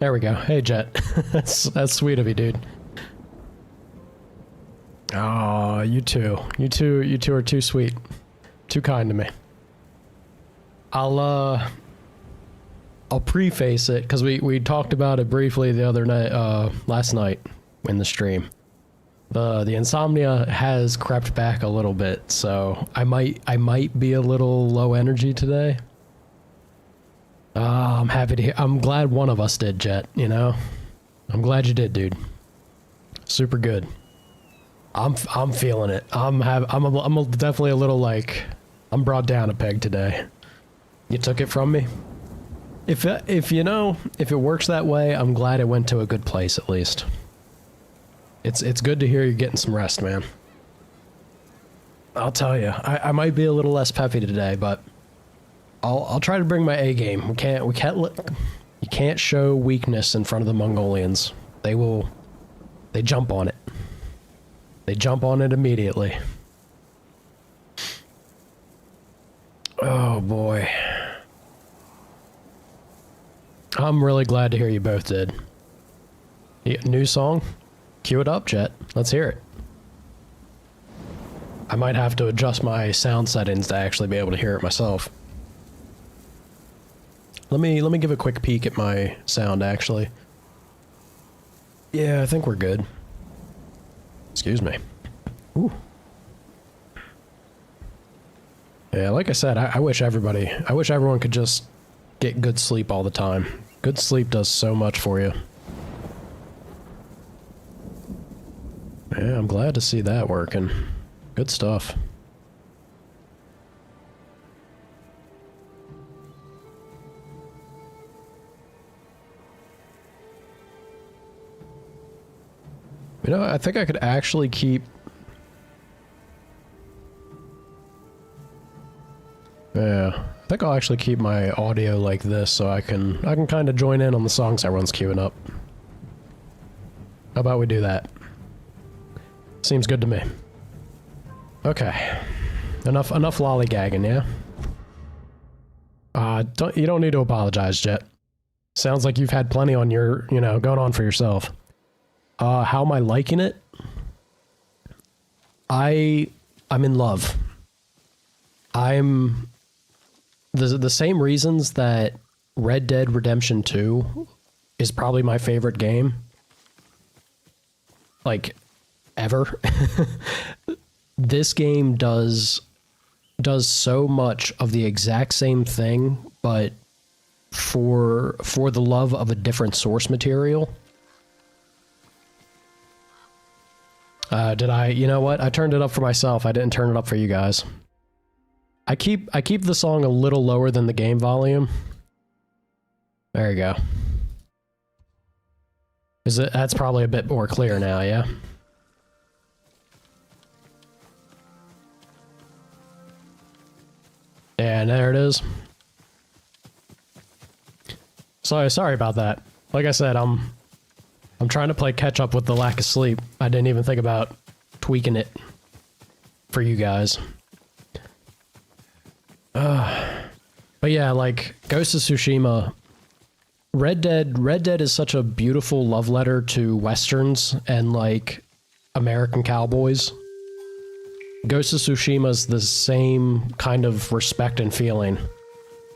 There we go. Hey, Jet. That's sweet of you, dude. Oh, you two. You two are too sweet. Too kind to me. I'll preface it, because we talked about it briefly the other night, last night in the stream. The insomnia has crept back a little bit, so I might be a little low energy today. I'm happy to hear. I'm glad one of us did, Jet, you know? I'm glad you did, dude. Super good. I'm feeling it. I'm definitely a little like, I'm brought down a peg today. You took it from me? If you know, if it works that way, I'm glad it went to a good place at least. It's good to hear you're getting some rest, man. I'll tell you, I might be a little less peppy today, but I'll try to bring my A game. You can't show weakness in front of the Mongolians. They jump on it. They jump on it immediately. Oh boy. I'm really glad to hear you both did. New song? Cue it up, Jet. Let's hear it. I might have to adjust my sound settings to actually be able to hear it myself. Let me give a quick peek at my sound, actually. Yeah, I think we're good. Excuse me. Ooh. Yeah, like I said, I wish everyone could just get good sleep all the time. Good sleep does so much for you. Yeah, I'm glad to see that working. Good stuff. You know, I think I could actually keep... Yeah, I think I'll actually keep my audio like this so I can kind of join in on the songs everyone's queuing up. How about we do that? Seems good to me. Okay. Enough lollygagging, yeah? You don't need to apologize, Jet. Sounds like you've had plenty on your, going on for yourself. How am I liking it? I'm in love. I'm the same reasons that Red Dead Redemption 2 is probably my favorite game. Like, ever. This game does so much of the exact same thing, but for the love of a different source material. You know what? I turned it up for myself. I didn't turn it up for you guys. I keep the song a little lower than the game volume. There you go. That's probably a bit more clear now, yeah? Yeah, and there it is. Sorry about that. Like I said, I'm trying to play catch up with the lack of sleep. I didn't even think about tweaking it for you guys. But yeah, like Ghost of Tsushima, Red Dead is such a beautiful love letter to Westerns and like American cowboys. Ghost of Tsushima is the same kind of respect and feeling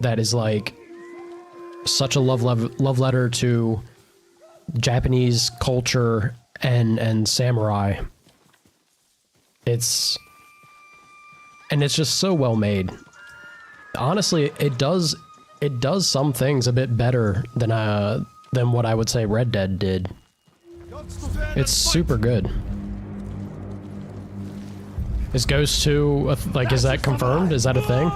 that is like such a love letter to Japanese culture and samurai. It's just so well made. Honestly, it does some things a bit better than what I would say Red Dead did. It's super good. Is Ghost 2, like, is that confirmed? Is that a thing?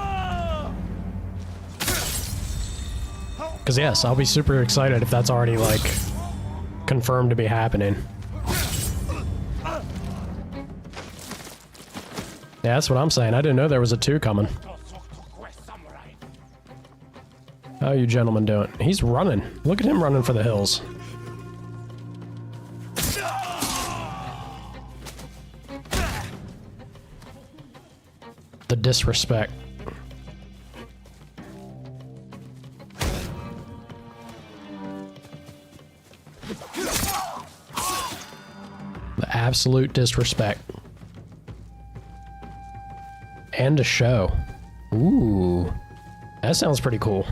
Because yes, I'll be super excited if that's already, like, confirmed to be happening. Yeah, that's what I'm saying. I didn't know there was a 2 coming. How you gentlemen doing? He's running. Look at him running for the hills. The disrespect. Absolute disrespect. And a show. Ooh. That sounds pretty cool.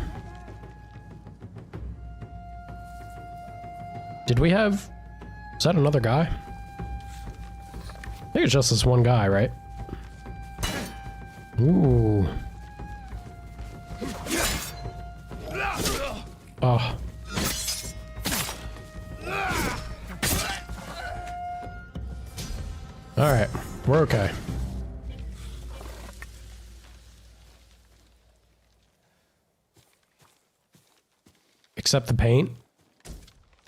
Did we have... Is that another guy? I think it's just this one guy, right? Ooh. Oh. Alright, we're okay. Except the paint.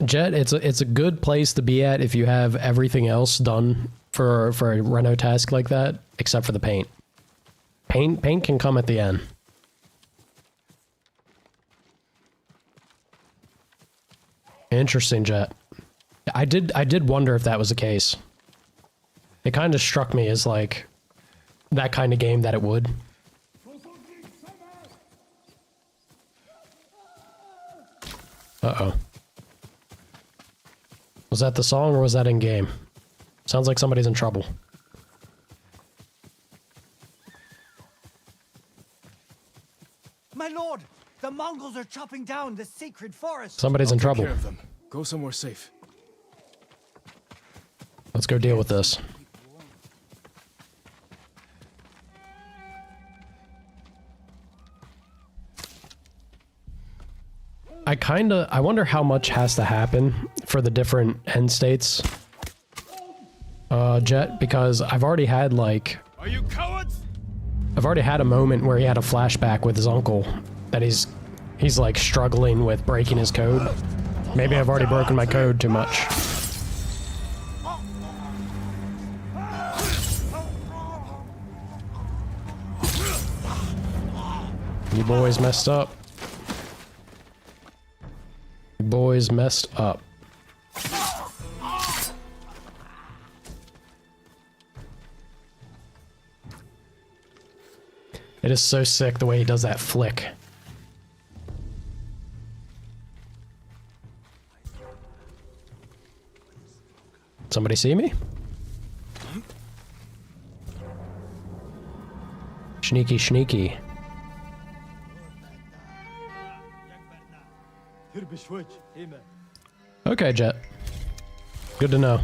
Jet, it's a good place to be at if you have everything else done for a reno task like that, except for the paint. Paint can come at the end. Interesting, Jet. I did wonder if that was the case. It kind of struck me as like that kind of game that it would. Uh-oh. Was that the song or was that in game? Sounds like somebody's in trouble. My lord, the Mongols are chopping down the sacred forest. Somebody's in trouble. Take care of them. Go somewhere safe. Let's go deal with this. I wonder how much has to happen for the different end states, Jet, because I've already had like... Are you cowards? I've already had a moment where he had a flashback with his uncle that he's like struggling with breaking his code. Maybe I've already broken my code too much. You boys messed up. You boys messed up. It is so sick the way he does that flick. Somebody see me? Sneaky, sneaky. Okay, Jet. Good to know.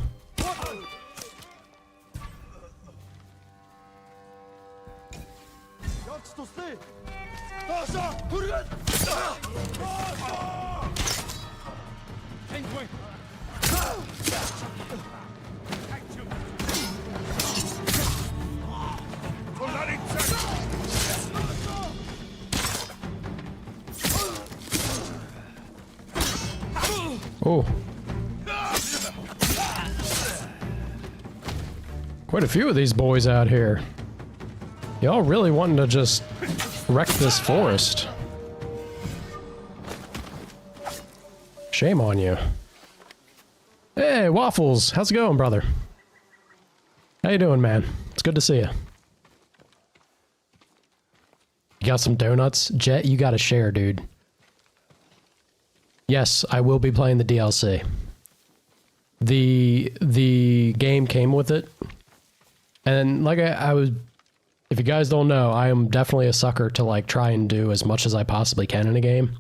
Oh. Quite a few of these boys out here. Y'all really wanting to just wreck this forest. Shame on you. Hey, Waffles. How's it going, brother? How you doing, man? It's good to see you. You got some donuts? Jet, you gotta share, dude. Yes, I will be playing the DLC. The game came with it. And like I was, if you guys don't know, I am definitely a sucker to like try and do as much as I possibly can in a game.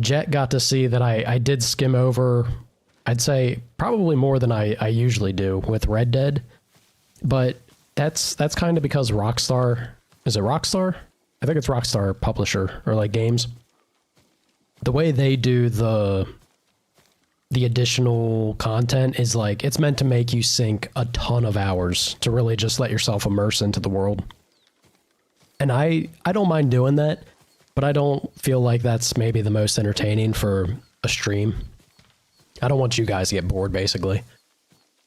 Jet got to see that I did skim over, I'd say probably more than I usually do with Red Dead. But that's kind of because Rockstar, is it Rockstar? I think it's Rockstar publisher or like games. The way they do the additional content is like, it's meant to make you sink a ton of hours to really just let yourself immerse into the world. And I don't mind doing that, but I don't feel like that's maybe the most entertaining for a stream. I don't want you guys to get bored, basically.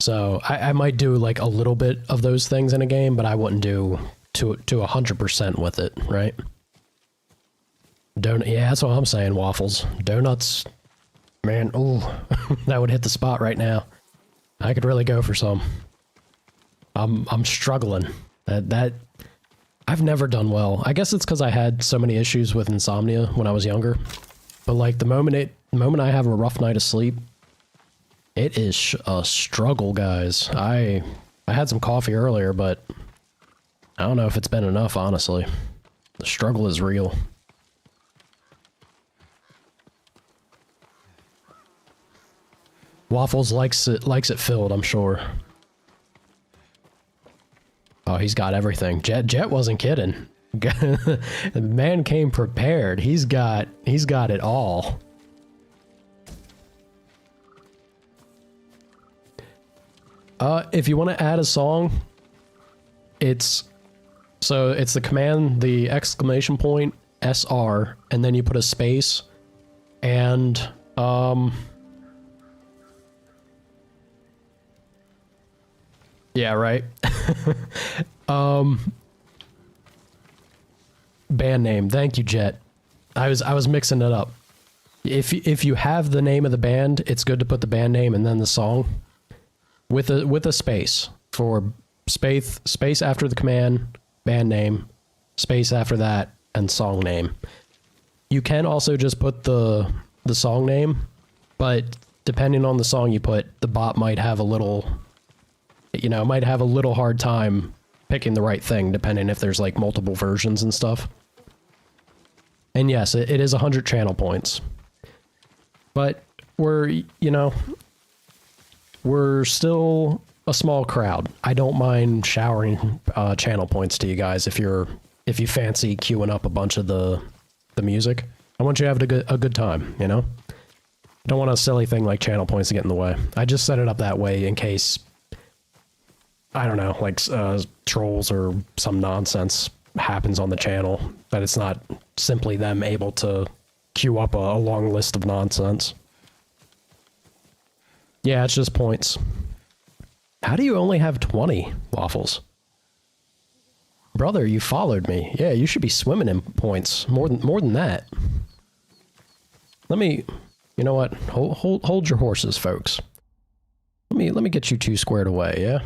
So I might do like a little bit of those things in a game, but I wouldn't do to 100% with it, right? Yeah, that's what I'm saying, Waffles. Donuts, man, ooh, that would hit the spot right now. I could really go for some. I'm struggling. That I've never done well. I guess it's because I had so many issues with insomnia when I was younger. But like the moment I have a rough night of sleep, It is a struggle, guys. I had some coffee earlier, but I don't know if it's been enough, honestly. The struggle is real. Waffles likes it filled, I'm sure. Oh, he's got everything. Jet wasn't kidding. The man came prepared. He's got it all. If you want to add a song, it's the command, the exclamation point, SR, and then you put a space, and yeah, right. Band name. Thank you, Jet. I was mixing it up. If you have the name of the band, it's good to put the band name and then the song with a space for space after the command, band name, space after that, and song name. You can also just put the song name, but depending on the song you put, the bot might have a little hard time picking the right thing, depending if there's like multiple versions and stuff. And yes, it is 100 channel points. But we're still a small crowd. I don't mind showering channel points to you guys if you fancy queuing up a bunch of the music. I want you to have a good time, you know? I don't want a silly thing like channel points to get in the way. I just set it up that way in case, I don't know, like trolls or some nonsense happens on the channel, that it's not simply them able to queue up a long list of nonsense. Yeah, it's just points. How do you only have 20, Waffles? Brother, you followed me. Yeah, you should be swimming in points. More than that. Let me... You know what? Hold your horses, folks. Let me get you two squared away, yeah?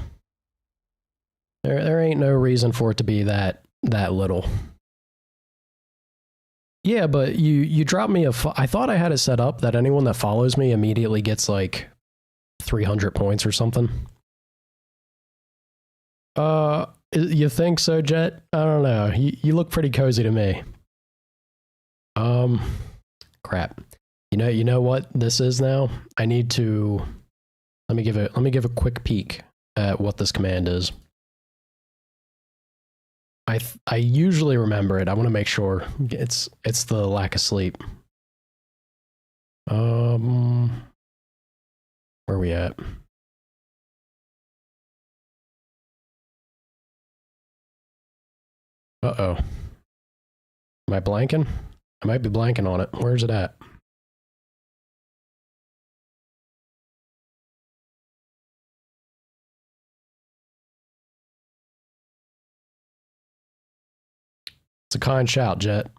There ain't no reason for it to be that little. Yeah, but you dropped me I thought I had it set up that anyone that follows me immediately gets like 300 points or something. You think so, Jet? I don't know. You look pretty cozy to me. Crap. You know what this is now? I need to let me give a quick peek at what this command is. I usually remember it. I want to make sure it's the lack of sleep. Where are we at? Uh-oh. Am I blanking? I might be blanking on it. Where's it at? It's a kind shout, Jet.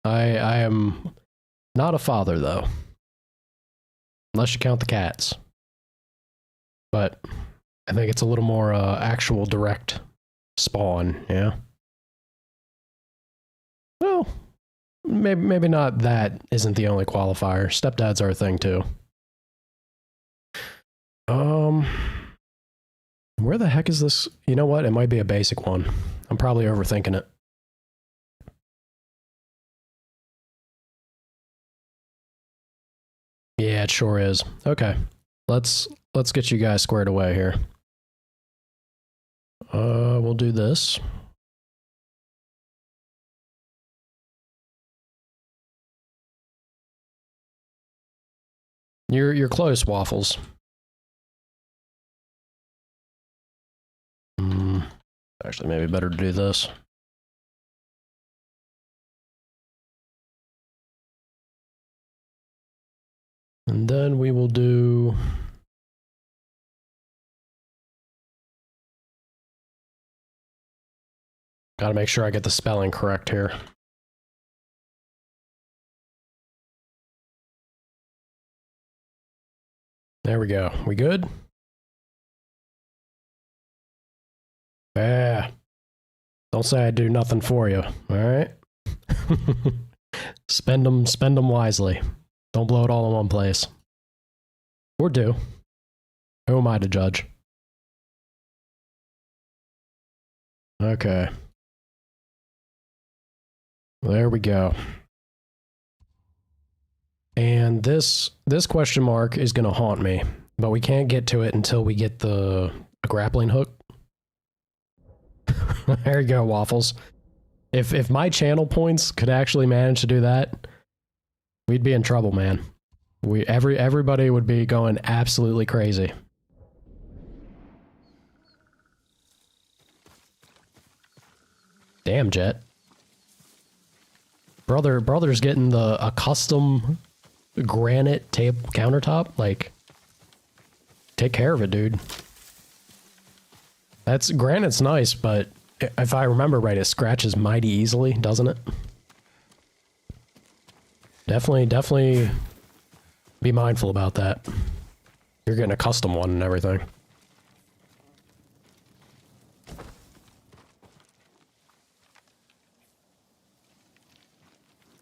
I am not a father, though. Unless you count the cats. But I think it's a little more actual direct spawn, yeah? Well, maybe not that isn't the only qualifier. Stepdads are a thing, too. Where the heck is this? You know what? It might be a basic one. I'm probably overthinking it. Yeah, it sure is. Okay. Let's get you guys squared away here. We'll do this. You're close, Waffles. Actually, maybe better to do this. And then we will do... Gotta make sure I get the spelling correct here. There we go. We good? Yeah. Don't say I do nothing for you, alright? Spend them wisely. Don't blow it all in one place. Or do. Who am I to judge? Okay. There we go. And this question mark is going to haunt me, but we can't get to it until we get the grappling hook. There you go, Waffles. If my channel points could actually manage to do that, we'd be in trouble, man. Everybody would be going absolutely crazy. Damn, Jet. Brother's getting a custom granite table countertop. Like, take care of it, dude. Granite's nice, but if I remember right, it scratches mighty easily, doesn't it? Definitely be mindful about that. You're getting a custom one and everything.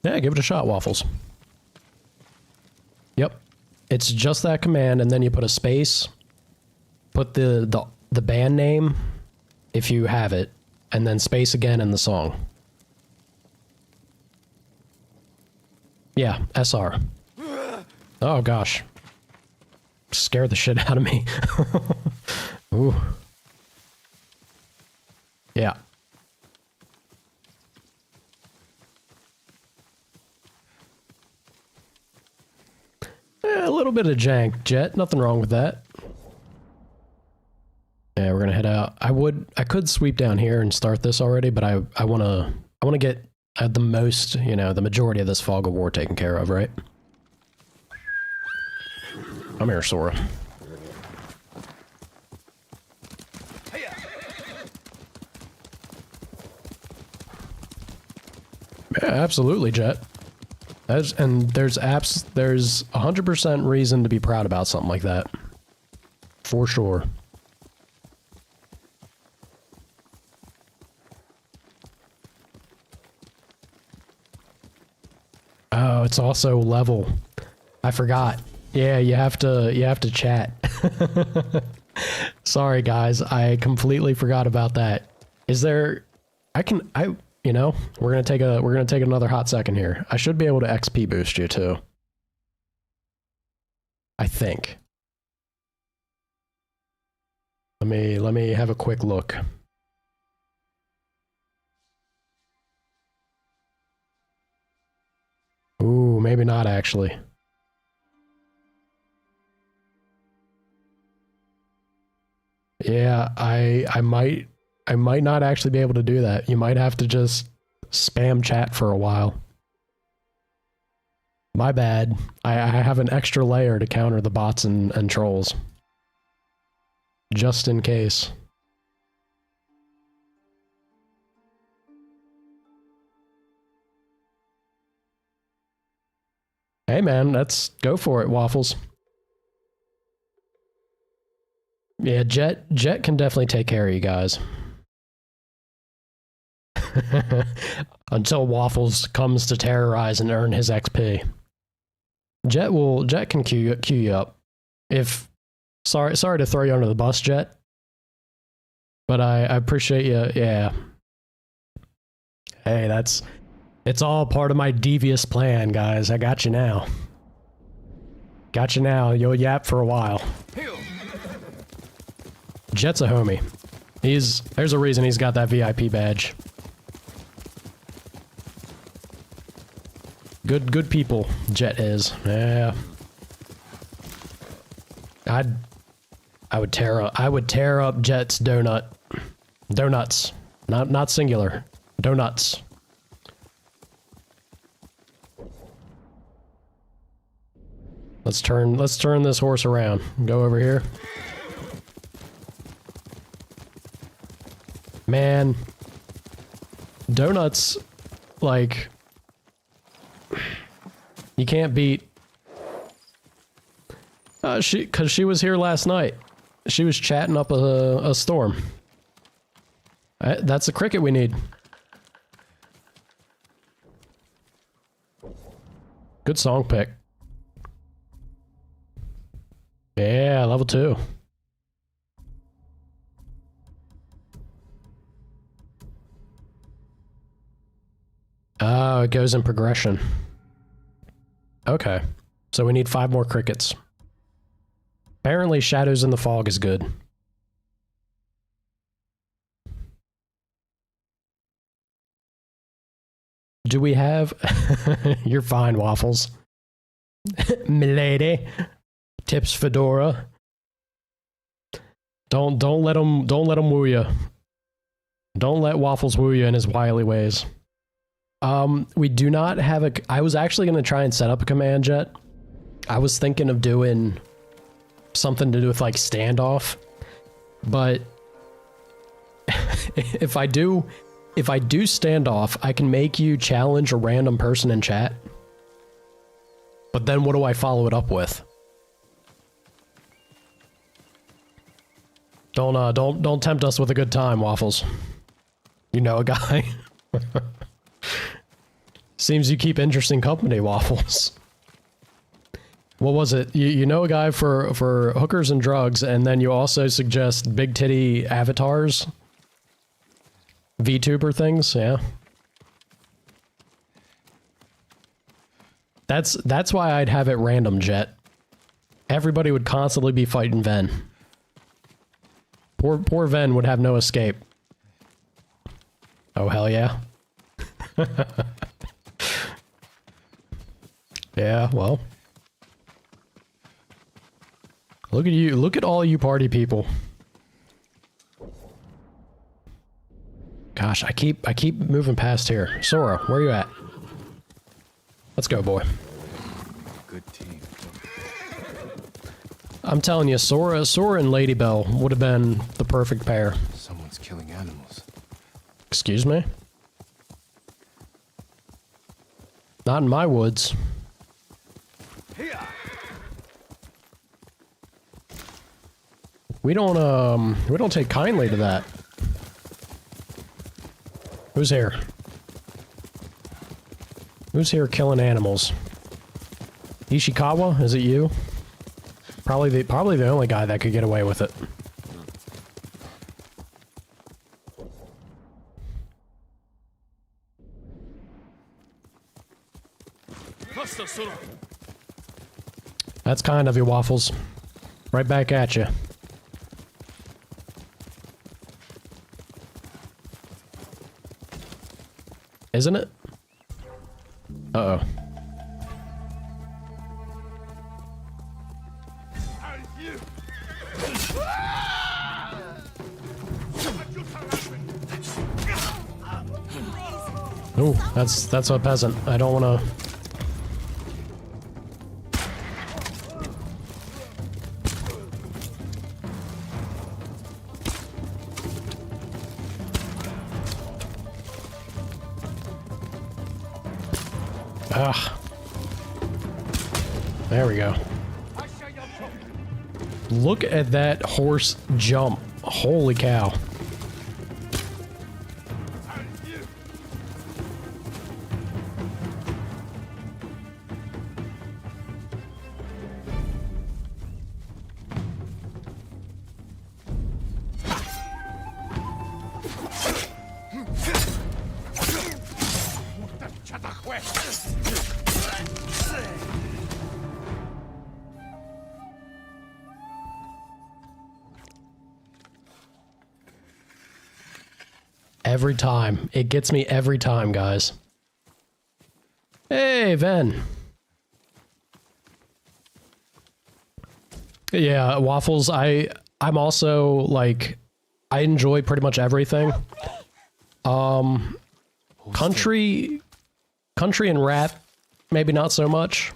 Yeah, give it a shot, Waffles. Yep. It's just that command, and then you put a space, put the band name, if you have it, and then space again in the song. Yeah, SR. Oh, gosh. Scared the shit out of me. Ooh. Yeah. A little bit of jank, Jet. Nothing wrong with that. Yeah, we're gonna head out. I could sweep down here and start this already, but I wanna get the most, the majority of this fog of war taken care of, right? I'm here, Sora. Yeah, absolutely, Jet. There's 100% reason to be proud about something like that. For sure. Oh, it's also level. I forgot. Yeah, you have to chat. Sorry guys, I completely forgot about that. Is there we're gonna take another hot second here. I should be able to XP boost you too. I think. Let me have a quick look. Ooh, maybe not actually. Yeah, I might not actually be able to do that. You might have to just spam chat for a while. My bad. I have an extra layer to counter the bots and trolls. Just in case. Hey man, let's go for it, Waffles. Yeah, Jet can definitely take care of you guys. Until Waffles comes to terrorize and earn his XP. Jet can queue you up. Sorry to throw you under the bus, Jet. But I appreciate you, yeah. Hey, it's all part of my devious plan, guys. I got you now. Got you now. You'll yap for a while. Jet's a homie. There's a reason he's got that VIP badge. Good people, Jet is. Yeah. I would tear up Jet's donuts. Not singular. Donuts. Let's turn this horse around. Go over here. Man, donuts, like, you can't beat. Cause she was here last night. She was chatting up a storm. That's the cricket we need. Good song pick. Yeah, level 2. Oh, it goes in progression. Okay. So we need 5 more crickets. Apparently Shadows in the Fog is good. Do we have... You're fine, Waffles. Milady. Tips Fedora. Don't let him woo you. Don't let Waffles woo you in his wily ways. We do not have a... I was actually going to try and set up a command jet. I was thinking of doing something to do with like standoff. But if I do standoff, I can make you challenge a random person in chat. But then what do I follow it up with? Don't tempt us with a good time, Waffles. You know a guy. Seems you keep interesting company, Waffles. What was it? You know a guy for hookers and drugs, and then you also suggest big titty avatars? VTuber things, yeah. That's why I'd have it random, Jet. Everybody would constantly be fighting Ven. Poor Ven would have no escape. Oh, hell yeah. Yeah, well. Look at you. Look at all you party people. Gosh, I keep moving past here. Sora, where are you at? Let's go, boy. Good team. I'm telling you, Sora and Lady Bell would have been the perfect pair. Someone's killing animals. Excuse me? Not in my woods. We don't take kindly to that. Who's here? Who's here killing animals? Ishikawa, is it you? Probably the only guy that could get away with it. That's kind of you, Waffles. Right back at you. Isn't it? Uh-oh. Ooh, that's a peasant. I don't want to... Ah. There we go. Look at that horse jump. Holy cow. Every time. It gets me every time, guys. Hey, Ven. Yeah, Waffles, I'm also, like, I enjoy pretty much everything. Country and rap, maybe not so much.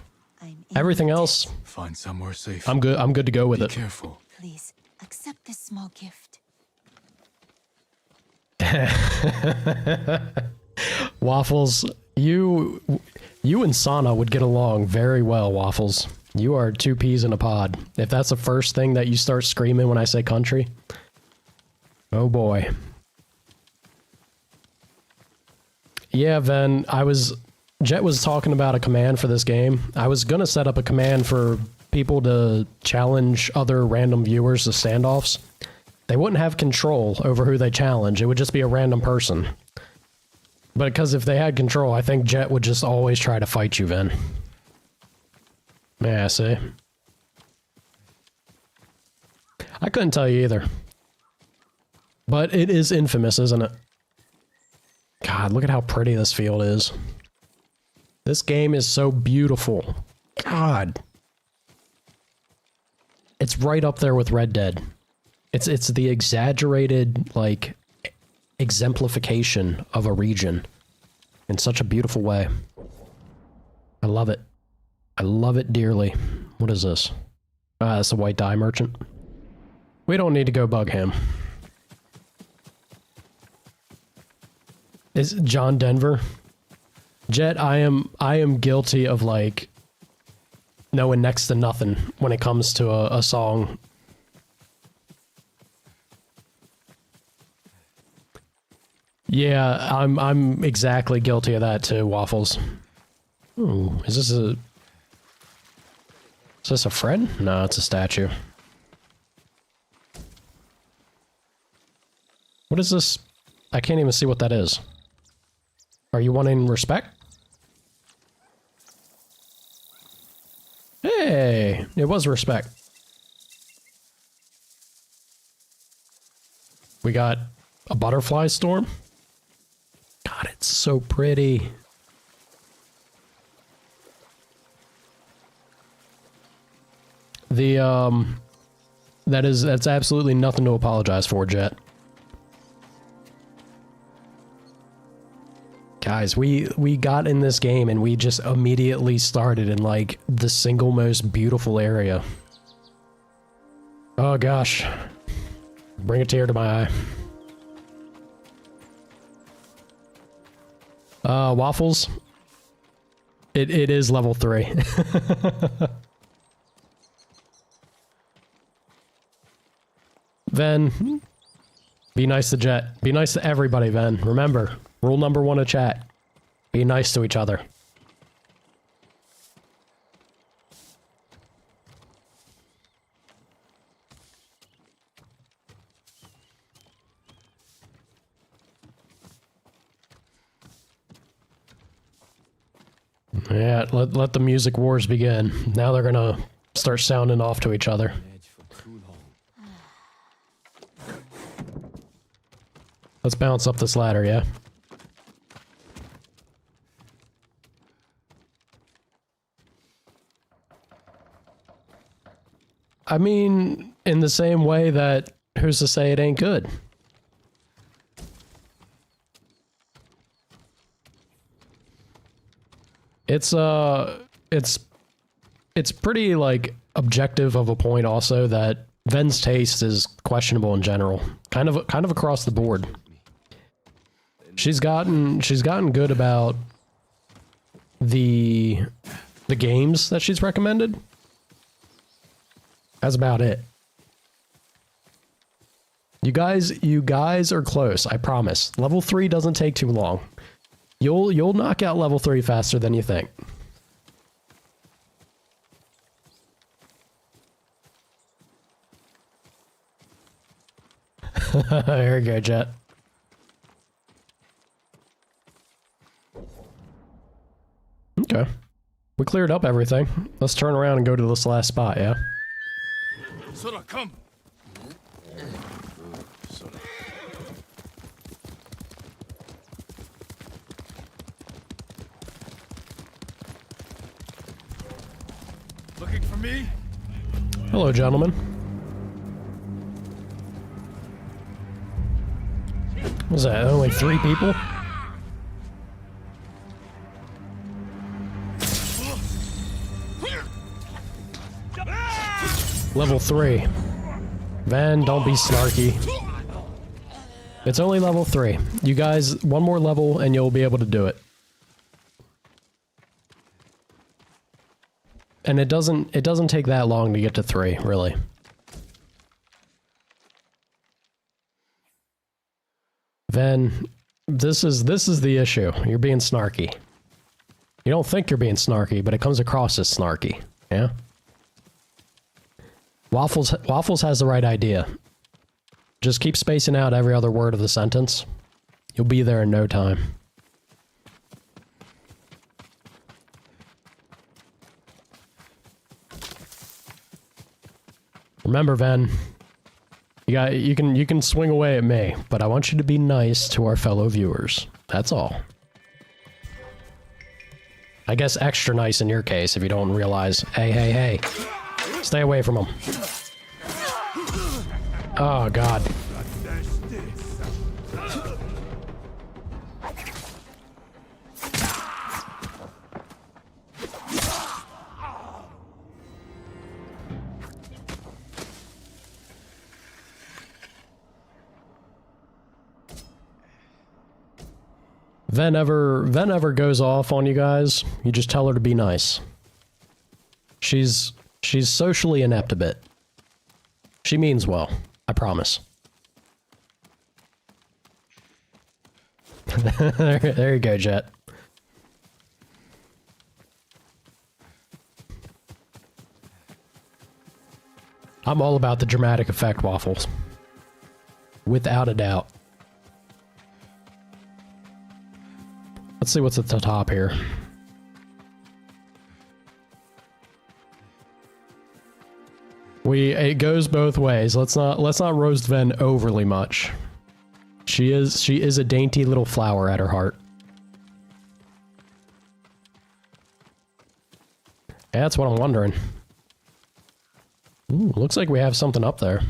Everything else, Find somewhere safe. I'm good to go with it. Be careful. Please, accept this small gift. Waffles, you and Sana would get along very well, Waffles. You are 2 peas in a pod. If that's the first thing that you start screaming when I say country. Oh boy. Yeah, Ven, Jet was talking about a command for this game. I was gonna set up a command for people to challenge other random viewers to standoffs. They wouldn't have control over who they challenge. It would just be a random person. But because if they had control, I think Jet would just always try to fight you, Ven. May I say? I couldn't tell you either. But it is infamous, isn't it? God, look at how pretty this field is. This game is so beautiful. God. It's right up there with Red Dead. It's the exaggerated, like, exemplification of a region in such a beautiful way. I love it. I love it dearly. What is this? It's a white dye merchant. We don't need to go bug him. Is John Denver? Jet, I am guilty of, like, knowing next to nothing when it comes to a song. Yeah, I'm exactly guilty of that too, Waffles. Ooh, is this a friend? No, it's a statue. What is this? I can't even see what that is. Are you wanting respect? Hey, it was respect. We got a butterfly storm. God, it's so pretty. That's absolutely nothing to apologize for, Jet. Guys, we got in this game and we just immediately started in, like, the single most beautiful area. Oh gosh. Bring a tear to my eye. Waffles. It is level 3. Ven, be nice to Jet. Be nice to everybody, Ven. Remember, rule number 1 of chat. Be nice to each other. Yeah, let the music wars begin. Now they're gonna start sounding off to each other. Let's bounce up this ladder, yeah? I mean, in the same way that who's to say it ain't good? It's pretty, like, objective of a point also that Ven's taste is questionable in general. Kind of across the board. She's gotten good about the games that she's recommended. That's about it. You guys are close, I promise. Level 3 doesn't take too long. You'll knock out level 3 faster than you think. Here we go, Jet. Okay. We cleared up everything. Let's turn around and go to this last spot, yeah? Sora, come! Looking for me? Hello, gentlemen. Was that only 3 people? Level 3. Van, don't be snarky. It's only level 3. You guys, one more level and you'll be able to do it. And it doesn't take that long to get to 3, really. Ven, this is the issue. You're being snarky. You don't think you're being snarky, but it comes across as snarky. Yeah? Waffles has the right idea. Just keep spacing out every other word of the sentence. You'll be there in no time. Remember, Ven, you can swing away at me, but I want you to be nice to our fellow viewers. That's all. I guess extra nice in your case if you don't realize, hey, stay away from him. Oh, God. Ven ever goes off on you guys, you just tell her to be nice. She's socially inept a bit. She means well, I promise. There you go, Jet. I'm all about the dramatic effect, Waffles. Without a doubt. Let's see what's at the top here. It goes both ways. Let's not roast Ven overly much. She is a dainty little flower at her heart. Yeah, that's what I'm wondering. Ooh, looks like we have something up there.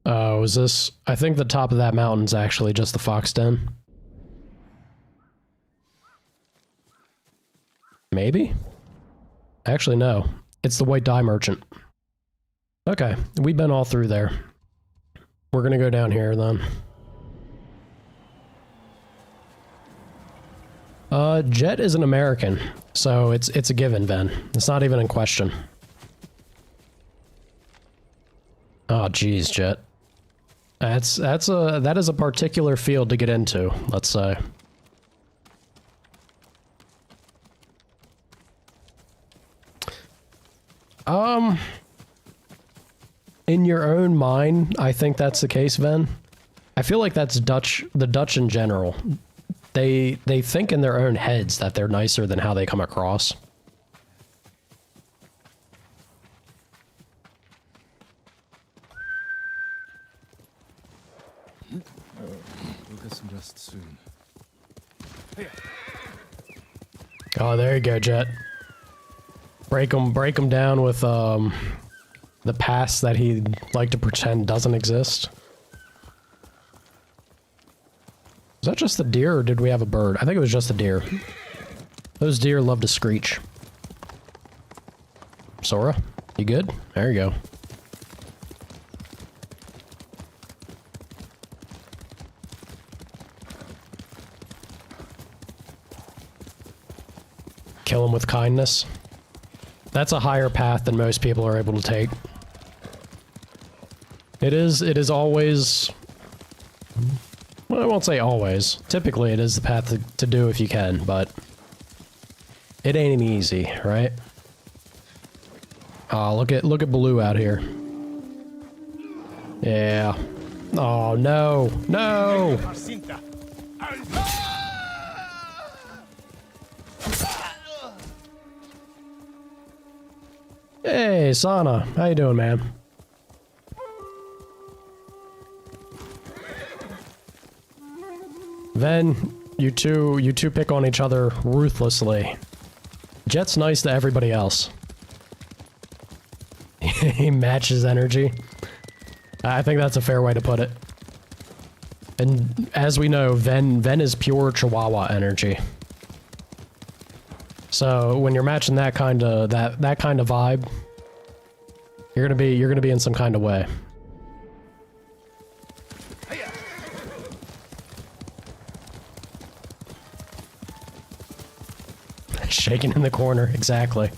Oh, is this... I think the top of that mountain's actually just the fox den. Maybe? Actually, no. It's the white dye merchant. Okay, we've been all through there. We're gonna go down here, then. Jet is an American, so it's a given, Ven. It's not even in question. Oh, geez, Jet. That is a particular field to get into, let's say. In your own mind, I think that's the case, Ven. I feel like that's the Dutch in general. They think in their own heads that they're nicer than how they come across. We'll get some rest soon. Oh, there you go, Jet. Break him down with the past that he'd like to pretend doesn't exist. Was that just the deer, or did we have a bird? I think it was just the deer. Those deer love to screech. Sora, you good? There you go. Kill him with kindness. That's a higher path than most people are able to take. It is always... Well, I won't say always. Typically, it is the path to do if you can, but... It ain't easy, right? Oh, look at Blue out here. Yeah. Oh, no. No! Hey, Sana. How you doing, man? Ven, you two pick on each other ruthlessly. Jet's nice to everybody else. He matches energy. I think that's a fair way to put it. And as we know, Ven is pure Chihuahua energy. So when you're matching that kind of vibe, you're gonna be in some kind of way. Shaking in the corner, exactly.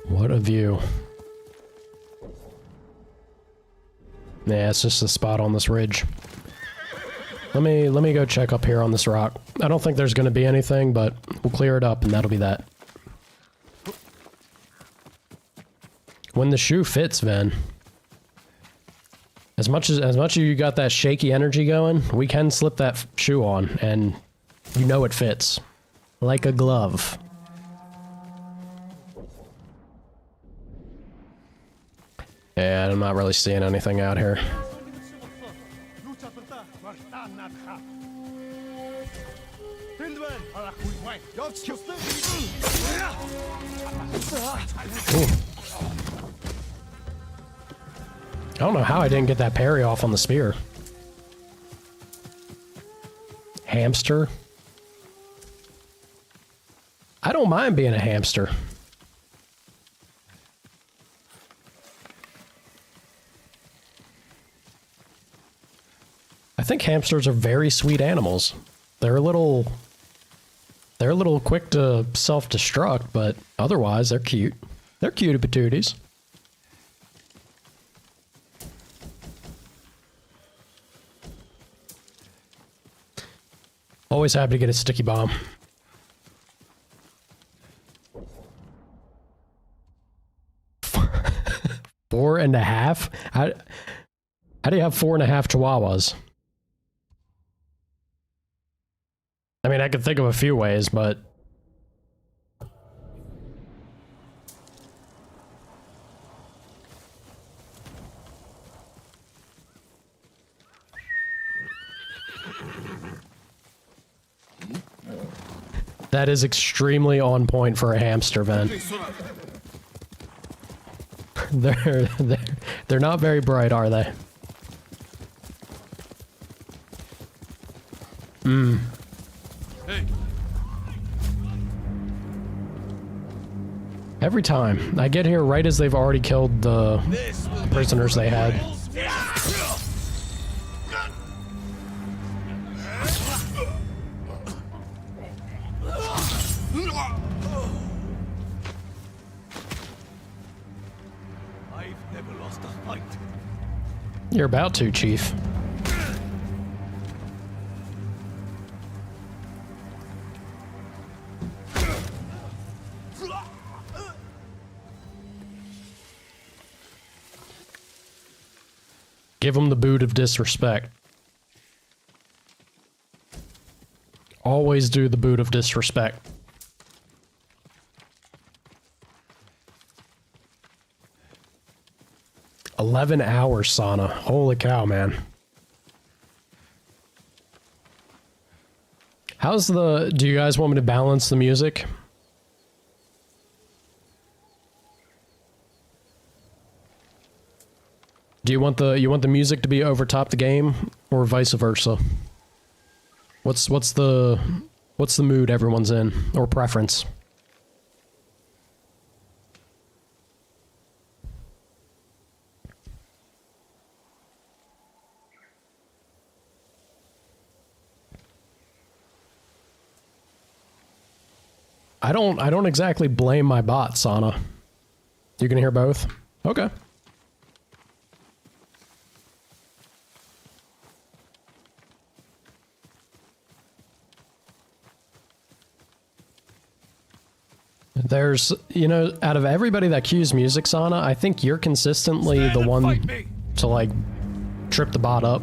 What a view. Yeah, it's just a spot on this ridge. Let me go check up here on this rock. I don't think there's gonna be anything, but we'll clear it up and that'll be that. When the shoe fits, Ven. As much as you got that shaky energy going, we can slip that shoe on, and you know it fits. Like a glove. Yeah, I'm not really seeing anything out here. Ooh. I don't know how I didn't get that parry off on the spear. Hamster. I don't mind being a hamster. I think hamsters are very sweet animals. They're a little quick to self-destruct, but otherwise they're cute. They're cutie patooties. Always happy to get a sticky bomb. Four and a half? How do you have 4.5 chihuahuas? I mean, I could think of a few ways, but... That is extremely on point for a hamster, Ven. They're not very bright, are they? Hey. Every time. I get here right as they've already killed the prisoners they had. I've never lost a fight. You're about to, Chief. Give him the boot of disrespect. Always do the boot of disrespect. "11 hours, Sana." Holy cow, man. Do you guys want me to balance the music? Do you want the music to be over top the game, or vice versa? What's the mood everyone's in, or preference? I don't exactly blame my bot, Sana. You can hear both? Okay. There's, out of everybody that cues music, Sana, I think you're consistently the one to, like, trip the bot up.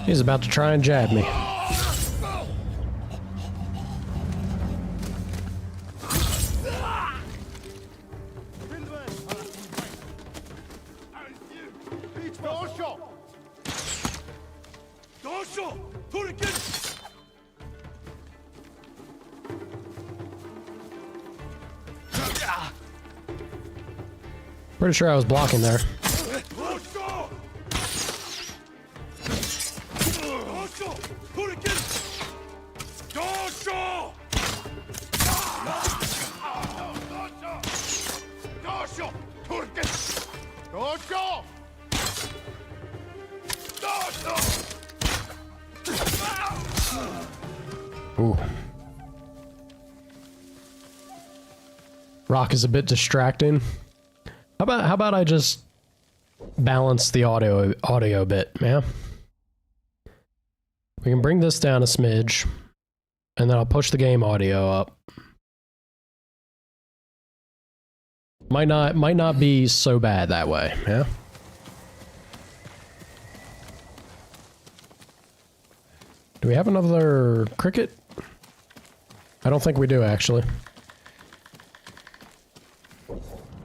He's about to try and jab me. Pretty sure I was blocking there. Ooh. Rock is a bit distracting. How about I just balance the audio a bit, yeah? We can bring this down a smidge, and then I'll push the game audio up. Might not be so bad that way, yeah? Do we have another cricket? I don't think we do, actually. I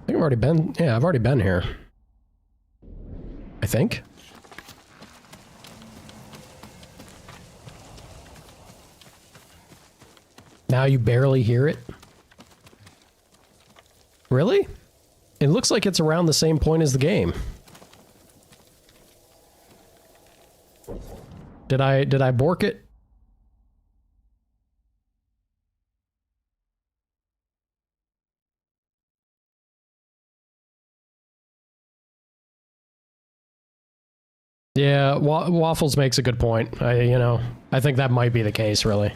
think I've already been... Yeah, I've already been here. I think. Now you barely hear it? Really? It looks like it's around the same point as the game. Did I bork it? Yeah, Waffles makes a good point. I think that might be the case, really.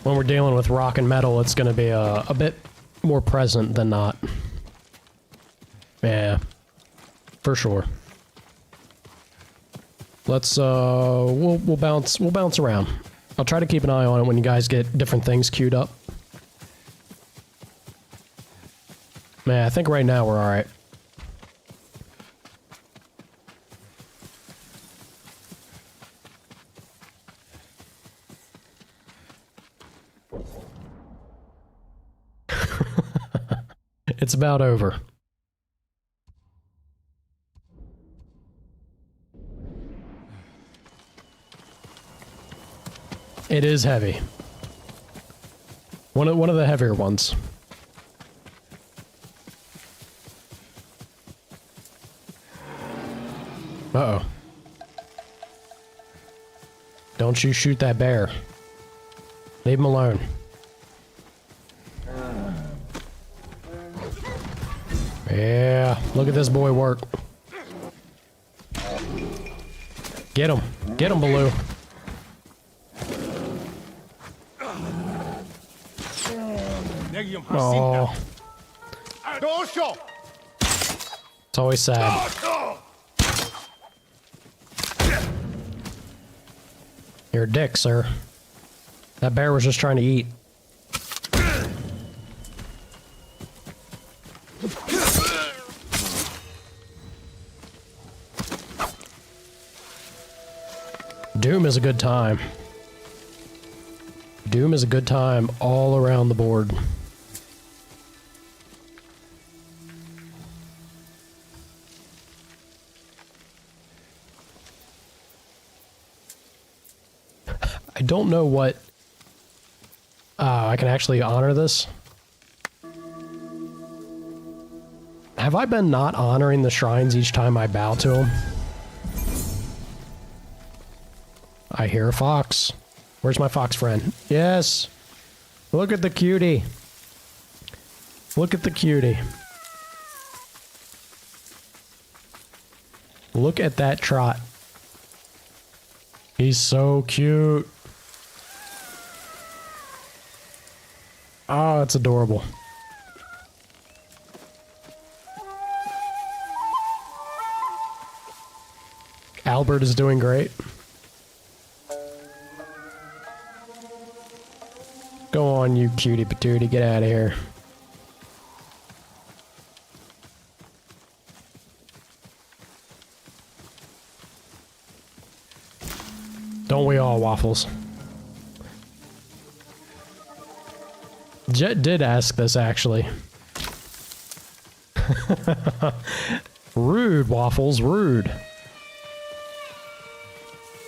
When we're dealing with rock and metal, it's going to be a bit more present than not. Yeah, for sure. Let's we'll bounce around. I'll try to keep an eye on it when you guys get different things queued up. Man, I think right now we're all right. It's about over. It is heavy. One of the heavier ones. Uh-oh. Don't you shoot that bear. Leave him alone. Yeah, look at this boy work. Get him. Get him, Baloo. Oh. It's always sad. You're a dick, sir. That bear was just trying to eat. Doom is a good time. Doom is a good time all around the board. I don't know what... I can actually honor this. Have I been not honoring the shrines each time I bow to them? I hear a fox. Where's my fox friend? Yes! Look at the cutie. Look at the cutie. Look at that trot. He's so cute. Oh, it's adorable. Albert is doing great. Go on, you cutie patootie, get out of here. Don't we all, Waffles? Jet did ask this, actually. Rude, Waffles, rude.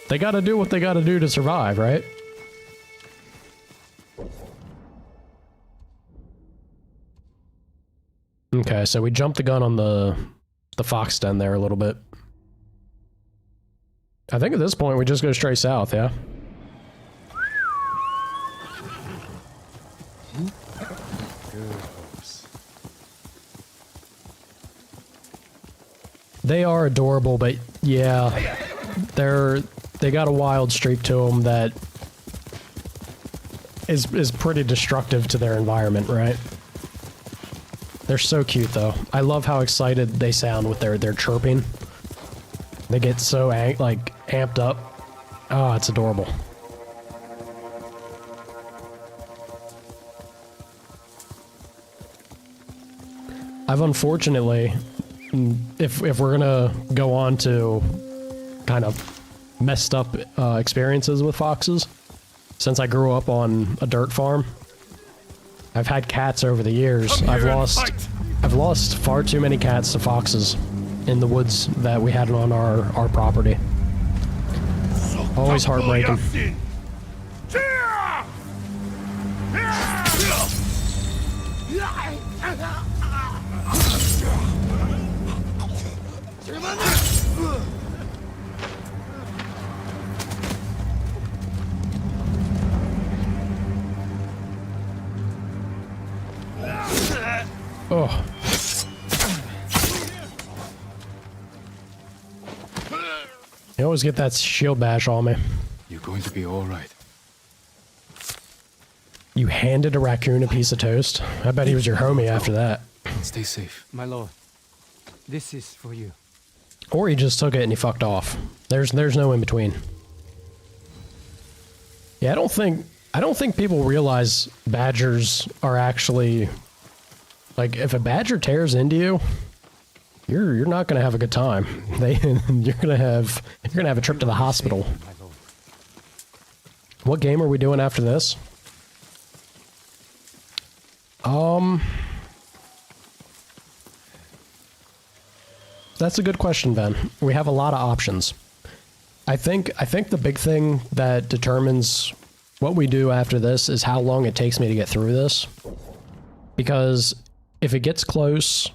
They gotta do what they gotta do to survive, right? Okay, so we jumped the gun on the fox den there a little bit. I think at this point we just go straight south, yeah? They are adorable, but yeah, they got a wild streak to them that is pretty destructive to their environment, right? They're so cute, though. I love how excited they sound with their chirping. They get so like amped up. Oh, it's adorable. I've unfortunately, if we're gonna go on to kind of messed up experiences with foxes, since I grew up on a dirt farm, I've had cats over the years. I've lost far too many cats to foxes in the woods that we had on our property. Always heartbreaking. Oh. You always get that shield bash on me. You're going to be all right. You handed a raccoon a piece of toast? I bet he was your homie after that. Stay safe. My lord, this is for you. Or he just took it and he fucked off. There's no in between. Yeah, I don't think people realize badgers are actually, like, if a badger tears into you, you're not gonna have a good time. You're gonna have a trip to the hospital. What game are we doing after this? That's a good question, Ben. We have a lot of options. I think the big thing that determines what we do after this is how long it takes me to get through this. Because if it gets close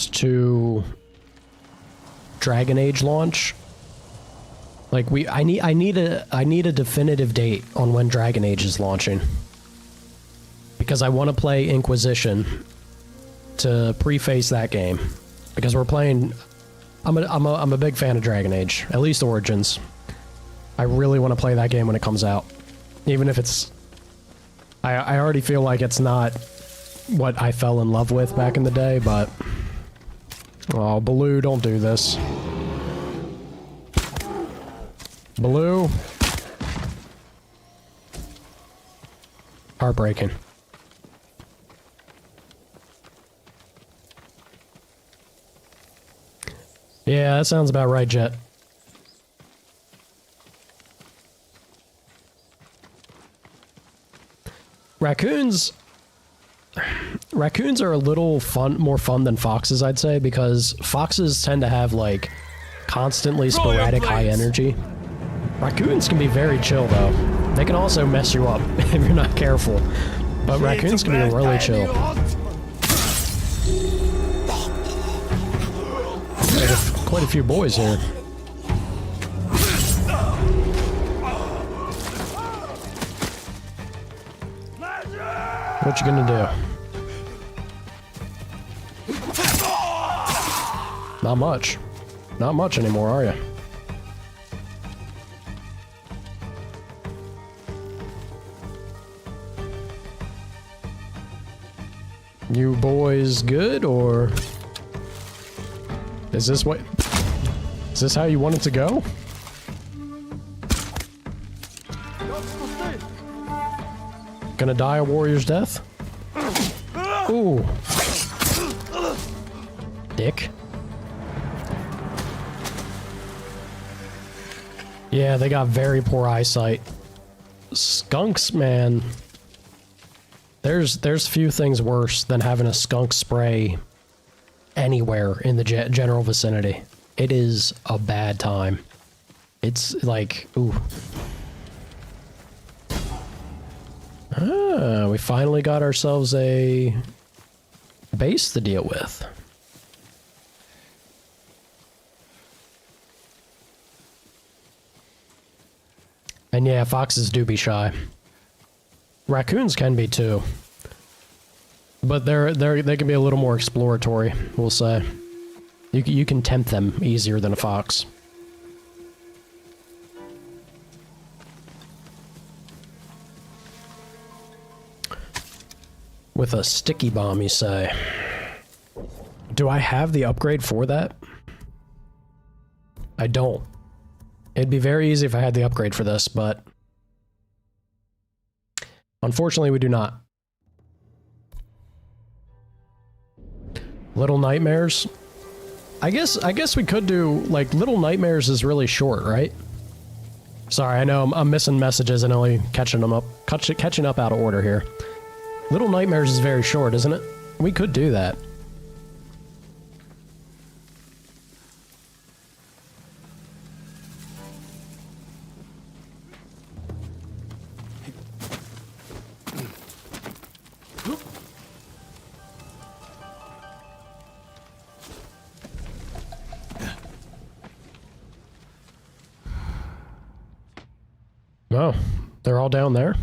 to Dragon Age launch, like I need a definitive date on when Dragon Age is launching. Because I want to play Inquisition to preface that game, because we're playing. I'm a big fan of Dragon Age, at least Origins. I really want to play that game when it comes out, even if it's. I already feel like it's not what I fell in love with back in the day, but oh, Baloo, don't do this, Baloo. Heartbreaking. Yeah, that sounds about right, Jet. Raccoons are a little more fun than foxes, I'd say, because foxes tend to have, like, constantly sporadic high energy. Raccoons can be very chill, though. They can also mess you up if you're not careful. But raccoons can be really chill. Quite a few boys here. What you gonna do? Not much. Not much anymore, are you? You boys good, or is this what? Is this how you want it to go? Gonna die a warrior's death? Ooh. Dick. Yeah, they got very poor eyesight. Skunks, man. There's few things worse than having a skunk spray anywhere in the general vicinity. It is a bad time. It's like, ooh. Ah, we finally got ourselves a base to deal with. And yeah, foxes do be shy. Raccoons can be too. But they can be a little more exploratory, we'll say. You can tempt them easier than a fox. With a sticky bomb, you say? Do I have the upgrade for that? I don't. It'd be very easy if I had the upgrade for this, but unfortunately we do not. Little Nightmares? I guess we could do, like, Little Nightmares is really short, right? Sorry, I know I'm missing messages and only catching up out of order here. Little Nightmares is very short, isn't it? We could do that. Oh, they're all down there?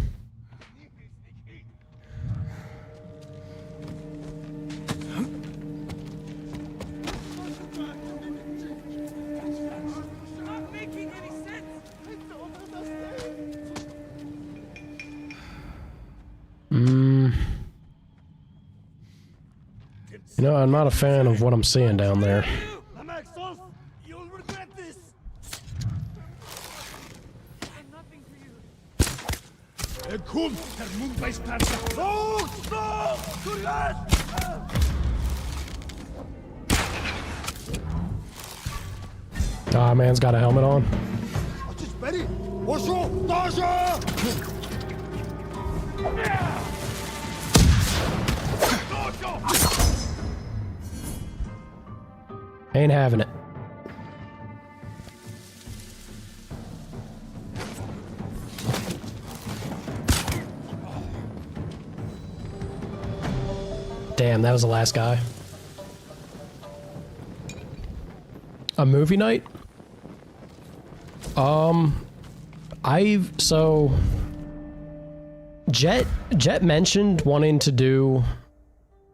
You know, I'm not a fan of what I'm seeing down there. You'll regret this. Komm, der Mundbeißpanzer. So, Ah, man's got a helmet on. Ain't having it. Damn, that was the last guy. A movie night? So Jet mentioned wanting to do,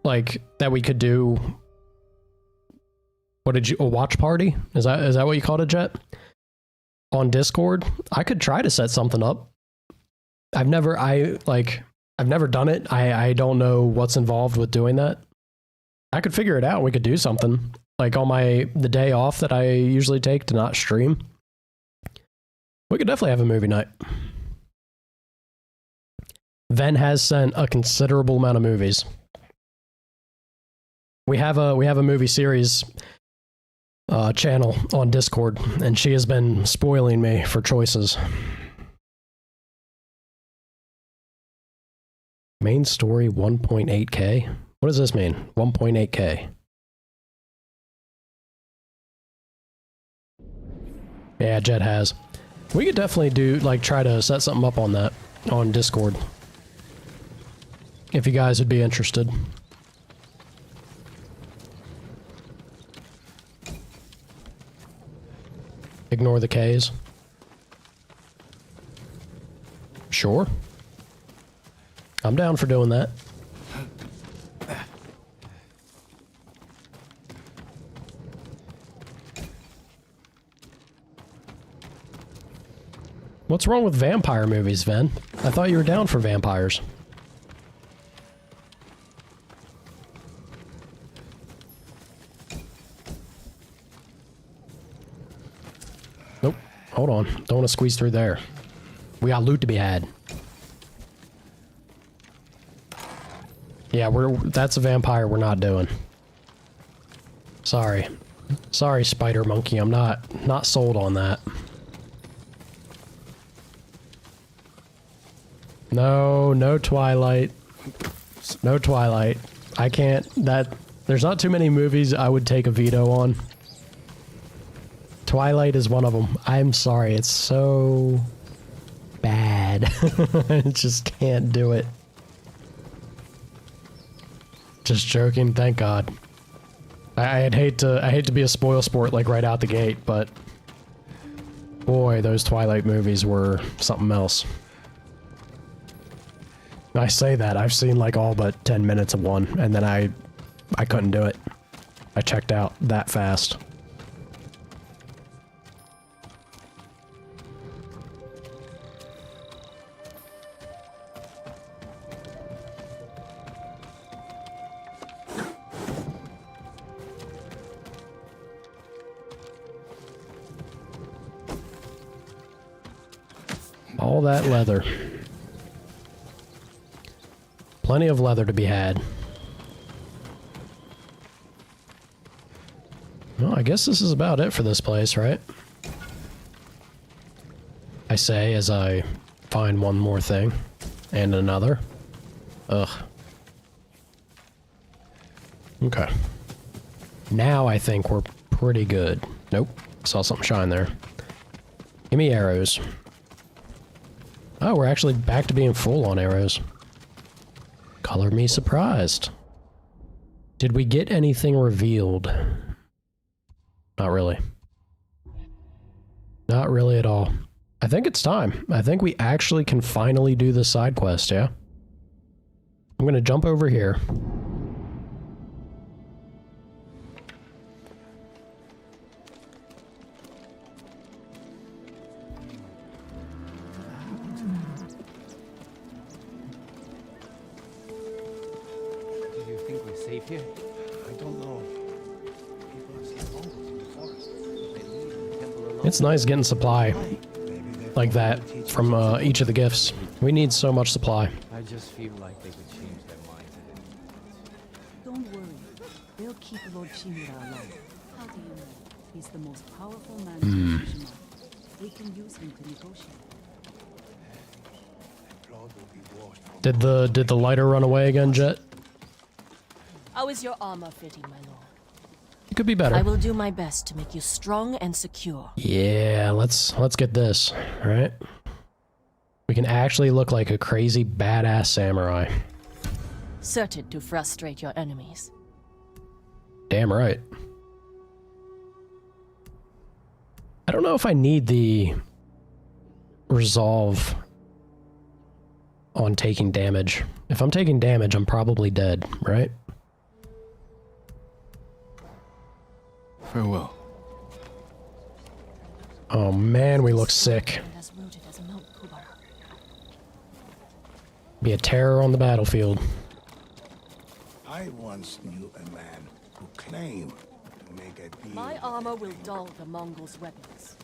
like, that we could do, a watch party? Is that what you called it, Jet? On Discord? I could try to set something up. I've never done it. I don't know what's involved with doing that. I could figure it out. We could do something. Like on the day off that I usually take to not stream. We could definitely have a movie night. Ven has sent a considerable amount of movies. We have a movie series channel on Discord, and she has been spoiling me for choices. Main story 1.8K? What does this mean? 1.8K. Yeah, Jet has. We could definitely try to set something up on that on Discord. If you guys would be interested. Ignore the K's. Sure. I'm down for doing that. What's wrong with vampire movies, Ven? I thought you were down for vampires. Nope. Hold on. Don't want to squeeze through there. We got loot to be had. Yeah, that's a vampire we're not doing. Sorry. Sorry, Spider Monkey. I'm not sold on that. No Twilight. No Twilight. I can't, there's not too many movies I would take a veto on. Twilight is one of them. I'm sorry, it's so bad. I just can't do it. Just joking, thank God. I'd hate to be a spoil sport like right out the gate, but boy, those Twilight movies were something else. I say that, I've seen like all but 10 minutes of one, and then I couldn't do it. I checked out that fast. All that leather. Plenty of leather to be had. Well, I guess this is about it for this place, right? I say as I find one more thing. And another. Ugh. Okay. Now I think we're pretty good. Nope. Saw something shine there. Give me arrows. Oh, we're actually back to being full on arrows. Color me surprised. Did we get anything revealed? Not really. Not really at all. I think it's time. I think we actually can finally do this side quest, yeah? I'm gonna jump over here. Do you think we're safe here? I don't know. People have seen Mongols in the forest. They leave the temple alone. It's nice getting supply like that from each of the gifts. We need so much supply. I just feel like they could change their minds at any moment. Don't worry. They'll keep Lord Chimera alive. How do you know? He's the most powerful man in Tsushima. We can use him to negotiate. Blood will be washed. Did the lighter run away again, Jet? How is your armor fitting, my lord? It could be better. I will do my best to make you strong and secure. Yeah, let's get this, right? We can actually look like a crazy badass samurai. Certain to frustrate your enemies. Damn right. I don't know if I need the resolve on taking damage. If I'm taking damage, I'm probably dead, right? Farewell. Oh man, we look sick. And as rooted as Mount Kubara. Be a terror on the battlefield. I once knew a man who claimed to make a deal. My armor will dull the Mongols' weapons.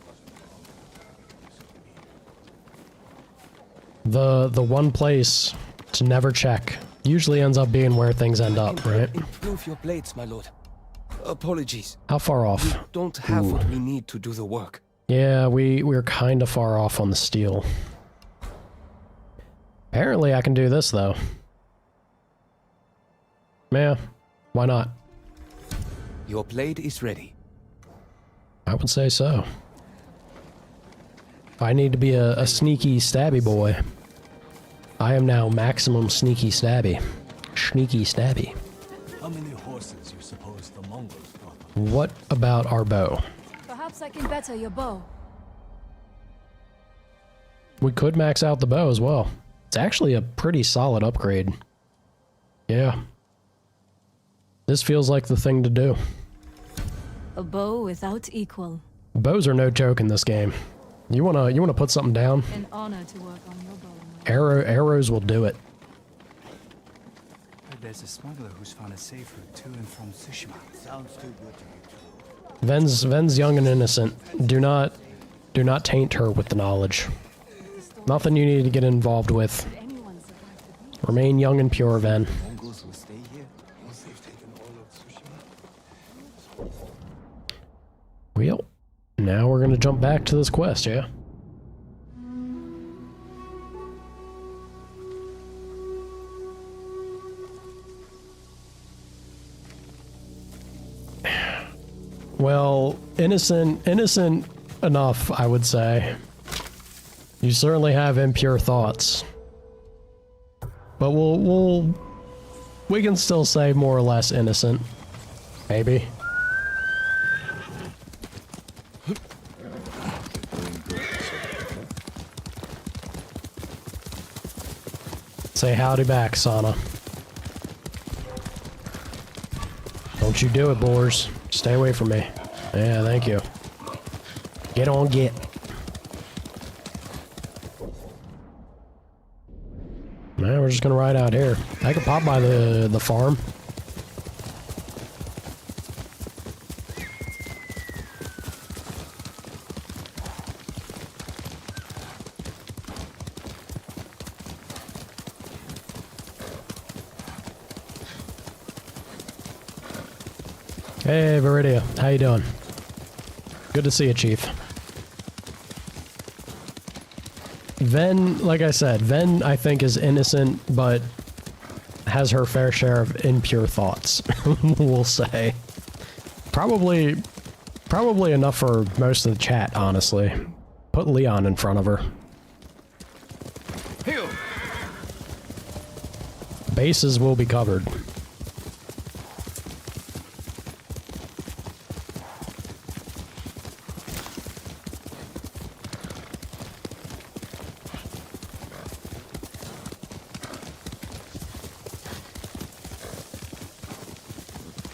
The one place to never check usually ends up being where things end up, right? Improve your blades, my lord. Apologies. How far off? Don't have what we need to do the work. Yeah, we're kind of far off on the steel. Apparently I can do this, though. Yeah, why not? Your blade is ready. I would say so. I need to be a sneaky stabby boy. I am now maximum sneaky stabby. Sneaky stabby. How many horses you suppose the Mongols brought? What about our bow? Perhaps I can better your bow. We could max out the bow as well. It's actually a pretty solid upgrade. Yeah. This feels like the thing to do. A bow without equal. Bows are no joke in this game. You wanna put something down? An honor to work on your bow. Arrows will do it. There's a smuggler who's found a safe route to and from Tsushima. Sounds too good to be true. Ven's young and innocent. Do not taint her with the knowledge. Nothing you need to get involved with. Did anyone survive the beach? Remain young and pure, Ven. Mongols will stay here once they've taken all of Tsushima. Well, now we're gonna jump back to this quest, yeah? Well, innocent enough, I would say. You certainly have impure thoughts. But we can still say more or less innocent. Maybe. Say howdy back, Sana. Don't you do it, boars. Stay away from me. Yeah, thank you. Get on, get. Man, we're just gonna ride out here. I could pop by the farm. Hey, Viridia. How you doing? Good to see you, Chief. Ven, like I said, Ven, I think, is innocent, but has her fair share of impure thoughts, we'll say. Probably enough for most of the chat, honestly. Put Leon in front of her. Bases will be covered.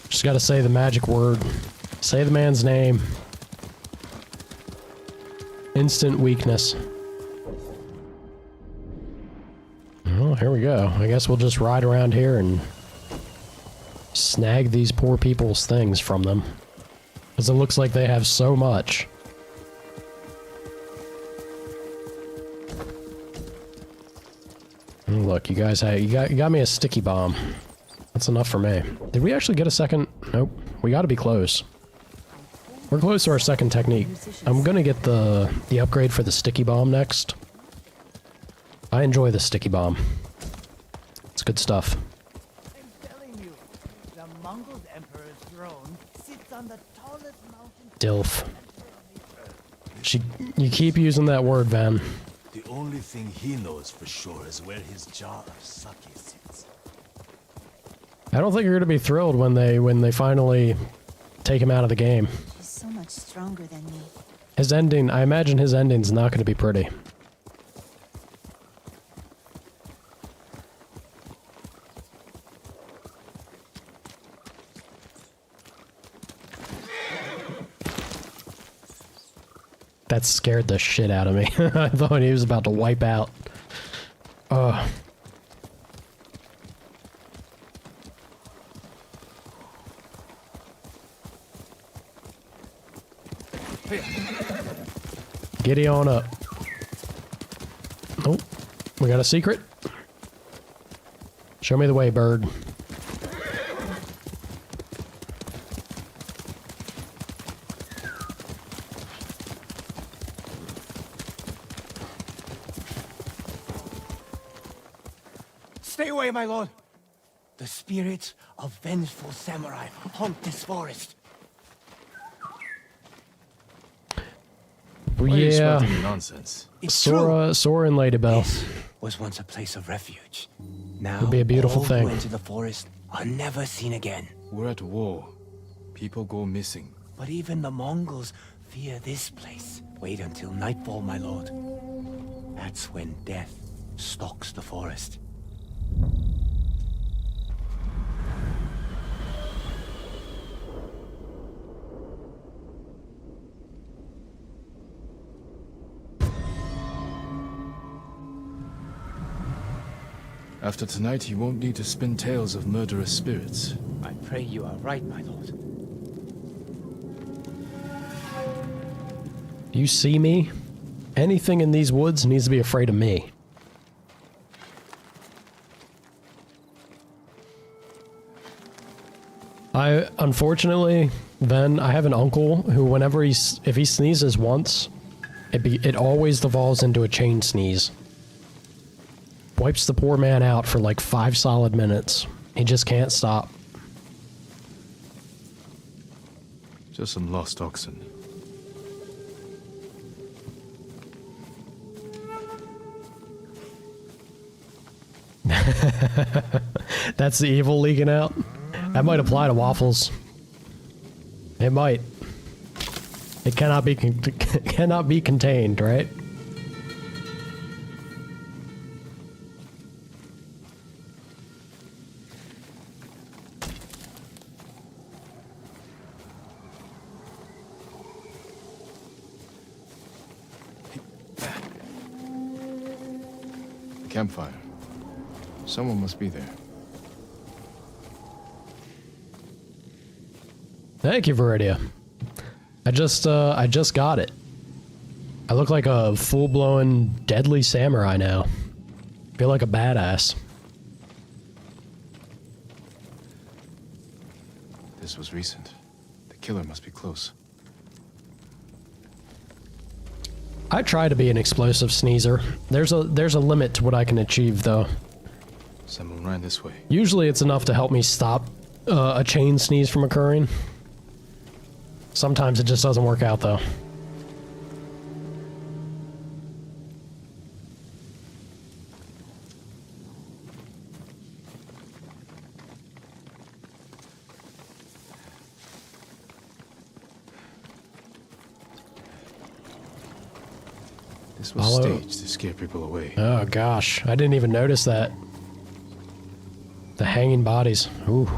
Just gotta say the magic word. Say the man's name. Instant weakness. Well, here we go. I guess we'll just ride around here and snag these poor people's things from them. Because it looks like they have so much. Oh, look, you guys, you got me a sticky bomb. That's enough for me. Did we actually get a second? Nope. We gotta be close. We're close to our second technique. I'm gonna get the upgrade for the sticky bomb next. I enjoy the sticky bomb. It's good stuff. I'm telling you, the Mongol Emperor's throne sits on the tallest mountain. Dilf. You keep using that word, Van. The only thing he knows for sure is where his jar of sake sits. I don't think you're gonna be thrilled when they finally take him out of the game. She's so much stronger than me. His ending, I imagine his ending's not gonna be pretty. That scared the shit out of me. I thought he was about to wipe out. Ugh. Giddy on up. Oh, we got a secret. Show me the way, bird. Stay away, my lord. The spirits of vengeful samurai haunt this forest. Why are you Yeah, spouting nonsense? It's true. Sora and Ladybell. This was once a place of refuge. Now, Would be a beautiful all thing. who enter the forest are never seen again. We're at war. People go missing. But even the Mongols fear this place. Wait until nightfall, my lord. That's when death stalks the forest. After tonight, you won't need to spin tales of murderous spirits. I pray you are right, my lord. You see me? Anything in these woods needs to be afraid of me. Unfortunately, then I have an uncle who whenever if he sneezes once, it always devolves into a chain sneeze. Wipes the poor man out for like 5 solid minutes. He just can't stop. Just some lost oxen. That's the evil leaking out. That might apply to waffles. It might. It cannot be contained, right? Campfire. Someone must be there. Thank you, Viridia. I just got it. I look like a full-blown deadly samurai now. Feel like a badass. This was recent. Killer must be close. I try to be an explosive sneezer. There's a limit to what I can achieve, though. Someone ran this way. Usually it's enough to help me stop a chain sneeze from occurring. Sometimes it just doesn't work out, though. This was staged to scare people away. Oh gosh, I didn't even notice that. The hanging bodies. Ooh.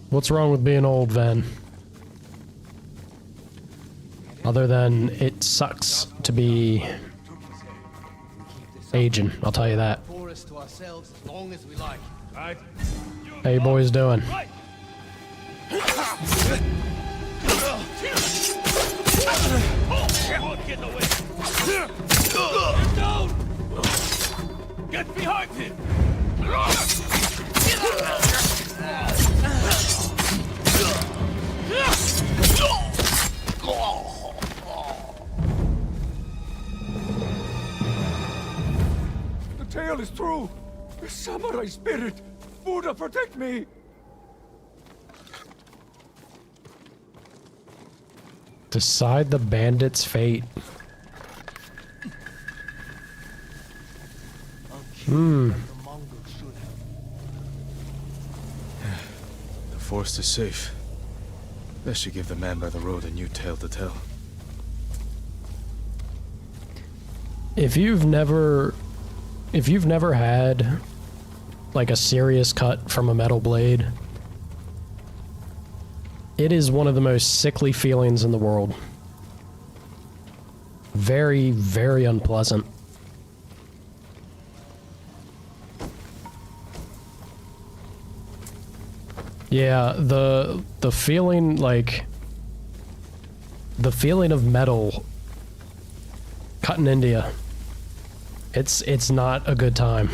What's wrong with being old, Ven? Other than it sucks to be aging, I'll tell you that. To ourselves as long as we like. Right? How you boys doing? Get in the way. Get down! Get behind him! The tale is true. The samurai spirit. Buddha, protect me. Decide the bandit's fate. The forest is safe. That should give the man by the road a new tale to tell. If you've never had like a serious cut from a metal blade, it is one of the most sickly feelings in the world. Very, very unpleasant. Yeah, the feeling, like, the feeling of metal cutting into you, it's not a good time.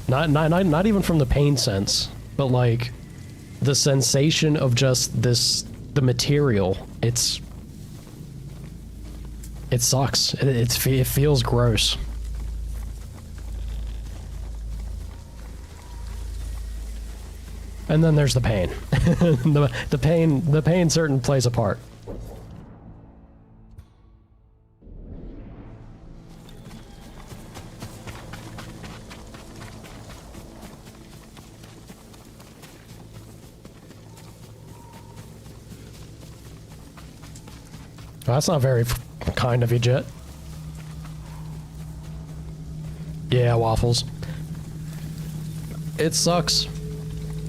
Not even from the pain sense, but like the sensation of just the material. It sucks. It feels gross. And then there's the pain. the pain certainly plays a part. Well, that's not very kind of you, Jet. Yeah, Waffles. It sucks.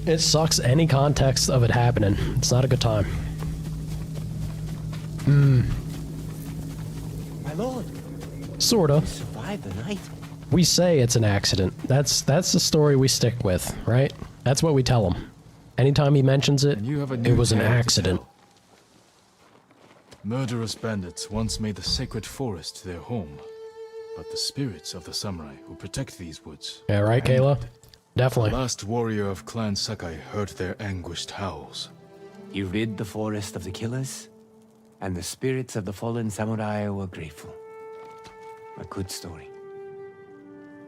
It sucks any context of it happening. It's not a good time. My lord, Sorta. you survived the night. We say it's an accident. That's the story we stick with, right? That's what we tell him. Anytime he mentions it, And you have a it new was an tale to accident. tell. Murderous bandits once made the sacred forest their home, but the spirits of the samurai who protect these woods. Yeah, right, Kayla? The Definitely. last warrior of Clan Sakai heard their anguished howls. You rid the forest of the killers, and the spirits of the fallen samurai were grateful. A good story.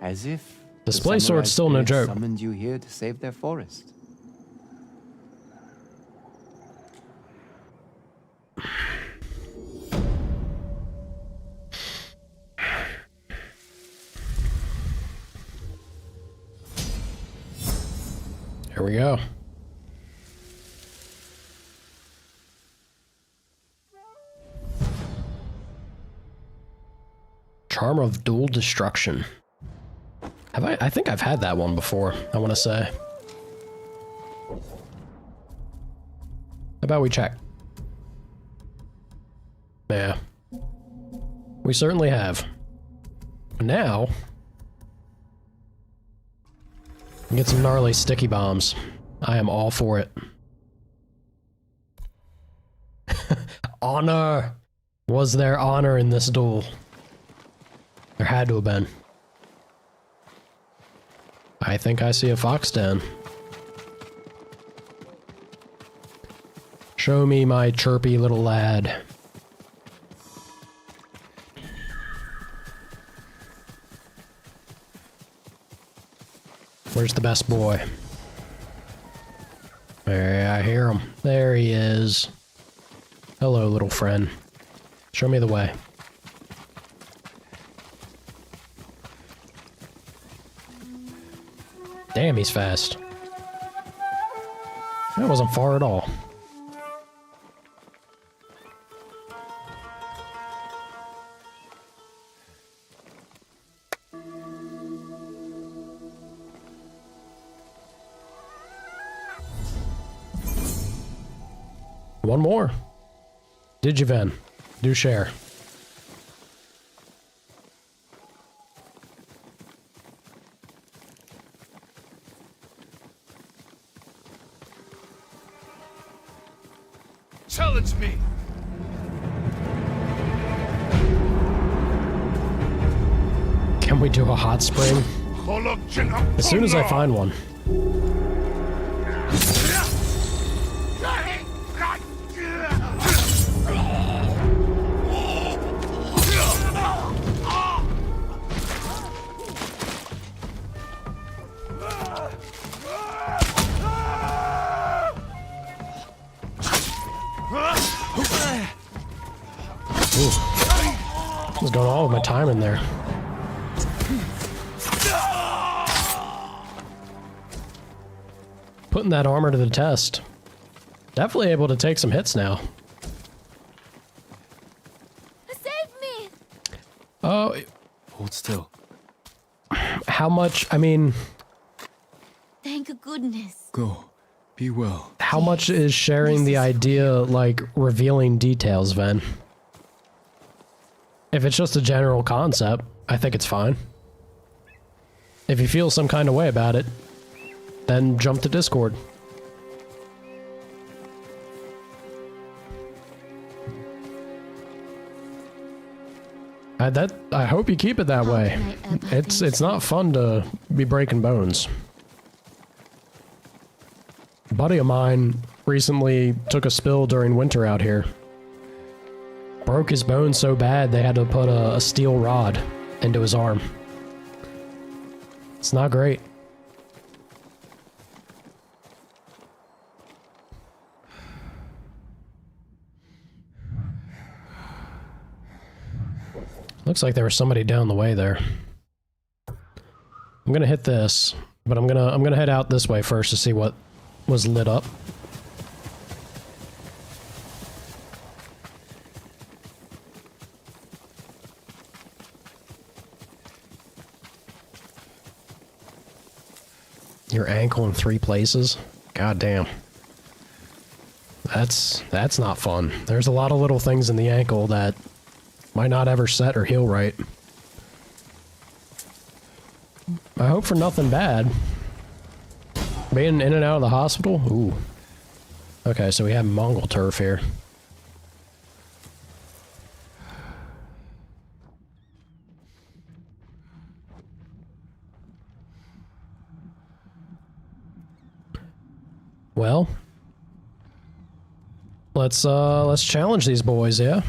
As if Display the sword's samurai still no spirits joke. summoned you here to save their forest. Here we go. Charm of Dual Destruction. I think I've had that one before, I want to say. How about we check? Yeah. We certainly have. Now, get some gnarly sticky bombs. I am all for it. Honor! Was there honor in this duel? There had to have been. I think I see a fox den. Show me my chirpy little lad. Where's the best boy? There, I hear him. There he is. Hello, little friend. Show me the way. Damn, he's fast. That wasn't far at all. One more. Digiven. Do share. Challenge me! Can we do a hot spring? As soon as I find one. What's going on with my time in there? Putting that armor to the test. Definitely able to take some hits now. Save me! Oh. Hold still. How much, I mean... Thank goodness. Go. Be well. How much is sharing the idea, like, revealing details, Ven? If it's just a general concept, I think it's fine. If you feel some kind of way about it, then jump to Discord. I hope you keep it that way. It's not fun to be breaking bones. A buddy of mine recently took a spill during winter out here. Broke his bone so bad they had to put a steel rod into his arm. It's not great. Looks like there was somebody down the way there. I'm gonna hit this, but I'm gonna head out this way first to see what was lit up. Your ankle in 3 places? God damn. That's not fun. There's a lot of little things in the ankle that might not ever set or heal right. I hope for nothing bad. Being in and out of the hospital? Ooh. Okay, so we have Mongol turf here. Well, let's challenge these boys, yeah?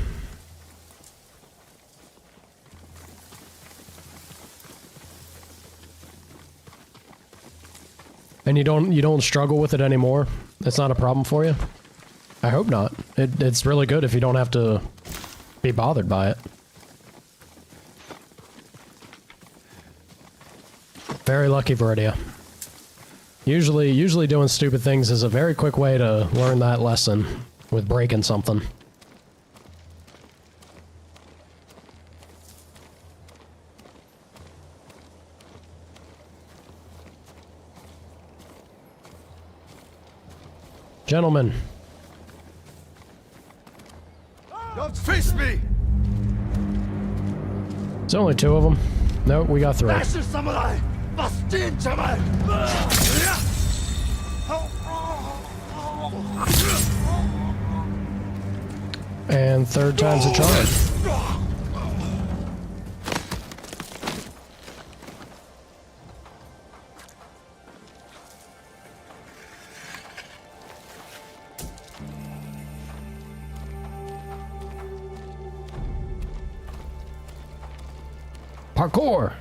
And you don't struggle with it anymore? It's not a problem for you? I hope not. It's really good if you don't have to be bothered by it. Very lucky, Viridia. Usually doing stupid things is a very quick way to learn that lesson with breaking something. Gentlemen. Don't face me! It's only 2 of them. Nope, we got 3. Master Samurai! Bastin Jamal! And third time's a charm. Parkour!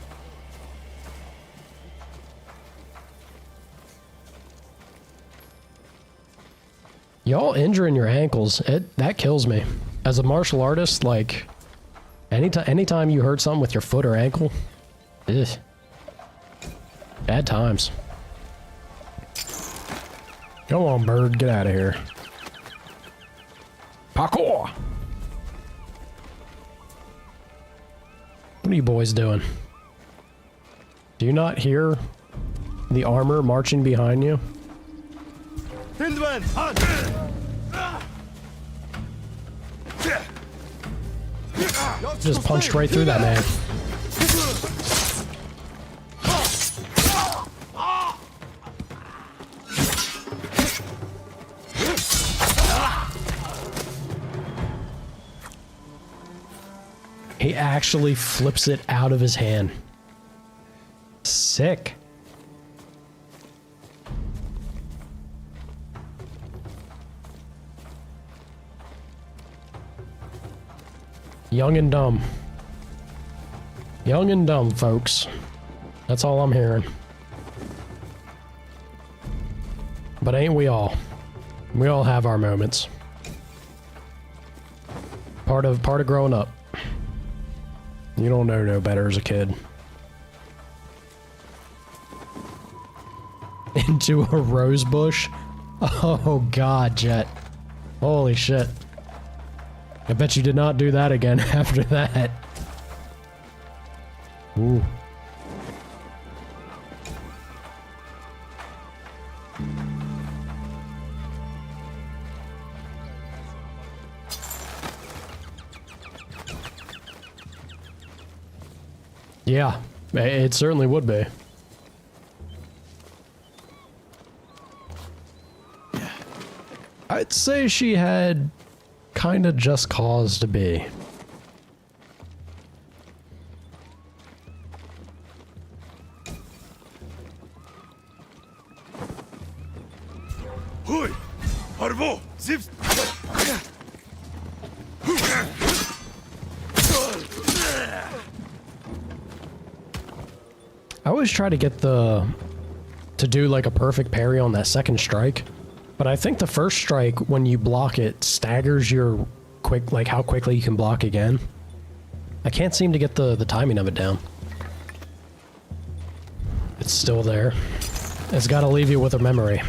Y'all injuring your ankles, that kills me. As a martial artist, like, anytime you hurt something with your foot or ankle, ugh. Bad times. Come on, bird, get out of here. Parkour! What are you boys doing? Do you not hear the armor marching behind you? Just punched right through that man. He actually flips it out of his hand. Sick. Young and dumb. Young and dumb, folks. That's all I'm hearing. But ain't we all? We all have our moments. Part of growing up. You don't know no better as a kid. Into a rose bush? Oh god, Jet. Holy shit. I bet you did not do that again after that. Ooh. Yeah, it certainly would be. I'd say she had kind of just cause to be. I always try to get to do like a perfect parry on that second strike, but I think the first strike, when you block it, staggers your like how quickly you can block again. I can't seem to get the timing of it down. It's still there. It's got to leave you with a memory.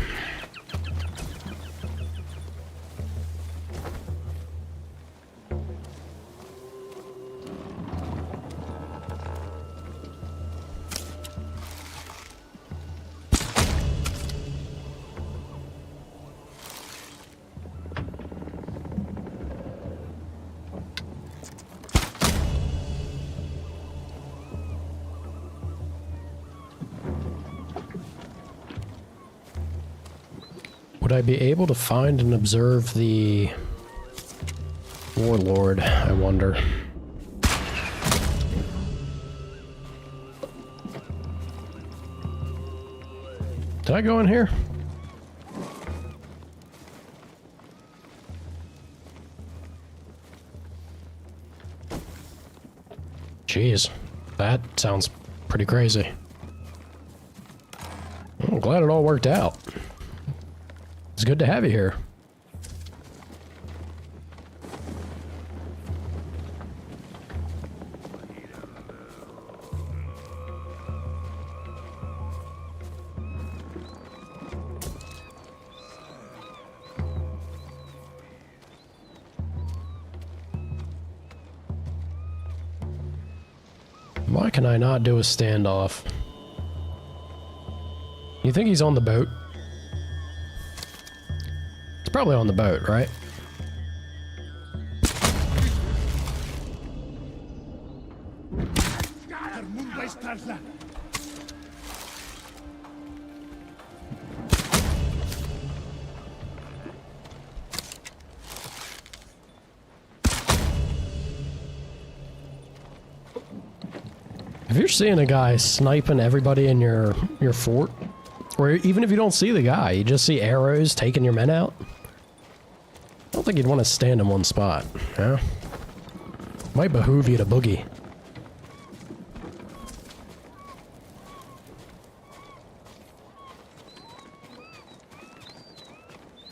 Would I be able to find and observe the warlord, I wonder? Did I go in here? Jeez, that sounds pretty crazy. I'm glad it all worked out. It's good to have you here. Why can I not do a standoff? You think he's on the boat? He's probably on the boat, right? If you're seeing a guy sniping everybody in your fort, or even if you don't see the guy, you just see arrows taking your men out, I don't think you'd want to stand in one spot, yeah? Might behoove you to boogie.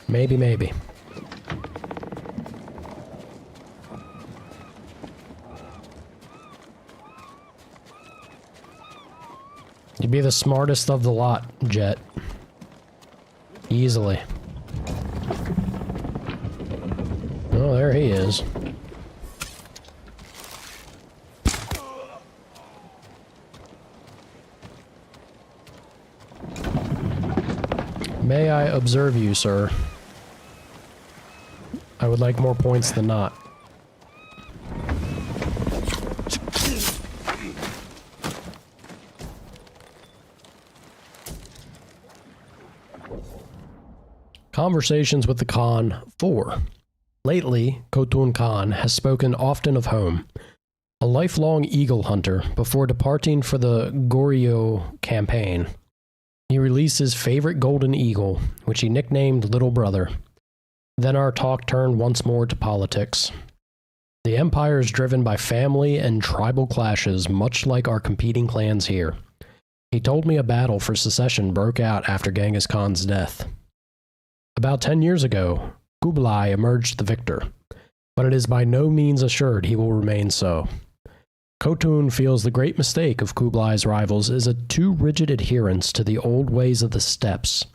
Maybe, maybe. You'd be the smartest of the lot, Jet. Easily. Oh, there he is. May I observe you, sir? I would like more points than not. Conversations with the Khan 4. Lately, Khotun Khan has spoken often of home. A lifelong eagle hunter, before departing for the Goryeo campaign, he released his favorite golden eagle, which he nicknamed Little Brother. Then our talk turned once more to politics. The empire is driven by family and tribal clashes, much like our competing clans here. He told me a battle for secession broke out after Genghis Khan's death. About 10 years ago, Kublai emerged the victor, but it is by no means assured he will remain so. Khotun feels the great mistake of Kublai's rivals is a too rigid adherence to the old ways of the steppes,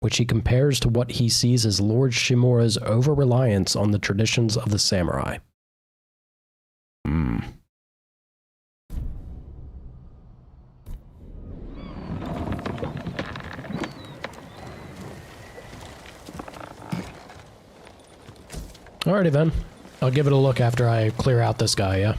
which he compares to what he sees as Lord Shimura's over-reliance on the traditions of the samurai. Alrighty then. I'll give it a look after I clear out this guy, yeah?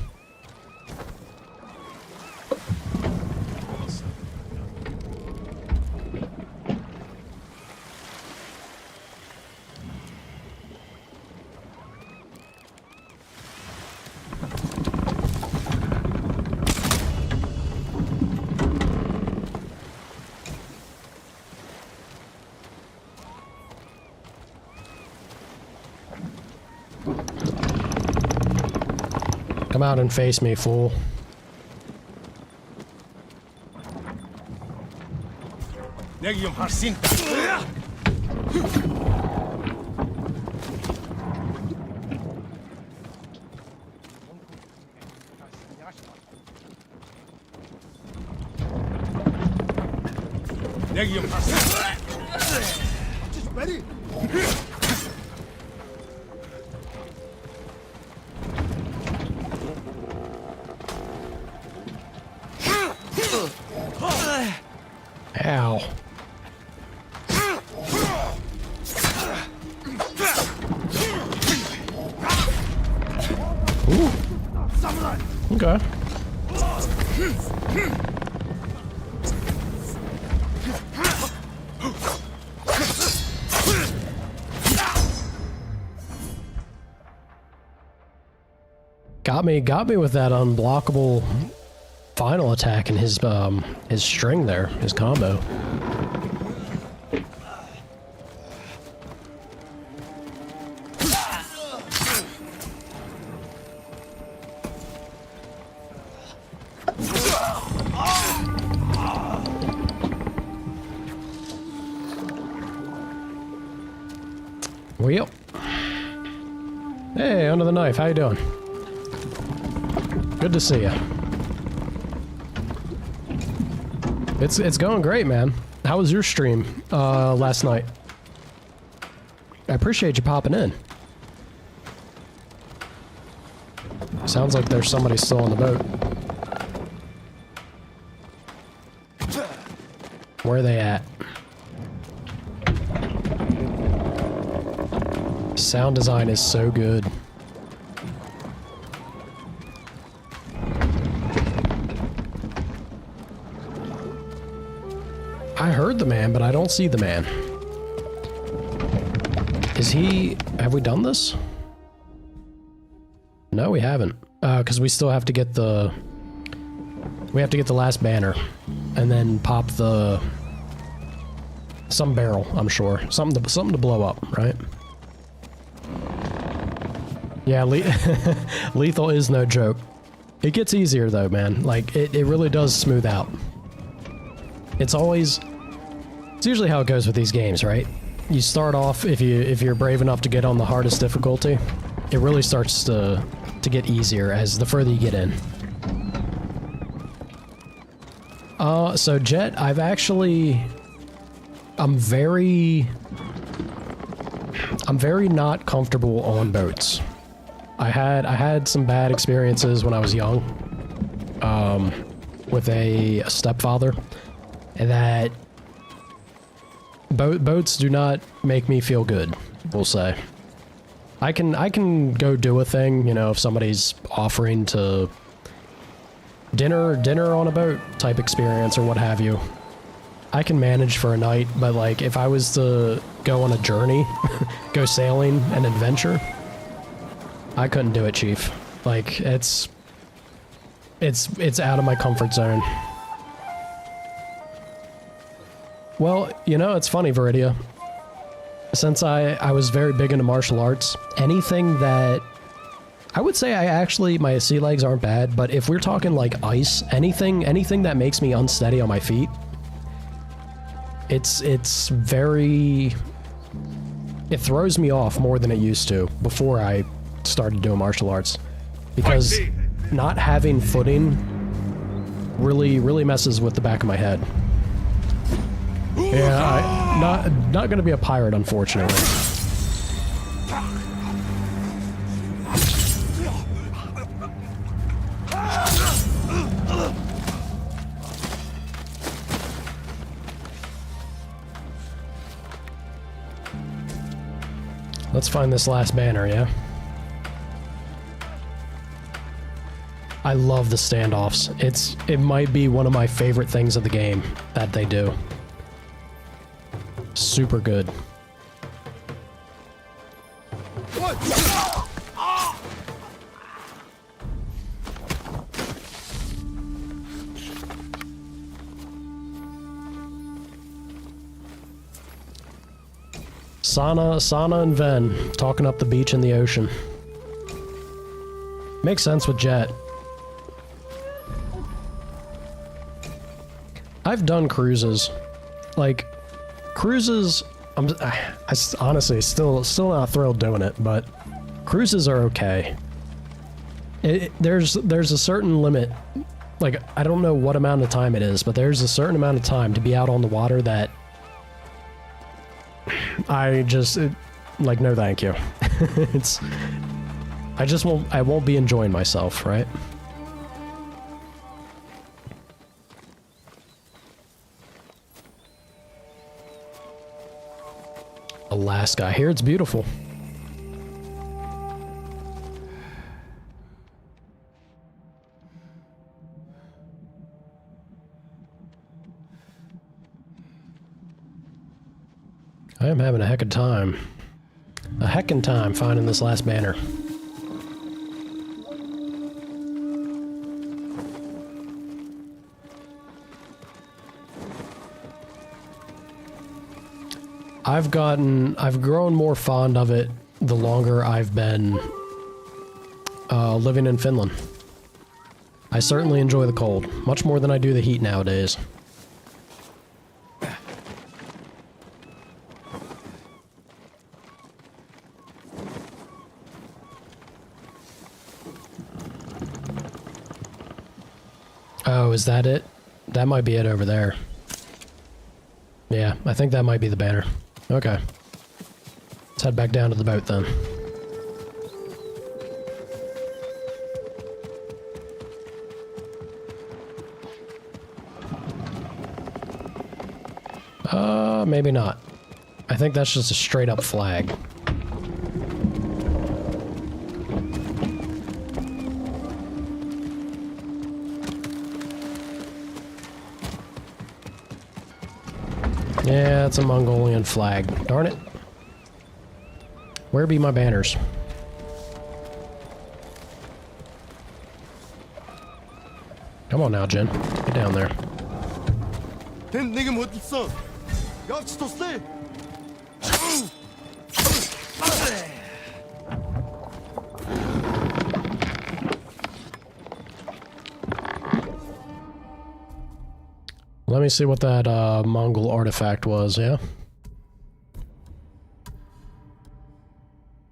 Come out and face me, fool. Just ready. Ow. Ooh. Okay. Got me with that unblockable final attack and his string there, his combo. Well, hey, under the knife, how you doing? Good to see you. It's going great, man. How was your stream last night? I appreciate you popping in. Sounds like there's somebody still on the boat. Where are they at? Sound design is so good. I heard the man, but I don't see the man. Is he... Have we done this? No, we haven't. Because we still have to get the We have to get the last banner. And then pop the... some barrel, I'm sure. Something to blow up, right? Yeah, lethal is no joke. It gets easier though, man. Like, it really does smooth out. It's usually how it goes with these games, right? You start off, if you're brave enough to get on the hardest difficulty, it really starts to get easier as the further you get in. So Jet, I'm very not comfortable on boats. I had some bad experiences when I was young, with a stepfather, and that boats do not make me feel good, we'll say. I can go do a thing, you know, if somebody's offering to dinner on a boat type experience or what have you. I can manage for a night, but like if I was to go on a journey, go sailing, an adventure, I couldn't do it, Chief. Like it's out of my comfort zone. Well, you know, it's funny, Viridia. Since I was very big into martial arts, anything that... I would say my sea legs aren't bad, but if we're talking like ice, anything that makes me unsteady on my feet, it's very... It throws me off more than it used to before I started doing martial arts. Because not having footing really messes with the back of my head. Yeah, not gonna be a pirate, unfortunately. Let's find this last banner, yeah? I love the standoffs. It might be one of my favorite things of the game that they do. Super good. Sana and Ven talking up the beach in the ocean. Makes sense with Jet. I've done cruises. Like, cruises, I honestly still not thrilled doing it, but cruises are okay. There's a certain limit. Like, I don't know what amount of time it is, but there's a certain amount of time to be out on the water that like, no thank you. I won't be enjoying myself, right? Alaska. I hear it's beautiful. I am having a heckin' time. A heckin' time finding this last banner. I've grown more fond of it the longer I've been living in Finland. I certainly enjoy the cold, much more than I do the heat nowadays. Oh, is that it? That might be it over there. Yeah, I think that might be the banner. Okay. Let's head back down to the boat then. Maybe not. I think that's just a straight up flag. Yeah, it's a Mongolian flag. Darn it. Where be my banners? Come on now, Jen. Get down there. Let me see what that Mongol artifact was, yeah?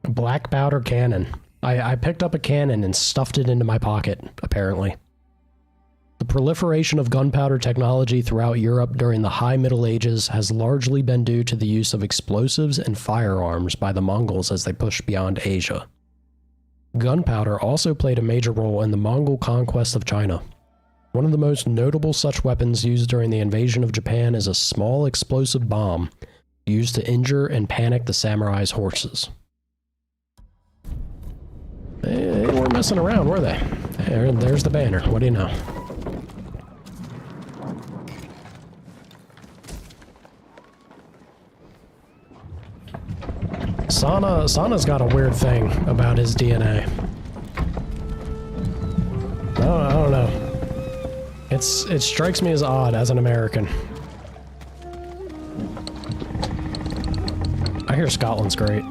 A black powder cannon. I picked up a cannon and stuffed it into my pocket, apparently. The proliferation of gunpowder technology throughout Europe during the High Middle Ages has largely been due to the use of explosives and firearms by the Mongols as they pushed beyond Asia. Gunpowder also played a major role in the Mongol conquest of China. One of the most notable such weapons used during the invasion of Japan is a small explosive bomb used to injure and panic the samurais' horses. They weren't messing around, were they? There's the banner. What do you know? Sana's got a weird thing about his DNA. I don't know. It strikes me as odd as an American. I hear Scotland's great.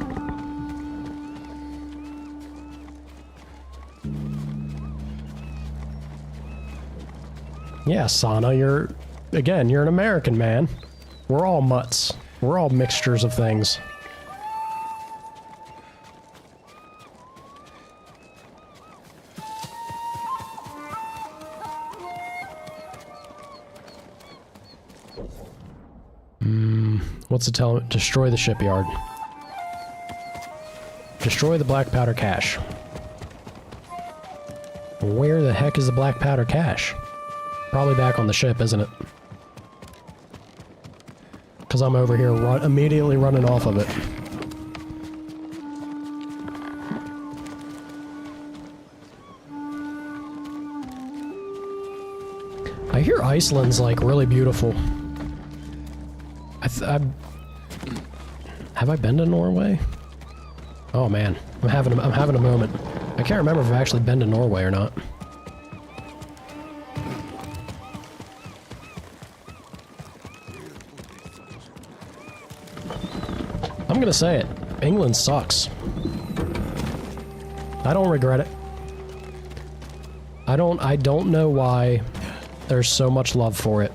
Yeah, Sana, you're an American, man. We're all mutts. We're all mixtures of things. What's it tell? Destroy the shipyard. Destroy the black powder cache. Where the heck is the black powder cache? Probably back on the ship, isn't it? Because I'm over here immediately running off of it. I hear Iceland's like really beautiful. Have I been to Norway? Oh man, I'm having a moment. I can't remember if I've actually been to Norway or not. I'm gonna say it. England sucks. I don't regret it. I don't know why there's so much love for it.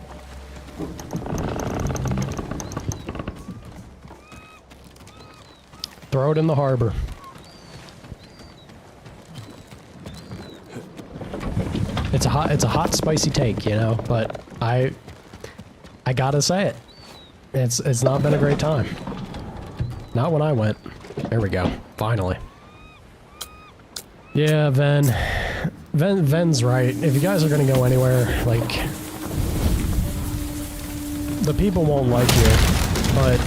Throw it in the harbor. It's a hot, spicy take, you know, but I gotta say it. It's not been a great time. Not when I went. There we go. Finally. Yeah, Ven's right. If you guys are gonna go anywhere, like, the people won't like you, but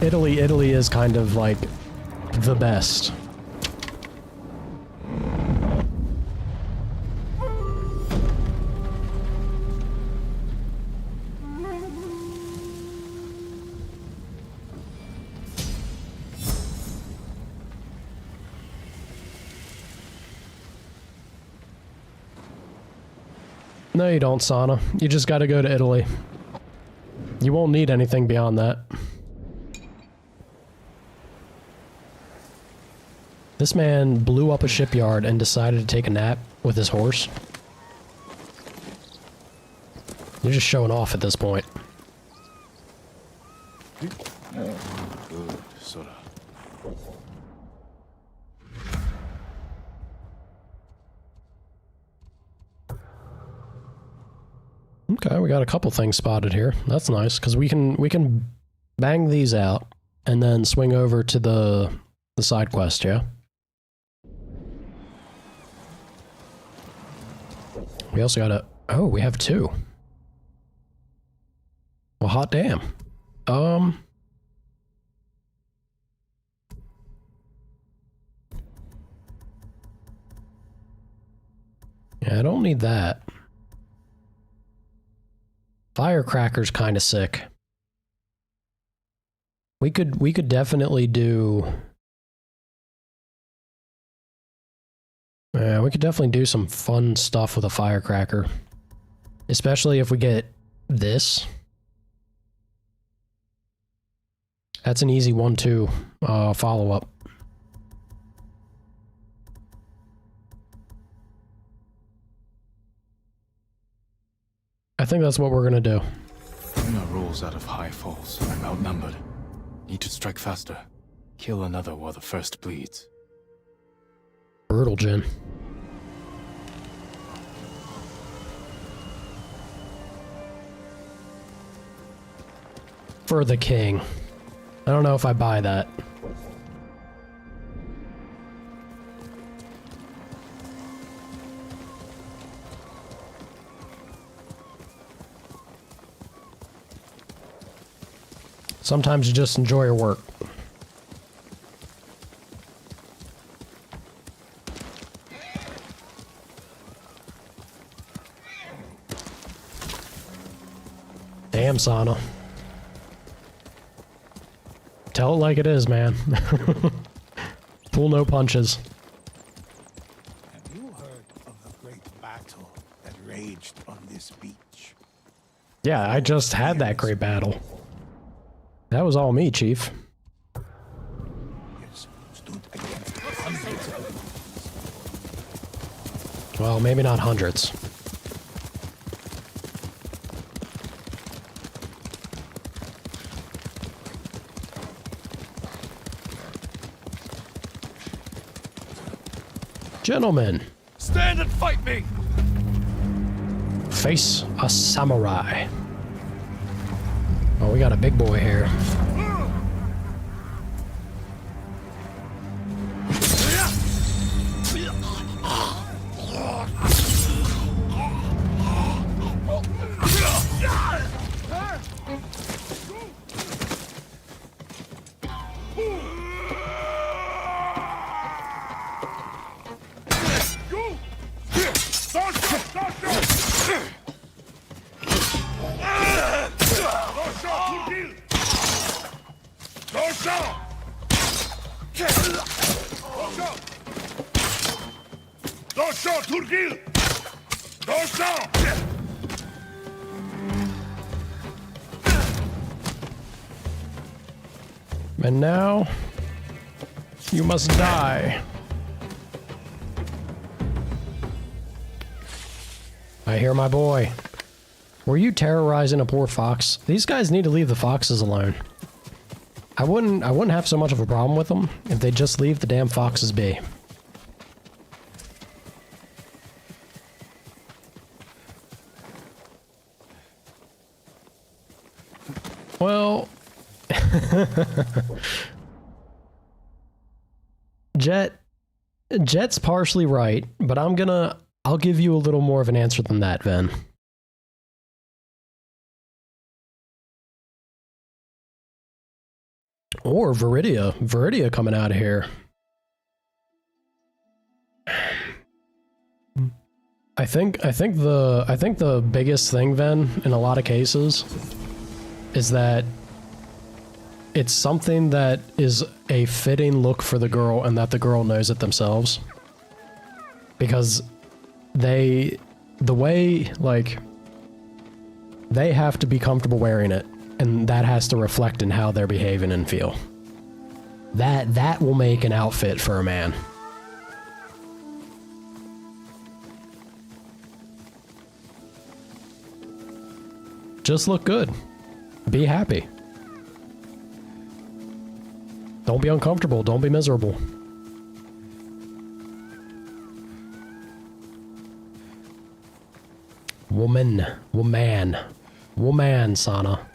Italy is kind of like the best. No, you don't, Sana. You just gotta go to Italy. You won't need anything beyond that. This man blew up a shipyard and decided to take a nap with his horse. You're just showing off at this point. Good, Sora. Okay, we got a couple things spotted here. That's nice, because we can bang these out and then swing over to the side quest, yeah? We also got oh, we have two. Well, hot damn. Yeah, I don't need that. Firecracker's kind of sick. We could definitely do... Yeah, we could definitely do some fun stuff with a firecracker. Especially if we get this. That's an easy one too. Follow-up. I think that's what we're gonna do. Winner rolls out of high falls. I'm outnumbered. Need to strike faster. Kill another while the first bleeds. Brutal, Jin. For the king. I don't know if I buy that. Sometimes you just enjoy your work. Damn, Sana. Tell it like it is, man. Pull no punches. Have you heard of the great battle that raged on this beach? Yeah, I just had that great battle. That was all me, Chief. Yes, stood against hundreds of enemies. Well, maybe not hundreds. Gentlemen, Stand and fight me! face a samurai. Oh, we got a big boy here. And now, you must die. I hear my boy. Were you terrorizing a poor fox? These guys need to leave the foxes alone. I wouldn't have so much of a problem with them if they just leave the damn foxes be. Well, Jet's partially right, but I'll give you a little more of an answer than that, Ven. Or Viridia coming out of here. I think the biggest thing, Ven, in a lot of cases, is that it's something that is a fitting look for the girl and that the girl knows it themselves. Because they have to be comfortable wearing it, and that has to reflect in how they're behaving and feel. That will make an outfit for a man. Just look good. Be happy. Don't be uncomfortable. Don't be miserable. Woman, Sana.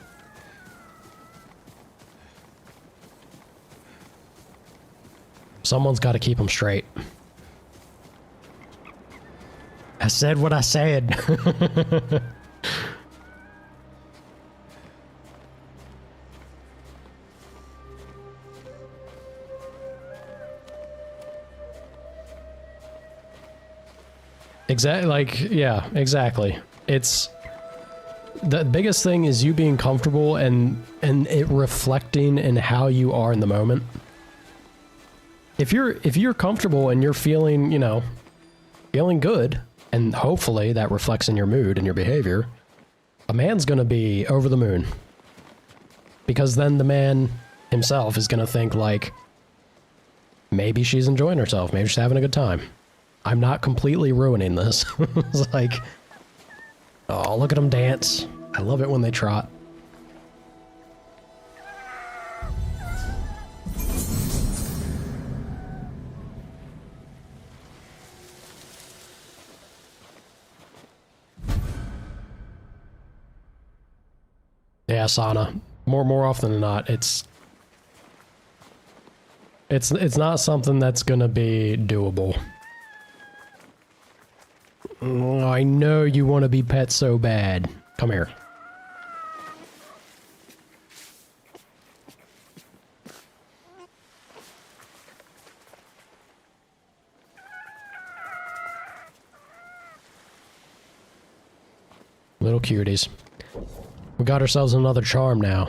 Someone's got to keep them straight. I said what I said. Yeah, exactly. It's the biggest thing is you being comfortable and it reflecting in how you are in the moment. If you're comfortable and you're feeling, feeling good, and hopefully that reflects in your mood and your behavior, a man's gonna be over the moon. Because then the man himself is gonna think like, maybe she's enjoying herself, maybe she's having a good time. I'm not completely ruining this. It's like, oh, look at them dance. I love it when they trot. Yeah, sauna. More often than not, it's not something that's gonna be doable. Oh, I know you want to be pet so bad. Come here. Little cuties. We got ourselves another charm now.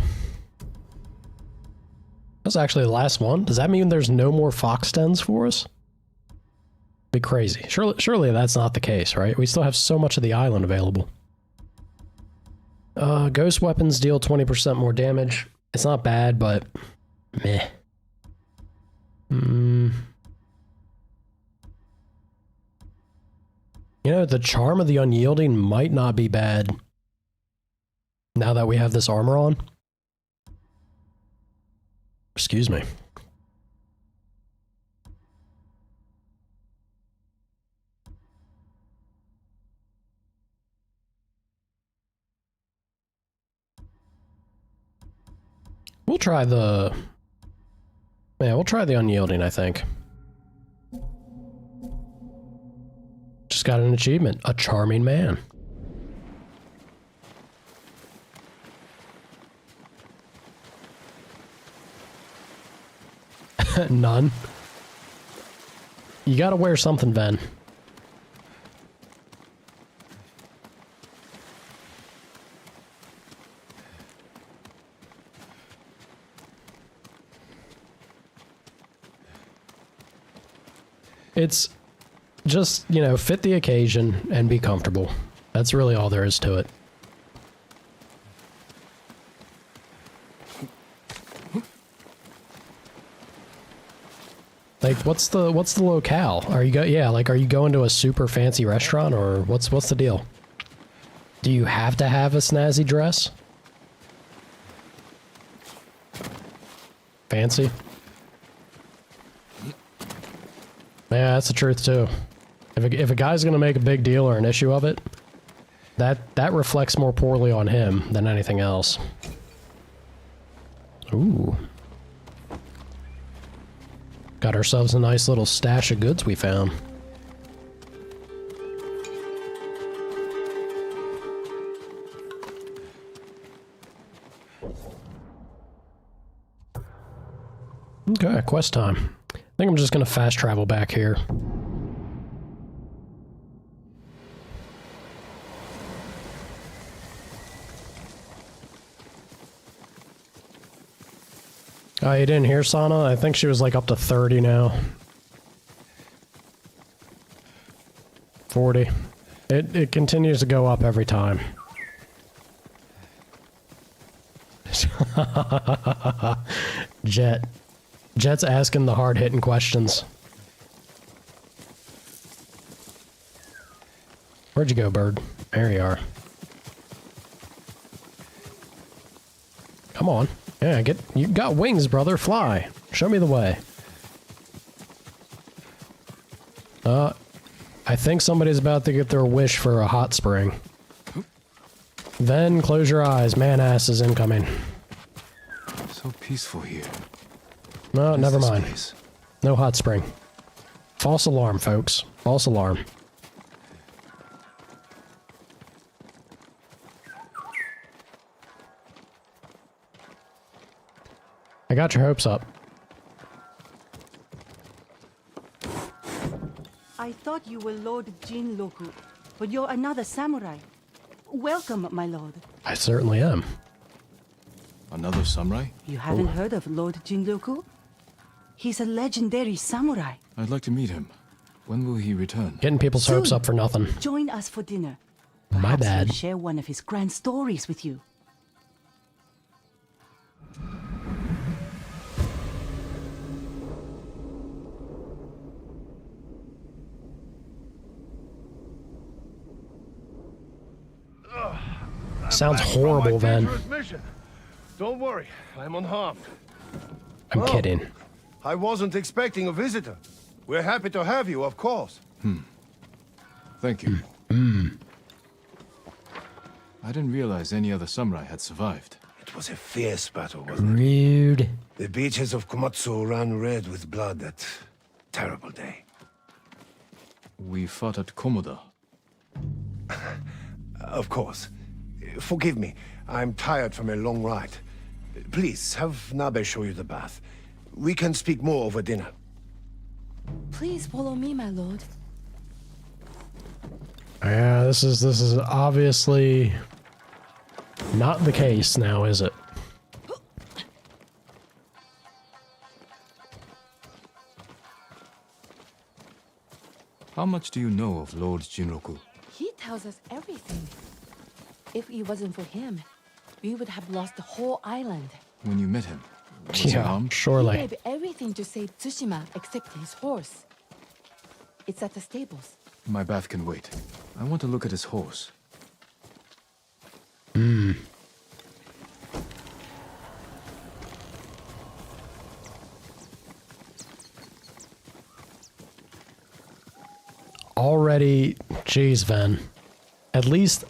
That's actually the last one. Does that mean there's no more fox dens for us? Be crazy. Surely that's not the case, right? We still have so much of the island available. Ghost weapons deal 20% more damage. It's not bad, but meh. You know, the charm of the unyielding might not be bad now that we have this armor on. Excuse me. We'll try the... Yeah, we'll try the unyielding, I think. Just got an achievement. A charming man. None. You gotta wear something, Ven. It's just, you know, fit the occasion and be comfortable. That's really all there is to it. Like, what's the locale? Are you are you going to a super fancy restaurant, or what's the deal? Do you have to have a snazzy dress? Fancy? Yeah, that's the truth too. If a guy's gonna make a big deal or an issue of it, that reflects more poorly on him than anything else. Ooh. Got ourselves a nice little stash of goods we found. Okay, quest time. I think I'm just gonna fast travel back here. Oh, you didn't hear Sana? I think she was like up to 30 now. 40. It continues to go up every time. Jet's asking the hard-hitting questions. Where'd you go, bird? There you are. Come on. Yeah, you got wings, brother. Fly. Show me the way. I think somebody's about to get their wish for a hot spring. Then close your eyes. Man-ass is incoming. So peaceful here. No, never mind. No hot spring. False alarm, folks. False alarm. I got your hopes up. I thought you were Lord Jinroku, but you're another samurai. Welcome, my lord. I certainly am. Another samurai? You haven't heard of Lord Jinroku? He's a legendary samurai. I'd like to meet him. When will he return? Getting people's hopes Soon. up for nothing. Join us for dinner. My Perhaps bad. he'll share one of his grand stories with you. Sounds horrible, Van. Mission. Don't worry, I'm unharmed. I'm kidding. I wasn't expecting a visitor. We're happy to have you, of course. Thank you. I didn't realize any other samurai had survived. It was a fierce battle, wasn't it? Rude. The beaches of Komatsu ran red with blood that terrible day. We fought at Komoda. Of course. Forgive me. I'm tired from a long ride. Please, have Nabe show you the bath. We can speak more over dinner. Please follow me, my lord. Yeah, this is obviously not the case now, is it? How much do you know of Lord Jinroku? He tells us everything. If it wasn't for him, we would have lost the whole island. When you met him, was he Yeah, armed? He surely. gave everything to save Tsushima except his horse. It's at the stables. My bath can wait. I want to look at his horse. Already, jeez, Ven. At least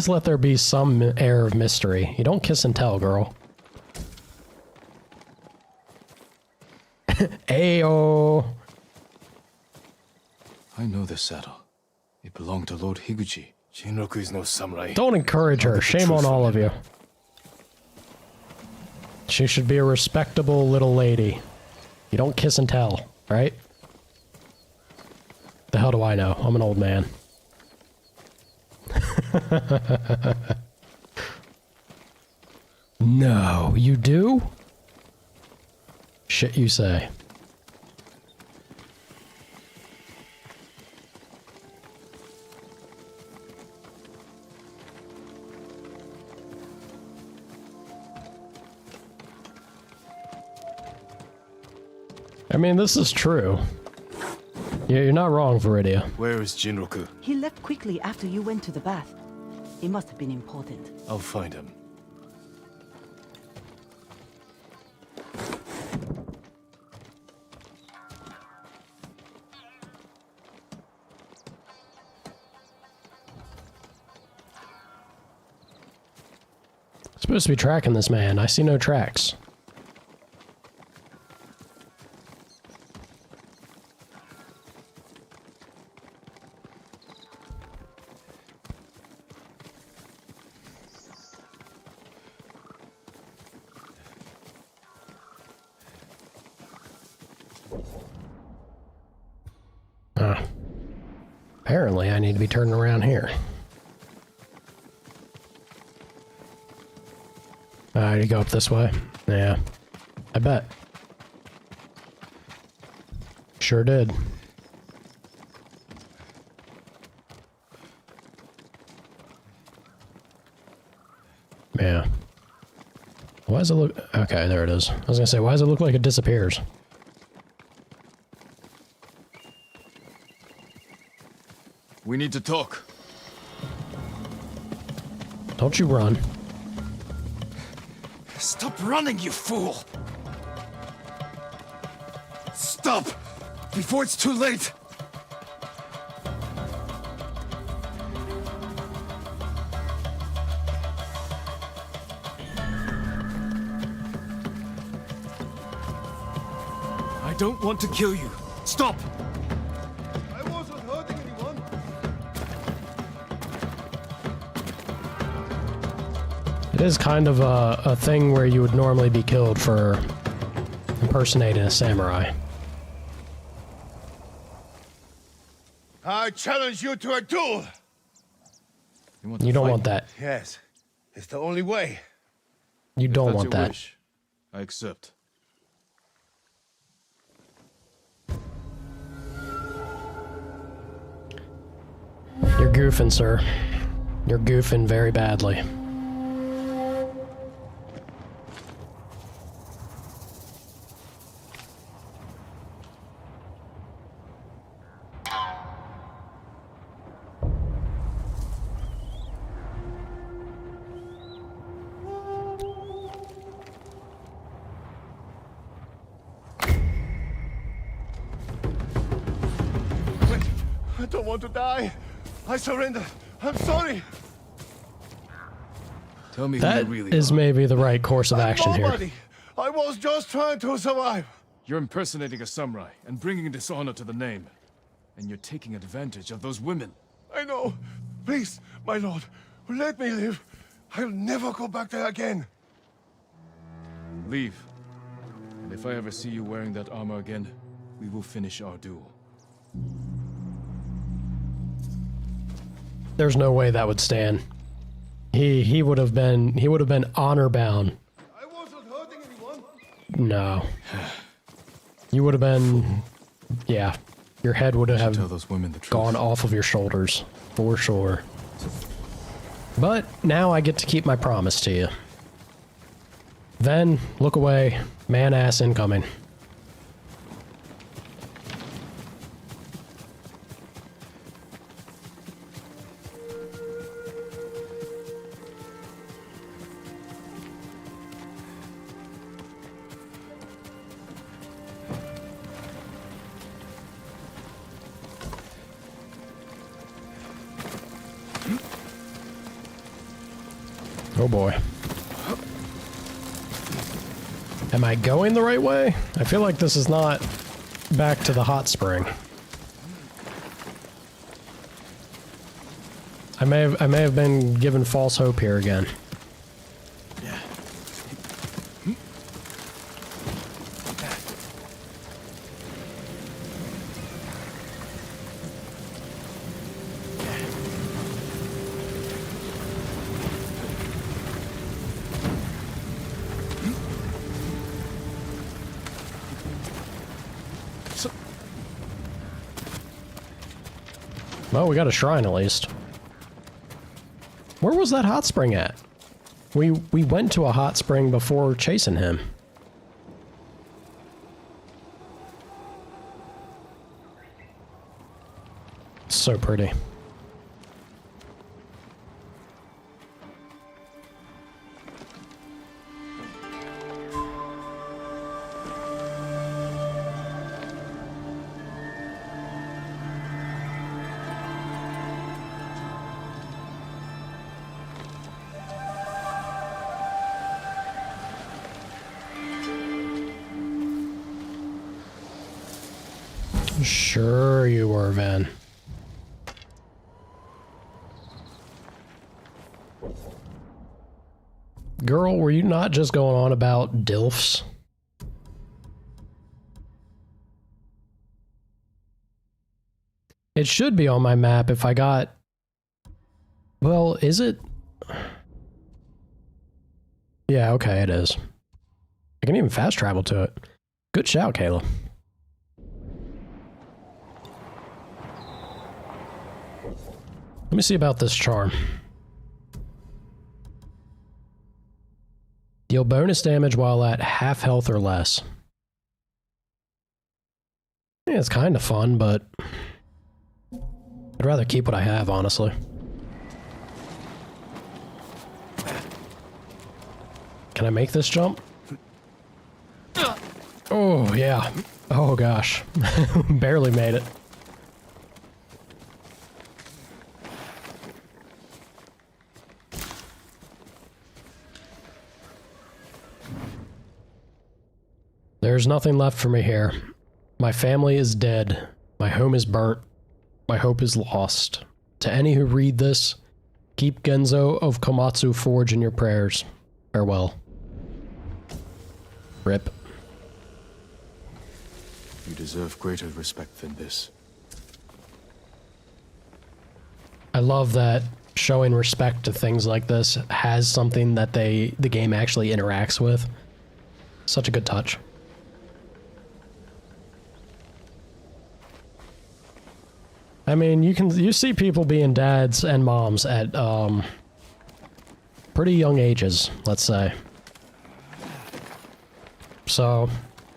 let there be some air of mystery. You don't kiss and tell, girl. Ayo. I know this saddle. It belonged to Lord Higuchi. Shinroku is no samurai. Don't encourage her. Shame on all of you. She should be a respectable little lady. You don't kiss and tell, right? The hell do I know? I'm an old man. No, you do? Shit you say. I mean, this is true. Yeah, you're not wrong, Viridia. Where is Jinroku? He left quickly after you went to the bath. It must have been important. I'll find him. Supposed to be tracking this man. I see no tracks. Apparently, I need to be turning around here. I to go up this way? Yeah. I bet. Sure did. Yeah. Why does it look... Okay, there it is. I was gonna say, why does it look like it disappears? We need to talk. Don't you run. Stop running, you fool! Stop! Before it's too late! I don't want to kill you. Stop! I wasn't hurting anyone. It is kind of a thing where you would normally be killed for impersonating a samurai. I challenge you to a duel! You don't want that. Yes, it's the only way. You don't want that. Wish, I accept. goofing, sir. You're goofing very badly. Wait, I don't want to die. I surrender. I'm sorry. Tell me who That you really is are. maybe the right course of action here. Nobody. I was just trying to survive. You're impersonating a samurai and bringing dishonor to the name. And you're taking advantage of those women. I know. Please, my lord, let me live. I'll never go back there again. Leave. And if I ever see you wearing that armor again, we will finish our duel. There's no way that would stand. He would have been honor bound. I wasn't hurting anyone. No. You would have been, yeah. Your head would Tell have those women the truth. gone off of your shoulders, for sure. But now I get to keep my promise to you. Then, look away. Man-ass incoming. Oh boy. Am I going the right way? I feel like this is not back to the hot spring. I may have been given false hope here again. Well, we got a shrine at least. Where was that hot spring at? We went to a hot spring before chasing him. So pretty. Sure you were, Van. Girl, were you not just going on about DILFs? It should be on my map if I got... Well, is it? Yeah, okay, it is. I can even fast travel to it. Good shout, Kayla. Let me see about this charm. Deal bonus damage while at half health or less. Yeah, it's kind of fun, but I'd rather keep what I have, honestly. Can I make this jump? Oh, yeah. Oh, gosh. Barely made it. There's nothing left for me here. My family is dead. My home is burnt. My hope is lost. To any who read this, keep Genzo of Komatsu Forge in your prayers. Farewell. Rip. You deserve greater respect than this. I love that showing respect to things like this has something that the game actually interacts with. Such a good touch. I mean, you see people being dads and moms at pretty young ages, let's say. So,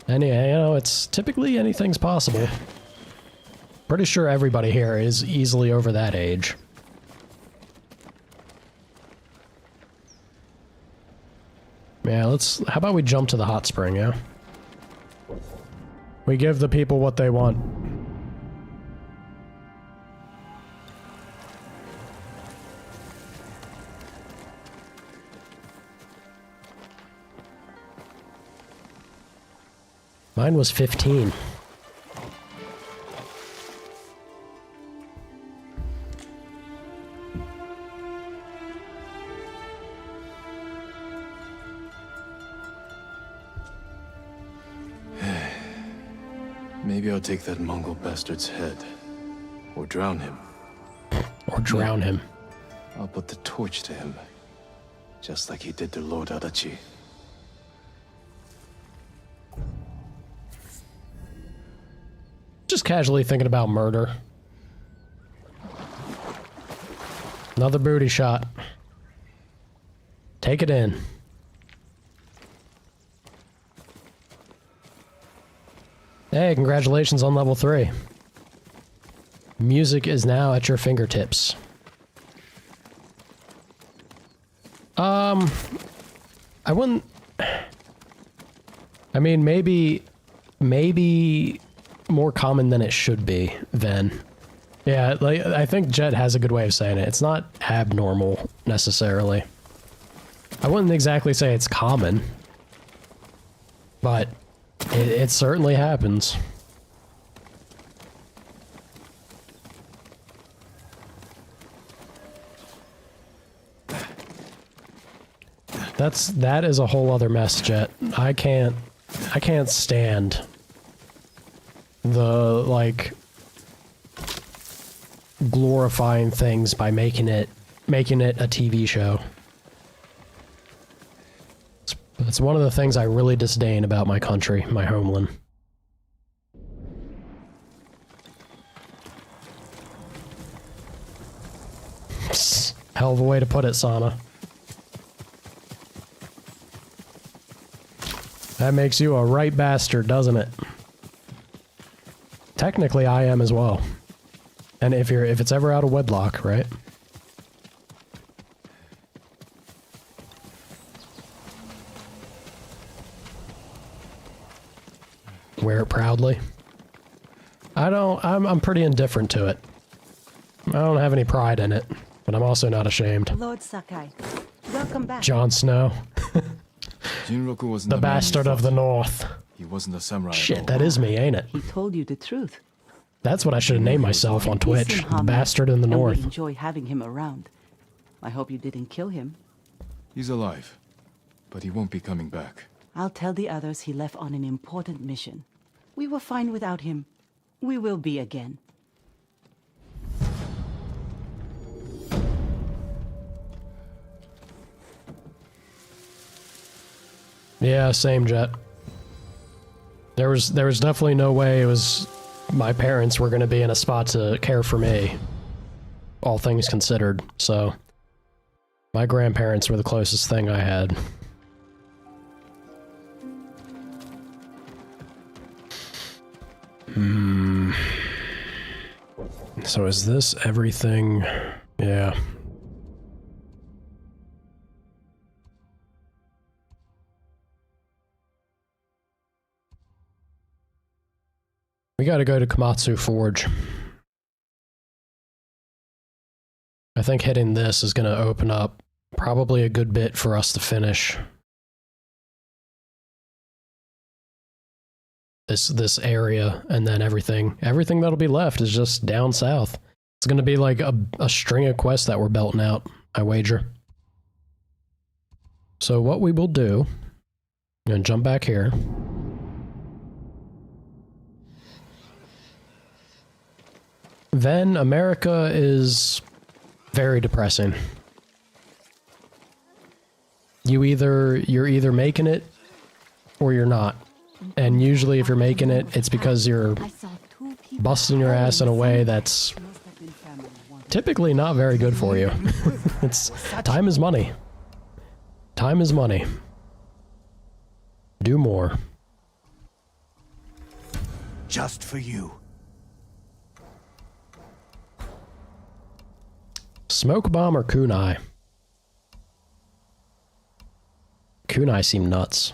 anyway, you know, it's typically anything's possible. Pretty sure everybody here is easily over that age. Yeah, how about we jump to the hot spring, yeah? We give the people what they want. Mine was 15. Maybe I'll take that Mongol bastard's head. Or drown him. Or drown him. I'll put the torch to him. Just like he did to Lord Adachi. Just casually thinking about murder. Another booty shot. Take it in. Hey, congratulations on level 3. Music is now at your fingertips. I wouldn't... I mean, maybe more common than it should be, then. Yeah, like, I think Jet has a good way of saying it. It's not abnormal, necessarily. I wouldn't exactly say it's common, but it certainly happens. That is a whole other mess, Jet. I can't stand the, like, glorifying things by making it a TV show. It's one of the things I really disdain about my country, my homeland. Psst, hell of a way to put it, Sana. That makes you a right bastard, doesn't it? Technically, I am as well. And if it's ever out of wedlock, right? Wear it proudly. I'm pretty indifferent to it. I don't have any pride in it, but I'm also not ashamed. Lord Sakai, welcome back. Jon Snow. Jinroku wasn't The bastard of the North. He wasn't a samurai. Shit, that is me, ain't it? He told you the truth. That's what I should have named myself on Twitch. The Bastard in the And North. we enjoy having him around. I hope you didn't kill him. He's alive, but he won't be coming back. I'll tell the others he left on an important mission. We were fine without him. We will be again. Yeah, same, Jet. There was definitely no way my parents were going to be in a spot to care for me, all things considered. So my grandparents were the closest thing I had. So is this everything? Yeah. We gotta go to Komatsu Forge. I think hitting this is gonna open up probably a good bit for us to finish this area, and then everything that'll be left is just down south. It's gonna be like a string of quests that we're belting out, I wager. So what we will do, I'm gonna jump back here. Then America is very depressing. You're either making it or you're not. And usually if you're making it, it's because you're busting your ass in a way that's typically not very good for you. It's time is money. Time is money. Do more. Just for you. Smoke bomb or kunai? Kunai seem nuts.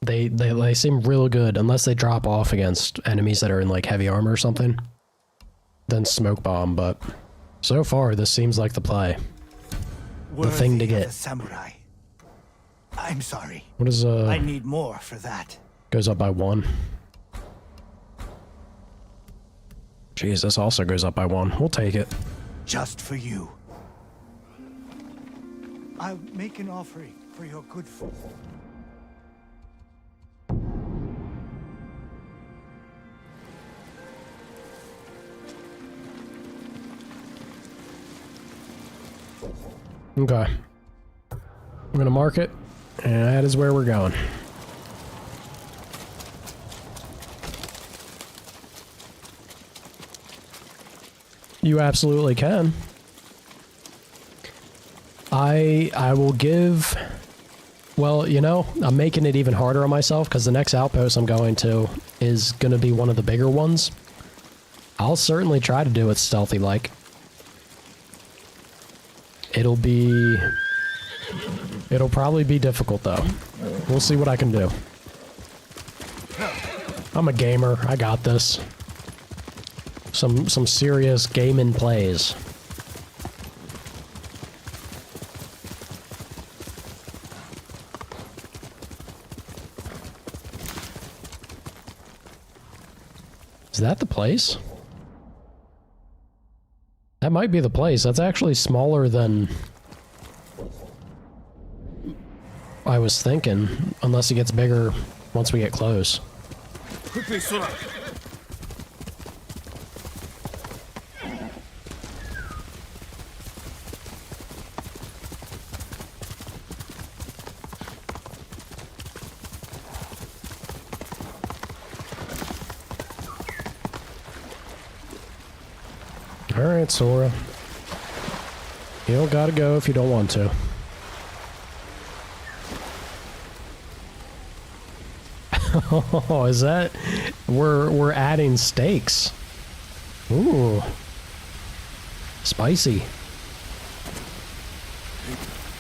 They seem real good unless they drop off against enemies that are in like heavy armor or something. Then smoke bomb, but so far this seems like the play. The thing to Worthy of get. a samurai. I'm sorry. What is I need more for that. goes up by 1. Jeez, this also goes up by 1. We'll take it. Just for you. I'll make an offering for your good folk. Okay. I'm gonna mark it, and that is where we're going. You absolutely can. I will give... Well, you know, I'm making it even harder on myself because the next outpost I'm going to is going to be one of the bigger ones. I'll certainly try to do it stealthy-like. It'll probably be difficult, though. We'll see what I can do. I'm a gamer. I got this. Some serious gaming plays. Is that the place? That might be the place. That's actually smaller than I was thinking, unless it gets bigger once we get close. Quickly, Sora! Alright, Sora. You don't gotta go if you don't want to. Oh, is that... We're adding stakes. Ooh. Spicy.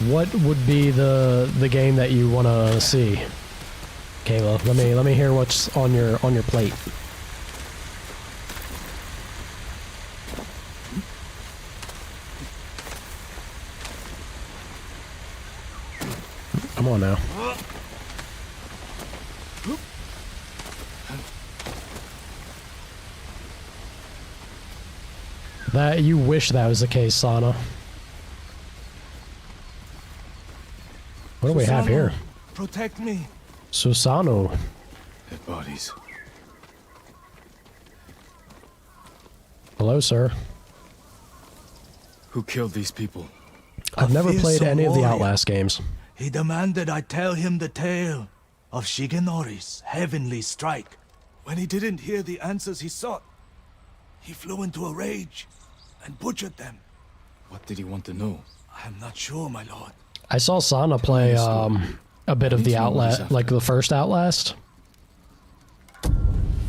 What would be the game that you want to see? Kayla, let me hear what's on your plate. Come on now. That you wish that was the case, Sana. What do we have here? Protect me. Susano. Their bodies. Hello, sir. Who killed these people? I've never played fearsome any of the warrior. Outlast games. He demanded I tell him the tale of Shigenori's heavenly strike. When he didn't hear the answers he sought, he flew into a rage and butchered them. What did he want to know? I am not sure, my lord. I saw Sana play a bit of the Outlast, like the first Outlast.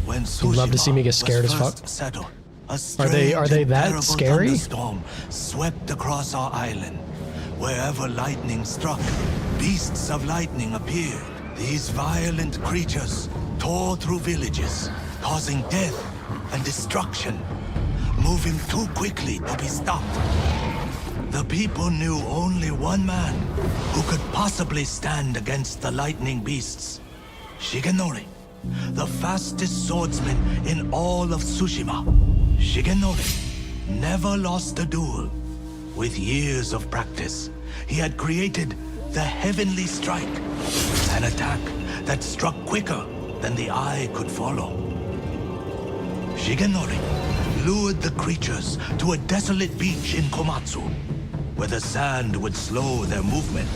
When You'd love to see me get scared as fuck. Settled, a Are they strange and that terrible scary? thunderstorm swept across our island. Wherever lightning struck, beasts of lightning appeared. These violent creatures tore through villages, causing death and destruction, moving too quickly to be stopped. The people knew only one man who could possibly stand against the lightning beasts. Shigenori, the fastest swordsman in all of Tsushima. Shigenori never lost a duel. With years of practice, he had created the Heavenly Strike, an attack that struck quicker than the eye could follow. Shigenori lured the creatures to a desolate beach in Komatsu, where the sand would slow their movement,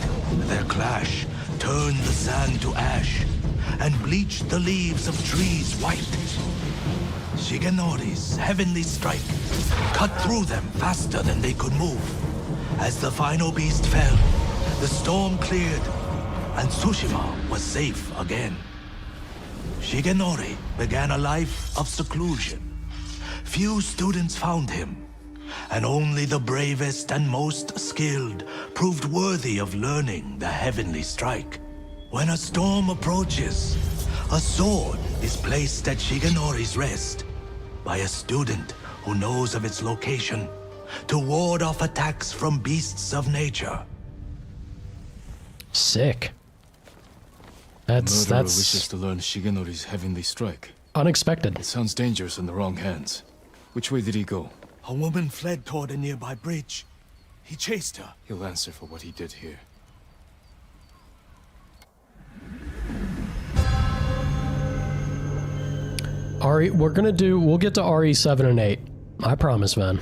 their clash turned the sand to ash and bleached the leaves of trees white. Shigenori's heavenly strike cut through them faster than they could move. As the final beast fell, the storm cleared, and Tsushima was safe again. Shigenori began a life of seclusion. Few students found him, and only the bravest and most skilled proved worthy of learning the heavenly strike. When a storm approaches, a sword is placed at Shigenori's rest by a student who knows of its location to ward off attacks from beasts of nature. Sick. Murderer wishes to learn Shigenori's heavenly strike. Unexpected. It sounds dangerous in the wrong hands. Which way did he go? A woman fled toward a nearby bridge. He chased her. He'll answer for what he did here. We'll get to RE7 and 8. I promise, Ven.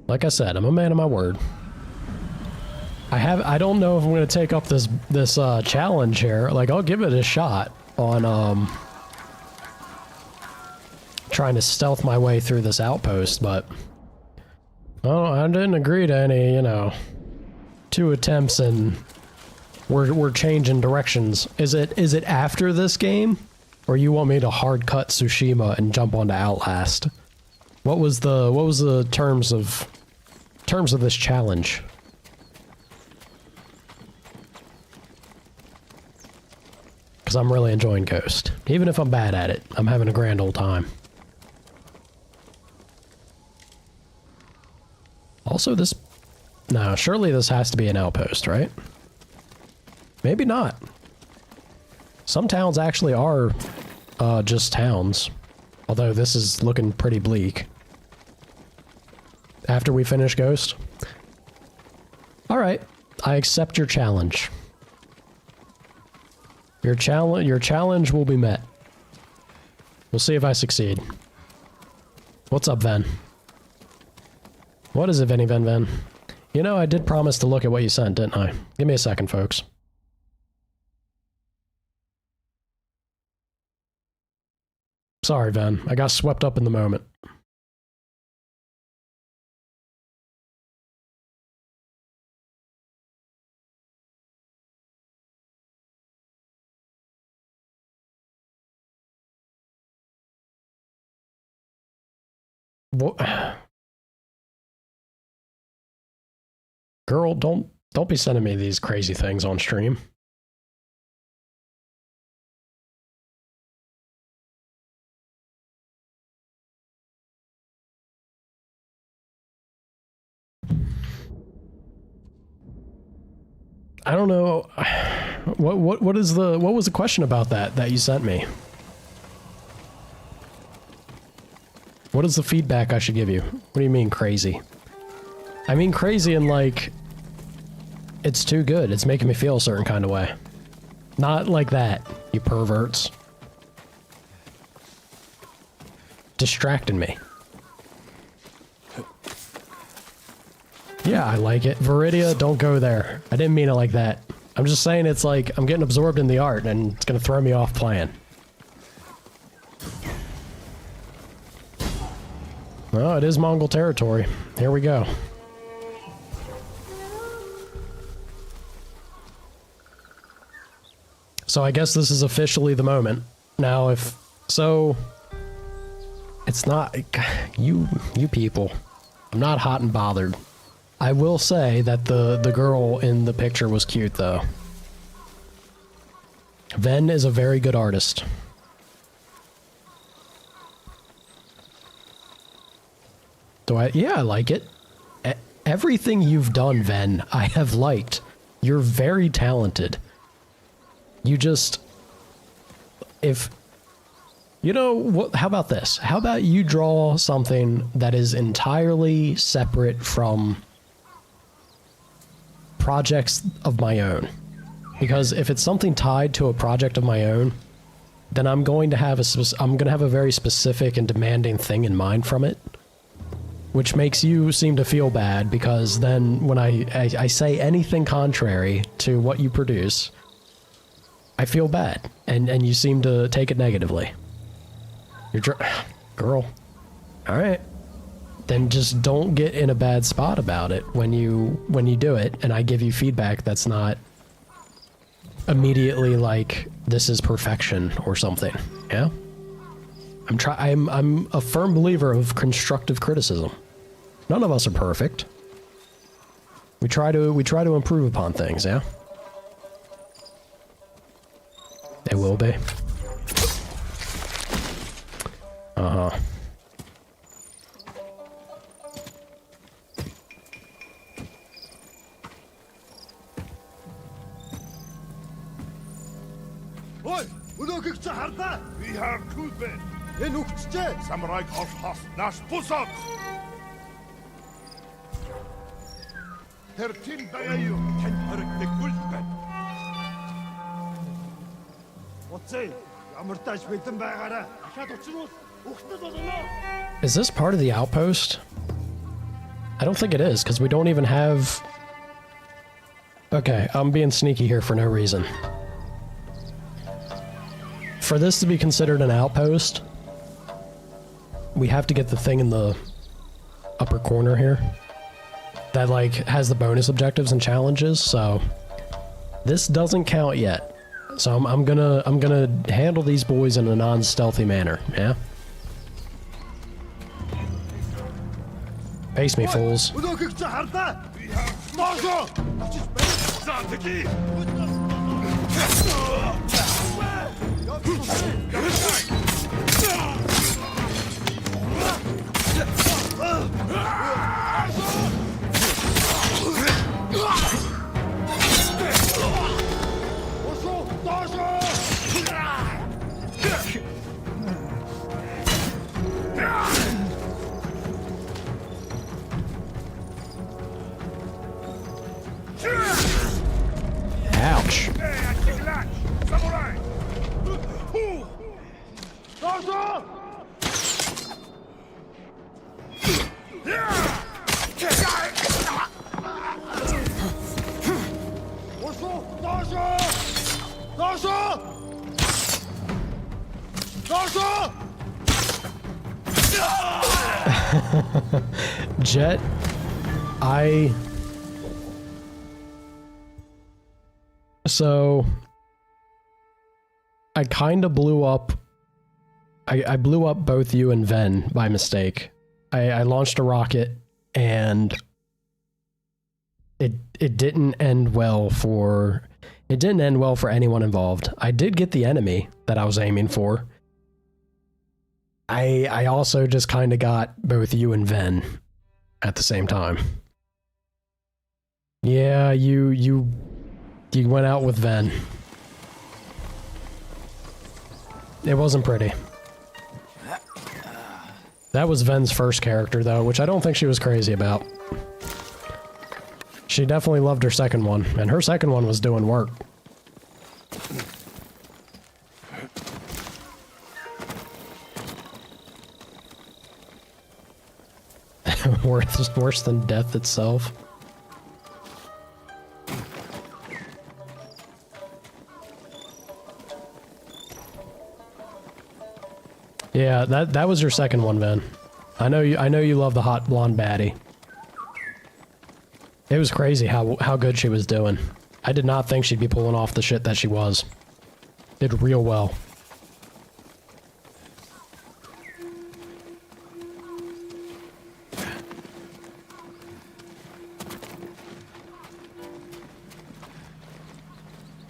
Like I said, I'm a man of my word. I don't know if I'm gonna take up this challenge here. Like, I'll give it a shot on trying to stealth my way through this outpost, but I didn't agree to any, 2 attempts and we're changing directions. Is it after this game? Or you want me to hard cut Tsushima and jump onto Outlast? What was the terms of this challenge? Because I'm really enjoying Ghost. Even if I'm bad at it, I'm having a grand old time. Also, surely this has to be an outpost, right? Maybe not. Some towns actually are just towns. Although this is looking pretty bleak. After we finish Ghost? Alright, I accept your challenge. Your challenge will be met. We'll see if I succeed. What's up, Ven? What is it, Venny Ven Ven? I did promise to look at what you sent, didn't I? Give me a second, folks. Sorry, Ven. I got swept up in the moment. What? Girl, don't be sending me these crazy things on stream. I don't know. What was the question about that you sent me? What is the feedback I should give you? What do you mean crazy? I mean crazy in like, it's too good. It's making me feel a certain kind of way. Not like that, you perverts. Distracting me. Yeah, I like it. Viridia, don't go there. I didn't mean it like that. I'm just saying it's like, I'm getting absorbed in the art and it's gonna throw me off playing. Well, it is Mongol territory. Here we go. So I guess this is officially the moment. Now, it's not, you people. I'm not hot and bothered. I will say that the girl in the picture was cute, though. Ven is a very good artist. Yeah, I like it. Everything you've done, Ven, I have liked. You're very talented. You just... how about this? How about you draw something that is entirely separate from projects of my own? Because if it's something tied to a project of my own, then I'm going to have a very specific and demanding thing in mind from it. which makes you seem to feel bad because then when I say anything contrary to what you produce, I feel bad, and you seem to take it negatively. Girl. Alright. Then just don't get in a bad spot about it when you do it, and I give you feedback that's not immediately like, this is perfection or something, yeah? I'm a firm believer of constructive criticism. None of us are perfect. We try to improve upon things, yeah? They will be. Uh-huh. We have Kudben. Samurai of Hof Nash Pusat. Tertin Dayayu, Ken Harik de Gulben. What's it? Amurtash Bitan Bagara. Is this part of the outpost? I don't think it is, because we don't even have... Okay, I'm being sneaky here for no reason. For this to be considered an outpost, we have to get the thing in the upper corner here that like has the bonus objectives and challenges, so this doesn't count yet. So I'm gonna handle these boys in a non-stealthy manner, yeah? Pace me, fools. Ouch. Jet, So, I kind of blew up... I blew up both you and Ven by mistake. I launched a rocket, and it didn't end well for... It didn't end well for anyone involved. I did get the enemy that I was aiming for. I also just kind of got both you and Ven at the same time. Yeah, you went out with Ven. It wasn't pretty. That was Ven's first character, though, which I don't think she was crazy about. She definitely loved her second one, and her second one was doing work. Worse than death itself. Yeah, that was your second one, Ven. I know you love the hot blonde baddie. It was crazy how good she was doing. I did not think she'd be pulling off the shit that she was. Did real well.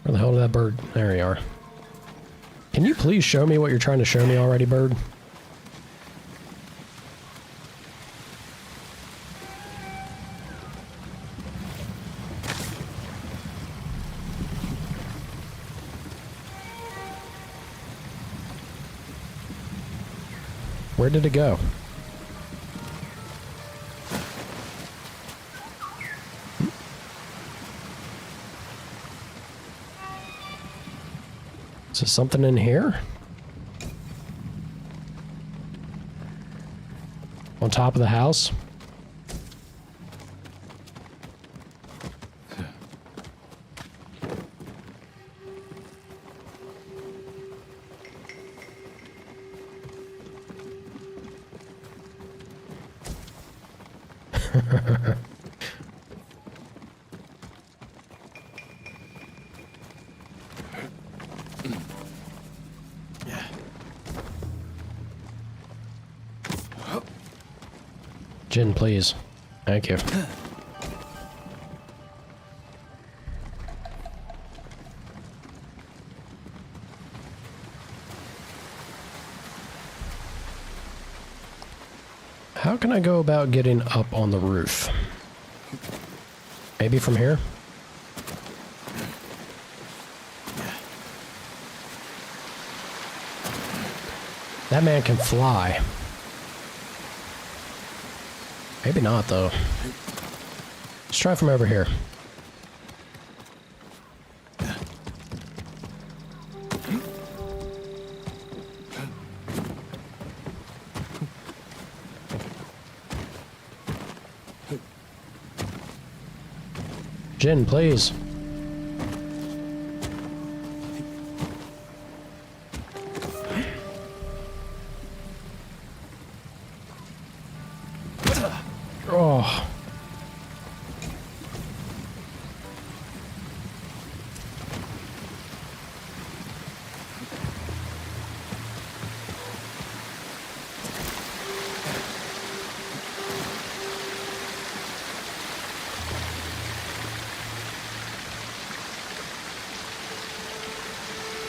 Where the hell did that bird? There you are. Can you please show me what you're trying to show me already, bird? Where did it go? Is there something in here? On top of the house? Jin, please. Thank you. How can I go about getting up on the roof? Maybe from here? That man can fly. Maybe not, though. Let's try from over here. Jin, please. Oh.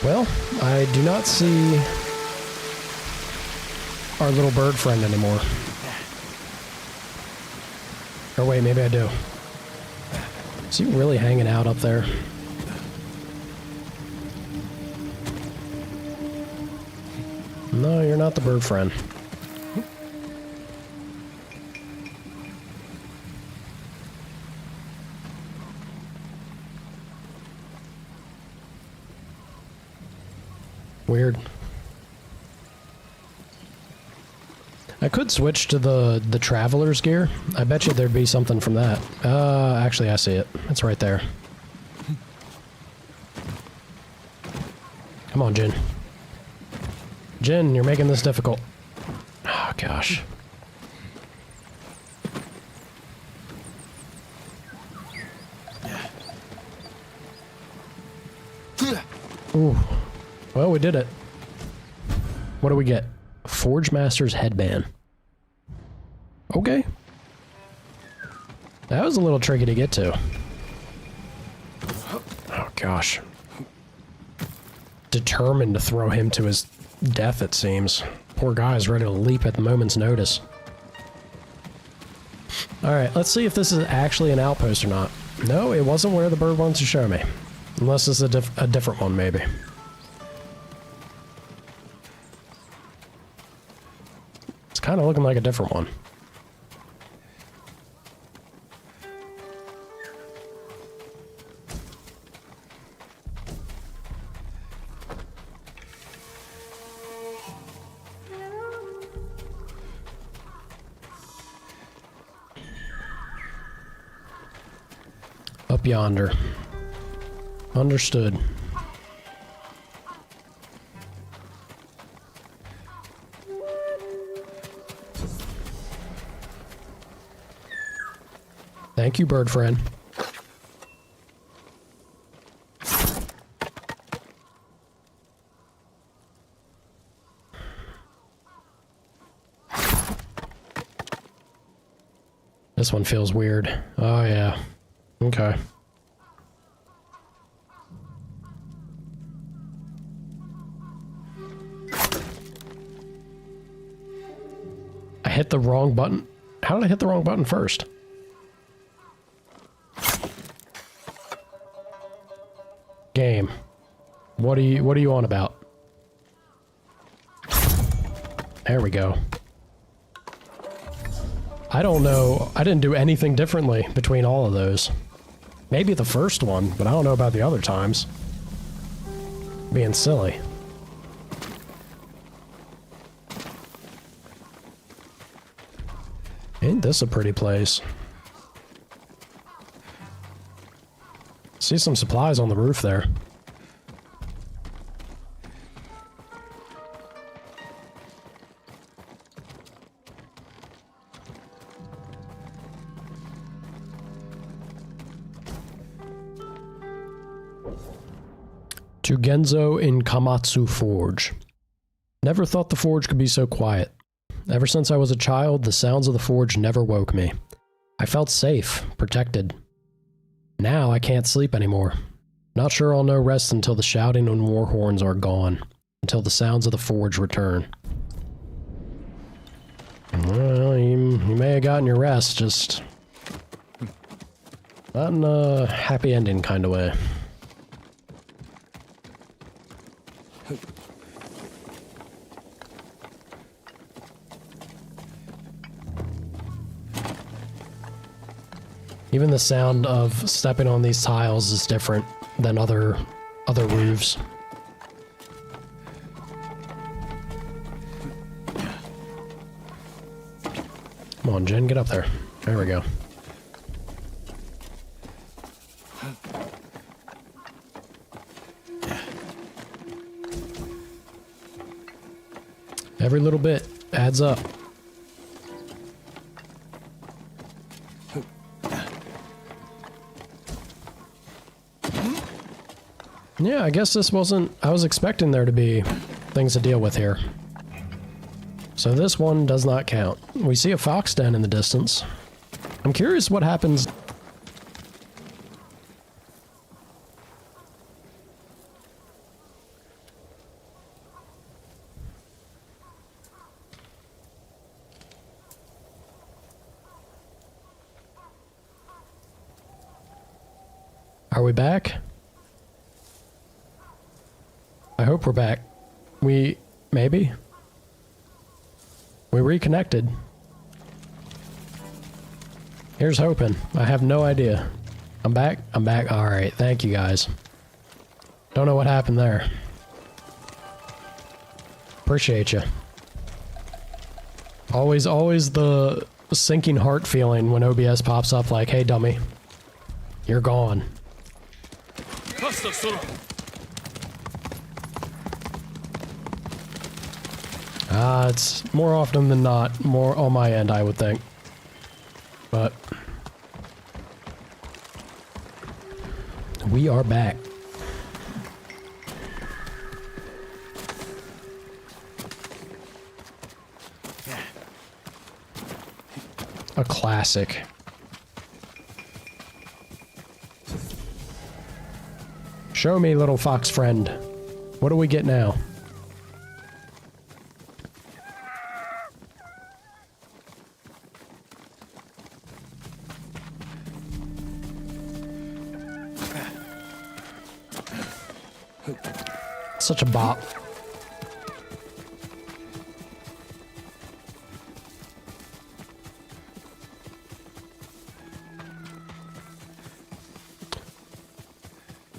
Well, I do not see our little bird friend anymore. Or wait, maybe I do. Is he really hanging out up there? No, you're not the bird friend. Weird. I could switch to the traveler's gear. I bet you there'd be something from that. Actually, I see it. It's right there. Come on, Jin. Jin, you're making this difficult. Oh, gosh. Ooh. Well, we did it. What do we get? Forge Master's headband. Okay. That was a little tricky to get to. Oh, gosh. Determined to throw him to his death, it seems. Poor guy's ready to leap at the moment's notice. Alright, let's see if this is actually an outpost or not. No, it wasn't where the bird wants to show me. Unless this is a different one, maybe. It's kind of looking like a different one. Up yonder. Understood. Thank you, bird friend. This one feels weird. Oh, yeah. Okay. I hit the wrong button. How did I hit the wrong button first? Game. What are you on about? There we go. I don't know. I didn't do anything differently between all of those. Maybe the first one, but I don't know about the other times. Being silly. Ain't this a pretty place? See some supplies on the roof there. To Genzo in Kamatsu Forge. Never thought the forge could be so quiet. Ever since I was a child, the sounds of the forge never woke me. I felt safe, protected. Now I can't sleep anymore. Not sure I'll know rest until the shouting and war horns are gone. Until the sounds of the forge return. Well, you may have gotten your rest, just not in a happy ending kind of way. Even the sound of stepping on these tiles is different than other roofs. Come on, Jen, get up there. There we go. Every little bit adds up. Yeah, I guess this wasn't... I was expecting there to be things to deal with here. So this one does not count. We see a fox den in the distance. I'm curious what happens... Are we back? I hope we're back. Maybe? We reconnected. Here's hoping. I have no idea. I'm back? I'm back. Alright, thank you guys. Don't know what happened there. Appreciate you. Always the sinking heart feeling when OBS pops up like, hey dummy, you're gone. It's more often than not more on my end, I would think. But we are back. A classic. Show me, little fox friend. What do we get now? Such a bop.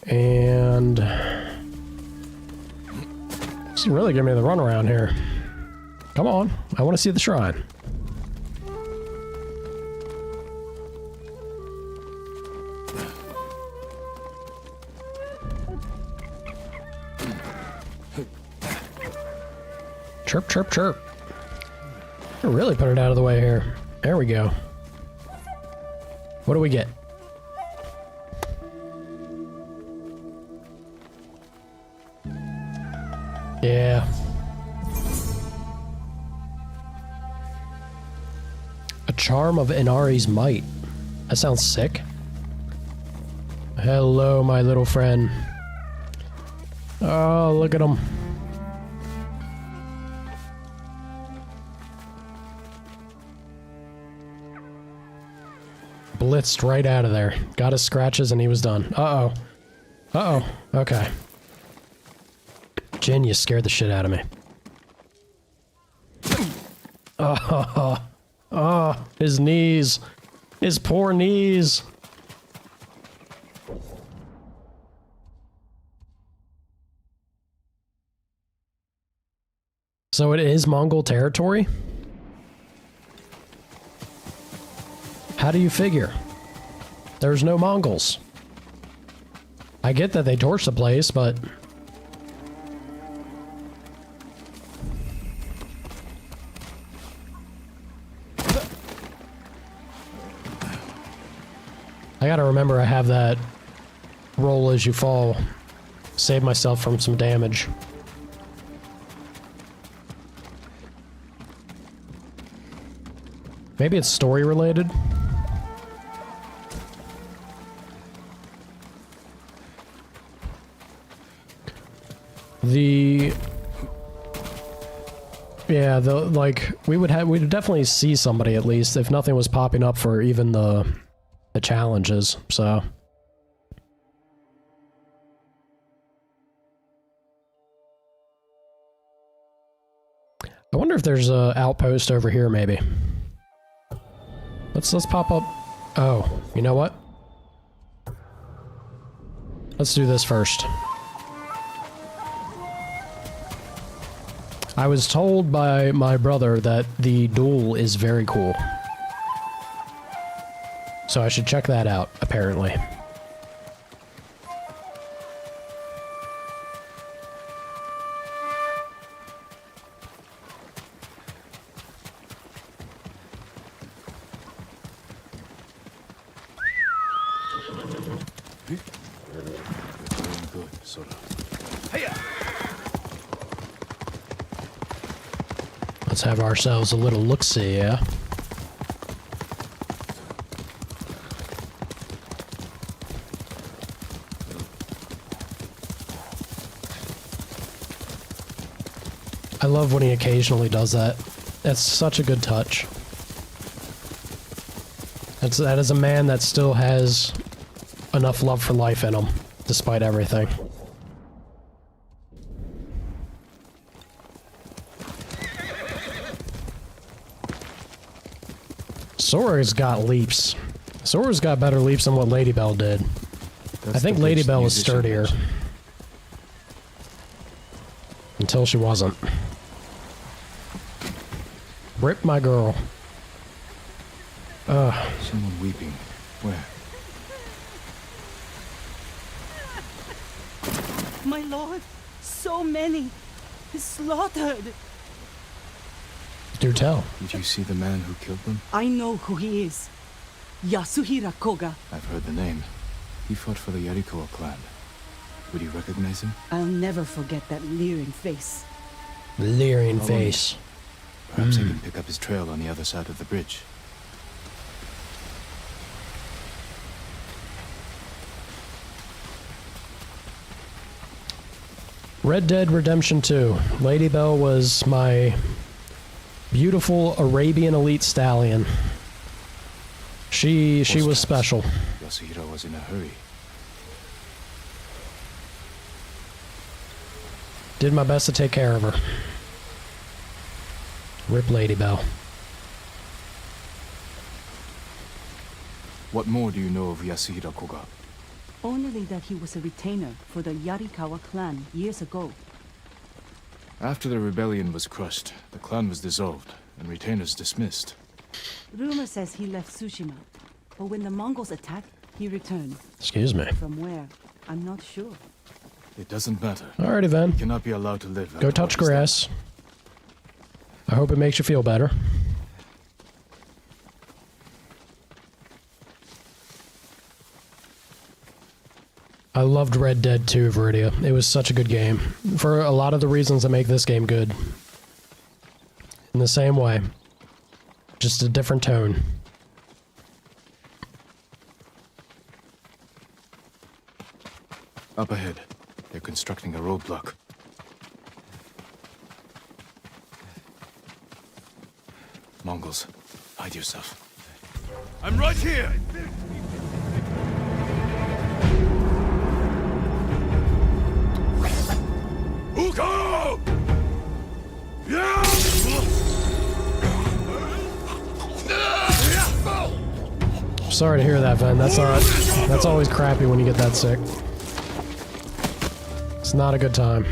And this is really giving me the runaround here. Come on, I want to see the shrine. Chirp, chirp, chirp. Really put it out of the way here. There we go. What do we get? Yeah. A charm of Inari's might. That sounds sick. Hello, my little friend. Oh, look at him. Blitzed right out of there. Got his scratches and he was done. Uh-oh. Uh-oh. Okay. Jin, you scared the shit out of me. Oh, oh, his knees. His poor knees. So it is Mongol territory? How do you figure? There's no Mongols. I get that they torched the place, but... I gotta remember I have that roll as you fall Save myself from some damage. Maybe it's story related. We'd definitely see somebody at least if nothing was popping up for even the challenges, so. I wonder if there's a outpost over here maybe. Let's pop up. Oh, you know what? Let's do this first. I was told by my brother that the duel is very cool. So I should check that out, apparently. Let's have ourselves a little look-see, yeah? I love when he occasionally does that. That's such a good touch. That is a man that still has enough love for life in him, despite everything. Sora's got leaps. Sora's got better leaps than what Lady Bell did. I think Lady Bell was sturdier. Until she wasn't. Rip my girl. Someone weeping. Where? My lord, so many. Slaughtered. Do tell. Did you see the man who killed them? I know who he is. Yasuhira Koga. I've heard the name. He fought for the Yarikawa clan. Would you recognize him? I'll never forget that leering face. Leering face. Perhaps I can pick up his trail on the other side of the bridge. Red Dead Redemption 2. Lady Bell was my beautiful Arabian elite stallion. She was special. Yasuhira was in a hurry. Did my best to take care of her. Rip Lady Bell. What more do you know of Yasuhira Koga? Only that he was a retainer for the Yarikawa clan years ago. After the rebellion was crushed, the clan was dissolved and retainers dismissed. Rumor says he left Tsushima, but when the Mongols attacked, he returned. Excuse me. From where? I'm not sure. It doesn't matter. Alrighty then. He cannot be allowed to live. Go touch grass. I hope it makes you feel better. I loved Red Dead 2, Viridia. It was such a good game. For a lot of the reasons that make this game good. In the same way. Just a different tone. Up ahead. They're constructing a roadblock. Mongols, hide yourself. I'm right here! Uko! Yeah! Sorry to hear that, Ven. That's always crappy when you get that sick. It's not a good time.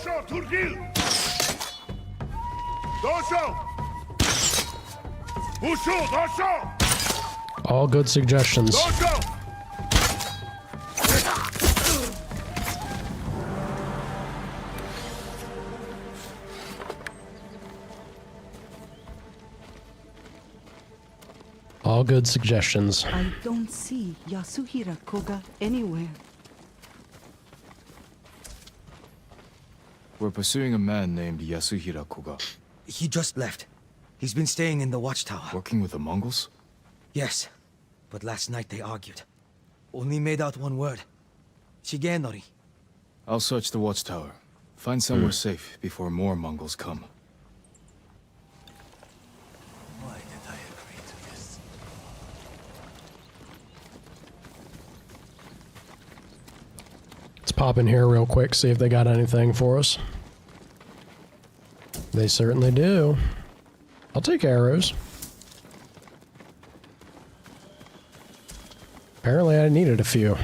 Dosho Turgil! Dosho! Mushu, Dosho! All good suggestions. Dosho! All good suggestions. I don't see Yasuhira Koga anywhere. We're pursuing a man named Yasuhira Koga. He just left. He's been staying in the watchtower. Working with the Mongols? Yes, but last night they argued. Only made out one word. Shigenori. I'll search the watchtower. Find somewhere safe before more Mongols come. Why did I agree to this? Let's pop in here real quick, see if they got anything for us. They certainly do. I'll take arrows. Apparently I needed a few.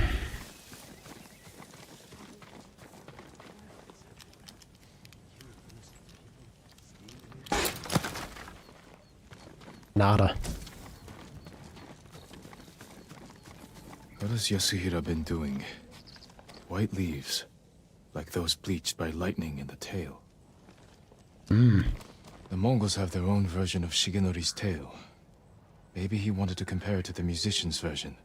Nada. What has Yasuhira been doing? White leaves, like those bleached by lightning in the tail. The Mongols have their own version of Shigenori's tale. Maybe he wanted to compare it to the musician's version.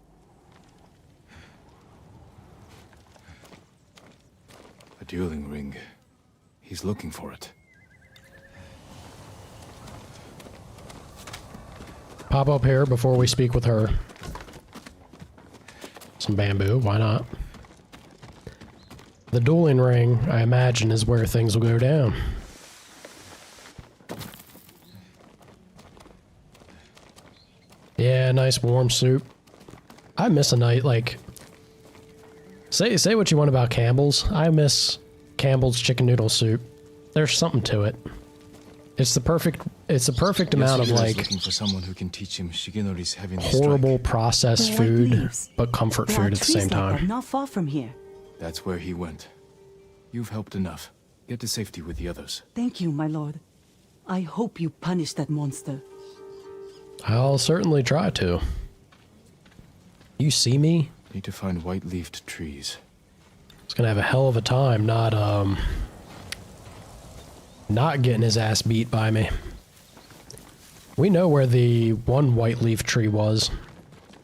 A dueling ring. He's looking for it. Pop up here before we speak with her. Some bamboo, why not? The dueling ring, I imagine, is where things will go down. Yeah, nice warm soup. I miss a night like... Say what you want about Campbell's. I miss Campbell's chicken noodle soup. There's something to it. It's the perfect amount of like looking for someone who can teach him Shigenori's heavenly horrible strike. processed The white food, leaves. but comfort There food are at the trees same like that time. not far from here. That's where he went. You've helped enough. Get to safety with the others. Thank you, my lord. I hope you punish that monster. I'll certainly try to. You see me? Need to find white-leafed trees. He's gonna have a hell of a time not getting his ass beat by me. We know where the one white leaf tree was.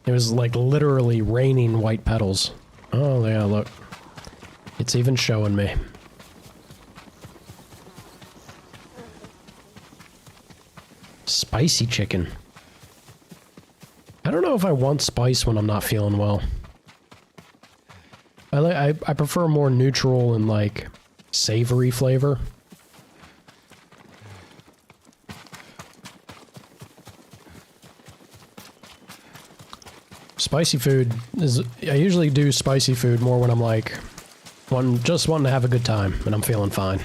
It was like literally raining white petals. Oh yeah, look. It's even showing me. Spicy chicken. I don't know if I want spice when I'm not feeling well. I prefer more neutral and like savory flavor. Spicy food is... I usually do spicy food more when I'm like... just wanting to have a good time and I'm feeling fine.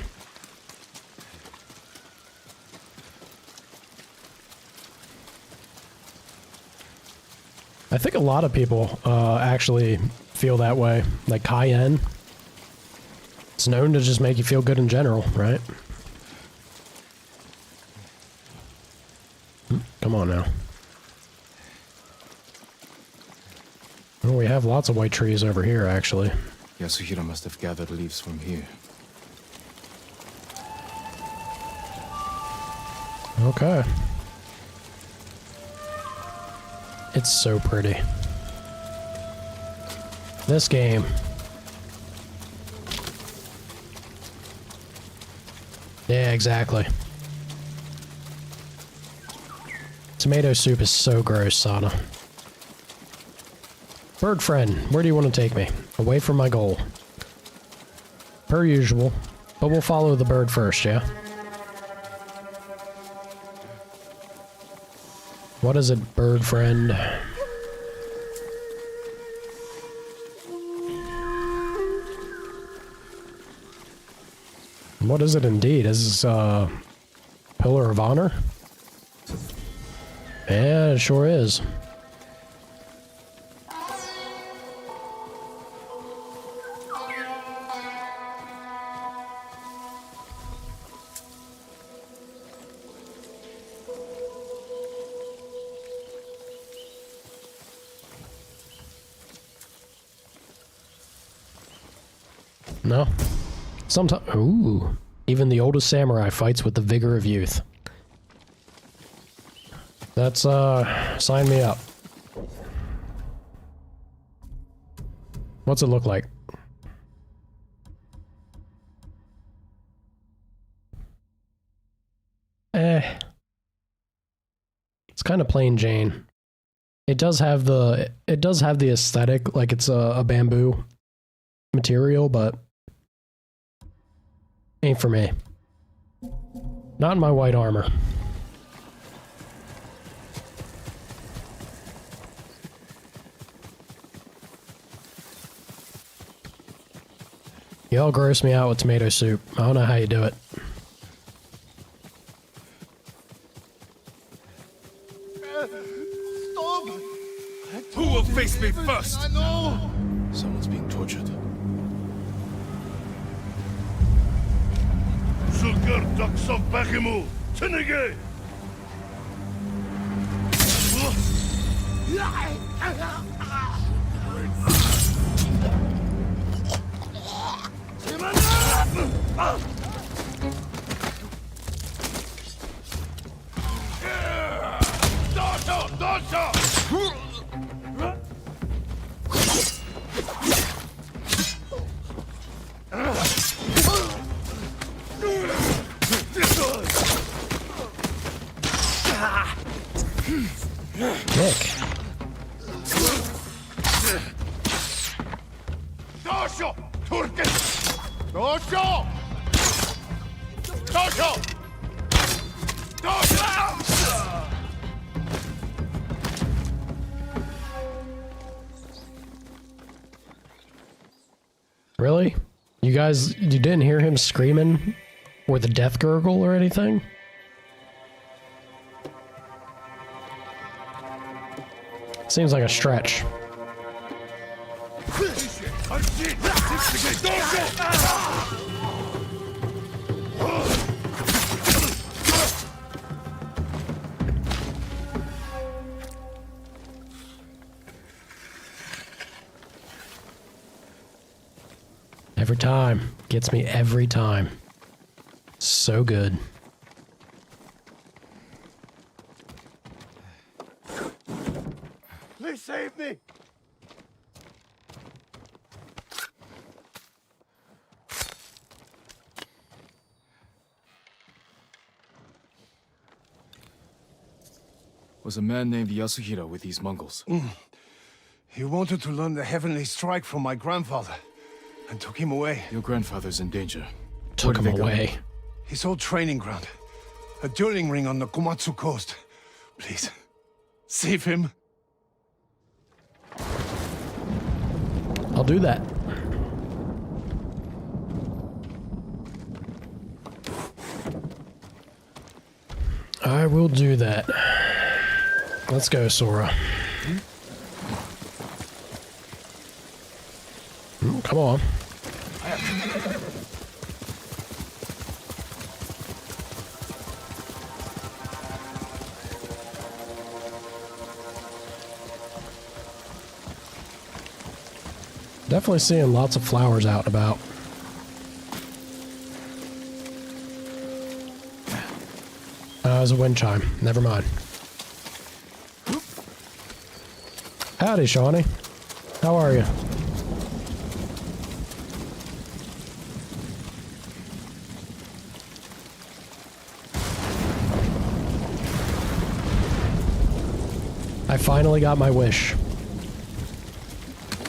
I think a lot of people actually feel that way. Like cayenne. It's known to just make you feel good in general, right? Come on now. Well, we have lots of white trees over here, actually. Yasuhira must have gathered leaves from here. Okay. It's so pretty. This game. Yeah, exactly. Tomato soup is so gross, Sana. Bird friend, where do you want to take me? Away from my goal. Per usual, but we'll follow the bird first, yeah? What is it, bird friend? What is it indeed? Is this Pillar of Honor? Yeah, it sure is. No? Sometimes. Ooh. Even the oldest samurai fights with the vigor of youth. That's, sign me up. What's it look like? It's kind of plain Jane. It does have the aesthetic, like it's a bamboo material, but ain't for me. Not in my white armor. Y'all gross me out with tomato soup. I don't know how you do it. Stop! Who will face me first? I know! Someone's being tortured. Zulgar Daksov Bakimu! Tinige! Nick. Dosho! Turkish! Dosho! Dosho! Dosho! Really? You guys, you didn't hear him screaming? Or the death gurgle or anything? Seems like a stretch. Every time. Gets me every time. So good. Please save me! Was a man named Yasuhira with these Mongols. He wanted to learn the heavenly strike from my grandfather, and took him away. Your grandfather's in danger. Took him away. His old training ground. A dueling ring on the Komatsu coast. Please, save him. I'll do that. I will do that. Let's go, Sora. Come on. Definitely seeing lots of flowers out and about. It was a wind chime. Never mind. Howdy, Shawnee. How are you? I finally got my wish.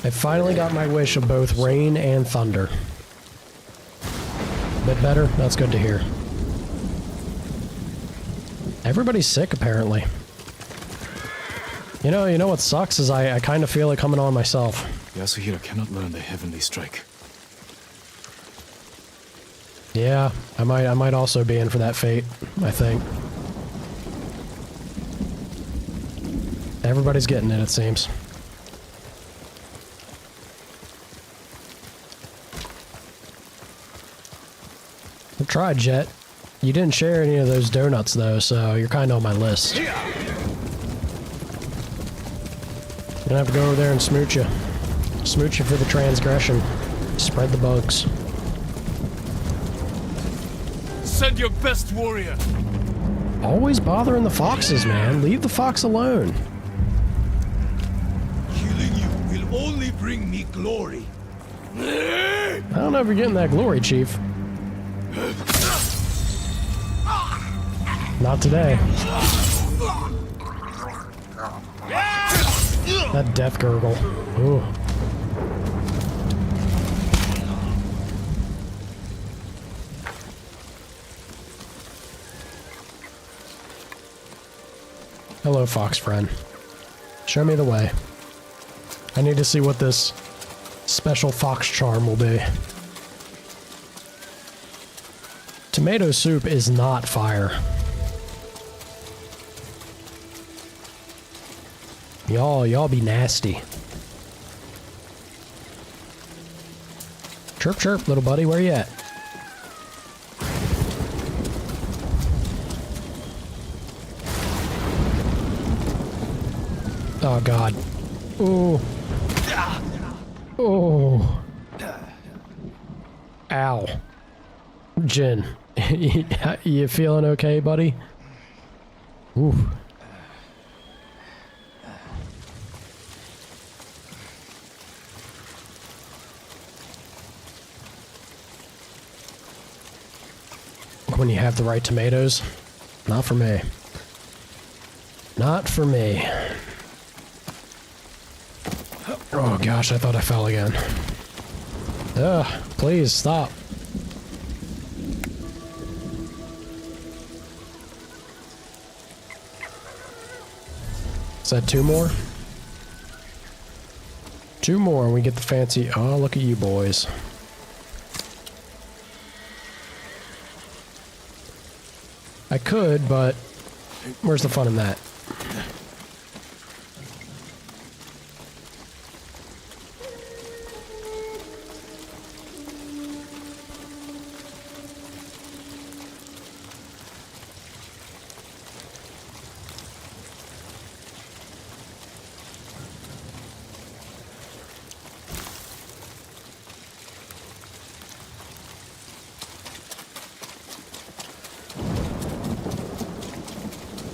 I finally got my wish of both rain and thunder. Bit better? That's good to hear. Everybody's sick, apparently. You know what sucks is I kind of feel it coming on myself. Yasuhira cannot learn the heavenly strike. Yeah, I might also be in for that fate, I think. Everybody's getting it seems. I tried, Jet. You didn't share any of those donuts, though, so you're kind of on my list. Gonna have to go over there and smooch you. Smooch you for the transgression. Spread the bugs. Send your best warrior. Always bothering the foxes, man. Leave the fox alone. Killing you will only bring me glory. I don't know if you're getting that glory, Chief. Not today. That death gurgle. Ooh. Hello, fox friend. Show me the way. I need to see what this special fox charm will be. Tomato soup is not fire. Y'all be nasty. Chirp chirp, little buddy, where you at? Oh god. Ooh. Oh. Ow. Jin, you feeling okay, buddy? Ooh. When you have the right tomatoes. Not for me. Not for me. Oh gosh, I thought I fell again. Ugh, please stop. Is that two more? Two more and we get the fancy... Oh, look at you boys. I could, but where's the fun in that?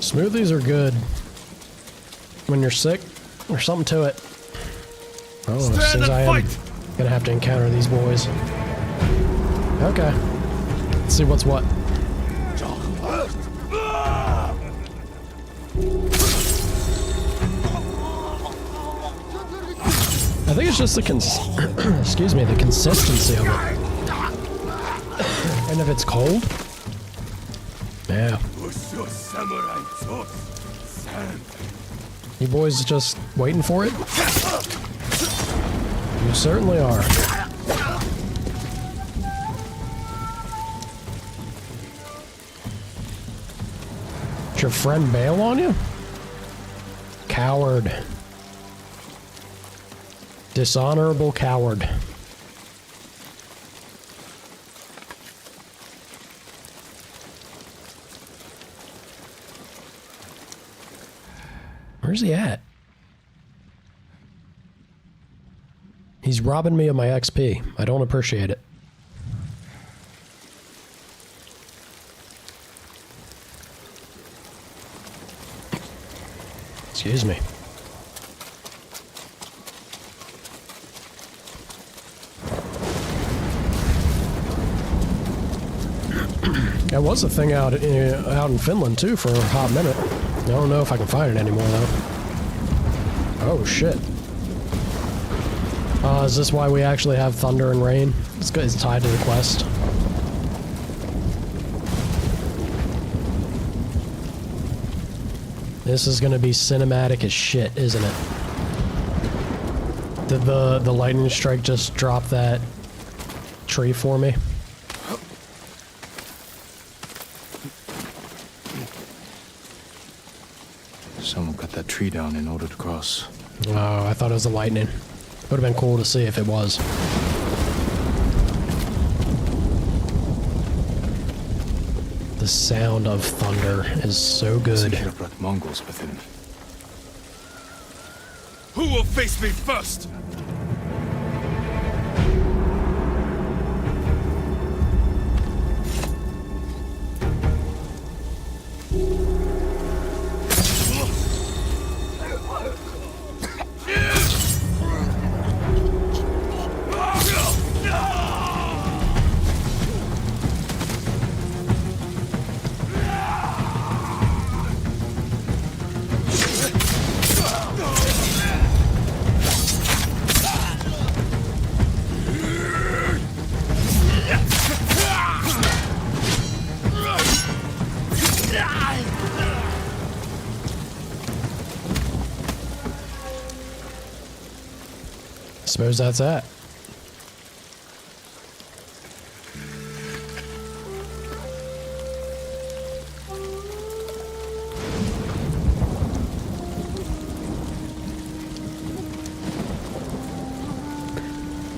Smoothies are good when you're sick. There's something to it. Oh, it seems I am gonna have to encounter these boys. Okay. Let's see what's what. I think it's just the excuse me, the consistency of it. And if it's cold, yeah. You boys just waiting for it? You certainly are. Did your friend bail on you? Coward. Dishonorable coward. Where's he at? He's robbing me of my XP. I don't appreciate it. Excuse me. That was a thing out in Finland too for a hot minute. I don't know if I can find it anymore though. Oh shit. Is this why we actually have thunder and rain? It's tied to the quest. This is gonna be cinematic as shit, isn't it? Did the lightning strike just drop that tree for me? Someone cut that tree down in order to cross. Oh, I thought it was the lightning. Would have been cool to see if it was. The sound of thunder is so good. He brought Mongols with him. Who will face me first? suppose that's that.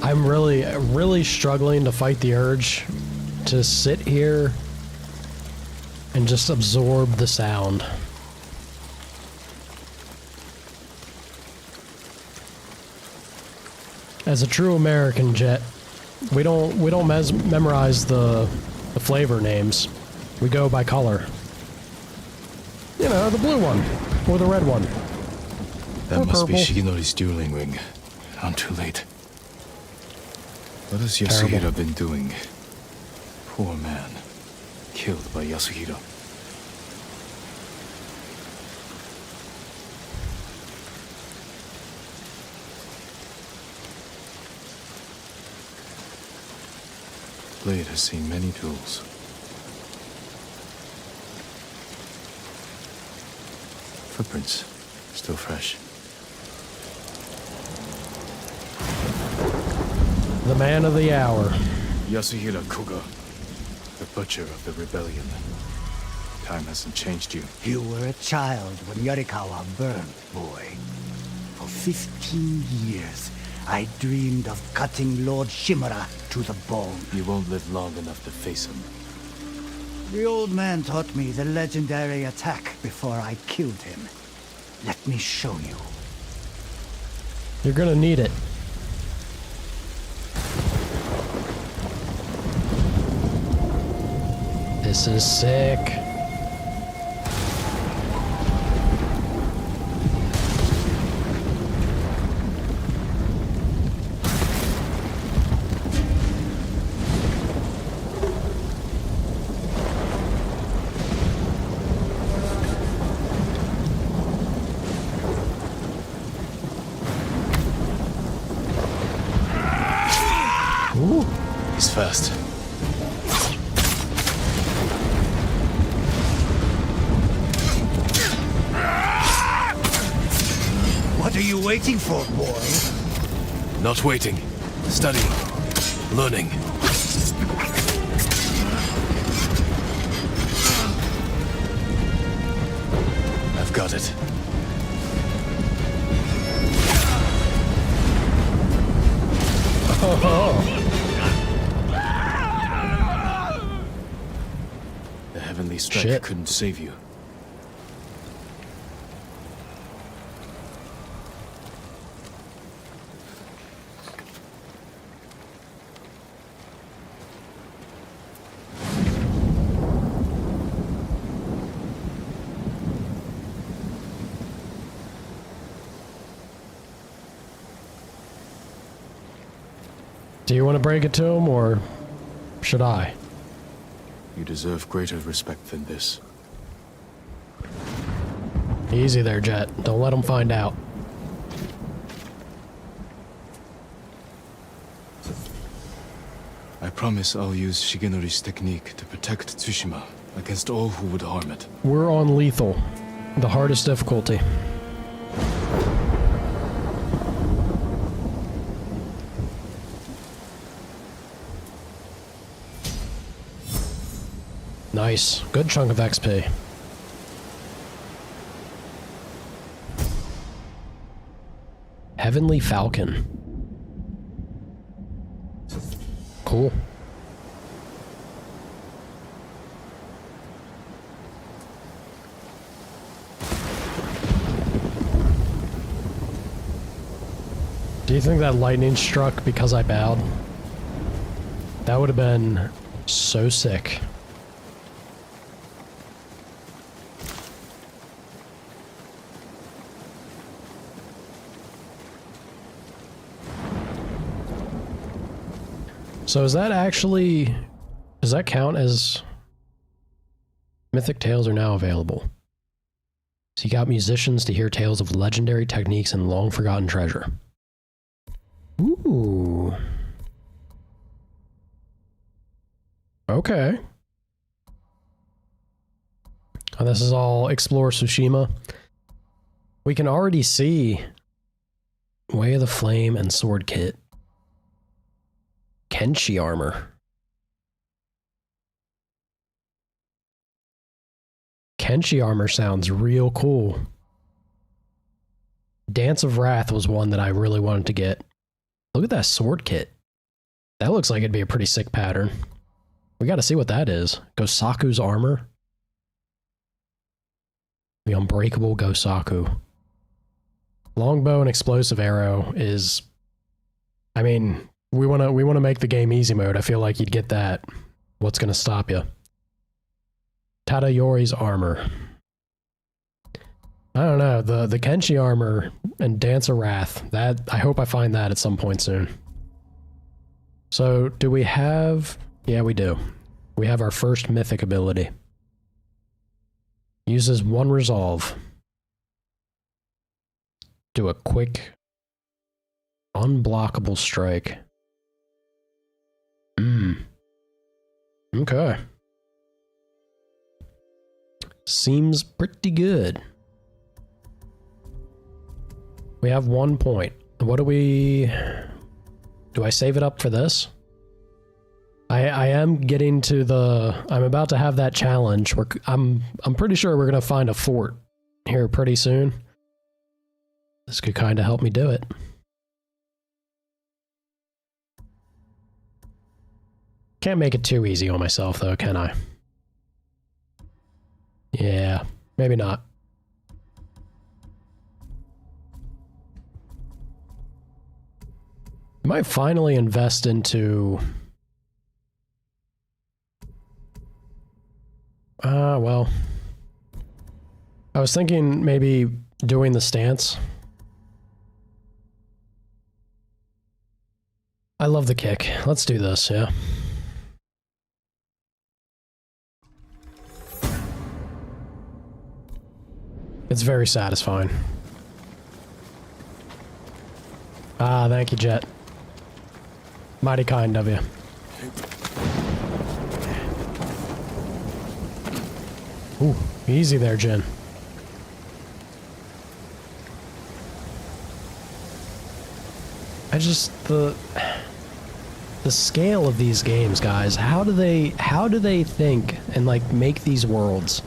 I'm really struggling to fight the urge to sit here and just absorb the sound. As a true American, Jet, we don't memorize the flavor names. We go by color. You know, the blue one or the red one. That or must be purple. Shigenori's dueling ring. I'm too late. What has Terrible. Yasuhira been doing? Poor man. Killed by Yasuhira. Blade has seen many duels. Footprints, still fresh. The man of the hour. Yasuhira Kuga, the butcher of the rebellion. Time hasn't changed you. You were a child when Yarikawa burned, boy. For 15 years, I dreamed of cutting Lord Shimura to the bone. You won't live long enough to face him. The old man taught me the legendary attack before I killed him. Let me show you. You're gonna need it. This is sick. Ooh. He's fast. What are you waiting for, boy? Not waiting. Studying. Learning. I've got it. The heavenly strike Shit. couldn't save you. Do you want to break it to him, or should I? You deserve greater respect than this. Easy there, Jet. Don't let him find out. I promise I'll use Shigenori's technique to protect Tsushima against all who would harm it. We're on lethal, the hardest difficulty. Nice. Good chunk of XP. Heavenly Falcon. Cool. Do you think that lightning struck because I bowed? That would have been so sick. So is that actually... does that count as... Mythic tales are now available. So you got musicians to hear tales of legendary techniques and long-forgotten treasure. Ooh. Okay. Oh, this is all Explore Tsushima. We can already see Way of the Flame and Sword Kit. Kenshi armor. Kenshi armor sounds real cool. Dance of Wrath was one that I really wanted to get. Look at that sword kit. That looks like it'd be a pretty sick pattern. We gotta see what that is. Gosaku's armor. The Unbreakable Gosaku. Longbow and Explosive Arrow is... I mean, we wanna make the game easy mode. I feel like you'd get that. What's gonna stop you? Tadayori's armor. I don't know, the Kenshi armor and Dance of Wrath, that, I hope I find that at some point soon. So, do we have... Yeah, we do. We have our first mythic ability. Uses 1 resolve. Do a quick, unblockable strike. Okay. Seems pretty good. We have 1 point. What do we... Do I save it up for this? I am getting to the... I'm about to have that challenge. I'm pretty sure we're going to find a fort here pretty soon. This could kind of help me do it. Can't make it too easy on myself though, can I? Yeah, maybe not. I might finally invest into... well... I was thinking maybe doing the stance. I love the kick. Let's do this, yeah. It's very satisfying. Ah, thank you, Jet. Mighty kind of you. Ooh, easy there, Jin. I just... the scale of these games, guys. How do they think and like make these worlds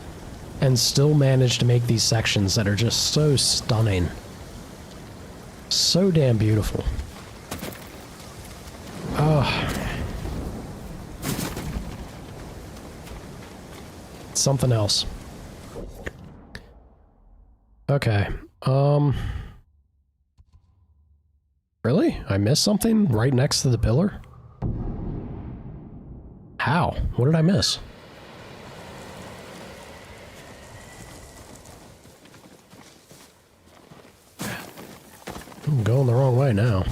and still manage to make these sections that are just so stunning? So damn beautiful. Oh. Something else. Okay. Really? I missed something right next to the pillar? How? What did I miss? I'm going the wrong way now.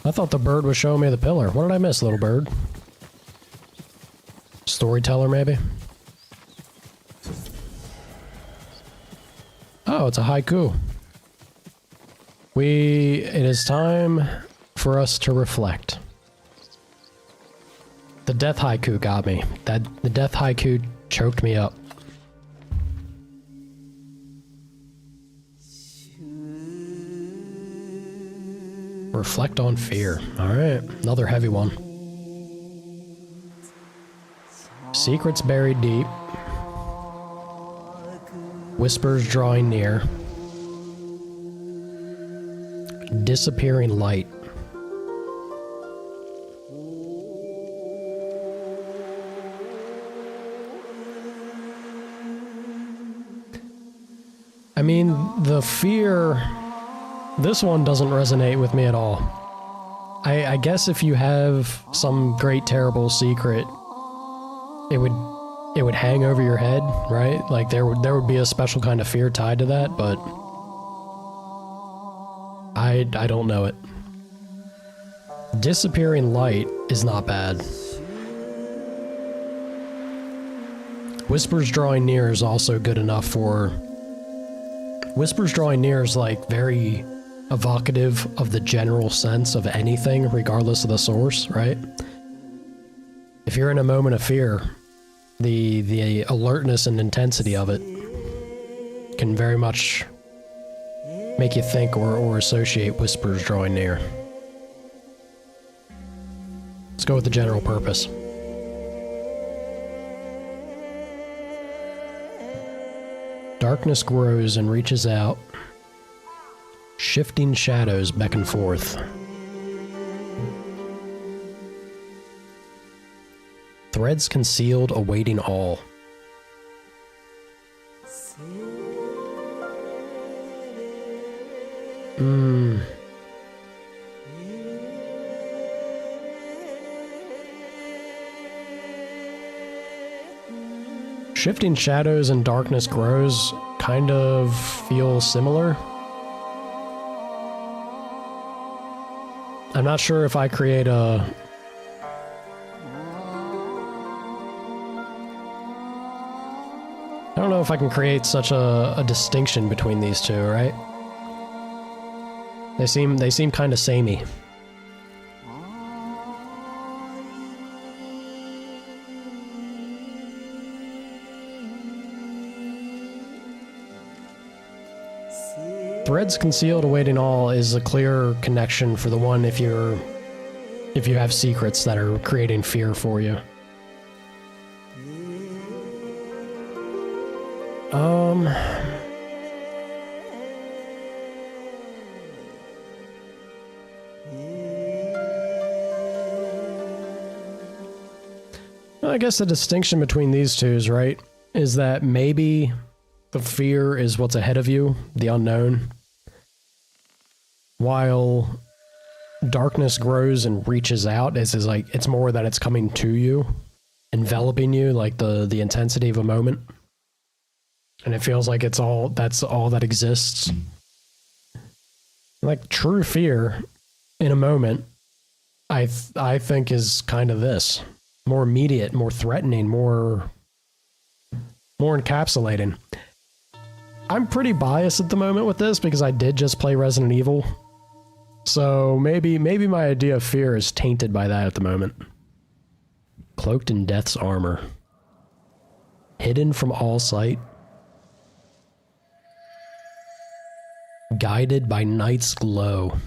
I thought the bird was showing me the pillar. What did I miss, little bird? Storyteller, maybe? Oh, it's a haiku. It is time for us to reflect. The death haiku got me. The death haiku choked me up. Reflect on fear. Alright, another heavy one. Secrets buried deep. Whispers drawing near. Disappearing light. I mean, the fear... This one doesn't resonate with me at all. I guess if you have some great terrible secret, it would hang over your head, right? Like there would be a special kind of fear tied to that, but I don't know it. Disappearing light is not bad. Whispers drawing near is also good enough for... Whispers drawing near is like very evocative of the general sense of anything, regardless of the source, right? If you're in a moment of fear, the alertness and intensity of it can very much make you think or associate whispers drawing near. Let's go with the general purpose. Darkness grows and reaches out. Shifting shadows beckon forth. Threads concealed awaiting all. Shifting shadows and darkness grows kind of feel similar. I'm not sure if I create a... I don't know if I can create such a distinction between these two, right? They seem kind of samey. Threads concealed awaiting all is a clear connection for the one if you have secrets that are creating fear for you. I guess the distinction between these two is right, is that maybe the fear is what's ahead of you, the unknown, while darkness grows and reaches out. It's like it's more that it's coming to you, enveloping you, like the intensity of a moment, and it feels like that's all that exists. Like true fear in a moment, I think is kind of this. More immediate, more threatening, more encapsulating. I'm pretty biased at the moment with this because I did just play Resident Evil. So maybe my idea of fear is tainted by that at the moment. Cloaked in death's armor. Hidden from all sight. Guided by night's glow.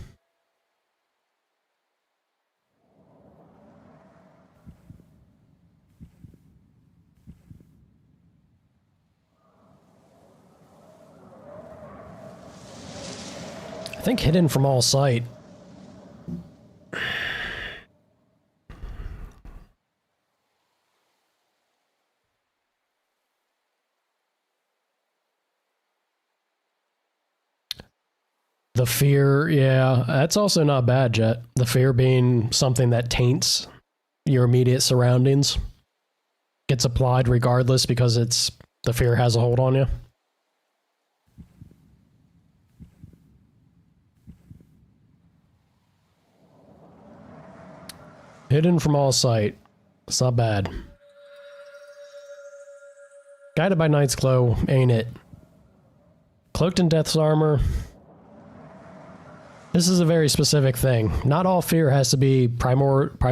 I think hidden from all sight. The fear, yeah, that's also not bad, Jet. The fear being something that taints your immediate surroundings. Gets applied regardless because the fear has a hold on you. Hidden from all sight. It's not bad. Guided by night's glow, ain't it? Cloaked in death's armor. This is a very specific thing. Not all fear has to be primordially,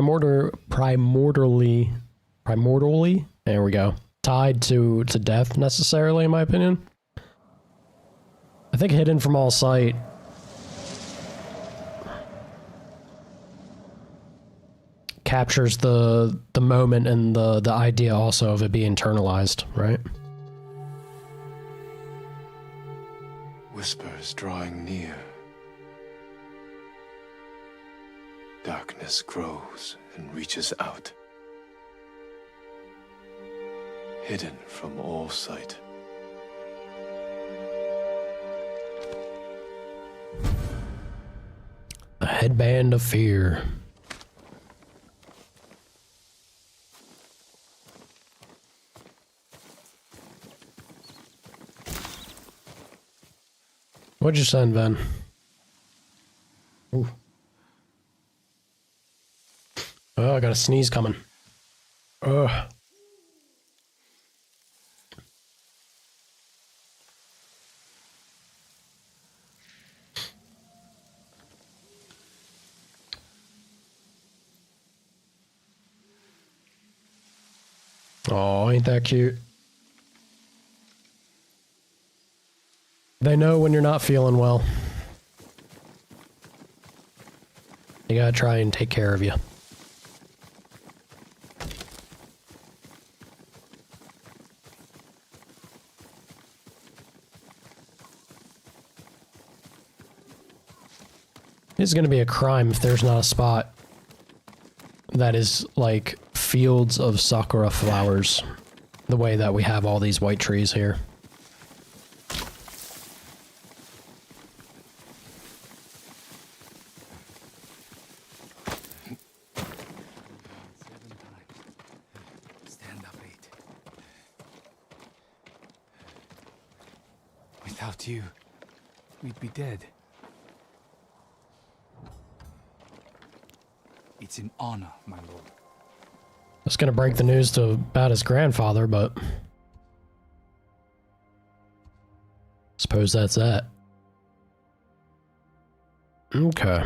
there we go, tied to death necessarily, in my opinion. I think hidden from all sight captures the moment and the idea also of it being internalized, right? Whispers drawing near. Darkness grows and reaches out. Hidden from all sight. A headband of fear. What'd you send, Ben? Ooh. Oh, I got a sneeze coming. Ugh. Oh, ain't that cute? They know when you're not feeling well. They gotta try and take care of you. is going to be a crime if there's not a spot that is like fields of sakura flowers, the way that we have all these white trees here. Stand up, 8. Without you, we'd be dead. It's an honor, my lord. I was going to break the news to about his grandfather, but suppose that's that. Okay.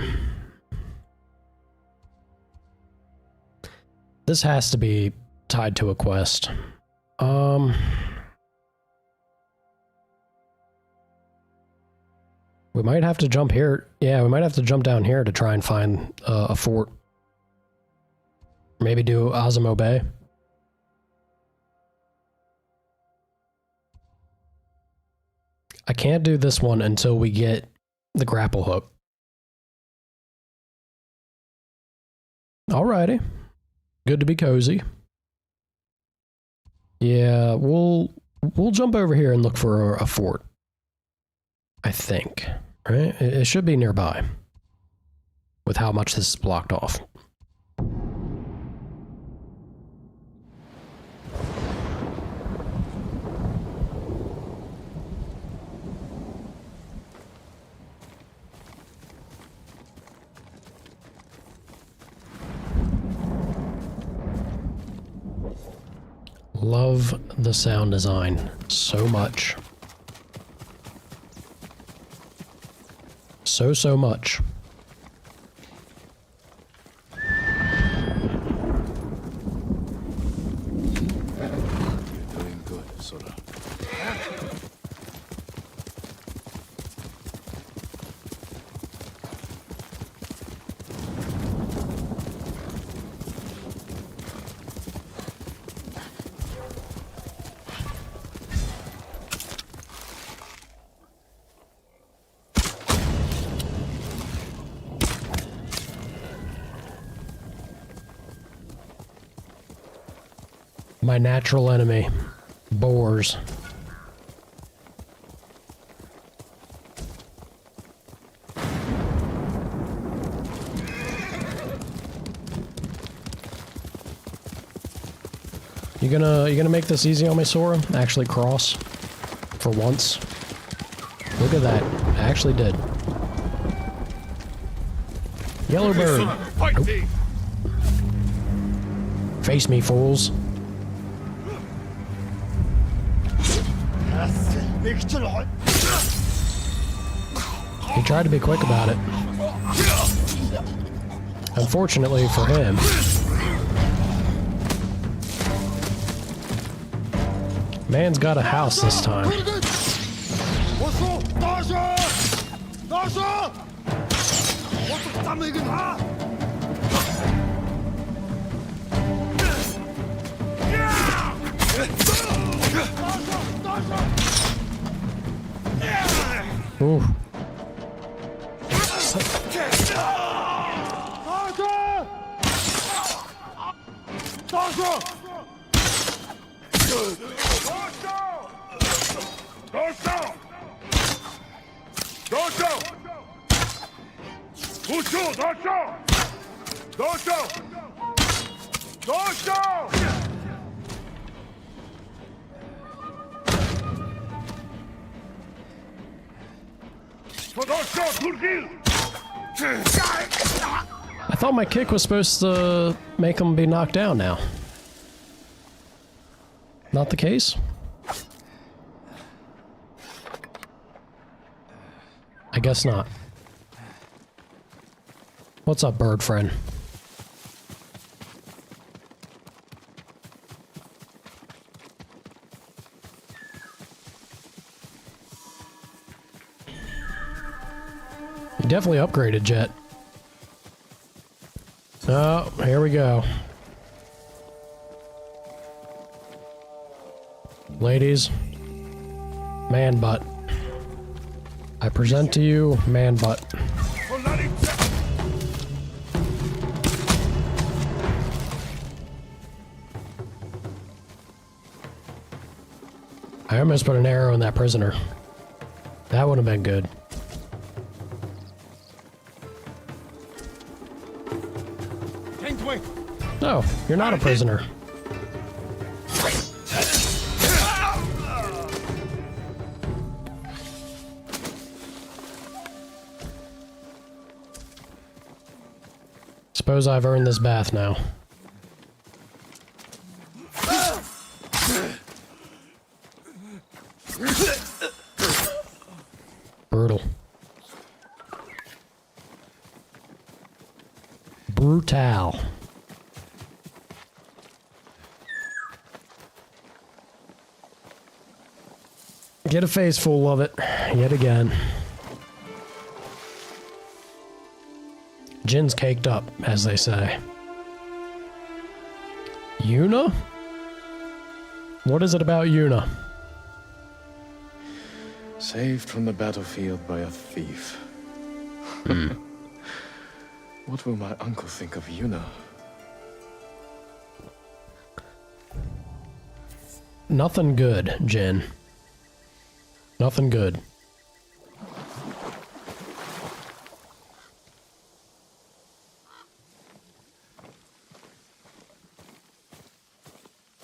This has to be tied to a quest. We might have to jump here. Yeah, we might have to jump down here to try and find a fort. Maybe do Azamo Bay. I can't do this one until we get the grapple hook. Alrighty. Good to be cozy. Yeah, we'll jump over here and look for a fort. I think. Right? It should be nearby. With how much this is blocked off. Love the sound design so much. So much. You're doing good, Sora. My natural enemy, boars. You gonna make this easy on me, Sora? Actually cross for once. Look at that. I actually did. Yellow bird. Nope. Face me, fools. He tried to be quick about it. Unfortunately for him, man's got a house this time. Ooh. I thought my kick was supposed to make him be knocked down now. Not the case? I guess not. What's up, bird friend? You definitely upgraded, Jet. Oh, here we go. Ladies, man butt. I present to you man butt. I almost put an arrow in that prisoner. That would have been good. No, you're not a prisoner. Suppose I've earned this bath now. Brutal. Brutal. Get a face full of it, yet again. Jin's caked up, as they say. Yuna? What is it about Yuna? Saved from the battlefield by a thief. What will my uncle think of Yuna? Nothing good, Jin. Nothing good.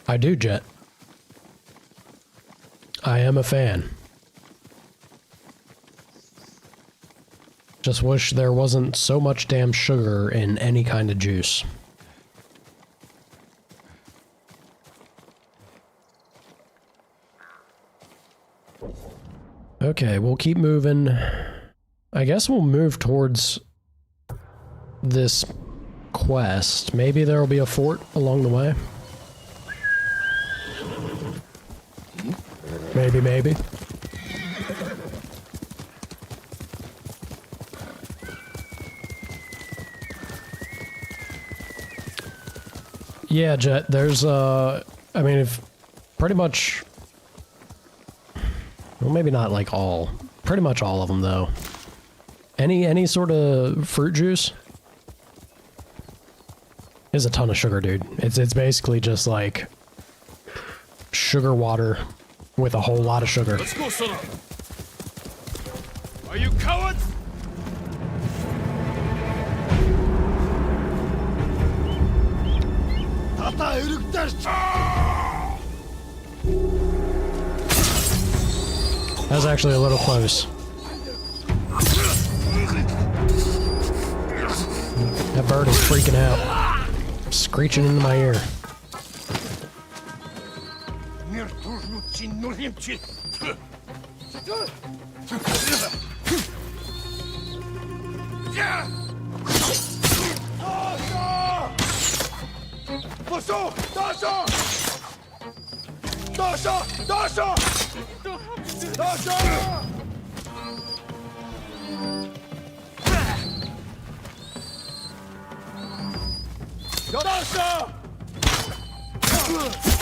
I do, Jet. I am a fan. Just wish there wasn't so much damn sugar in any kind of juice. Okay, we'll keep moving. I guess we'll move towards this quest. Maybe there will be a fort along the way. Maybe. Yeah, Jet, there's, I mean, if pretty much, well, maybe not like all, pretty much all of them, though. Any sort of fruit juice is a ton of sugar, dude. It's basically just like sugar water with a whole lot of sugar. Let's go, Sona. Are you cowards? That was actually a little close. That bird is freaking out. Screeching into my ear.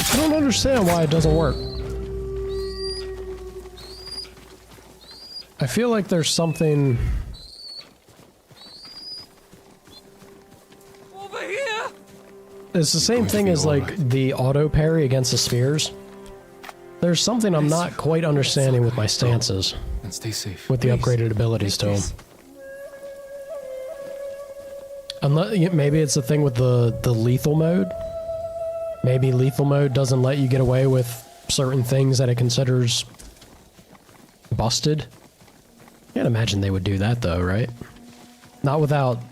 I don't understand why it doesn't work. I feel like there's something... Over here! It's the same thing as like the auto parry against the spears. There's something I'm not quite understanding with my stances. And stay safe. With the upgraded abilities to them. Unless, maybe it's the thing with the lethal mode. Maybe lethal mode doesn't let you get away with certain things that it considers busted. Can't imagine they would do that though, right? Not without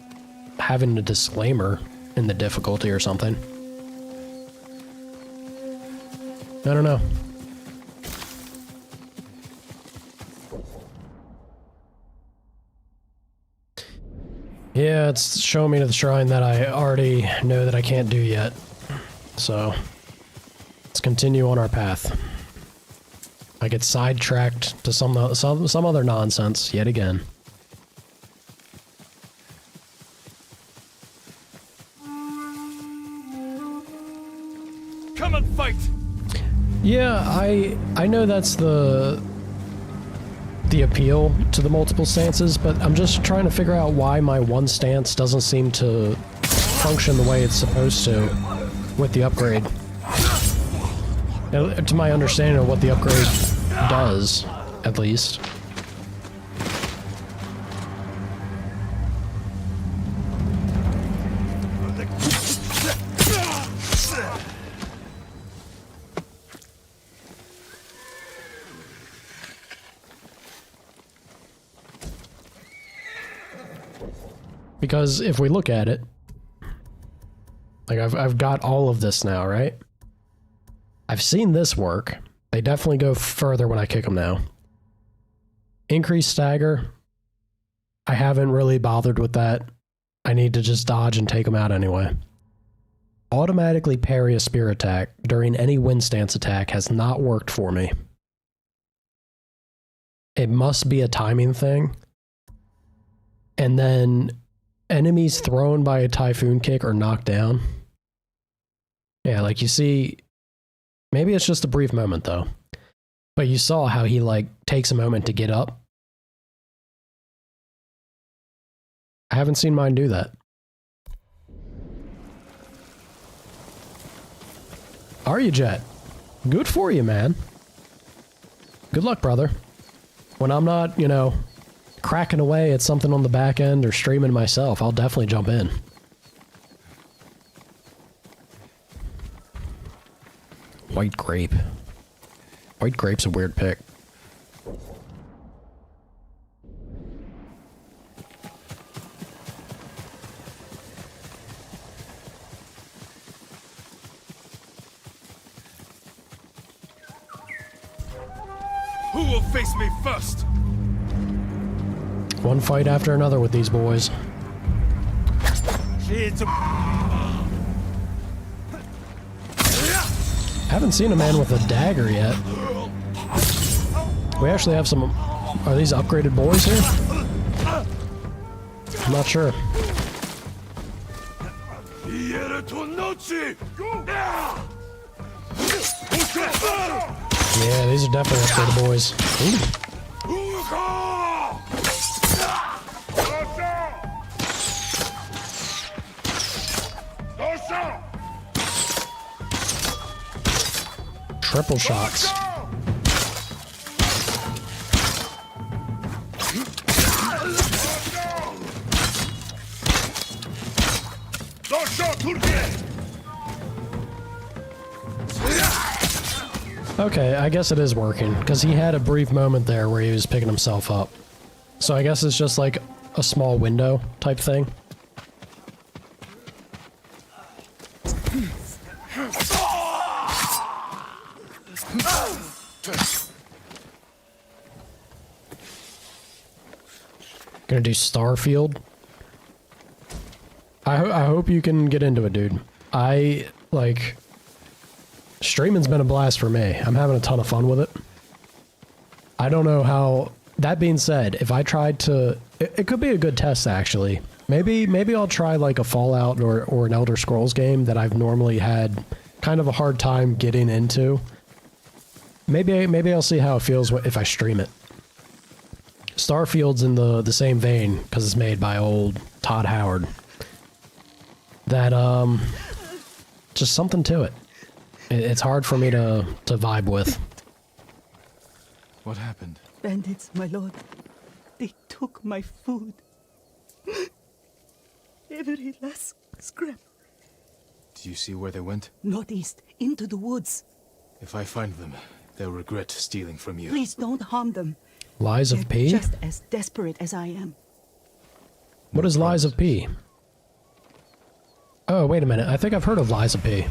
having a disclaimer in the difficulty or something. I don't know. Yeah, it's showing me to the shrine that I already know that I can't do yet. So, let's continue on our path. I get sidetracked to some other nonsense yet again. Come and fight! Yeah, I know that's the appeal to the multiple stances, but I'm just trying to figure out why my one stance doesn't seem to function the way it's supposed to with the upgrade. To my understanding of what the upgrade does, at least. Because if we look at it, like I've got all of this now, right? I've seen this work. They definitely go further when I kick them now. Increased stagger. I haven't really bothered with that. I need to just dodge and take them out anyway. Automatically parry a spear attack during any wind stance attack has not worked for me. It must be a timing thing. And then enemies thrown by a typhoon kick are knocked down. Yeah, like you see, maybe it's just a brief moment though. But you saw how he like takes a moment to get up. I haven't seen mine do that. Are you, Jet? Good for you, man. Good luck, brother. When I'm not, you know, cracking away at something on the back end or streaming myself, I'll definitely jump in. White grape. White grape's a weird pick. Who will face me first? One fight after another with these boys. Haven't seen a man with a dagger yet. We actually have some... Are these upgraded boys here? I'm not sure. Yeah, these are definitely upgraded boys. Ooh. Triple shots. Okay, I guess it is working, because he had a brief moment there where he was picking himself up. So I guess it's just like a small window type thing. Gonna do Starfield. I hope you can get into it, dude. Streaming's been a blast for me. I'm having a ton of fun with it. I don't know how... That being said, if I tried to... It could be a good test, actually. Maybe I'll try like a Fallout or an Elder Scrolls game that I've normally had kind of a hard time getting into. Maybe I'll see how it feels if I stream it. Starfield's in the same vein, because it's made by old Todd Howard. That, just something to it. It's hard for me to vibe with. What happened? Bandits, my lord. They took my food. Every last scrap. Do you see where they went? Northeast, into the woods. If I find them, they'll regret stealing from you. Please don't harm them. Lies of P? Just as desperate as I am. What is Lies of P? Oh, wait a minute. I think I've heard of Lies of P.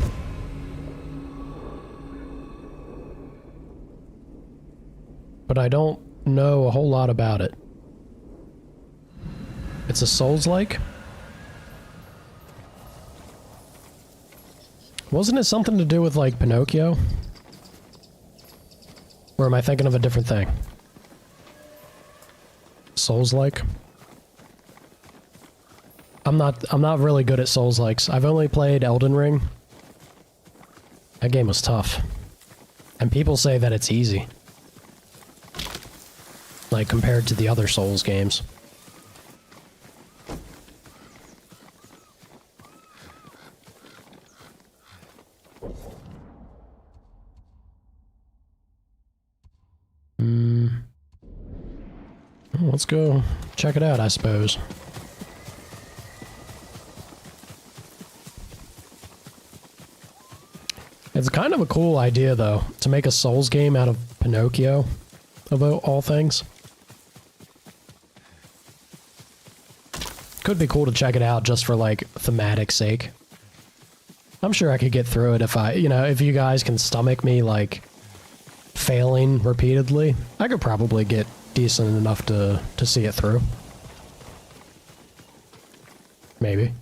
But I don't know a whole lot about it. It's a Souls-like? Wasn't it something to do with, like, Pinocchio? Or am I thinking of a different thing? Souls-like? I'm not really good at Souls-likes. I've only played Elden Ring. That game was tough. And people say that it's easy. Like, compared to the other Souls games. let's go check it out, I suppose. It's kind of a cool idea, though, to make a Souls game out of Pinocchio, of all things. Could be cool to check it out just for, like, thematic sake. I'm sure I could get through it if if you guys can stomach me, like, failing repeatedly. I could probably get decent enough to see it through. Maybe.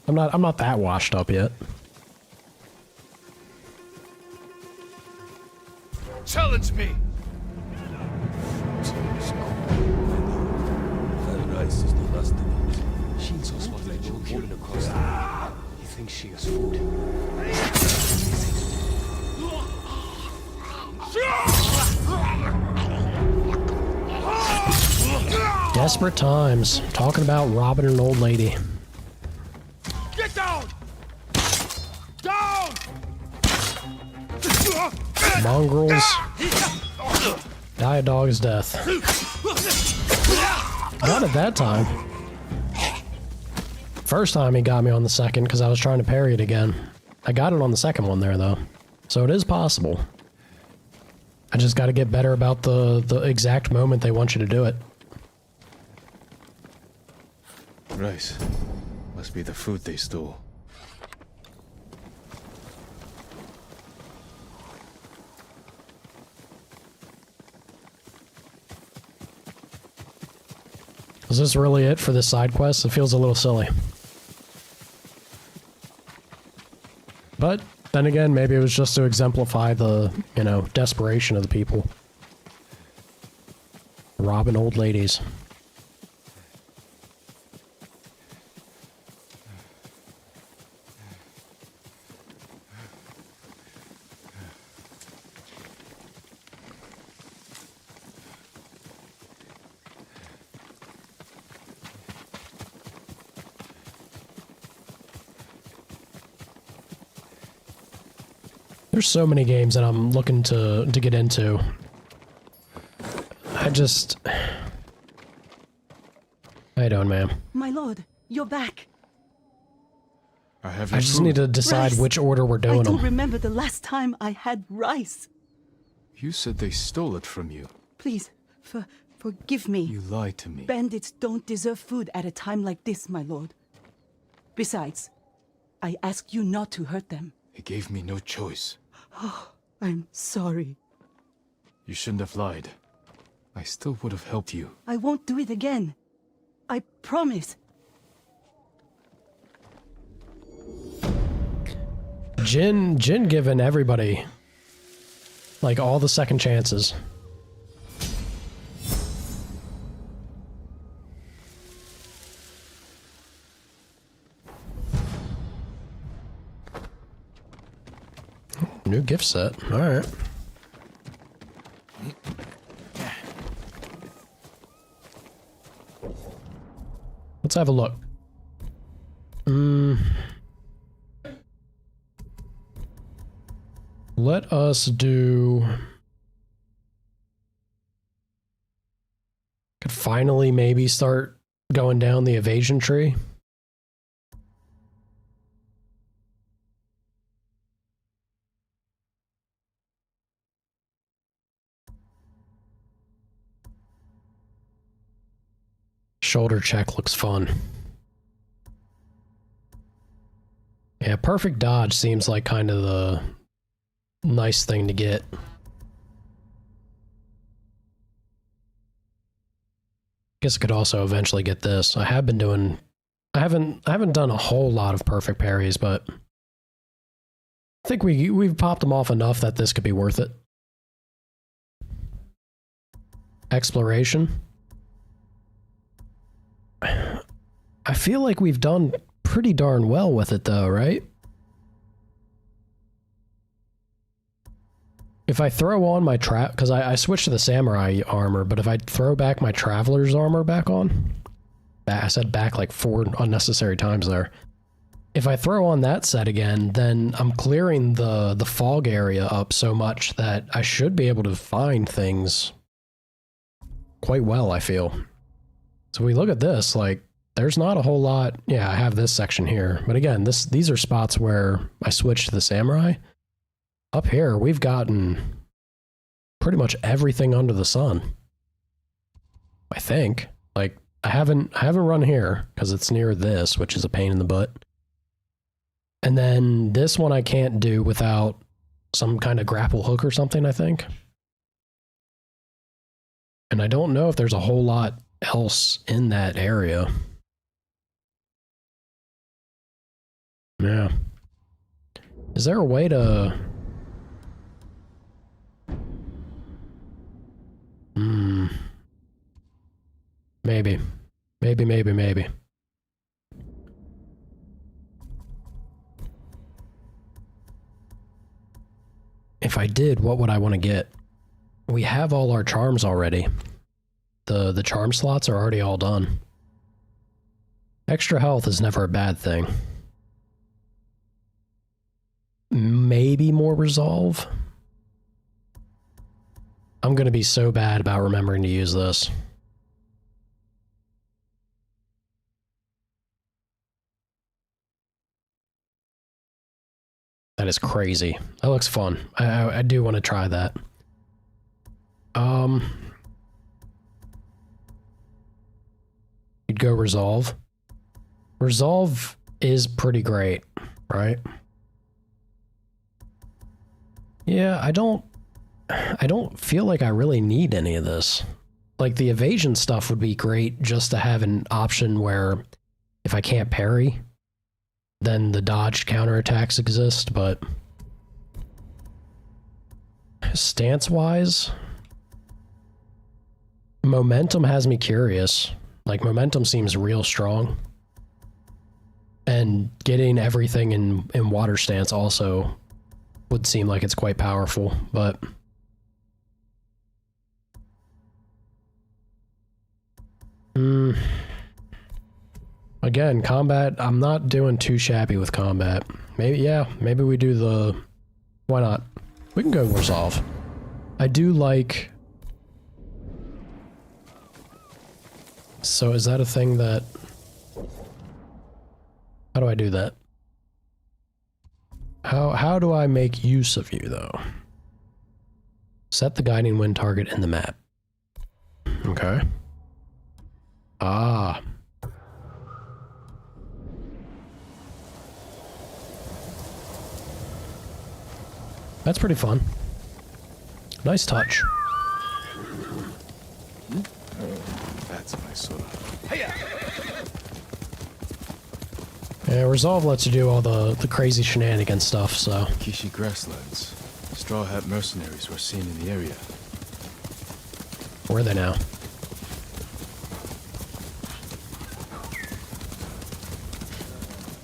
I'm not that washed up yet. Challenge me! That rice is the last of it. She's also like walking across the room. He thinks she is food. Desperate times. Talking about robbing an old lady. Get down! Down! Mongrels. Die a dog's death. Not at that time. First time he got me on the second because I was trying to parry it again. I got it on the second one there though. So it is possible. I just got to get better about the exact moment they want you to do it. Rice. Must be the food they stole. Is this really it for this side quest? It feels a little silly. But then again, maybe it was just to exemplify the, desperation of the people. Robbing old ladies. There's so many games that I'm looking to get into. How you doing, ma'am? My lord, you're back. I just need to decide which order we're doing I don't them. remember the last time I had rice. You said they stole it from you. Please, forgive me. You lied to me. Bandits don't deserve food at a time like this, my lord. Besides, I asked you not to hurt them. He gave me no choice. Oh, I'm sorry. You shouldn't have lied. I still would have helped you. I won't do it again. I promise. Jin giving everybody, like, all the second chances. New gift set. All right. Let's have a look. Let us do... Could finally maybe start going down the evasion tree. Shoulder check looks fun. Yeah, perfect dodge seems like kind of the nice thing to get. Guess I could also eventually get this. I haven't done a whole lot of perfect parries, but I think we've popped them off enough that this could be worth it. Exploration. I feel like we've done pretty darn well with it though, right? If I throw on my because I switched to the samurai armor, but if I throw back my traveler's armor back on, I said back like 4 unnecessary times there. If I throw on that set again, then I'm clearing the fog area up so much that I should be able to find things quite well, I feel. So we look at this, like, there's not a whole lot. Yeah, I have this section here. But again, these are spots where I switched to the samurai. Up here, we've gotten pretty much everything under the sun. I think. Like, I haven't run here because it's near this, which is a pain in the butt. And then this one I can't do without some kind of grapple hook or something, I think. And I don't know if there's a whole lot else in that area. Yeah. Is there a way to... Maybe. Maybe. If I did, what would I want to get? We have all our charms already. The charm slots are already all done. Extra health is never a bad thing. Maybe more resolve? I'm gonna be so bad about remembering to use this. That is crazy. That looks fun. I do want to try that. You'd go resolve. Resolve is pretty great, right? Yeah, I don't feel like I really need any of this. Like, the evasion stuff would be great just to have an option where if I can't parry, then the dodged counterattacks exist, but stance-wise, momentum has me curious. Like, momentum seems real strong. And getting everything in water stance also would seem like it's quite powerful, but... Again, combat, I'm not doing too shabby with combat. Maybe we do the... Why not? We can go resolve. I do like... So is that a thing that... How do I do that? How do I make use of you, though? Set the guiding wind target in the map. Okay. Ah. That's pretty fun. Nice touch. That's my sort of... Yeah, Resolve lets you do all the crazy shenanigan stuff, so... Kishi grasslands. Straw Hat mercenaries were seen in the area. Where are they now?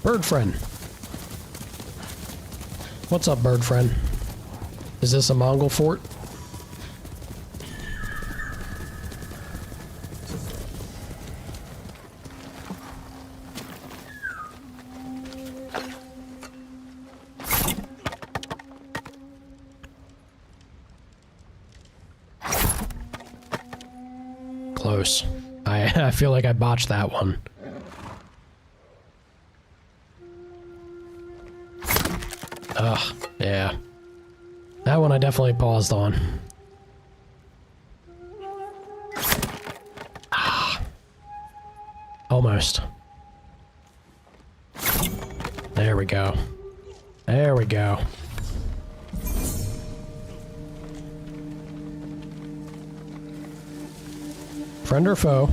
Bird friend. What's up, bird friend? Is this a Mongol fort? Close. I feel like I botched that one. Ugh, yeah. That one I definitely paused on. Ah. Almost. There we go. There we go. Friend or foe?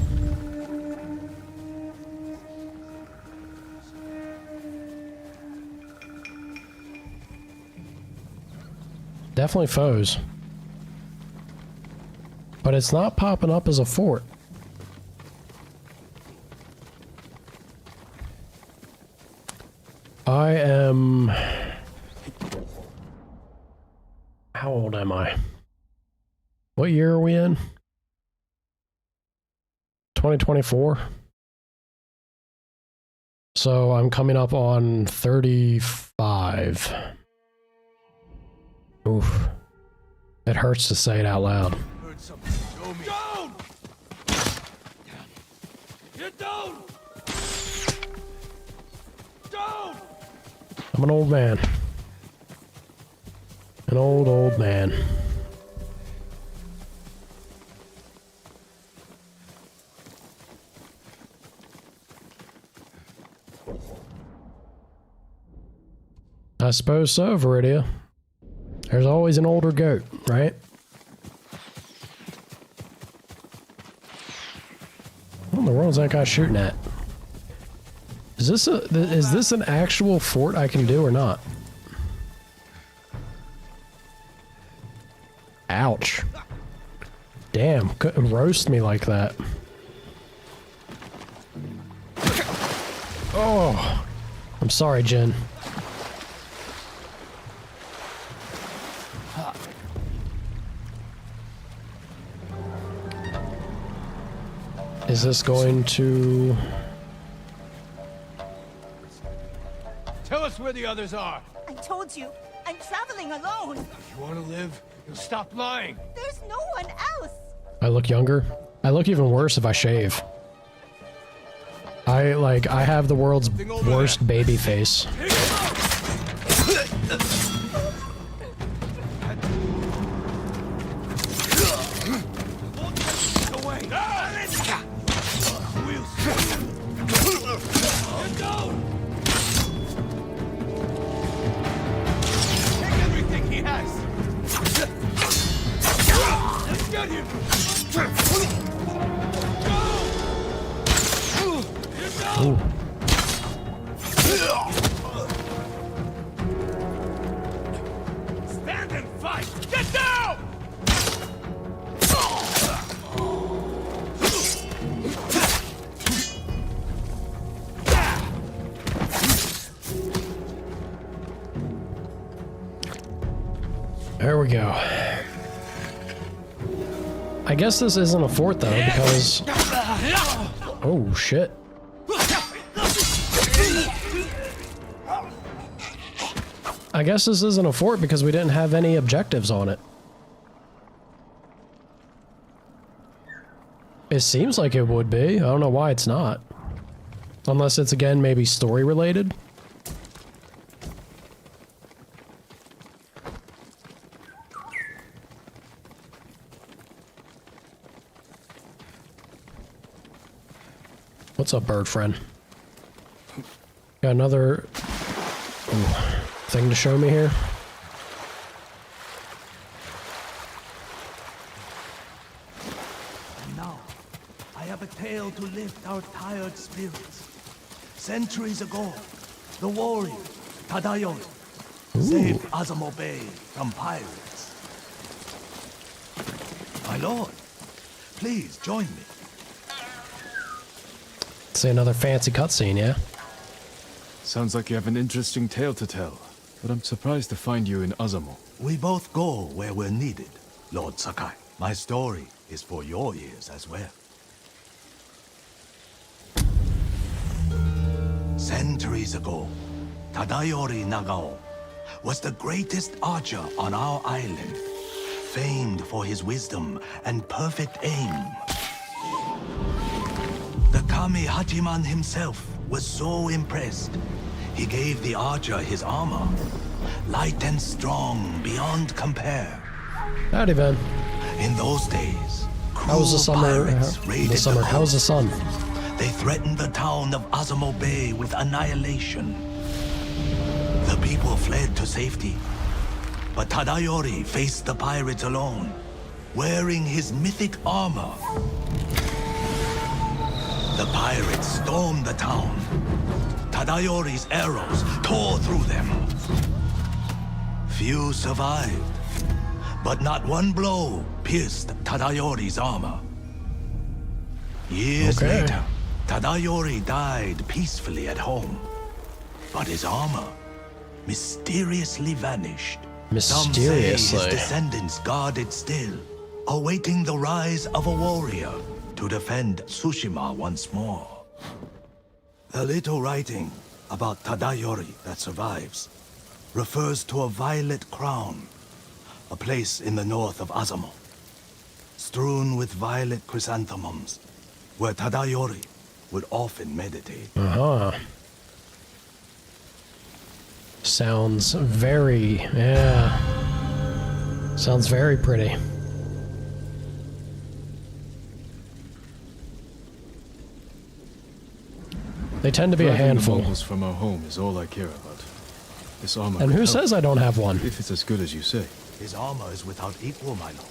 Definitely foes. But it's not popping up as a fort. I am... How old am I? What year are we in? 2024? So I'm coming up on 35. Oof. It hurts to say it out loud. Get down! Down! I'm an old man. An old man. I suppose so, Viridia. There's always an older goat, right? What in the world is that guy shooting at? Is this an actual fort I can do or not? Ouch. Damn, couldn't roast me like that. Oh, I'm sorry, Jen. Is this going to... Tell us where the others are. I told you, I'm traveling alone. If you want to live, you'll stop lying. There's no one else. I look younger. I look even worse if I shave. I have the world's worst baby face. Ooh. Stand and fight! Get down! There we go. I guess this isn't a fort though, because... Oh, shit. I guess this isn't a fort because we didn't have any objectives on it. It seems like it would be. I don't know why it's not. Unless it's, again, maybe story related. What's up, bird friend? Got another thing to show me here? And now, I have a tale to lift our tired spirits. Centuries ago, the warrior, Tadayori, saved Azamo Bay from pirates. My lord, please join me. See another fancy cutscene, yeah? Sounds like you have an interesting tale to tell, but I'm surprised to find you in Azamo. We both go where we're needed, Lord Sakai. My story is for your ears as well. Centuries ago, Tadayori Nagao was the greatest archer on our island, famed for his wisdom and perfect aim. The Kami Hachiman himself was so impressed, he gave the archer his armor, light and strong beyond compare. Howdy, Ben. In those days, How was the summer? How was the sun? They threatened the town of Azamo Bay with annihilation. The people fled to safety, but Tadayori faced the pirates alone, wearing his mythic armor. The pirates stormed the town. Tadayori's arrows tore through them. Few survived, but not one blow pierced Tadayori's armor. Years later, Tadayori died peacefully at home, but his armor mysteriously vanished. Mysteriously. Some say his descendants guard it still, awaiting the rise of a warrior to defend Tsushima once more. The little writing about Tadayori that survives refers to a violet crown, a place in the north of Azamo, strewn with violet chrysanthemums, where Tadayori would often meditate. Uh-huh. Sounds very, yeah. Sounds very pretty. They tend to be a Driving the handful. moguls from our home is all I care about. This armor And could who help, says I don't have one? if it's as good as you say. His armor is without equal, my lord.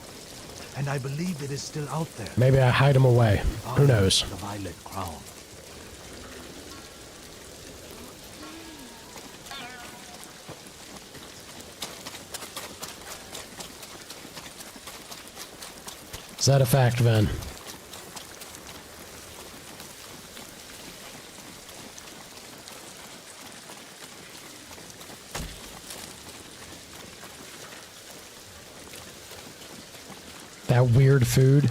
And I believe it is still out there. Maybe I hide him away. Who knows? The violet crown. Is that a fact, Ven? That weird food?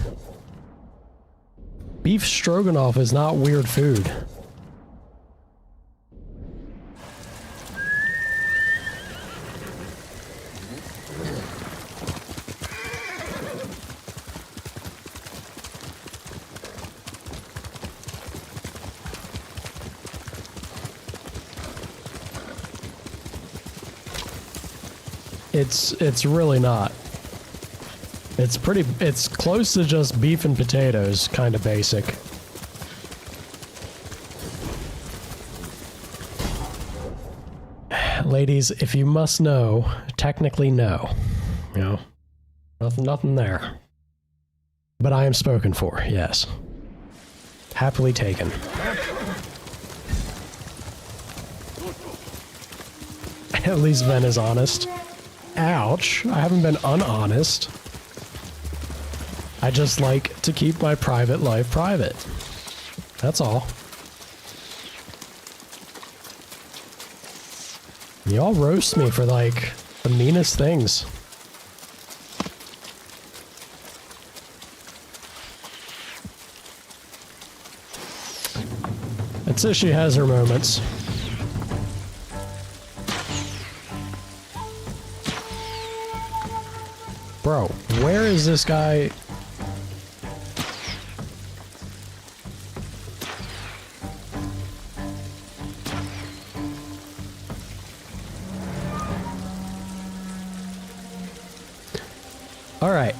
Beef stroganoff is not weird food. It's really not. It's close to just beef and potatoes, kind of basic. Ladies, if you must know, technically no. You know, nothing there. But I am spoken for, yes. Happily taken. At least Ven is honest. Ouch, I haven't been unhonest. I just like to keep my private life private. That's all. Y'all roast me for, like, the meanest things. Atsushi has her moments. Bro, where is this guy? Alright.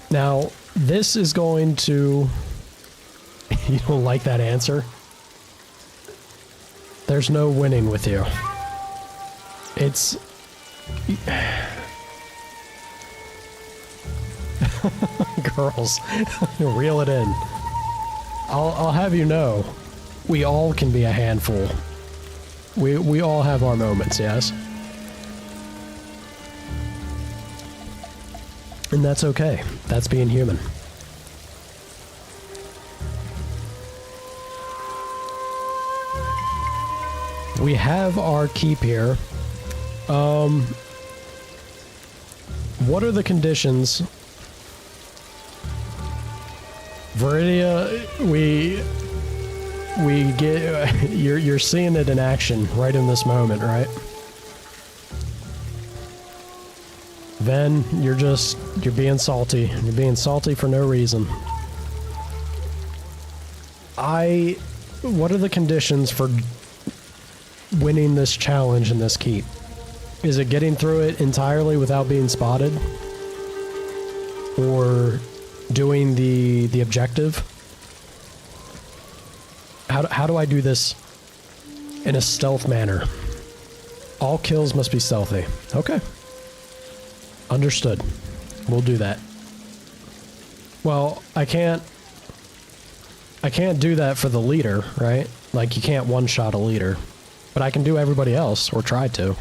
Now, this is going to... You don't like that answer? There's no winning with you. It's... Girls, reel it in. I'll have you know, we all can be a handful. We all have our moments, yes? And that's okay. That's being human. We have our keep here. What are the conditions? Viridia, we get you're seeing it in action right in this moment, right? Ven, you're being salty. You're being salty for no reason. What are the conditions for winning this challenge in this keep? Is it getting through it entirely without being spotted? Or doing the objective? How do I do this in a stealth manner? All kills must be stealthy. Okay. Understood. We'll do that. Well, I can't do that for the leader, right? Like, you can't one-shot a leader. But I can do everybody else, or try to.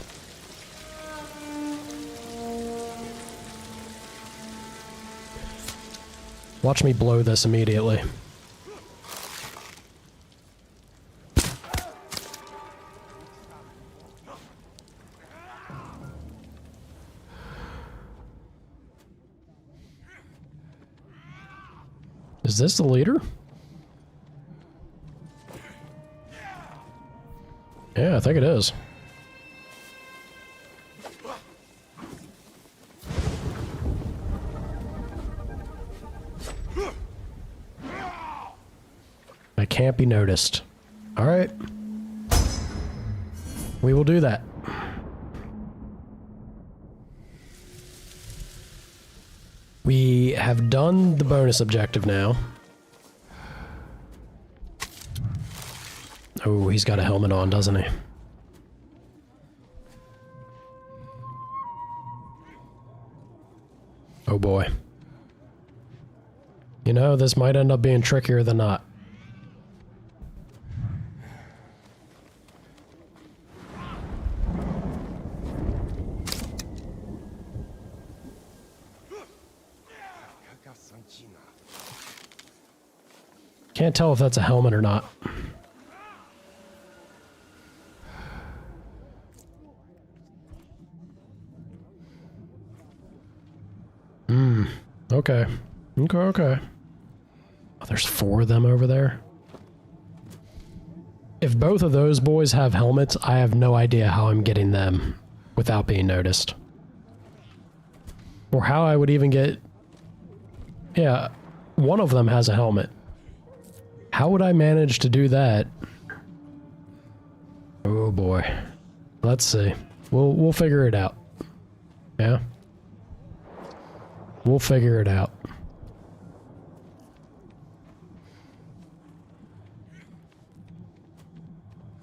Watch me blow this immediately. Is this the leader? Yeah, I think it is. I can't be noticed. All right. We will do that. We have done the bonus objective now. Oh, he's got a helmet on, doesn't he? Oh boy. You know, this might end up being trickier than not. Can't tell if that's a helmet or not. Okay. Okay. Oh, there's 4 of them over there. If both of those boys have helmets, I have no idea how I'm getting them without being noticed. Or how I would even get... Yeah, one of them has a helmet. How would I manage to do that? Oh boy. Let's see. We'll figure it out. Yeah? We'll figure it out.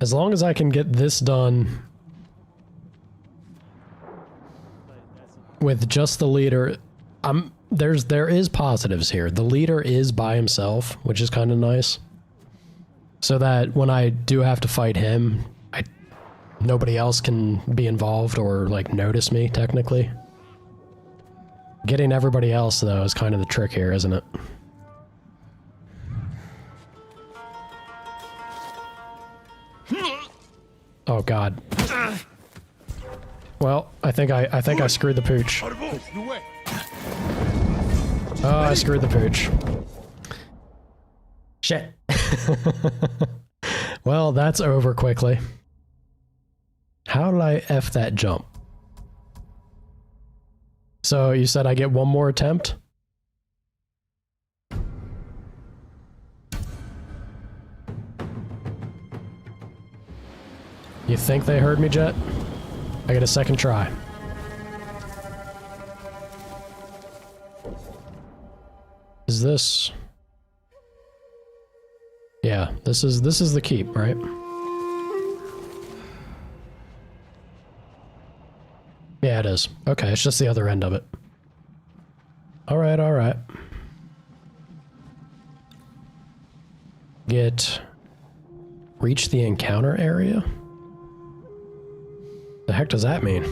As long as I can get this done with just the leader, there is positives here. The leader is by himself, which is kind of nice. So that when I do have to fight him, nobody else can be involved or like notice me technically. Getting everybody else though is kind of the trick here, isn't it? Oh god. Well, I think I screwed the pooch. Oh, I screwed the pooch. Shit. Well, that's over quickly. How did I F that jump? So you said I get one more attempt? You think they heard me, Jet? I get a second try. Is this... Yeah, this is the keep, right? Yeah, it is. Okay, it's just the other end of it. Alright, alright. Reach the encounter area? The heck does that mean?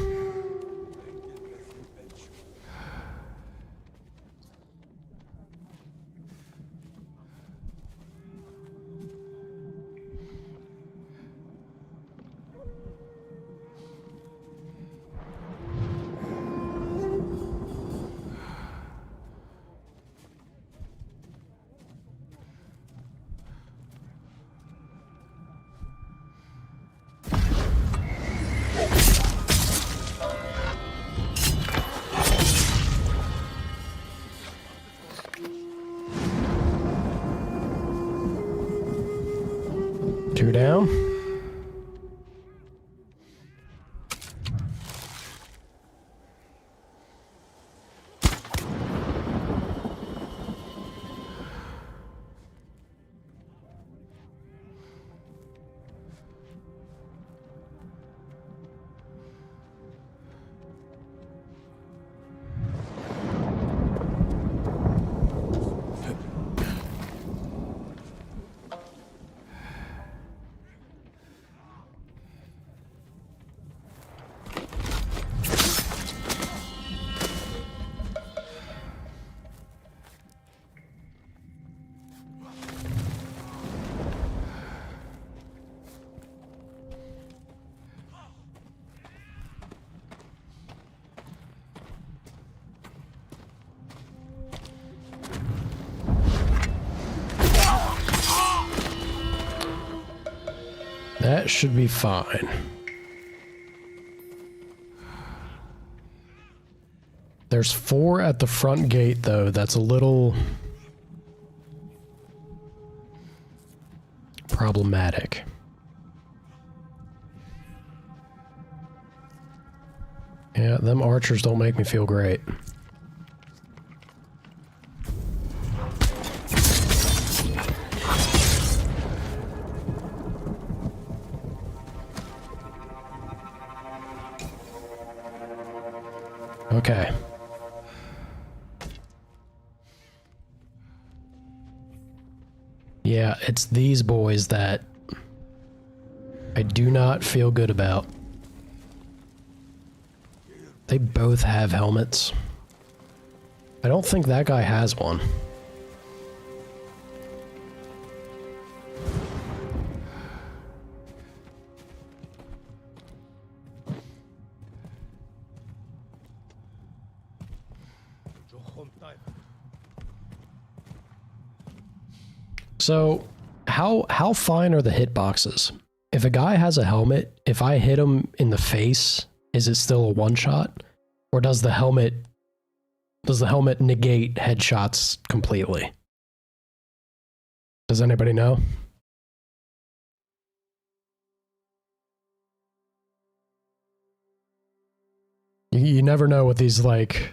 Two down. That should be fine. There's 4 at the front gate, though. That's a little... problematic. Yeah, them archers don't make me feel great. Okay. Yeah, it's these boys that I do not feel good about. They both have helmets. I don't think that guy has one. So, how fine are the hitboxes? If a guy has a helmet, if I hit him in the face, is it still a one-shot? Or does the helmet negate headshots completely? Does anybody know? You never know with these, like,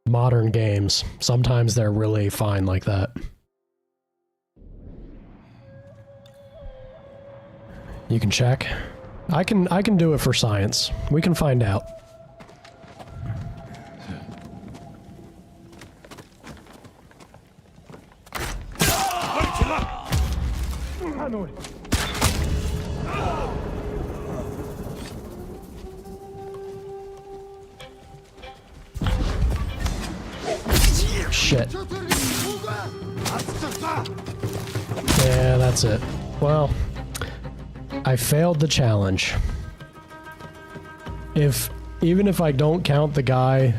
modern games. Sometimes they're really fine like that. You can check. I can do it for science. We can find out. Shit. Yeah, that's it. Well, I failed the challenge. Even if I don't count the guy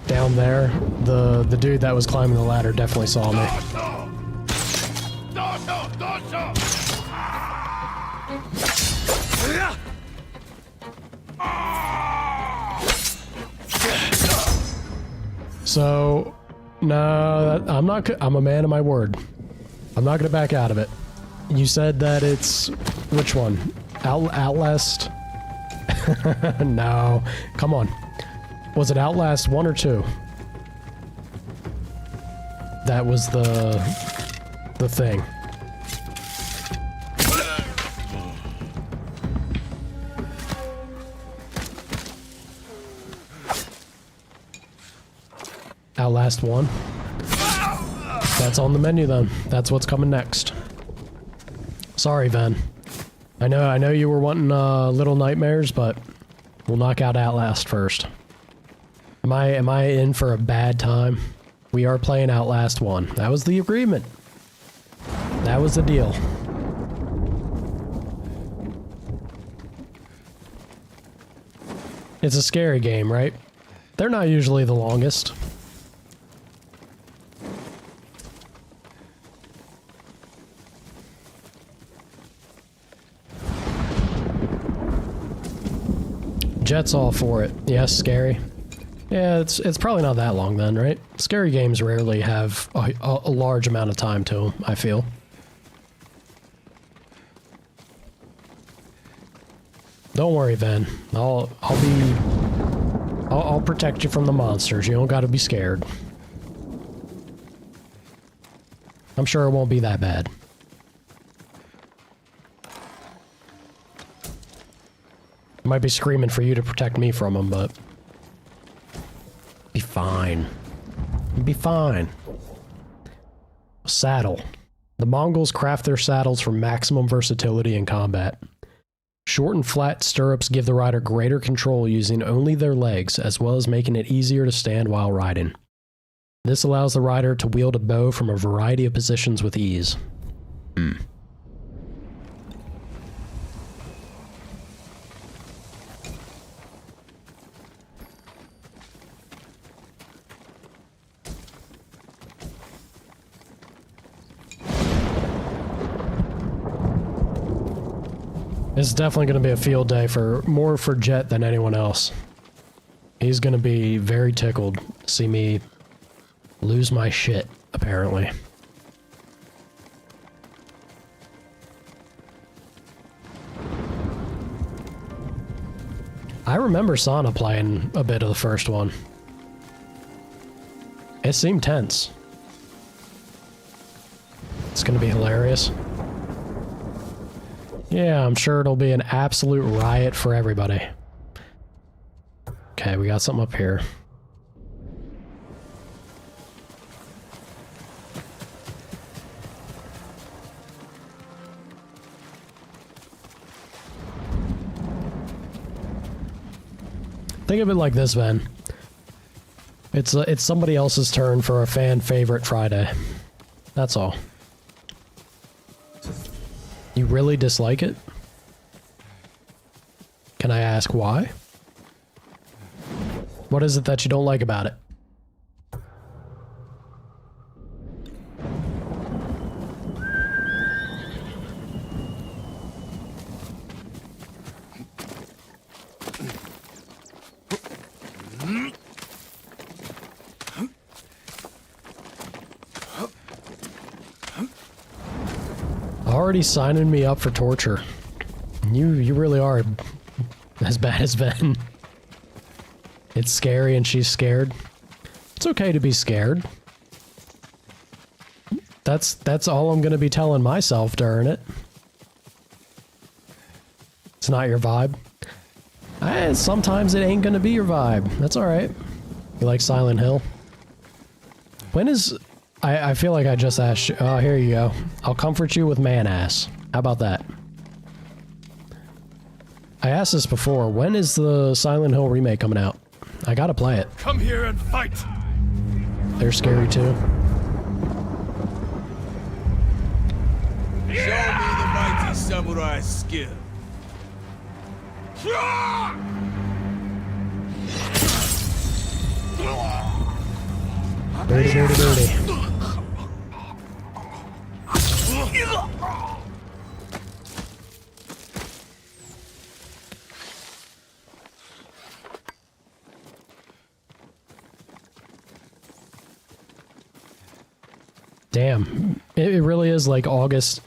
down there, the dude that was climbing the ladder definitely saw me. So, no, I'm a man of my word. I'm not gonna back out of it. You said that it's, which one? Outlast? No, come on. Was it Outlast 1 or 2? That was the thing. Outlast 1. That's on the menu then. That's what's coming next. Sorry, Ven. I know you were wanting Little Nightmares, but we'll knock out Outlast first. Am I in for a bad time? We are playing Outlast 1. That was the agreement. That was the deal. It's a scary game, right? They're not usually the longest. Jet's all for it. Yes, scary. Yeah, it's probably not that long then, right? Scary games rarely have a large amount of time to them, I feel. Don't worry, Ven. I'll protect you from the monsters. You don't gotta be scared. I'm sure it won't be that bad. I might be screaming for you to protect me from them, but be fine. Be fine. Saddle. The Mongols craft their saddles for maximum versatility in combat. Short and flat stirrups give the rider greater control using only their legs, as well as making it easier to stand while riding. This allows the rider to wield a bow from a variety of positions with ease. This is definitely going to be a field day more for Jet than anyone else. He's going to be very tickled to see me lose my shit, apparently. I remember Sana playing a bit of the first one. It seemed tense. It's gonna be hilarious. Yeah, I'm sure it'll be an absolute riot for everybody. Okay, we got something up here. Think of it like this, Ben. It's somebody else's turn for a fan favorite Friday. That's all. You really dislike it? Can I ask why? What is it that you don't like about it? Already signing me up for torture. You really are as bad as Ben. It's scary and she's scared. It's okay to be scared. That's all I'm gonna be telling myself during it. It's not your vibe. Sometimes it ain't gonna be your vibe. That's alright. You like Silent Hill? When is... I feel like I just asked you. Oh, here you go. I'll comfort you with man-ass. How about that? I asked this before. When is the Silent Hill remake coming out? I gotta play it. Come here and fight! They're scary too. Show me the mighty samurai skill. Dirty, dirty, dirty. Damn, it really is like August.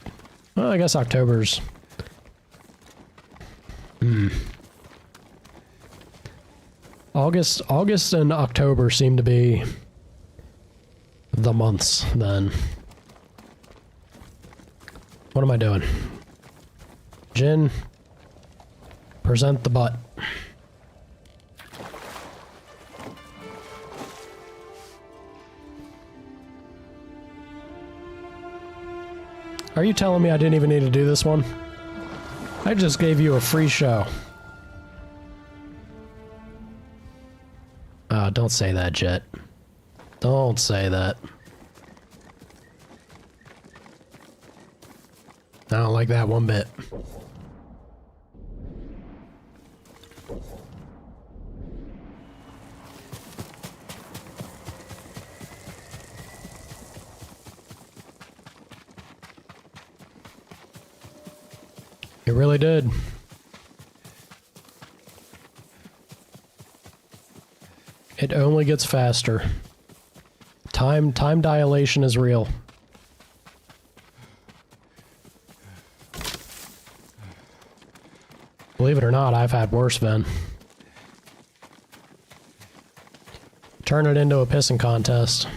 Well, I guess October's. August and October seem to be the months then. What am I doing? Jin, present the butt. Are you telling me I didn't even need to do this one? I just gave you a free show. Don't say that, Jet. Don't say that. I don't like that one bit. It really did. It only gets faster. Time dilation is real. Believe it or not, I've had worse, Ben. Turn it into a pissing contest.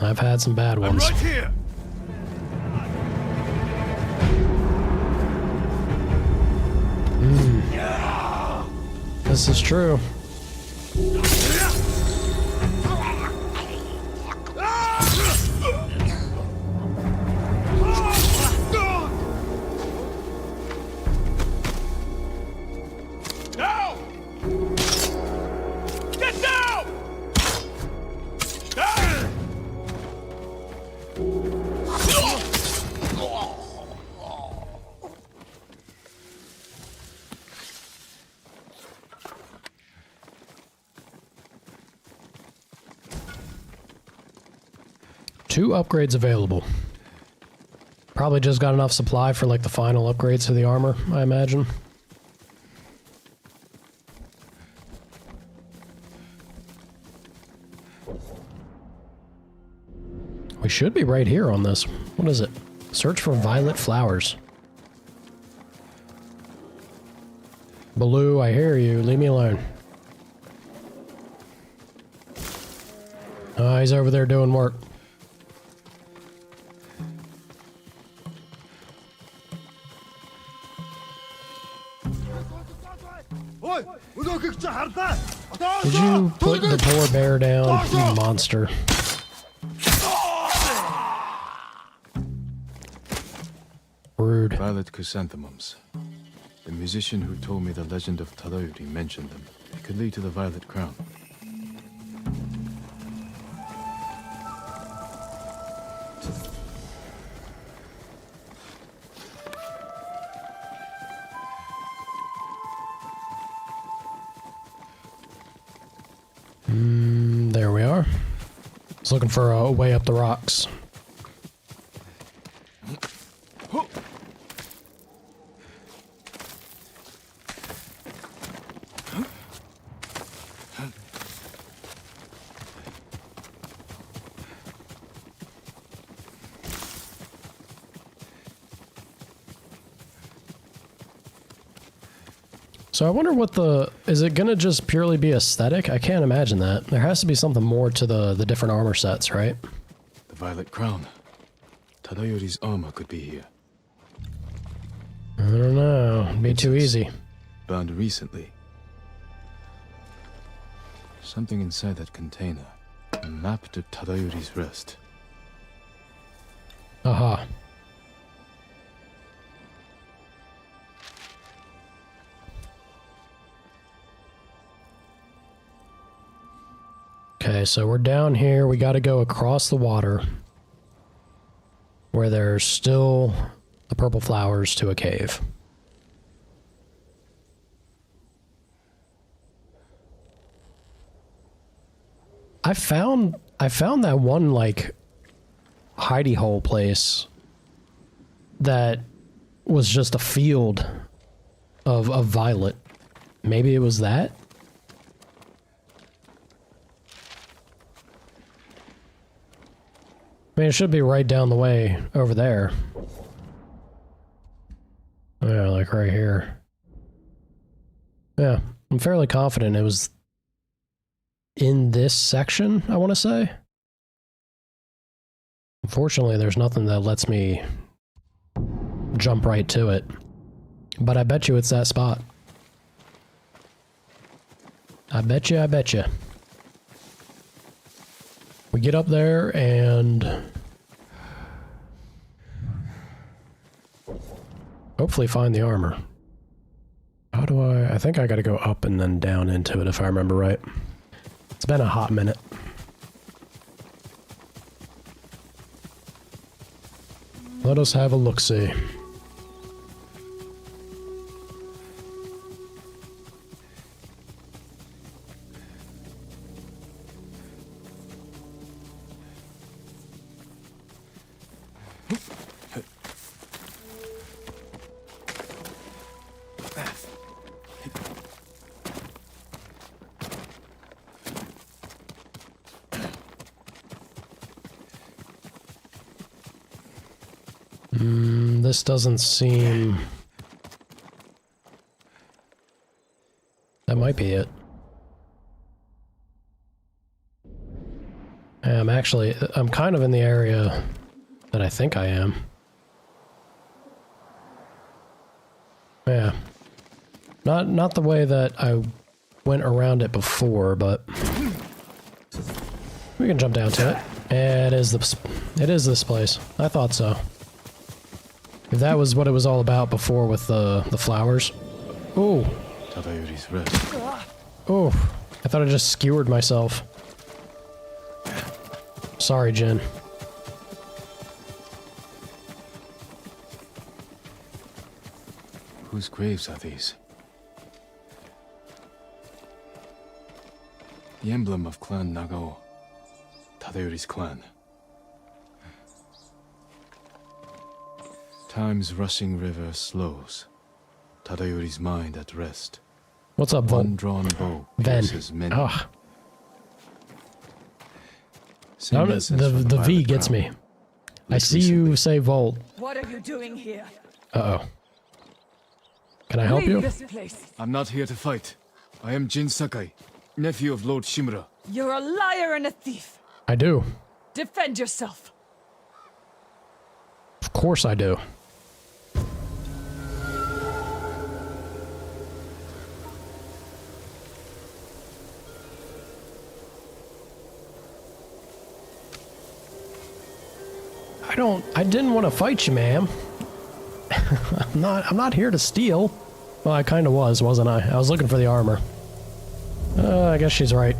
I've had some bad ones. I'm right here. This is true. Two upgrades available. Probably just got enough supply for like the final upgrades to the armor, I imagine. We should be right here on this. What is it? Search for violet flowers. Baloo, I hear you. Leave me alone. Oh, he's over there doing work. Did you put the poor bear down, you monster? Rude. Violet chrysanthemums. The musician who told me the legend of Tadayori mentioned them. They could lead to the Violet Crown. There we are. I was looking for a way up the rocks. So I wonder what is it gonna just purely be aesthetic? I can't imagine that. There has to be something more to the different armor sets, right? The Violet Crown. Tadayori's armor could be here. I don't know. It'd be too easy. Bound recently. Something inside that container. A map to Tadayori's rest. Aha. Okay, so we're down here. We got to go across the water where there's still the purple flowers to a cave. I found that one like hidey hole place that was just a field of violet. Maybe it was that? I mean, it should be right down the way over there. Yeah, like right here. Yeah, I'm fairly confident it was in this section, I want to say. Unfortunately, there's nothing that lets me jump right to it. But I bet you it's that spot. I bet you, I bet you. We get up there and hopefully find the armor. How do I think I gotta go up and then down into it if I remember right. It's been a hot minute. Let us have a look-see. This doesn't seem... That might be it. I'm kind of in the area that I think I am. Yeah. Not the way that I went around it before, but we can jump down to it. It is this place. I thought so. If that was what it was all about before with the flowers. Ooh. Tadayori's rest. Oh, I thought I just skewered myself. Sorry, Jin. Whose graves are these? The emblem of Clan Nagao. Tadayori's clan. Time's rushing river slows. Tadayori's mind at rest. What's up, Volt? One drawn bow Ven. pierces many. Ah. The V gets me. I see you say Volt. What are you doing here? Uh-oh. Can I help you? This place. I'm not here to fight. I am Jin Sakai, nephew of Lord Shimura. You're a liar and a thief. I do. Defend yourself. Of course I do. I didn't want to fight you, ma'am. I'm not here to steal. Well, I kind of was, wasn't I? I was looking for the armor. I guess she's right.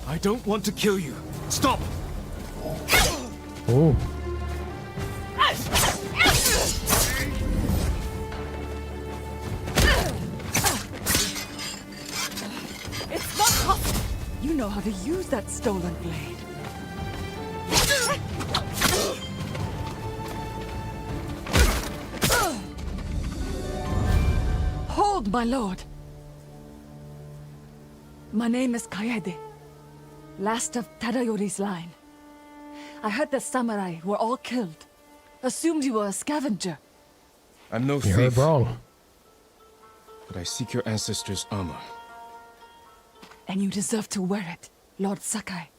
I don't want to kill you. Stop! Ooh. It's not possible. You know how to use that stolen blade. Hold, my lord. My name is Kaede, last of Tadayori's line. I heard the samurai were all killed. Assumed you were a scavenger. I'm no You thief. heard wrong. But I seek your ancestors' armor. And you deserve to wear it, Lord Sakai.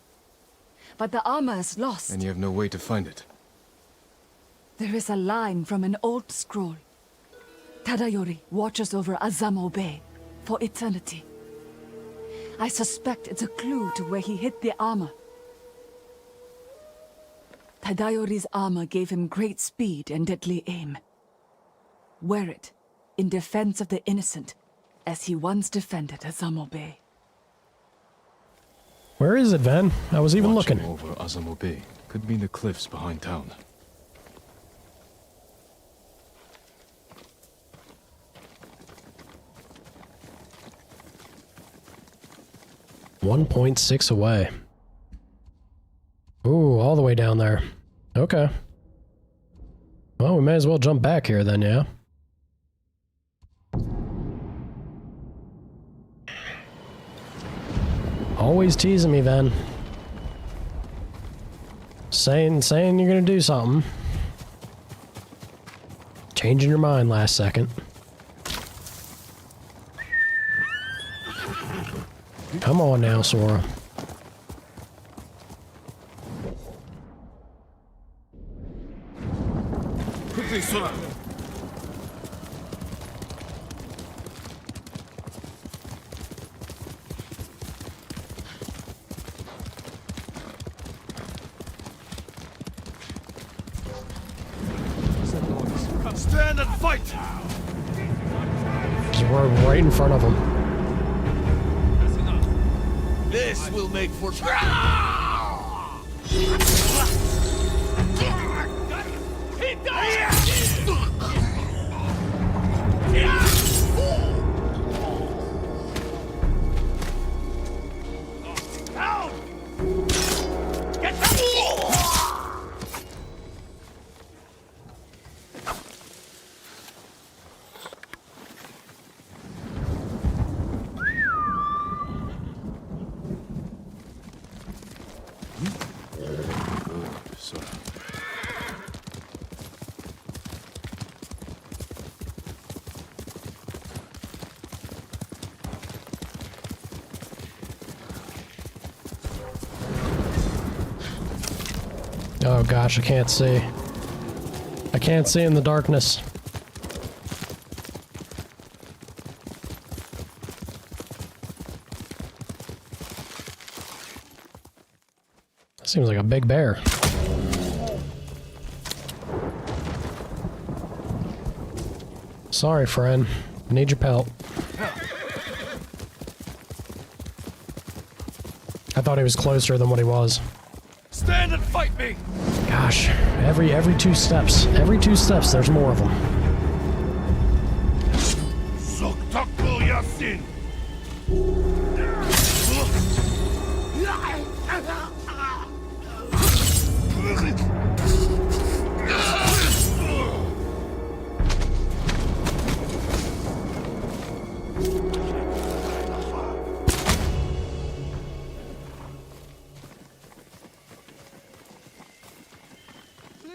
But the armor is lost. And you have no way to find it. There is a line from an old scroll. Tadayori watches over Azamo Bay for eternity. I suspect it's a clue to where he hid the armor. Tadayori's armor gave him great speed and deadly aim. Wear it in defense of the innocent, as he once defended Azamo Bay. Where is it, Van? I was even Watching looking. over Azamo Bay. Could be in the cliffs behind town. .6 away. Ooh, all the way down there. Okay. Well, we may as well jump back here then, yeah? Always teasing me, Van. Saying you're gonna do something. Changing your mind last second. Come on now, Sora. Quickly, Sora! Stand and fight! Just we're right in front of him. This will make for... He died! Down! Get down! Sora. Oh gosh, I can't see. I can't see in the darkness. Seems like a big bear. Sorry, friend. I need your pelt. I thought he was closer than what he was. Stand and fight me! Gosh, every 2 steps, there's more of them. Soktaku Yasin!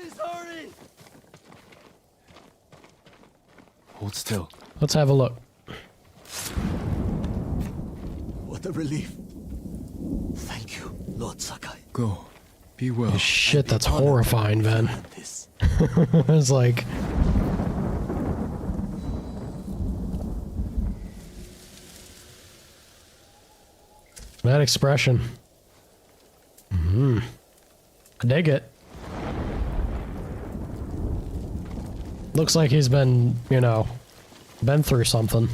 Please hurry! Hold still. Let's have a look. What a relief. Thank you, Lord Sakai. Go. Be well. Shit, that's horrifying, man. It's like... that expression. I dig it. Looks like he's been, you know, been through something.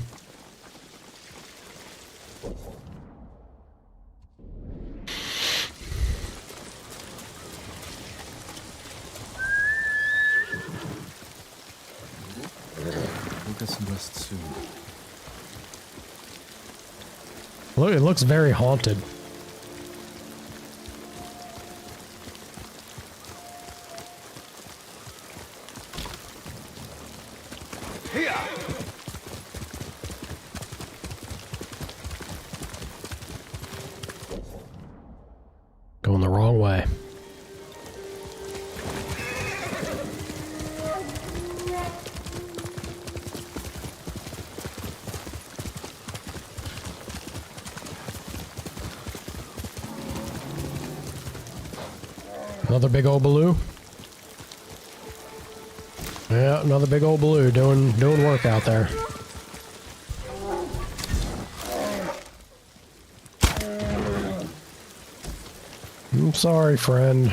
We'll get some rest soon. Look, it looks very haunted. Here! Going the wrong way. Another big old baloo. Yeah, another big old baloo doing work out there. I'm sorry, friend.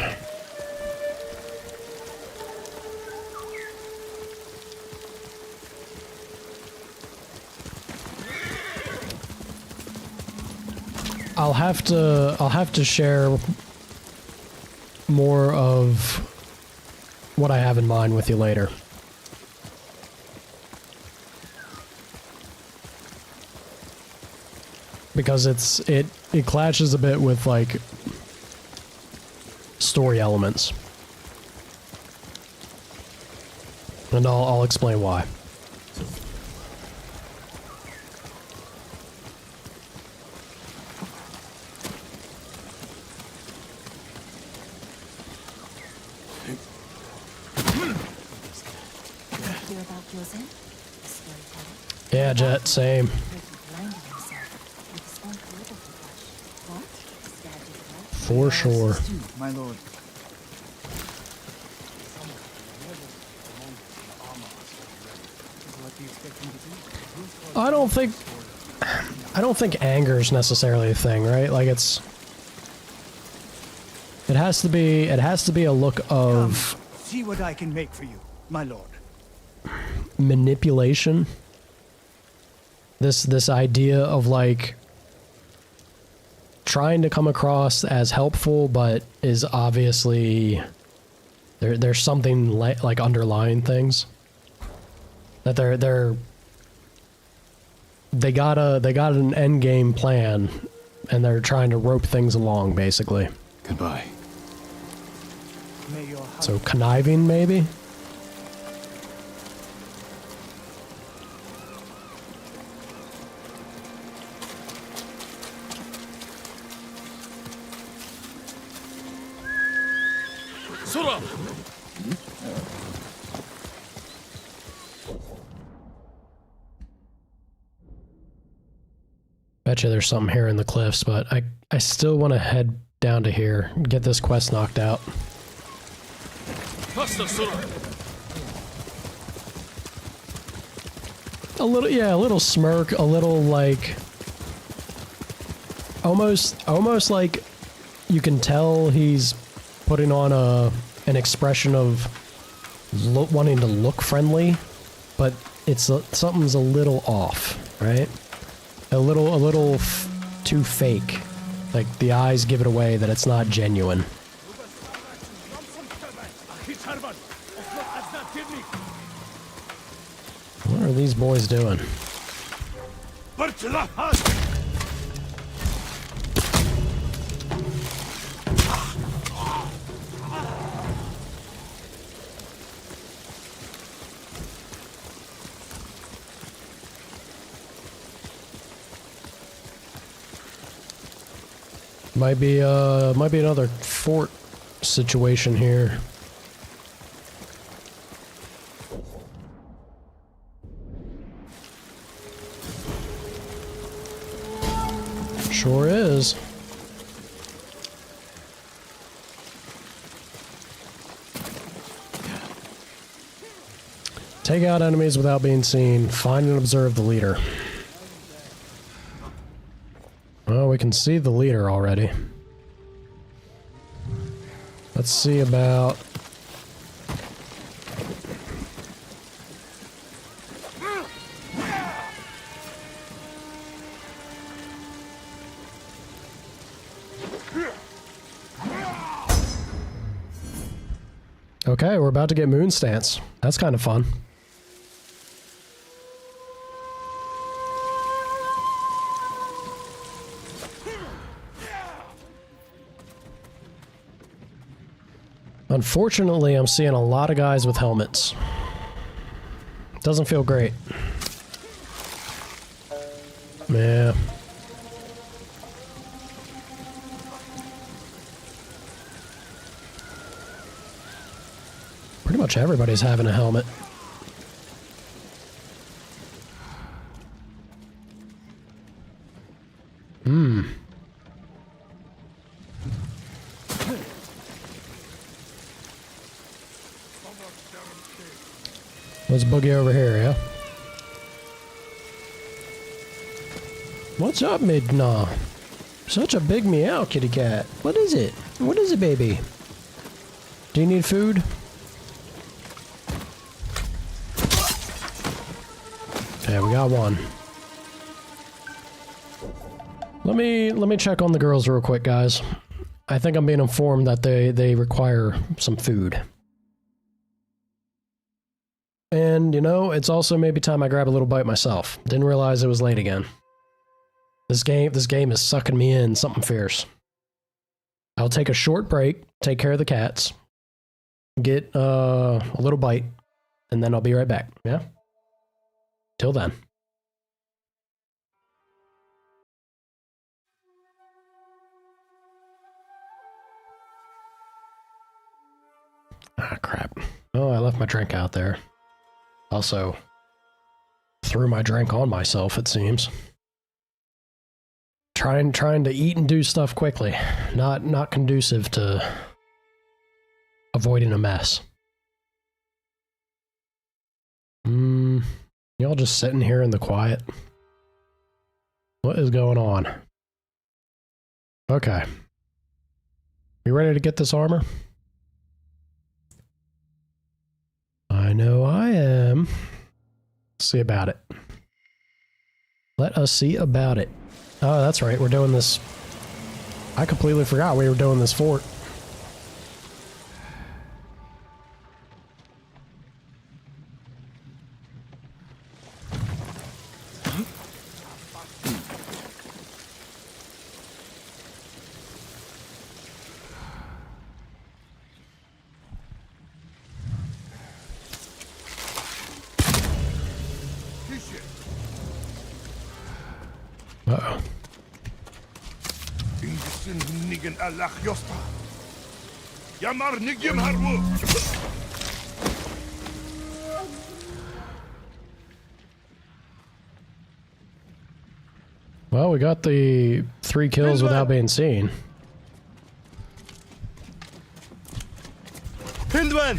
I'll have to share more of what I have in mind with you later. Because it clashes a bit with like story elements. And I'll explain why. Hear about Yozen? The storyteller? Yeah, Jet, same. Blinded himself with his own political flash. What? Stabbed his life? For sure. My lord. I don't think anger is necessarily a thing, right? Like it has to be a look of See what I can make for you, my lord. manipulation. This idea of like trying to come across as helpful, but is obviously there's something like underlying things that they got an end game plan, and they're trying to rope things along, basically. Goodbye. So conniving, maybe? Sora! Betcha there's something here in the cliffs, but I still want to head down to here and get this quest knocked out. Faster, Sora! A little smirk, a little like almost like you can tell he's putting on an expression of wanting to look friendly, but something's a little off, right? A little too fake. Like the eyes give it away that it's not genuine. What are these boys doing? Might be another fort situation here. resources. Take out enemies without being seen. Find and observe the leader. Well, we can see the leader already. Let's see about... Okay, we're about to get moon stance. That's kind of fun. Unfortunately, I'm seeing a lot of guys with helmets. Doesn't feel great. Yeah. Pretty much everybody's having a helmet. Let's boogie over here, yeah? What's up, Midna? Such a big meow, kitty cat. What is it? What is it, baby? Do you need food? Okay, we got one. Let me check on the girls real quick, guys. I think I'm being informed that they require some food. And, you know, it's also maybe time I grab a little bite myself. Didn't realize it was late again. This game is sucking me in something fierce. I'll take a short break, take care of the cats, get a little bite, and then I'll be right back, yeah? Till then. Ah, crap. Oh, I left my drink out there. Also, threw my drink on myself, it seems. Trying to eat and do stuff quickly. Not conducive to avoiding a mess. Y'all just sitting here in the quiet. What is going on? Okay. You ready to get this armor? I know I am. Let's see about it. Let us see about it. Oh, that's right. We're doing this. I completely forgot we were doing this fort. Uh-oh. Well, we got the 3 kills without being seen. Hindman!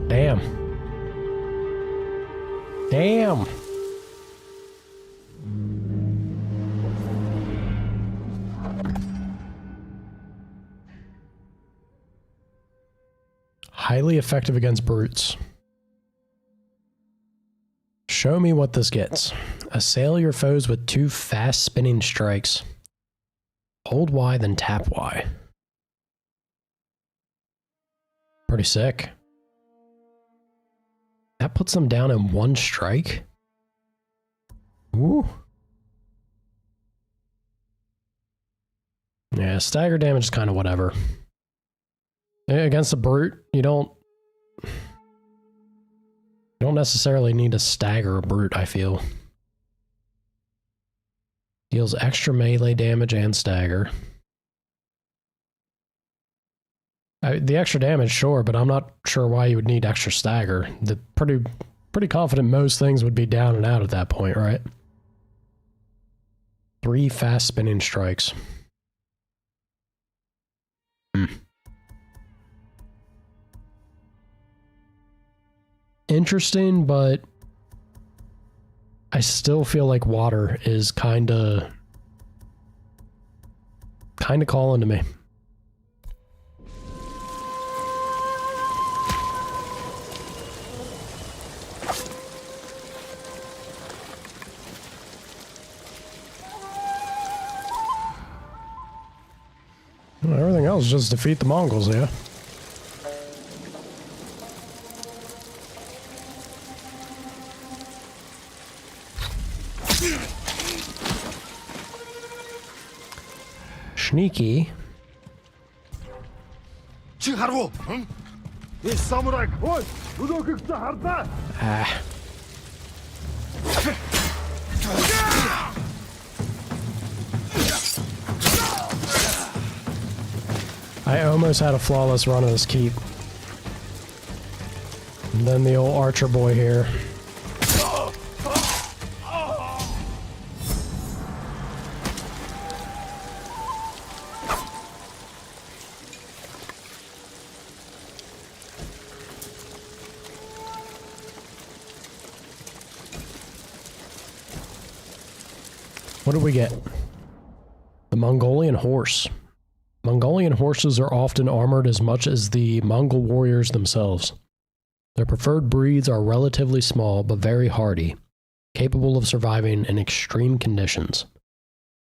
Damn. Damn. Highly effective against brutes. Show me what this gets. Assail your foes with 2 fast spinning strikes. Hold Y, then tap Y. Pretty sick. That puts them down in 1 strike? Ooh. Yeah, stagger damage is kind of whatever. Against a brute, you don't necessarily need to stagger a brute, I feel. Deals extra melee damage and stagger. The extra damage, sure, but I'm not sure why you would need extra stagger. Pretty confident most things would be down and out at that point, right? 3 fast spinning strikes. Interesting, but I still feel like water is kinda calling to me. Well, everything else is just defeat the Mongols, yeah. Sneaky. Ah. I almost had a flawless run of this keep. And then the old archer boy here. What did we get? The Mongolian horse. Mongolian horses are often armored as much as the Mongol warriors themselves. Their preferred breeds are relatively small but very hardy, capable of surviving in extreme conditions.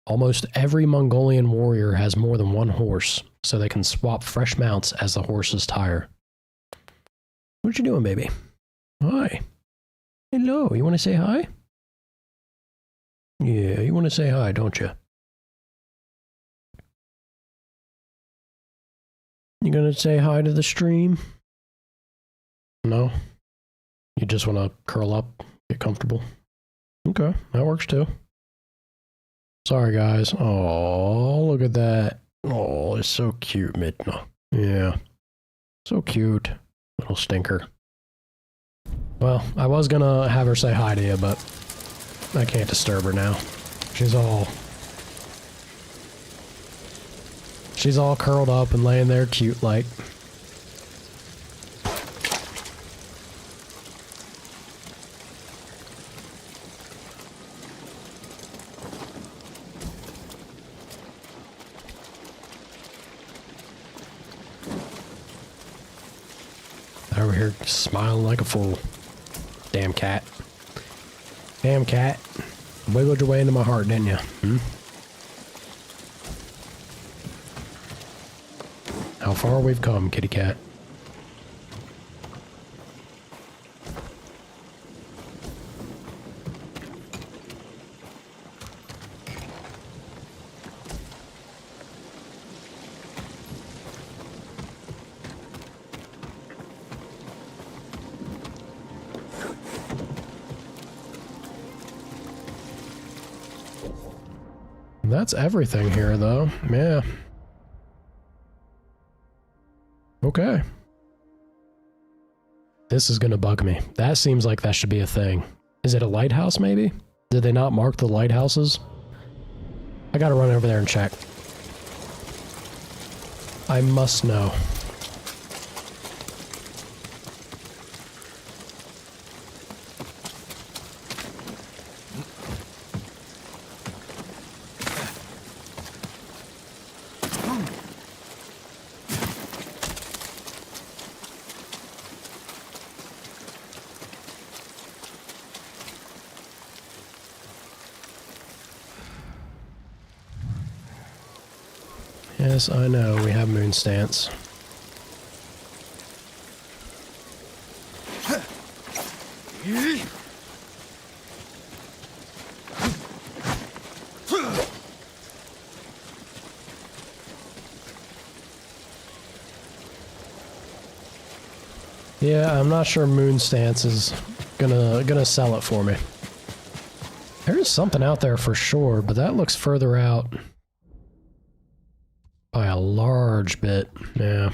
Almost every Mongolian warrior has more than one horse, so they can swap fresh mounts as the horses tire. What you doing, baby? Hi. Hello, you want to say hi? Yeah, you want to say hi, don't you? You gonna say hi to the stream? No? You just want to curl up, get comfortable? Okay, that works too. Sorry, guys. Oh, look at that. Oh, it's so cute, Midna. Yeah. So cute. Little stinker. Well, I was gonna have her say hi to you, but I can't disturb her now. She's all curled up and laying there cute like. Over here smiling like a fool. Damn cat. Damn cat. Wiggled your way into my heart, didn't you? How far we've come, kitty cat. That's everything here, though. Yeah. Okay. This is gonna bug me. That seems like that should be a thing. Is it a lighthouse, maybe? Did they not mark the lighthouses? I gotta run over there and check. I must know. Yes, I know, we have moon stance. Yeah, I'm not sure moon stance is gonna sell it for me. There is something out there for sure, but that looks further out by a large bit. Yeah.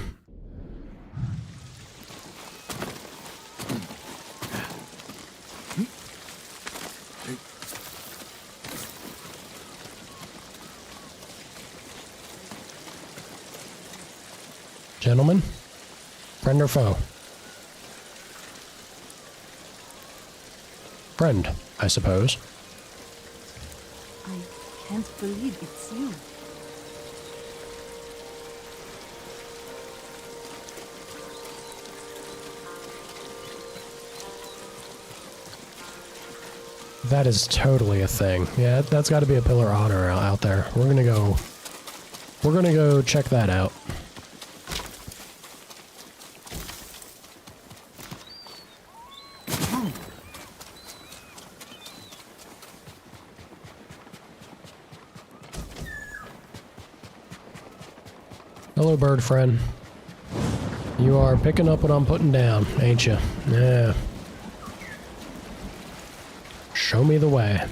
gentlemen? Friend or foe? Friend, I suppose. I can't believe it's you. That is totally a thing. Yeah, that's got to be a pillar of honor out there. We're gonna go check that out. Hello, bird friend. You are picking up what I'm putting down, ain't you? Yeah. Show me the way.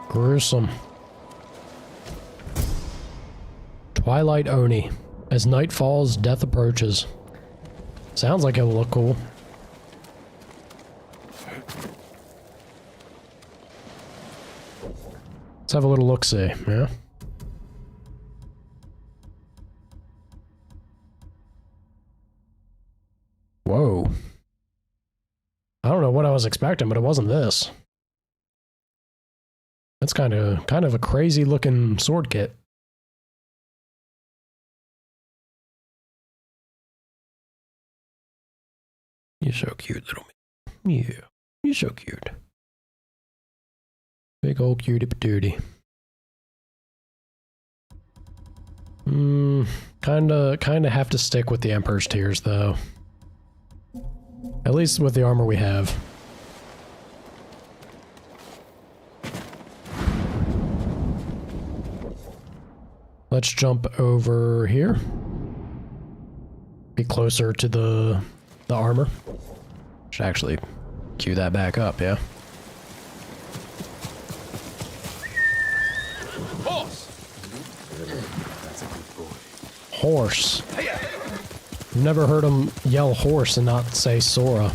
Gruesome. Twilight Oni. As night falls, death approaches. Sounds like it will look cool. Let's have a little look-see, yeah? Whoa. I don't know what I was expecting, but it wasn't this. That's kind of a crazy looking sword kit. You're so cute, little me. Yeah, you're so cute. Big old cutie patootie. Kinda have to stick with the Emperor's Tears, though. At least with the armor we have. Let's jump over here. Be closer to the armor. Should actually queue that back up, yeah? Horse! That's a good boy. Horse. I've never heard him yell horse and not say Sora.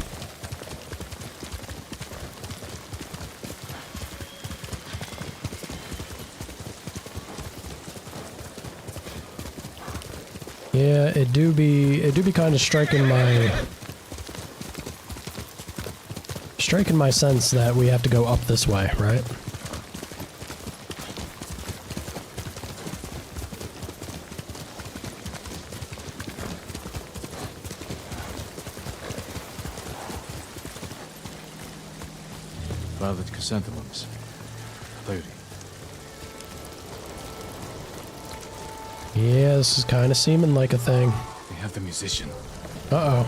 Yeah, it do be kind of striking my sense that we have to go up this way, right? Violet chrysanthemums. 30. Yeah, this is kind of seeming like a thing. We have the musician. Uh-oh.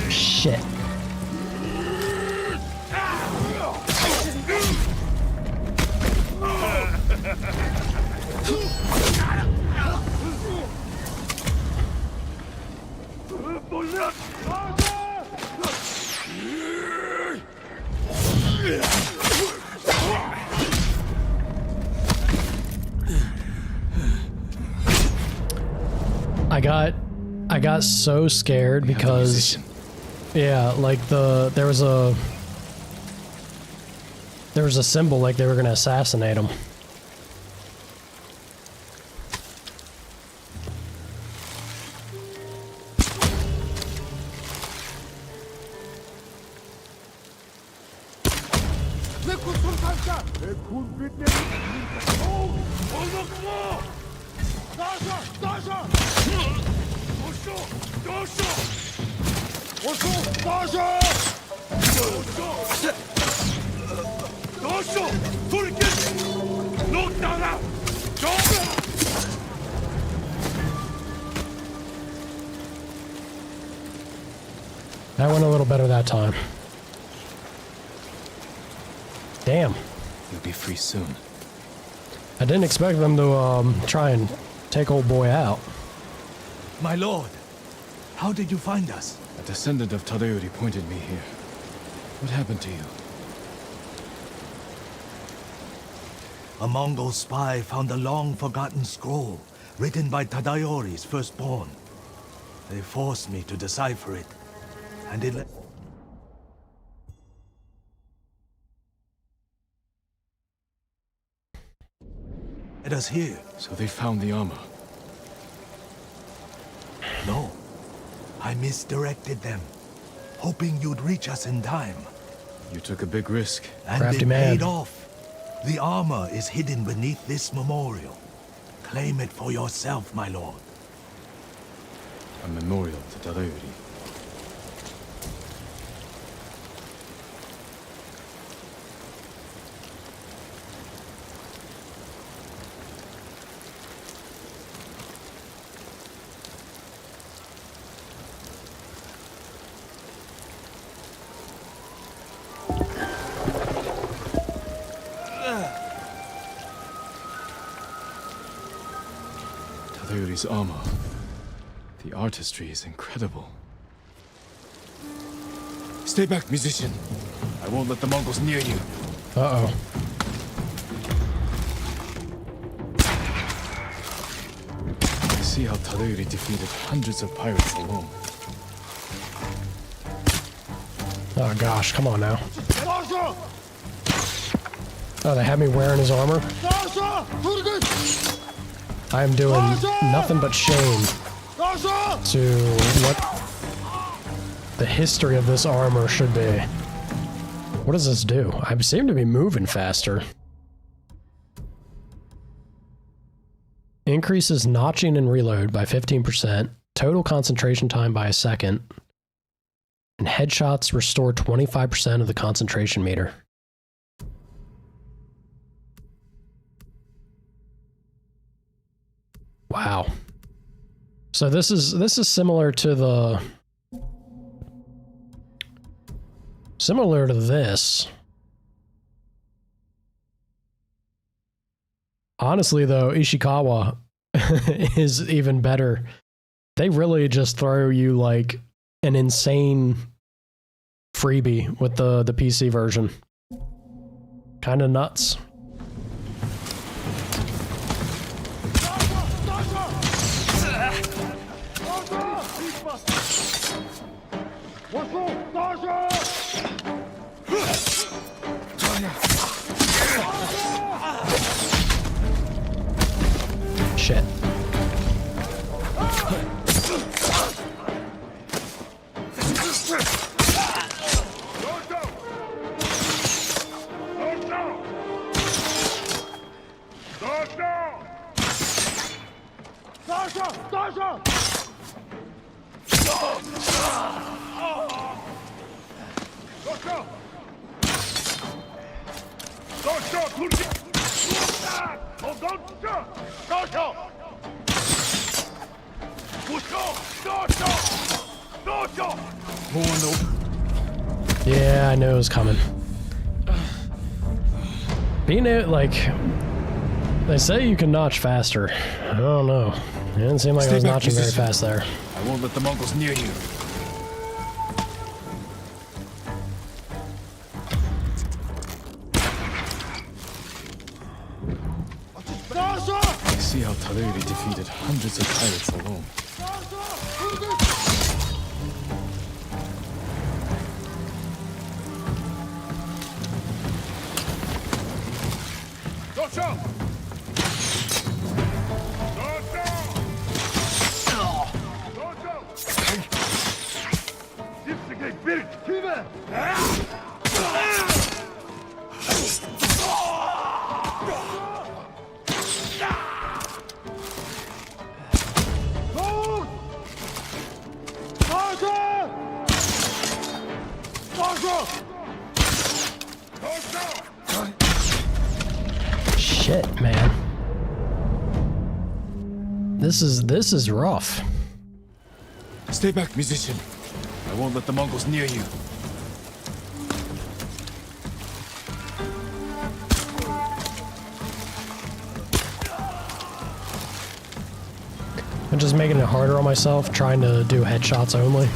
Shit. I got so scared because yeah, like there was a symbol like they were gonna assassinate him. That went a little better that time. Damn. You'll be free soon. I didn't expect them to try and take old boy out. My lord, how did you find us? A descendant of Tadayori pointed me here. What happened to you? A Mongol spy found a long-forgotten scroll written by Tadayori's firstborn. They forced me to decipher it, and it led us here. So they found the armor. No, I misdirected them, hoping you'd reach us in time. You took a big risk. And Crafty it man. paid off. The armor is hidden beneath this memorial. Claim it for yourself, my lord. A memorial to Tadayori. Tadayori's armor. The artistry is incredible. Stay back, musician. I won't let the Mongols near you. Uh-oh. I see how Tadayori defeated hundreds of pirates alone. Oh gosh, come on now. Oh, they had me wearing his armor? I am doing nothing but shame to what the history of this armor should be. What does this do? I seem to be moving faster. Increases notching and reload by 15%, total concentration time by a second, and headshots restore 25% of the concentration meter. Wow. So this is similar to this. Honestly though, Ishikawa is even better. They really just throw you like an insane freebie with the PC version. Kind of nuts. Shit. Yeah, I knew it was coming. Being it, like, they say you can notch faster. I don't know. It didn't seem like I was notching very fast there. I won't let the Mongols near you. I see how Tadayori defeated hundreds of pirates alone. Shit, man. This is rough. Stay back, musician. I won't let the Mongols near you. I'm just making it harder on myself, trying to do headshots only.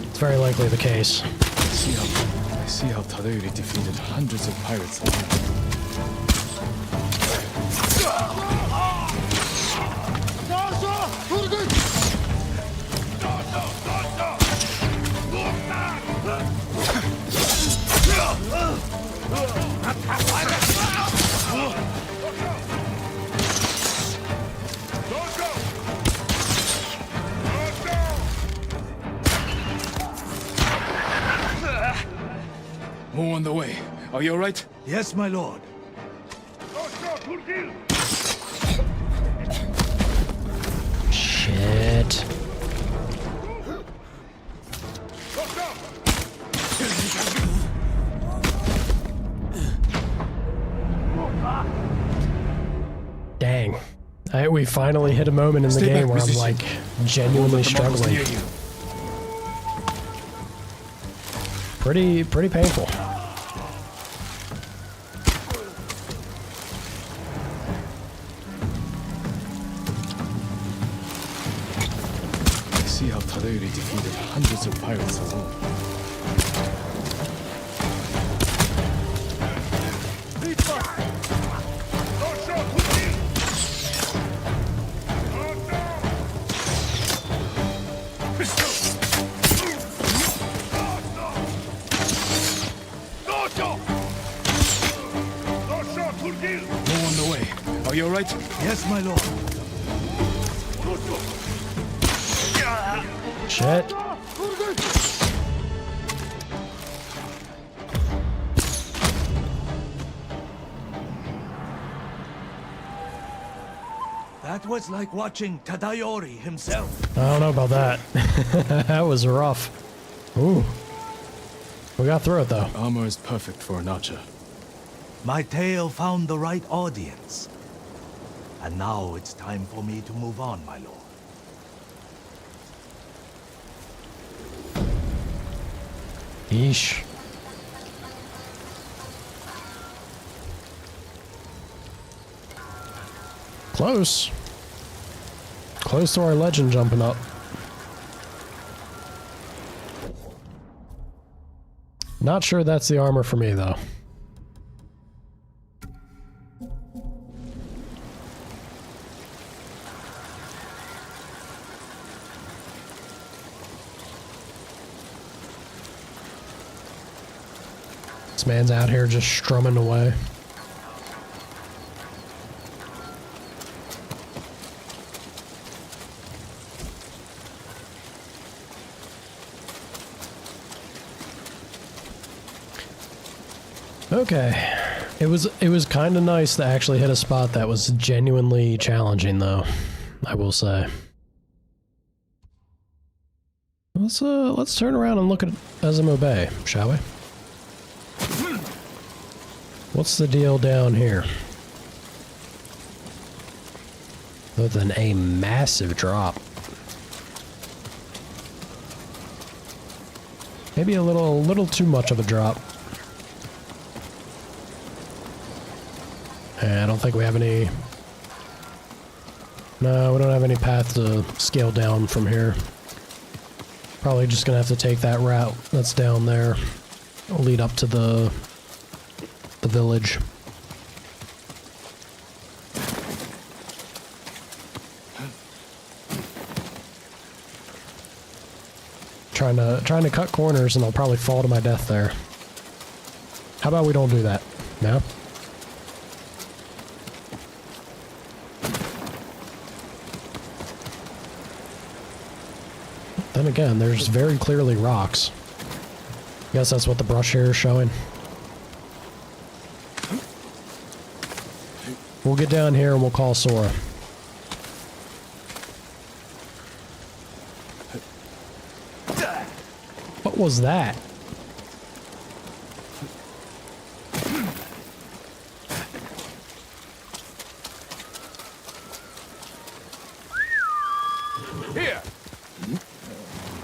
It's very likely the case. I see how Tadayori defeated hundreds of pirates alone. More on the way. Are you alright? Yes, my lord. Shit. Dang. We finally hit a moment in the game where I'm like genuinely struggling. Pretty painful. I see how Tadayori defeated hundreds of pirates alone. More on the way. Are you alright? Yes, my lord. Shit. That was like watching Tadayori himself. I don't know about that. That was rough. Ooh. We got through it though. Armor is perfect for an archer. My tale found the right audience. And now it's time for me to move on, my lord. Yeesh. Close. Close to our legend jumping up. Not sure that's the armor for me, though. This man's out here just strumming away. Okay. It was kind of nice to actually hit a spot that was genuinely challenging, though, I will say. Let's turn around and look at Azamo Bay, shall we? What's the deal down here? Other than a massive drop. Maybe a little too much of a drop. I don't think we have any... No, we don't have any path to scale down from here. Probably just gonna have to take that route that's down there. Lead up to the village. Trying to cut corners and I'll probably fall to my death there. How about we don't do that? No? Then again, there's very clearly rocks. I guess that's what the brush here is showing. We'll get down here and we'll call Sora. What was that? Here!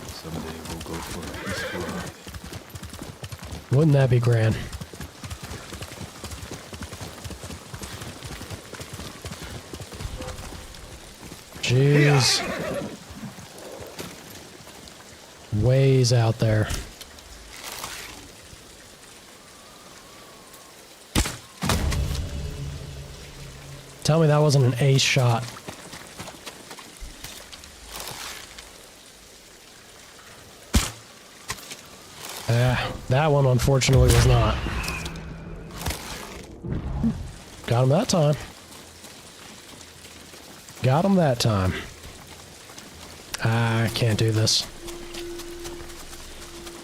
Someday we'll go for a peaceful ride. Wouldn't that be grand? Jeez. Ways out there. Tell me that wasn't an ace shot. That one unfortunately was not. Got him that time. Got him that time. I can't do this.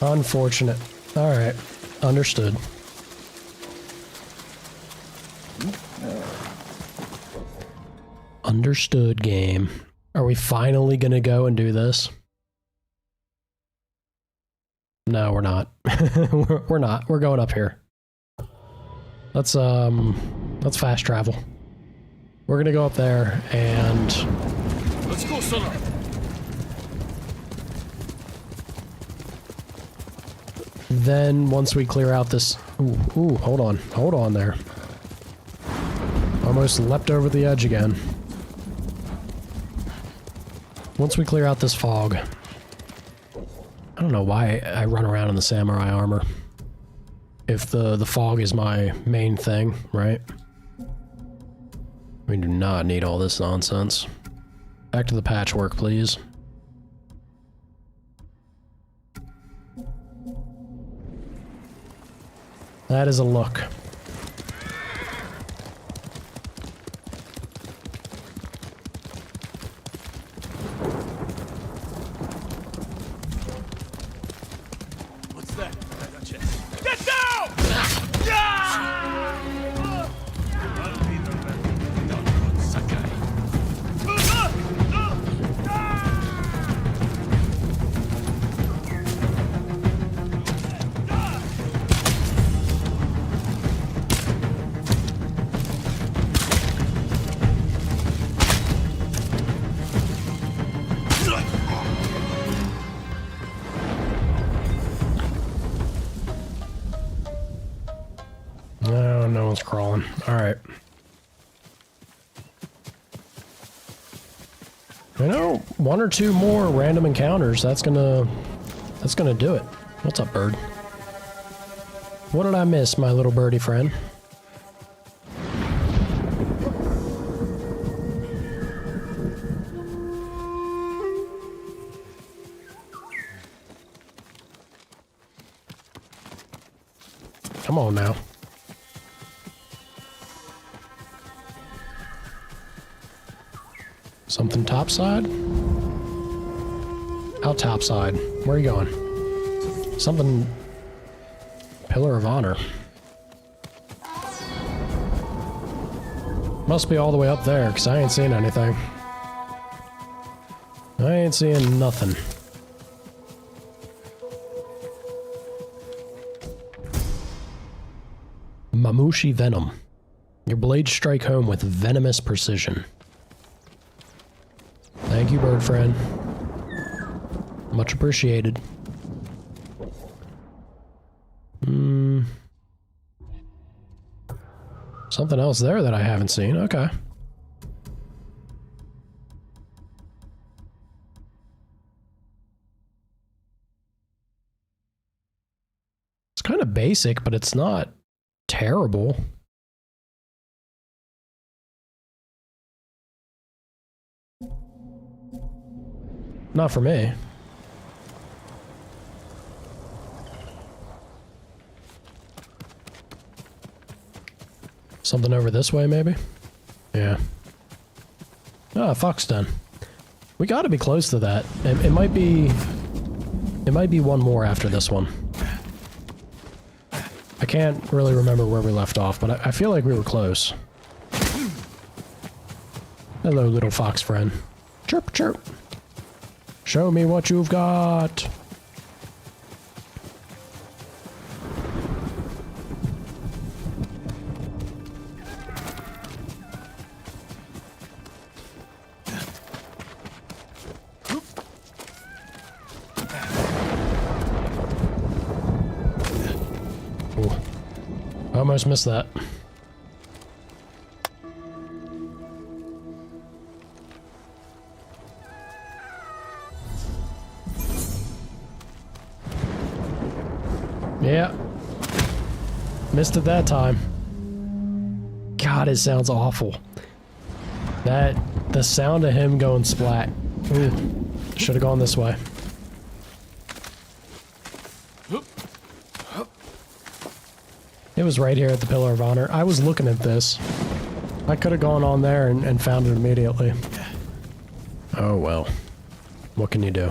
Unfortunate. Alright. Understood. Understood, game. Are we finally gonna go and do this? No, we're not. we're not. We're going up here. Let's fast travel. We're gonna go up there and... Let's go, Sona! Then, once we clear out this... Ooh, hold on. Hold on there. Almost leapt over the edge again. Once we clear out this fog... I don't know why I run around in the samurai armor. If the fog is my main thing, right? We do not need all this nonsense. Back to the patchwork, please. That is a look. What's that? Get down! No, no one's crawling. Alright. I know one or two more random encounters, that's gonna do it. What's up, bird? What did I miss, my little birdie friend? Come on now. Something topside? Out topside. Where are you going? Something... Pillar of Honor. Must be all the way up there, because I ain't seeing anything. I ain't seeing nothing. Mamushi Venom. Your blades strike home with venomous precision. Thank you, bird friend. Much appreciated. Something else there that I haven't seen. Okay. It's kind of basic, but it's not terrible. Not for me. Something over this way, maybe? Yeah. Ah, Fox Den. We gotta be close to that. It might be... It might be one more after this one. I can't really remember where we left off, but I feel like we were close. Hello, little fox friend. Chirp, chirp. Show me what you've got. Ooh. Almost missed that. Yeah. Missed it that time. God, it sounds awful. The sound of him going splat. Should have gone this way. It was right here at the Pillar of Honor. I was looking at this. I could have gone on there and found it immediately. Oh well. What can you do?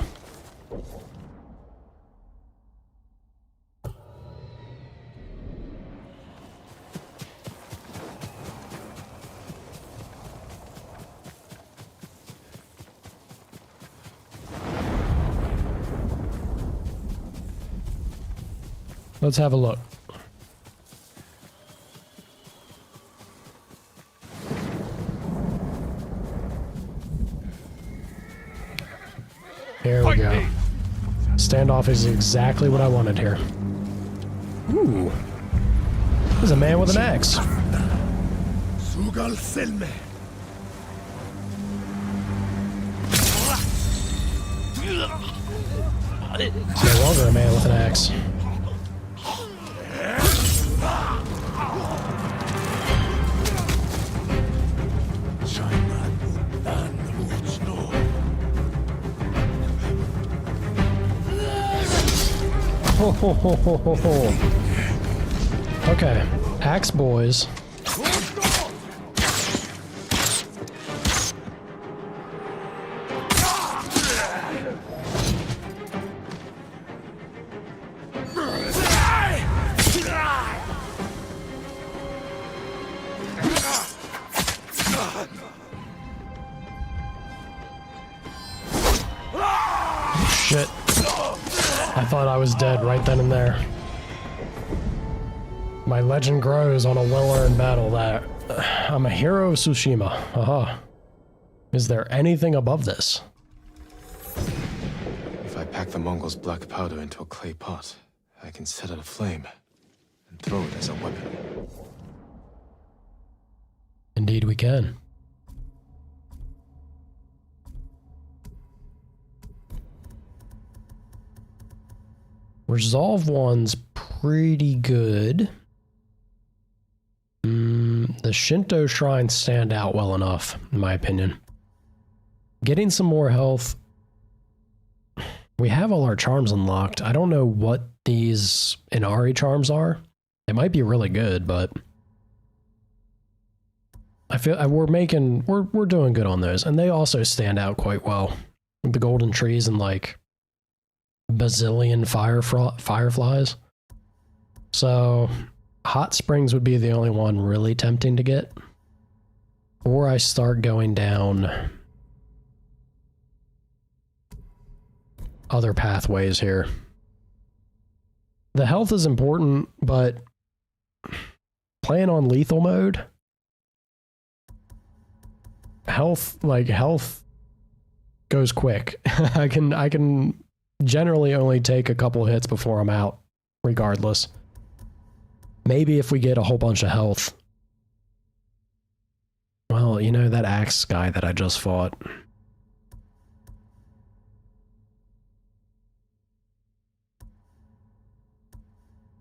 Let's have a look. Here we go. Standoff is exactly what I wanted here. Ooh. There's a man with an axe. No longer a man with an axe. Ho, ho, ho, ho, ho, ho. Okay, axe boys. Shit. I thought I was dead right then and there. My legend grows on a well-earned battle that I'm a hero of Tsushima. Aha. Is there anything above this? If I pack the Mongols' black powder into a clay pot, I can set it aflame and throw it as a weapon. Indeed we can. Resolve 1's pretty good. The Shinto shrines stand out well enough, in my opinion. Getting some more health. We have all our charms unlocked. I don't know what these Inari charms are. They might be really good, but I feel we're doing good on those, and they also stand out quite well. The golden trees and like bazillion fireflies. So hot springs would be the only one really tempting to get, or I start going down other pathways here. The health is important, but playing on lethal mode, health goes quick. I can generally only take a couple hits before I'm out, regardless. Maybe if we get a whole bunch of health. Well, you know, that axe guy that I just fought.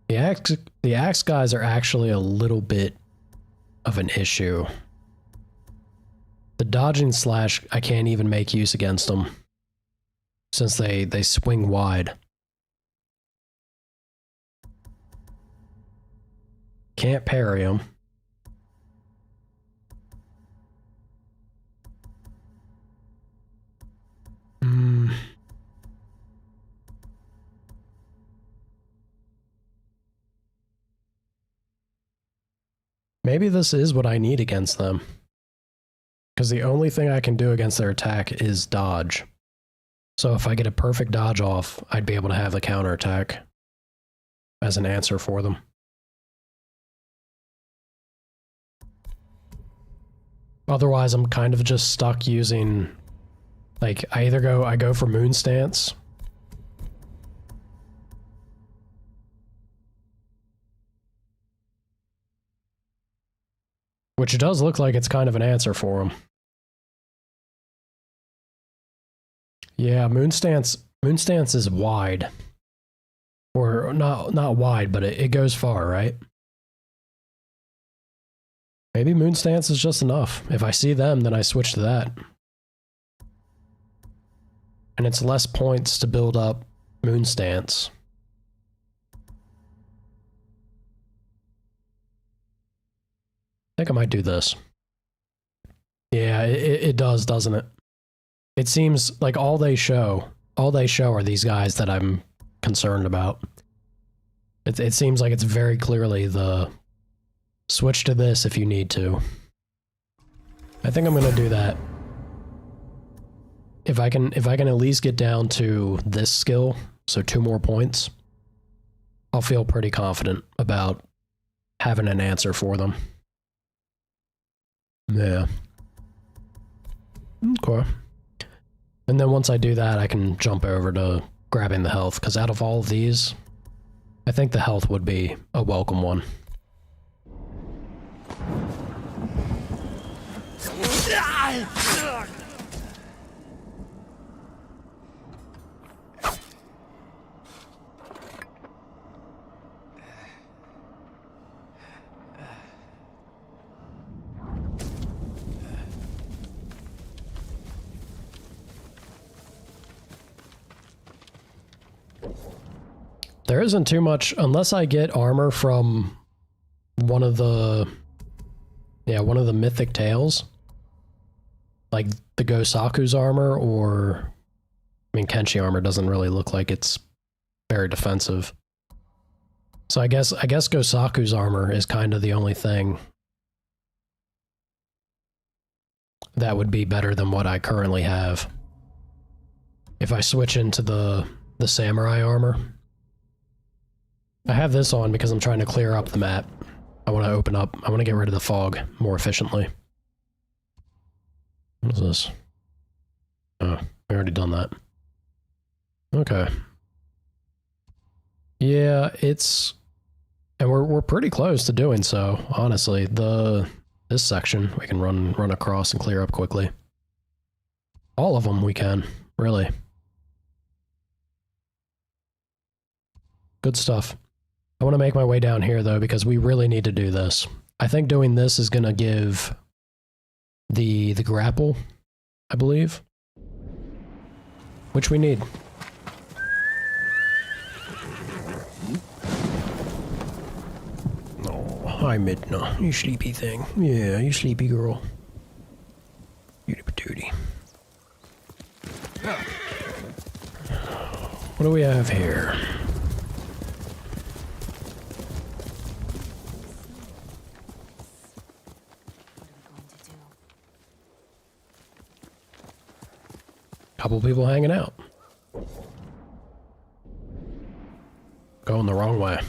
The axe guys are actually a little bit of an issue. The dodging slash, I can't even make use against them, since they swing wide. Can't parry them. Maybe this is what I need against them. Because the only thing I can do against their attack is dodge. So if I get a perfect dodge off, I'd be able to have the counterattack as an answer for them. Otherwise, I'm kind of just stuck using, like, I go for Moon Stance. Which does look like it's kind of an answer for him. Yeah, Moon Stance is wide. Or not wide, but it goes far, right? Maybe moon stance is just enough. If I see them, then I switch to that. And it's less points to build up moon stance. I think I might do this. Yeah, it does, doesn't it? It seems like all they show are these guys that I'm concerned about. It seems like it's very clearly the switch to this if you need to. I think I'm gonna do that. If I can at least get down to this skill, so 2 more points, I'll feel pretty confident about having an answer for them. Yeah. Okay. And then once I do that, I can jump over to grabbing the health, because out of all of these, I think the health would be a welcome one. There isn't too much, unless I get armor from one of the mythic tales. Like the Gosaku's armor, or I mean Kenshi armor doesn't really look like it's very defensive. So I guess Gosaku's armor is kind of the only thing that would be better than what I currently have. If I switch into the samurai armor. I have this on because I'm trying to clear up the map. I want to get rid of the fog more efficiently. What is this? Oh, we already done that. Okay. Yeah, and we're pretty close to doing so, honestly. This section we can run across and clear up quickly. All of them we can, really. Good stuff. I want to make my way down here, though, because we really need to do this. I think doing this is going to give the grapple, I believe, which we need. Oh, hi, Midna. You sleepy thing. Yeah, you sleepy girl. Beauty patootie. What do we have here? Couple people hanging out. Going the wrong way.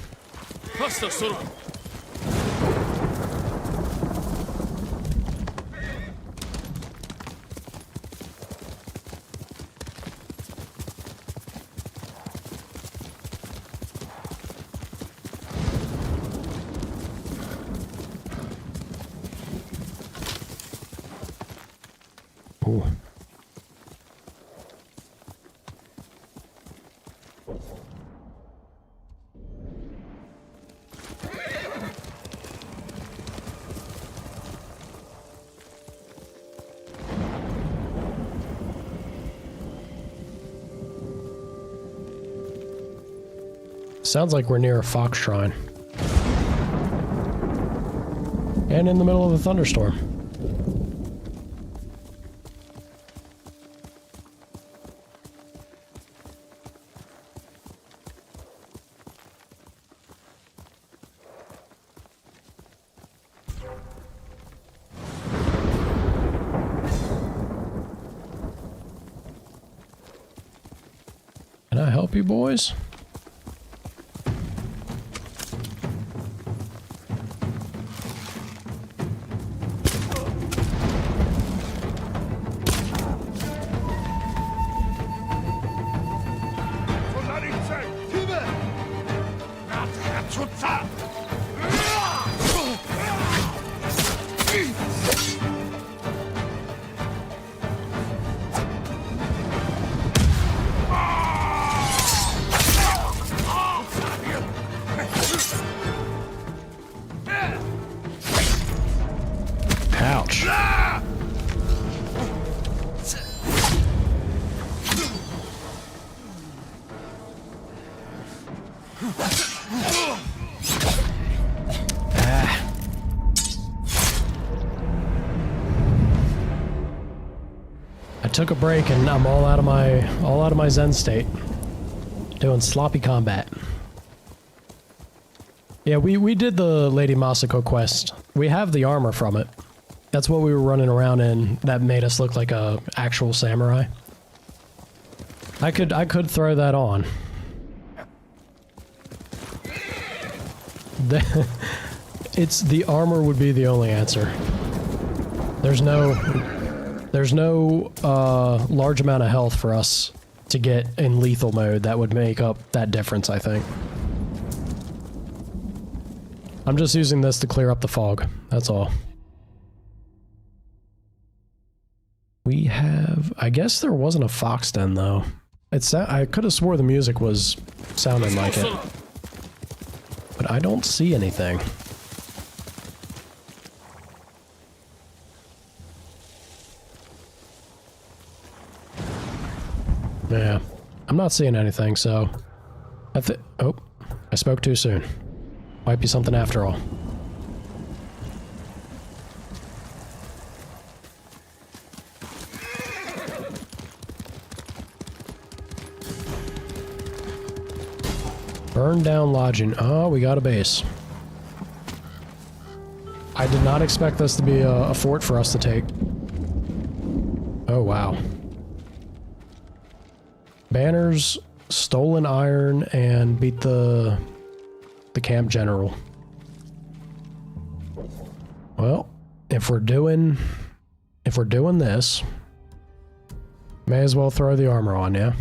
Ooh. Sounds like we're near a fox shrine. And in the middle of a thunderstorm. Can I help you boys? I took a break and I'm all out of my Zen state. Doing sloppy combat. Yeah, we did the Lady Masako quest. We have the armor from it. That's what we were running around in that made us look like a actual samurai. I could throw that on. It's the armor would be the only answer. There's no large amount of health for us to get in lethal mode that would make up that difference, I think. I'm just using this to clear up the fog. That's all. We have... I guess there wasn't a fox den, though. I could have swore the music was sounding like it. But I don't see anything. Yeah. I'm not seeing anything, so... Oh. I spoke too soon. Might be something after all. Burn down lodging. Oh, we got a base. I did not expect this to be a fort for us to take. Oh, wow. Banners, stolen iron, and beat the camp general. Well, if we're doing this, may as well throw the armor on, yeah?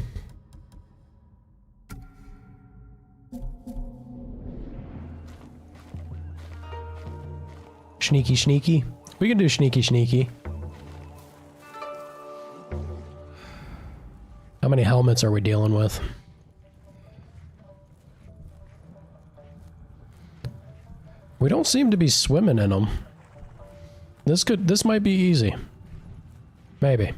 Sneaky, sneaky. We can do sneaky, sneaky. How many helmets are we dealing with? We don't seem to be swimming in them. This might be easy. Maybe.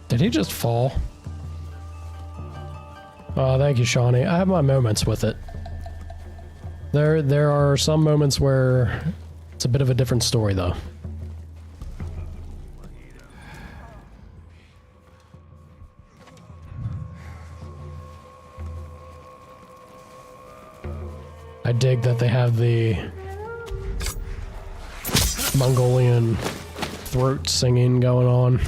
Did he just fall? Oh, thank you, Shawnee. I have my moments with it. There are some moments where it's a bit of a different story, though. I dig that they have the Mongolian throat singing going on.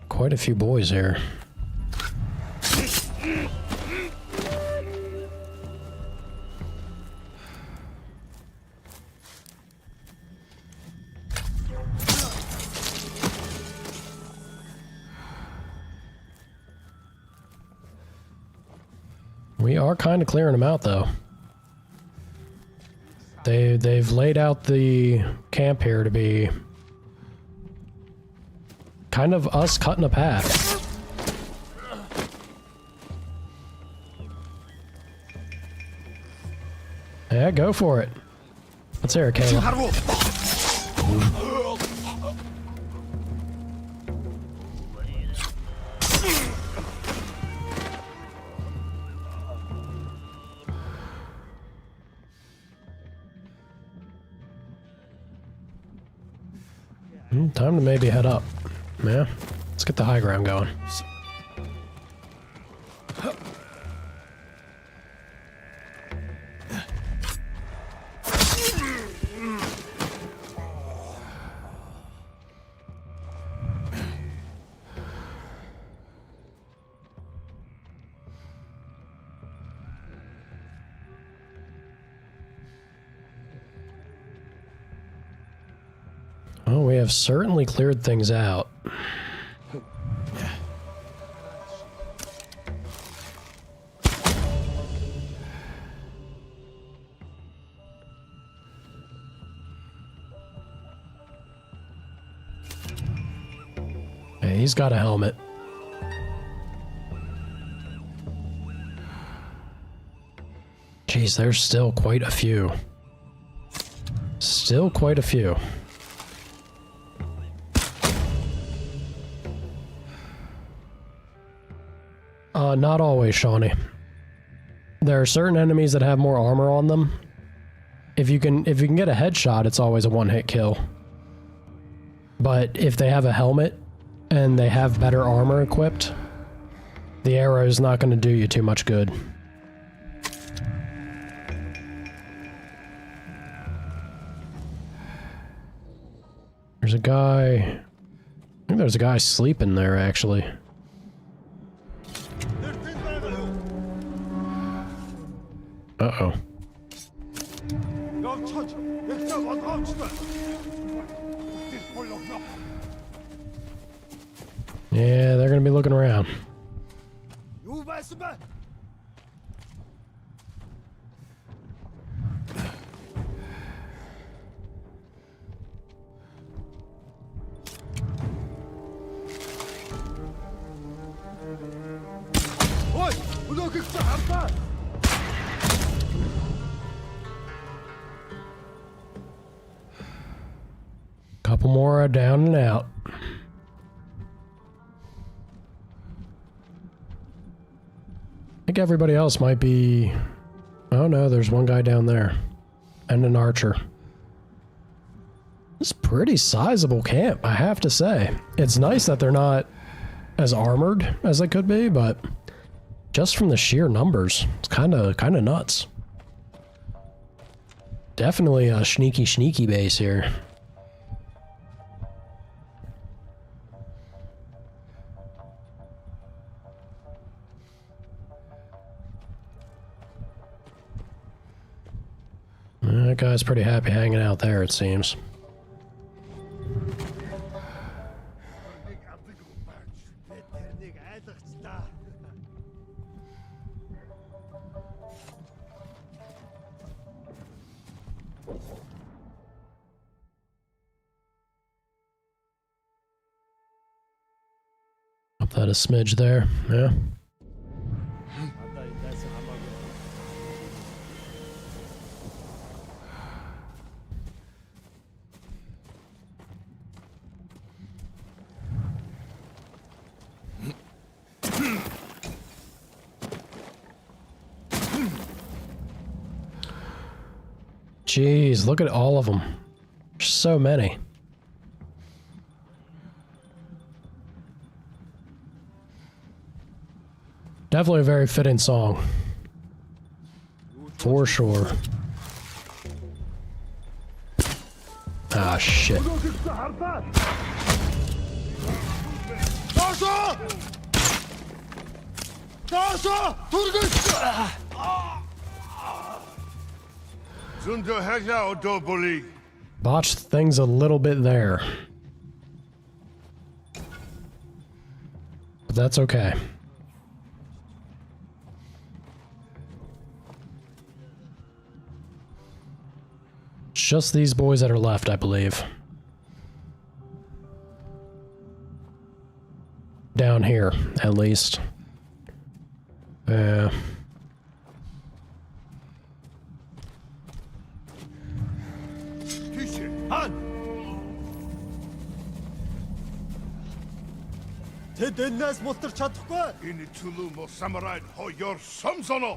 Quite a few boys here. We are kind of clearing them out, though. They've laid out the camp here to be kind of us cutting a path. Yeah, go for it. Let's hear it, Kayla. Time to maybe head up. Yeah, let's get the high ground going. Well, we have certainly cleared things out. Hey, he's got a helmet. Jeez, there's still quite a few. Still quite a few. Not always, Shawnee. There are certain enemies that have more armor on them. If you can get a headshot, it's always a one-hit kill. But if they have a helmet and they have better armor equipped, the arrow is not going to do you too much good. There's a guy... I think there's a guy sleeping there, actually. Uh-oh. Yeah, they're gonna be looking around. Couple more are down and out. I think everybody else might be... Oh no, there's one guy down there. And an archer. It's a pretty sizable camp, I have to say. It's nice that they're not as armored as they could be, but just from the sheer numbers, it's kind of nuts. Definitely a sneaky base here. That guy's pretty happy hanging out there, it seems. Up that a smidge there, yeah. Jeez, look at all of them. There's so many. Definitely a very fitting song. For sure. Ah, shit. Botched things a little bit there. But that's okay. It's just these boys that are left, I believe. Down here, at least. Yeah. Тэднээс мултарч чадахгүй. Энэ чулуу мо самурай хоёр сомсоно.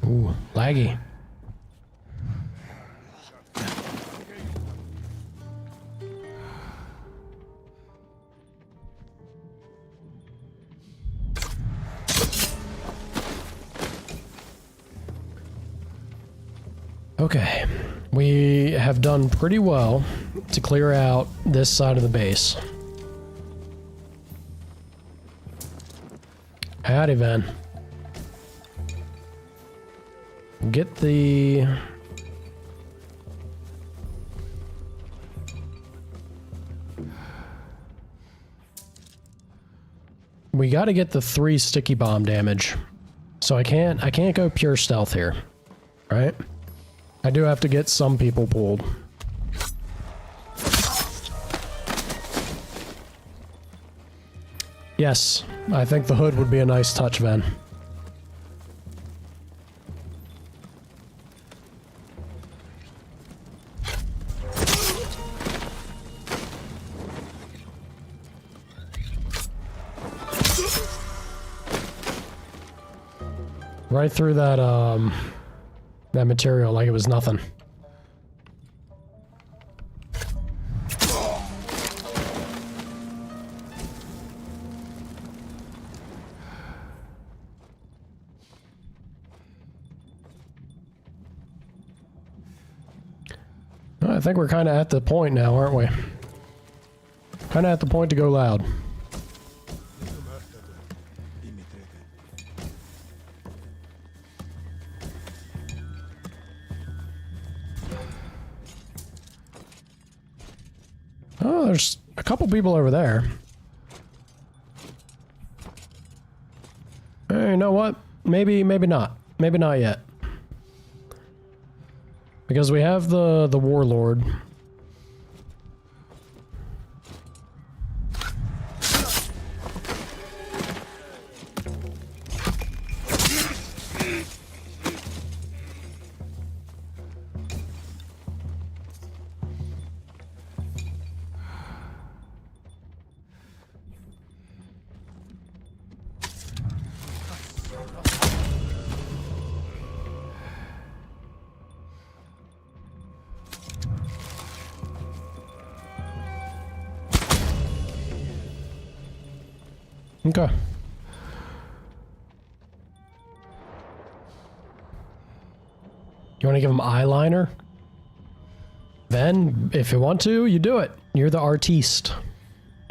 Ooh, laggy. Okay, we have done pretty well to clear out this side of the base. Howdy, Van. Get the... We gotta get the 3 sticky bomb damage. So I can't go pure stealth here. Right? I do have to get some people pulled. Yes, I think the hood would be a nice touch, Van. Right through that, that material like it was nothing. I think we're kind of at the point now, aren't we? Kind of at the point to go loud. Oh, there's a couple people over there. Hey, you know what? Maybe not. Maybe not yet. Because we have the warlord. Okay. You want to give him eyeliner? Then, if you want to, you do it. You're the artiste.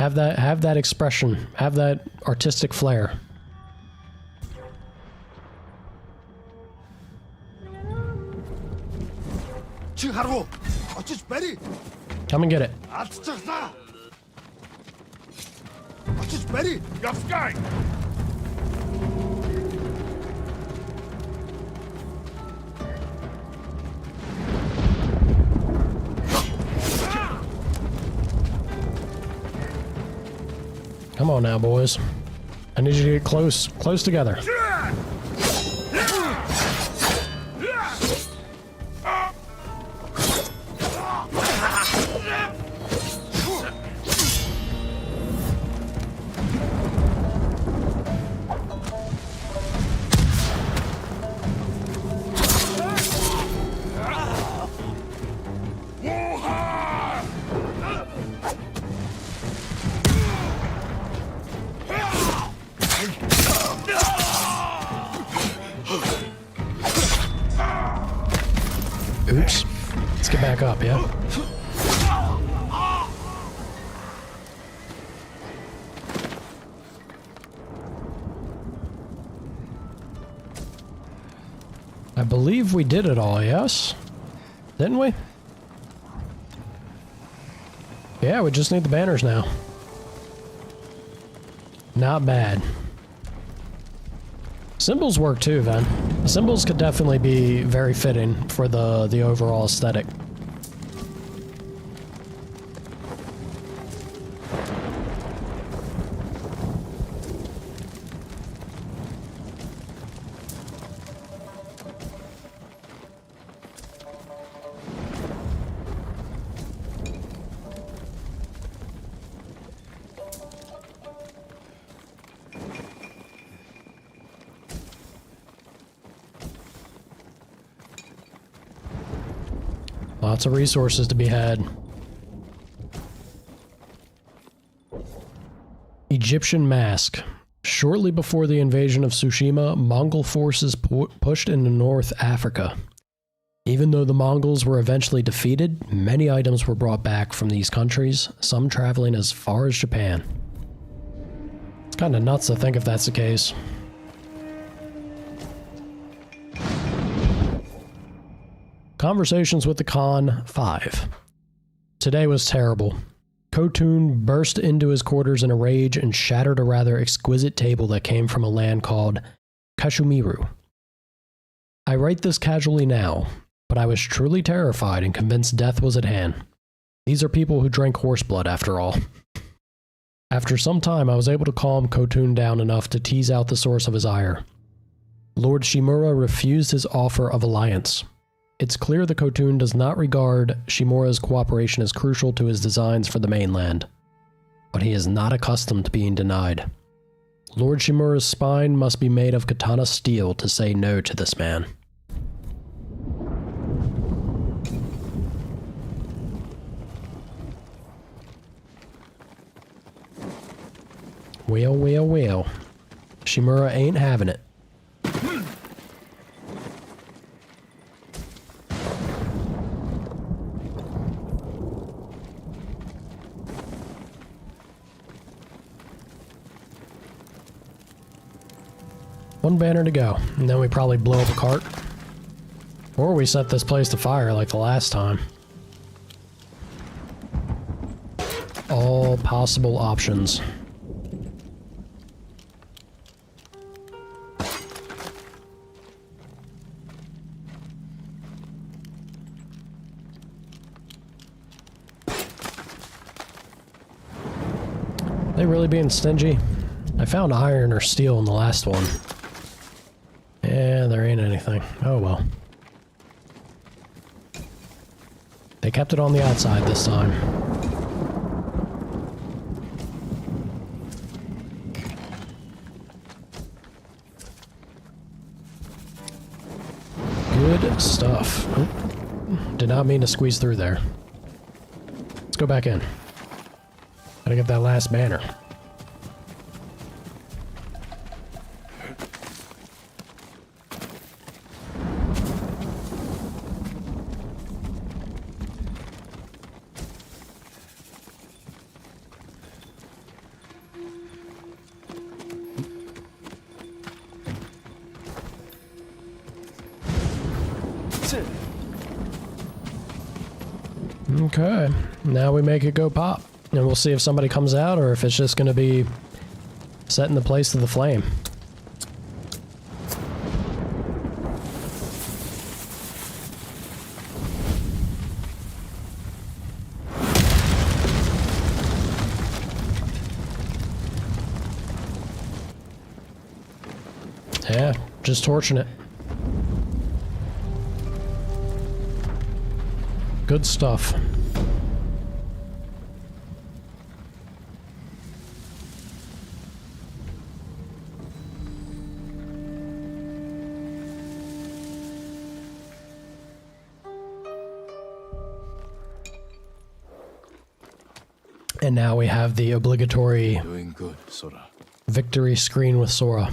Have that expression. Have that artistic flair. Come and get it. Come on now, boys. I need you to get close together. Oops. Let's get back up, yeah? I believe we did it all, yes? Didn't we? Yeah, we just need the banners now. Not bad. Symbols work too, Ven. The symbols could definitely be very fitting for the overall aesthetic. Lots of resources to be had. Egyptian mask. Shortly before the invasion of Tsushima, Mongol forces pushed into North Africa. Even though the Mongols were eventually defeated, many items were brought back from these countries, some traveling as far as Japan. It's kind of nuts to think if that's the case. Conversations with the Khan 5. Today was terrible. Khotun burst into his quarters in a rage and shattered a rather exquisite table that came from a land called Kashumiru. I write this casually now, but I was truly terrified and convinced death was at hand. These are people who drank horse blood, after all. After some time, I was able to calm Khotun down enough to tease out the source of his ire. Lord Shimura refused his offer of alliance. It's clear that Khotun does not regard Shimura's cooperation as crucial to his designs for the mainland, but he is not accustomed to being denied. Lord Shimura's spine must be made of katana steel to say no to this man. Well. Shimura ain't having it. One banner to go, and then we probably blow up a cart. Or we set this place to fire like the last time. All possible options. They really being stingy? I found iron or steel in the last one. Yeah, there ain't anything. Oh well. They kept it on the outside this time. Good stuff. Oop. Did not mean to squeeze through there. Let's go back in. Gotta get that last banner. Okay, now we make it go pop. And we'll see if somebody comes out or if it's just going to be set in the place of the flame. Yeah, just torching it. Good stuff. And now we have the obligatory Doing good, Sora. Victory screen with Sora.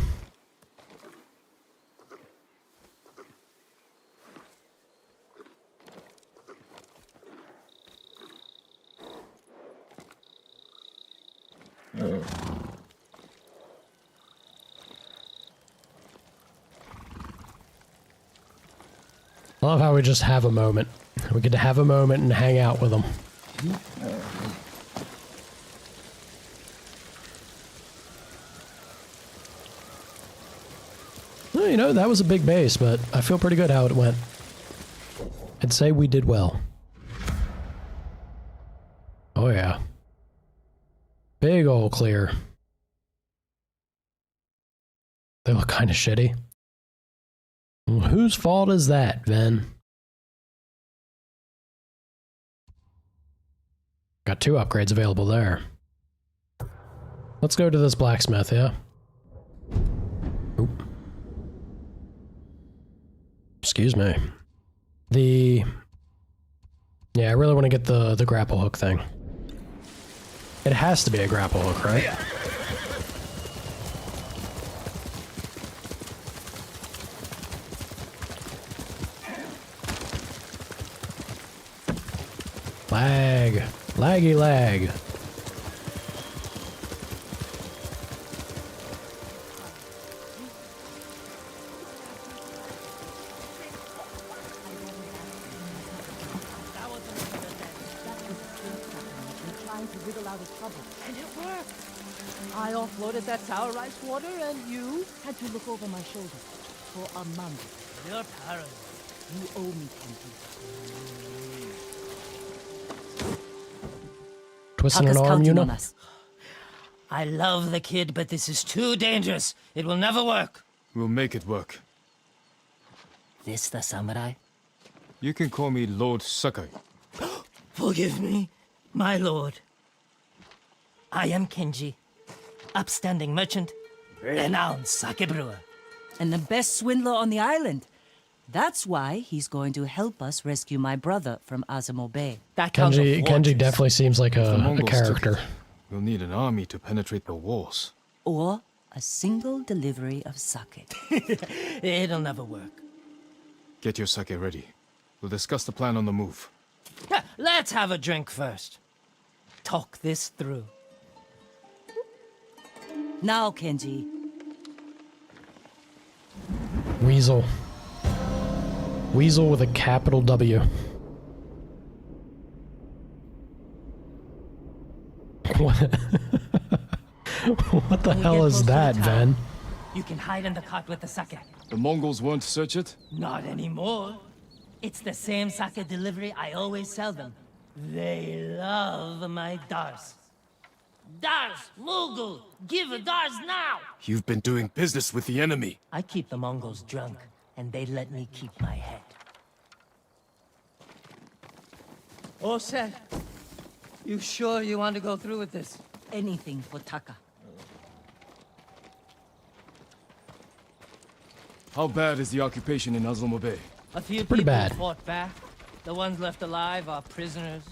I love how we just have a moment. We get to have a moment and hang out with them. Well, you know, that was a big base, but I feel pretty good how it went. I'd say we did well. Oh yeah. Big ol' clear. They look kind of shitty. Well, whose fault is that, Ven? Got 2 upgrades available there. Let's go to this blacksmith, yeah? Oop. Excuse me. Yeah, I really want to get the grapple hook thing. It has to be a grapple hook, right? Lag. Laggy lag. trying to wriggle out of trouble. And it worked. I offloaded that sour rice water, and you had to look over my shoulder for a month. You're paranoid. You owe me, Kenji. Twisting an Taka's arm, counting you know? on us. I love the kid, but this is too dangerous. It will never work. We'll make it work. This the samurai? You can call me Lord Sakai. Forgive me, my lord. I am Kenji, upstanding merchant, renowned sake brewer. And the best swindler on the island. That's why he's going to help us rescue my brother from Azamo Bay. Kenji definitely seems like If the a Mongols character. took it, we'll need an army to penetrate the walls. Or a single delivery of sake. It'll never work. Get your sake ready. We'll discuss the plan on the move. Let's have a drink first. Talk this through. Now, Kenji. Weasel. Weasel with a capital W. What, what the hell is that, Van? You can hide in the cart with the sake. The Mongols won't search it? Not anymore. It's the same sake delivery I always sell them. They love my dars. Dars, Mogul, give a dars now! You've been doing business with the enemy. I keep the Mongols drunk, and they let me keep my head. Oh, Sen, you sure you want to go through with this? Anything for Taka. How bad is the occupation in Azamo Bay? A few Pretty people bad. fought back. The ones left alive are prisoners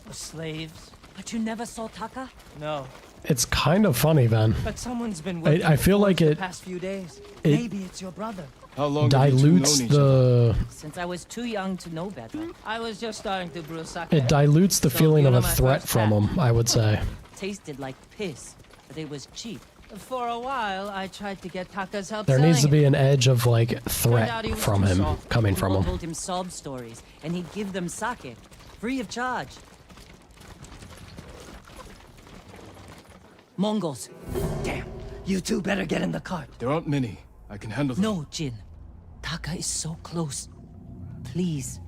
or slaves. But you never saw Taka? No, It's kind of funny, Van. but someone's been working I feel like the it past few days. it- Maybe it's your brother. How long have you two dilutes known each other? the Since I was too young to know better. I was just starting to brew sake. it dilutes the So feeling you of know a my threat first from batch. him, I would say. Tasted like piss, but it was cheap. For a while, I tried to get Taka's help There needs to selling be an edge of like Turned out threat he was from too him, soft. coming from People him. told him sob stories, and he'd give them sake, free of charge. Mongols. Damn, you two better get in the cart. There aren't many. I can handle them. No, Jin. Taka is so close. Please.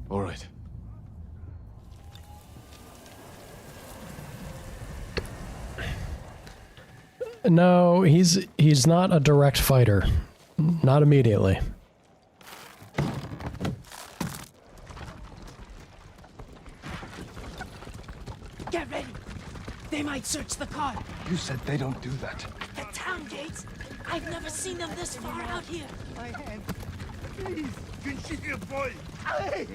All right. No, he's not a direct fighter. Not immediately. Get ready. They might search the cart. You said they don't do that. The town gates. I've never seen them this far out here. My hand. Please. Kenshi, boy. Hey!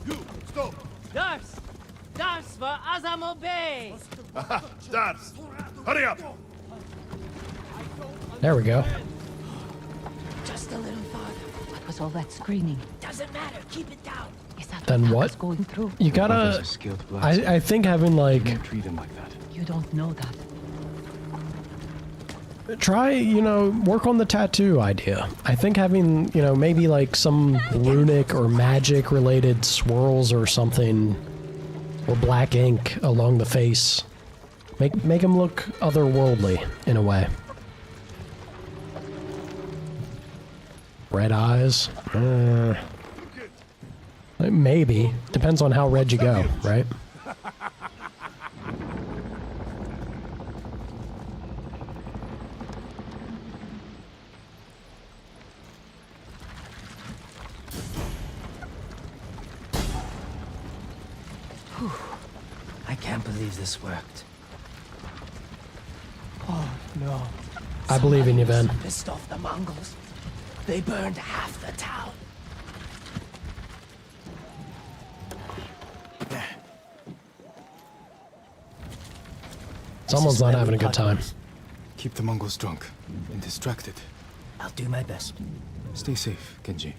You, stop. Dars! Dars for Azamo Bay! Aha, Dars. Hurry up. There we go. Just a little farther. What was all that screaming? Doesn't matter. Keep it down. Is that Then what? Taka's going through? You gotta. I think having like Treat him like that. You don't know that. try, you know, work on the tattoo idea. I think having, you know, maybe like some runic or magic related swirls or something, or black ink along the face, make him look otherworldly in a way. Red eyes, maybe depends on how red you go, right? I can't believe this worked. Oh no. I believe in you, Ben. Pissed off the Mongols. They burned half the town. Someone's not having a good time. Keep the Mongols drunk and distracted. I'll do my best. Stay safe, Kenji.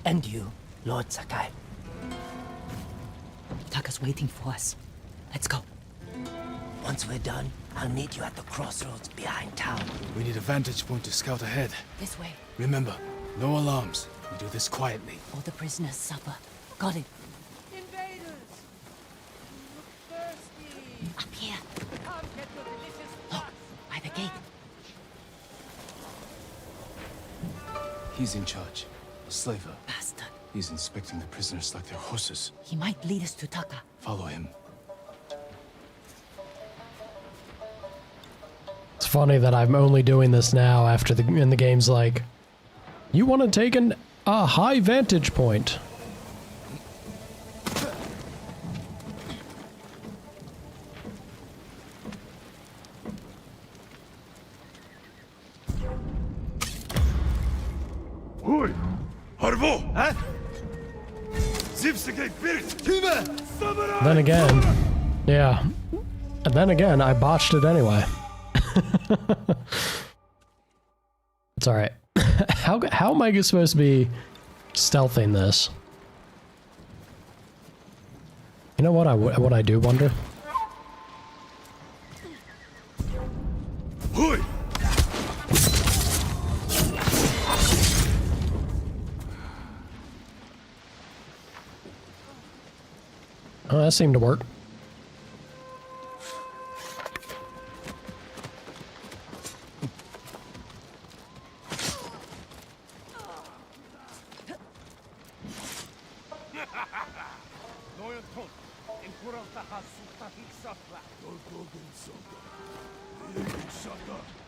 And you, Lord Sakai. Taka's waiting for us. Let's go. Once we're done, I'll meet you at the crossroads behind town. We need a vantage point to scout ahead. This way. Remember, no alarms. We do this quietly. All the prisoners suffer. Got it. Invaders! Look first. Up here. Look, by the gate. He's in charge. A slaver. Bastard. He's inspecting the prisoners like they're horses. He might lead us to Taka. Follow him. It's funny that I'm only doing this now after the game's like, you want to take a high vantage point. Hoi! Harvo! Huh? Zipsige Birt! Then again, yeah. And then again, I botched it anyway. It's alright. How am I supposed to be stealthing this? You know what I do wonder? Hoi! Oh, that seemed to work.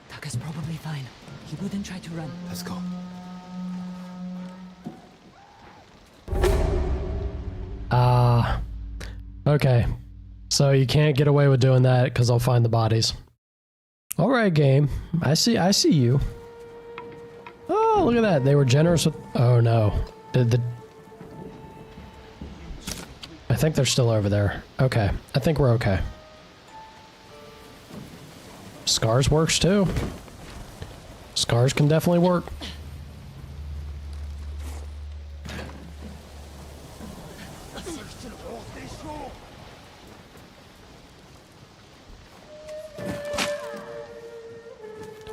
Taka's probably fine. He wouldn't try to run. Let's go. Okay. So you can't get away with doing that because I'll find the bodies. Alright, game. I see you. Oh, look at that. They were generous with... Oh, no. I think they're still over there. Okay. I think we're okay. Scars works too. Scars can definitely work.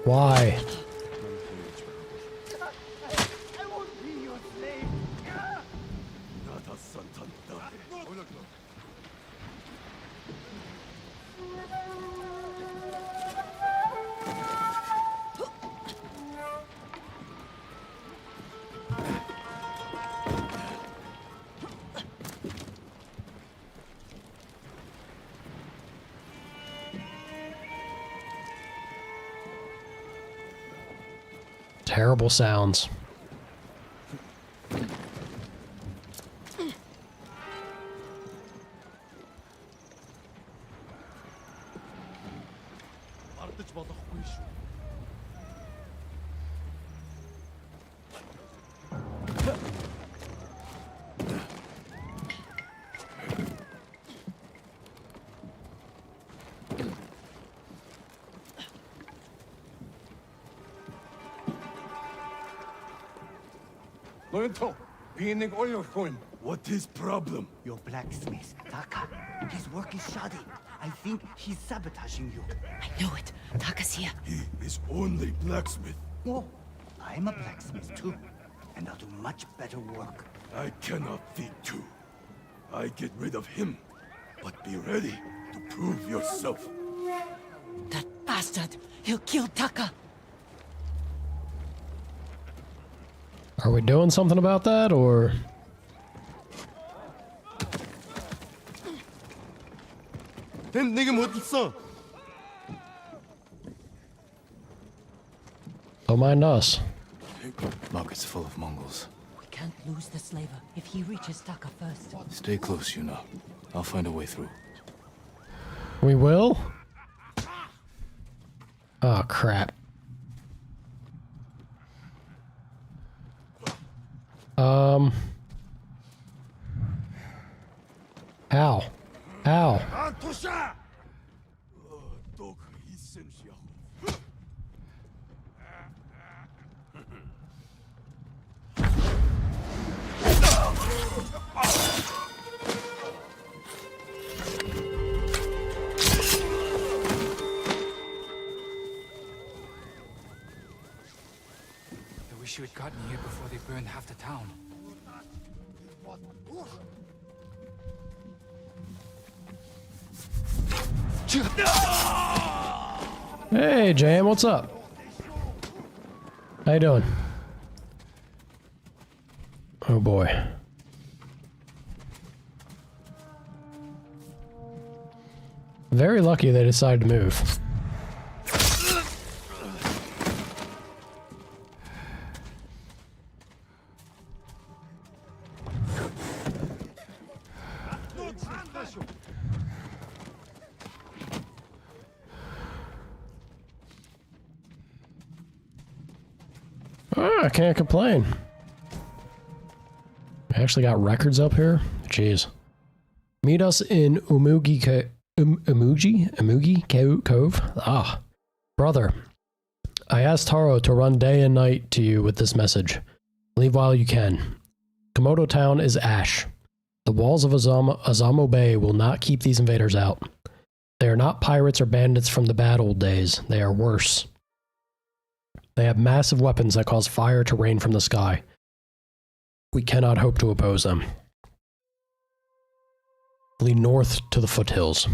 Why? I won't be your slave! Terrible sounds. What is problem? Your blacksmith, Taka. His work is shoddy. I think he's sabotaging you. I know it. Taka's here. He is only blacksmith. No, I'm a blacksmith too. And I'll do much better work. I cannot feed two. I get rid of him. But be ready to prove yourself. That bastard! He'll kill Taka! Are we doing something about that, or...? Don't mind us. Market's full of Mongols. We can't lose the slaver if he reaches Taka first. Stay close, Yuna. I'll find a way through. We will? Oh, crap. Ow. Ow. I wish you had gotten here before they burned half the town. Hey, Jam, what's up? How you doing? Oh boy. Very lucky they decided to move. I can't complain. I actually got records up here. Jeez. Meet us in Umugi Cove. Ah, brother. I asked Taro to run day and night to you with this message. Leave while you can. Komodo Town is ash. The walls of Azamo Bay will not keep these invaders out. They are not pirates or bandits from the bad old days. They are worse. They have massive weapons that cause fire to rain from the sky. We cannot hope to oppose them. Lead north to the foothills.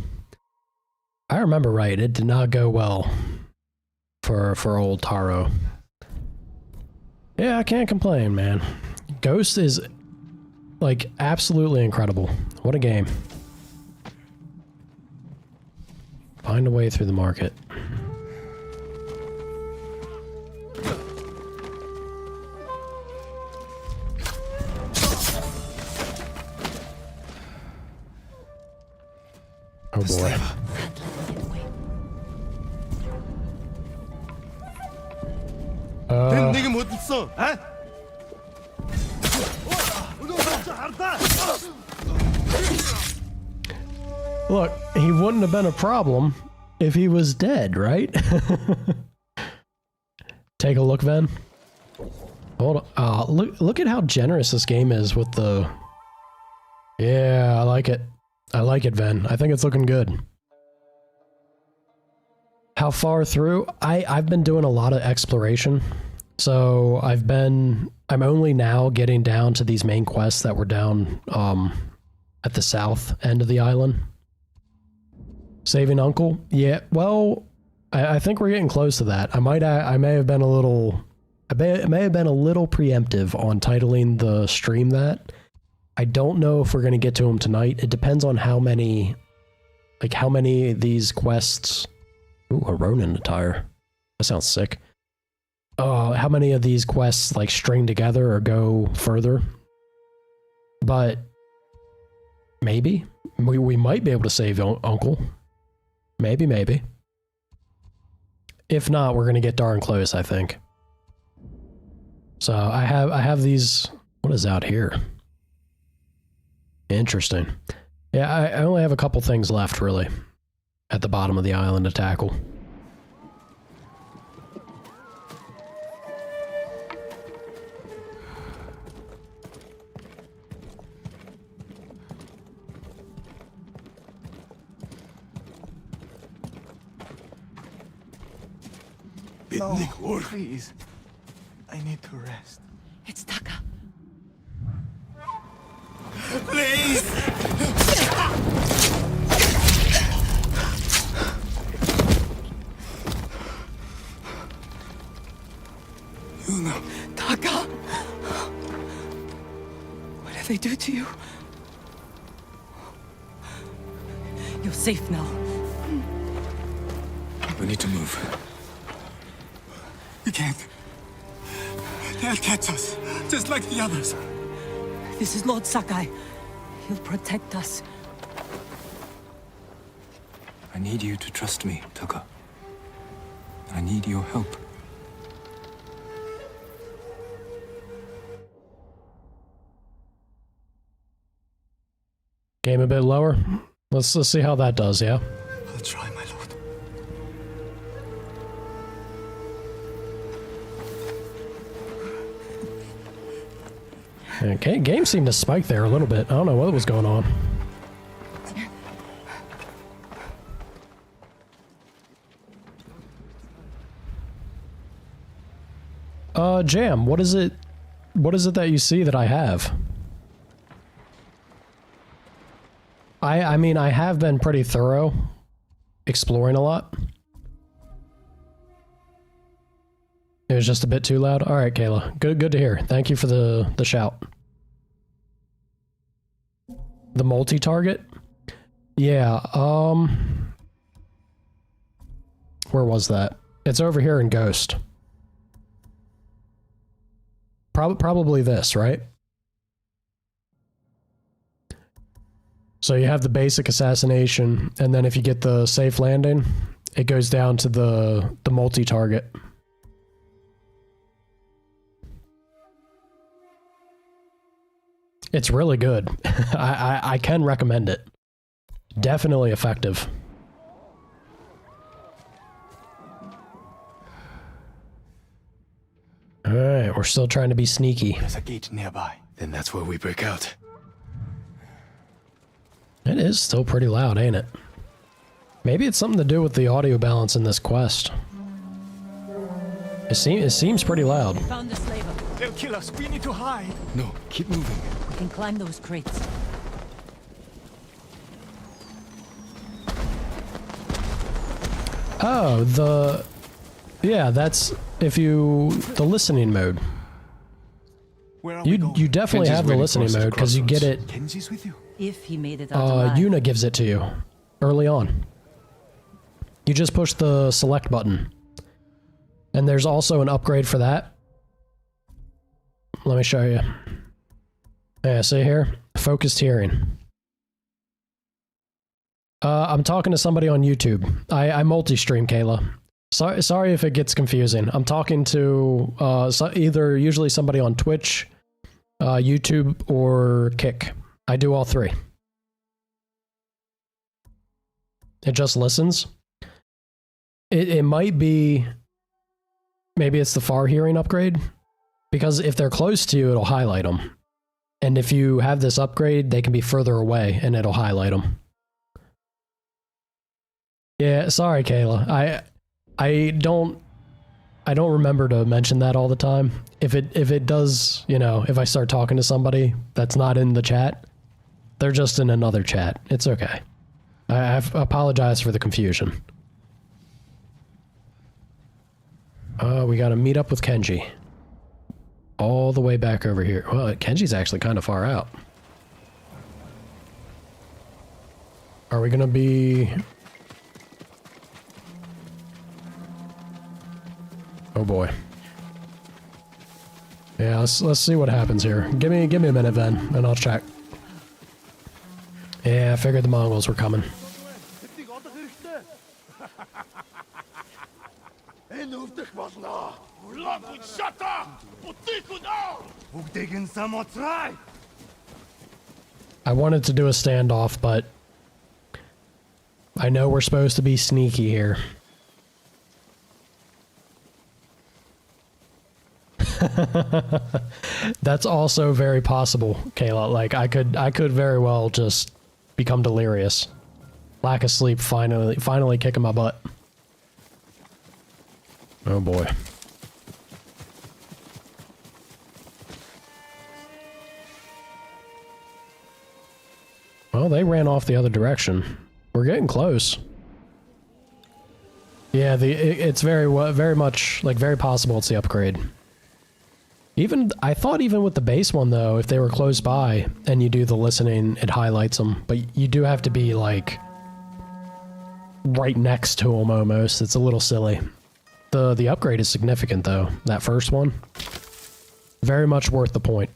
I remember right, it did not go well for old Taro. Yeah, I can't complain, man. Ghost is, like, absolutely incredible. What a game. Find a way through the market. Oh boy. Look, he wouldn't have been a problem if he was dead, right? Take a look, Ven. Hold on. Look at how generous this game is with the... Yeah, I like it. I like it, Ven. I think it's looking good. How far through? I've been doing a lot of exploration. So I'm only now getting down to these main quests that were down at the south end of the island. Saving Uncle? Yeah, well, I think we're getting close to that. I may have been a little preemptive on titling the stream that. I don't know if we're going to get to him tonight. It depends on how many of these quests... Ooh, a Ronin attire. That sounds sick. How many of these quests, like, string together or go further. But... maybe? We might be able to save Uncle. Maybe. If not, we're going to get darn close, I think. So, I have these... What is out here? Interesting. Yeah, I only have a couple things left, really, at the bottom of the island to tackle. No, please. I need to rest. It's Taka. Please! Yuna. Taka! What did they do to you? You're safe now. We need to move. We can't. They'll catch us, just like the others. This is Lord Sakai. He'll protect us. I need you to trust me, Taka. I need your help. Game a bit lower. Let's see how that does, yeah? I'll try, my lord. Okay, game seemed to spike there a little bit. I don't know what was going on. Jam, what is it that you see that I have? I mean, I have been pretty thorough exploring a lot. It was just a bit too loud. All right, Kayla. Good to hear. Thank you for the shout. The multi-target? Yeah, where was that? It's over here in Ghost. Probably this, right? So you have the basic assassination, and then if you get the safe landing, it goes down to the multi-target. It's really good. I can recommend it. Definitely effective. Alright, we're still trying to be sneaky. There's a gate nearby. Then that's where we break out. It is still pretty loud, ain't it? Maybe it's something to do with the audio balance in this quest. It seems pretty loud. Found the slaver. They'll kill us. We need to hide. No, keep moving. We can climb those crates. Oh, yeah, that's if you the listening mode. You definitely have the listening mode because you get it. Kenji's with you. If he made it out alive. Yuna gives it to you early on. You just push the select button, and there's also an upgrade for that. Let me show you. Yeah, see here, focused hearing. I'm talking to somebody on YouTube. I multi-stream, Kayla. Sorry if it gets confusing. I'm talking to usually somebody on Twitch, YouTube, or Kick. I do all three. It just listens. It might be... Maybe it's the far hearing upgrade. Because if they're close to you, it'll highlight them. And if you have this upgrade, they can be further away, and it'll highlight them. Yeah, sorry, Kayla. I don't remember to mention that all the time. If it does, you know, if I start talking to somebody that's not in the chat, they're just in another chat. It's okay. I apologize for the confusion. We gotta meet up with Kenji. All the way back over here. Well, Kenji's actually kind of far out. Are we gonna be... Oh boy. Yeah, let's see what happens here. Give me a minute then, and I'll check. Yeah, I figured the Mongols were coming. I wanted to do a standoff, but I know we're supposed to be sneaky here. That's also very possible, Kayla. Like I could very well just become delirious. Lack of sleep finally kicking my butt. Oh boy. Well, they ran off the other direction. We're getting close. Yeah, it's very much like very possible it's the upgrade. I thought even with the base one though, if they were close by and you do the listening, it highlights them. But you do have to be like right next to them almost. It's a little silly. The upgrade is significant though. That first one, very much worth the point.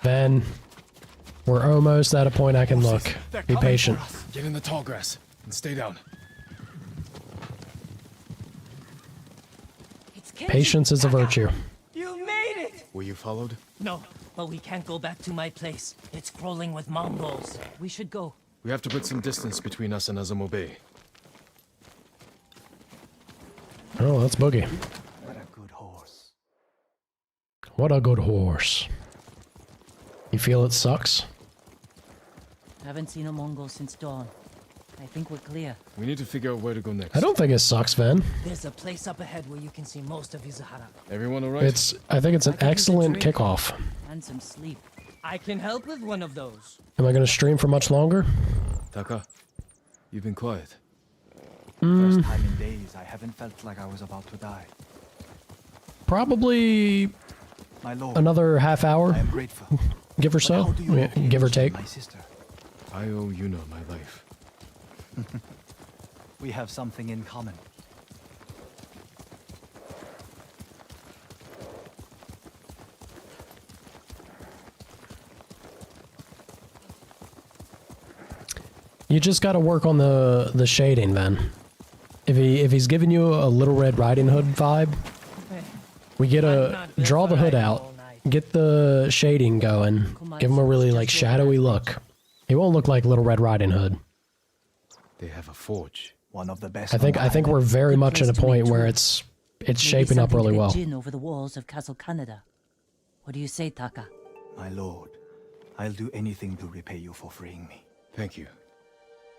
Then we're almost at a point I can look. Be patient. Get in the tall grass and stay down. Patience is a virtue. You made it! Were you followed? No, but we can't go back to my place. It's crawling with Mongols. We should go. We have to put some distance between us and Azamo Bay. Oh, that's Boogie. What a good horse. What a good horse. You feel it sucks? Haven't seen a Mongol since dawn. I think we're clear. We need to figure out where to go next. I don't think it sucks, Van. There's a place up ahead where you can see most of Izuhara. Everyone alright? I think it's an excellent kickoff. And some sleep. I can help with one of those. Am I going to stream for much longer? Taka, you've been quiet. First time in days, I haven't felt like I was about to die. Probably My lord, another half hour. I am grateful. Give or so. Yeah, give or take. My sister. I owe Yuna my life. We have something in common. You just got to work on the shading, then. If he's giving you a Little Red Riding Hood vibe, we get a draw the hood out, get the shading going, give him a really like shadowy look. He won't look like Little Red Riding Hood. They have a forge. One of the best. I think we're very much at a point where it's shaping up really well. Over the walls of Castle Canada. What do you say, Taka? My lord, I'll do anything to repay you for freeing me. Thank you.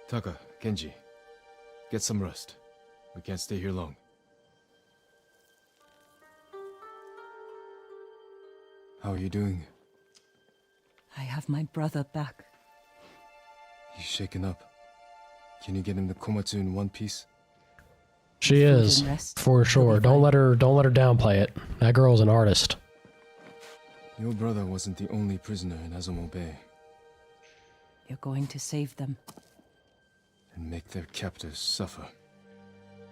Taka, Kenji, get some rest. We can't stay here long. How are you doing? I have my brother back. He's shaken up. Can you get him to Komatsu in one piece? She is, for sure. Don't let her downplay it. That girl's an artist. Your brother wasn't the only prisoner in Azamo Bay. You're going to save them. And make their captors suffer.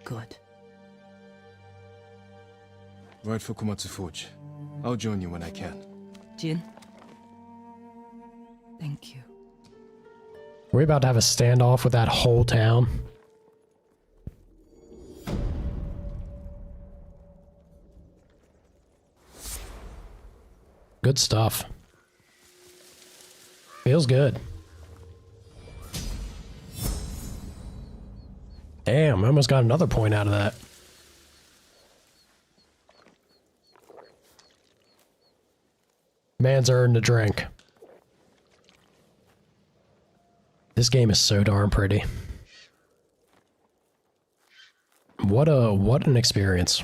Good. Ride for Komatsu Forge. I'll join you when I can. Jin. Thank you. We're about to have a standoff with that whole town. Good stuff. Feels good. Damn, I almost got another point out of that. Man's earned a drink. This game is so darn pretty. What an experience.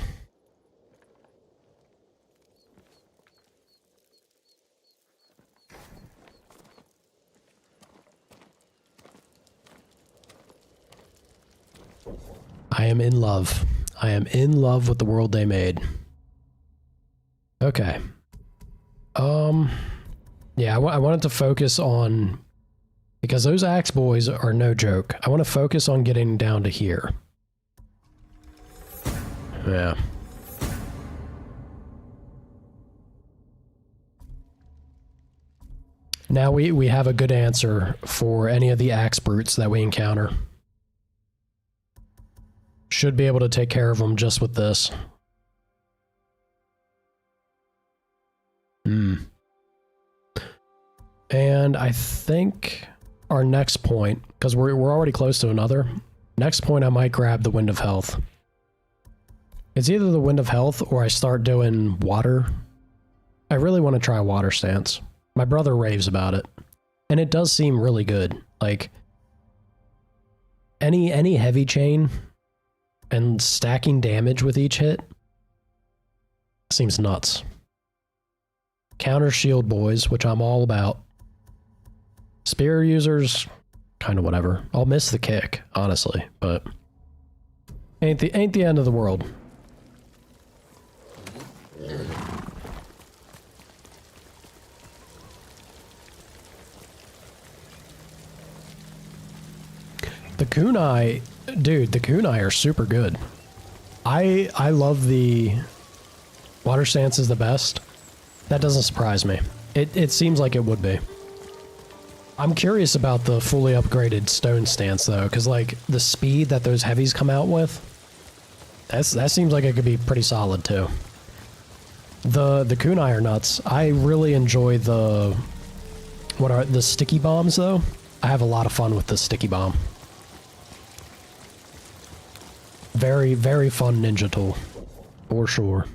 I am in love. I am in love with the world they made. Okay. Yeah, I wanted to focus on, because those axe boys are no joke. I want to focus on getting down to here. Yeah. Now we have a good answer for any of the axe brutes that we encounter. Should be able to take care of them just with this. And I think our next point, because we're already close to another, next point I might grab the Wind of Health. It's either the Wind of Health or I start doing water. I really want to try water stance. My brother raves about it. And it does seem really good. Like, any heavy chain and stacking damage with each hit seems nuts. Counter shield boys, which I'm all about. Spear users, kind of whatever. I'll miss the kick, honestly, but ain't the end of the world. The kunai, dude, the kunai are super good. I love the water stance is the best. That doesn't surprise me. It seems like it would be. I'm curious about the fully upgraded stone stance though, because like the speed that those heavies come out with, that seems like it could be pretty solid too. The kunai are nuts. I really enjoy the sticky bombs though. I have a lot of fun with the sticky bomb. Very, very fun ninja tool, for sure.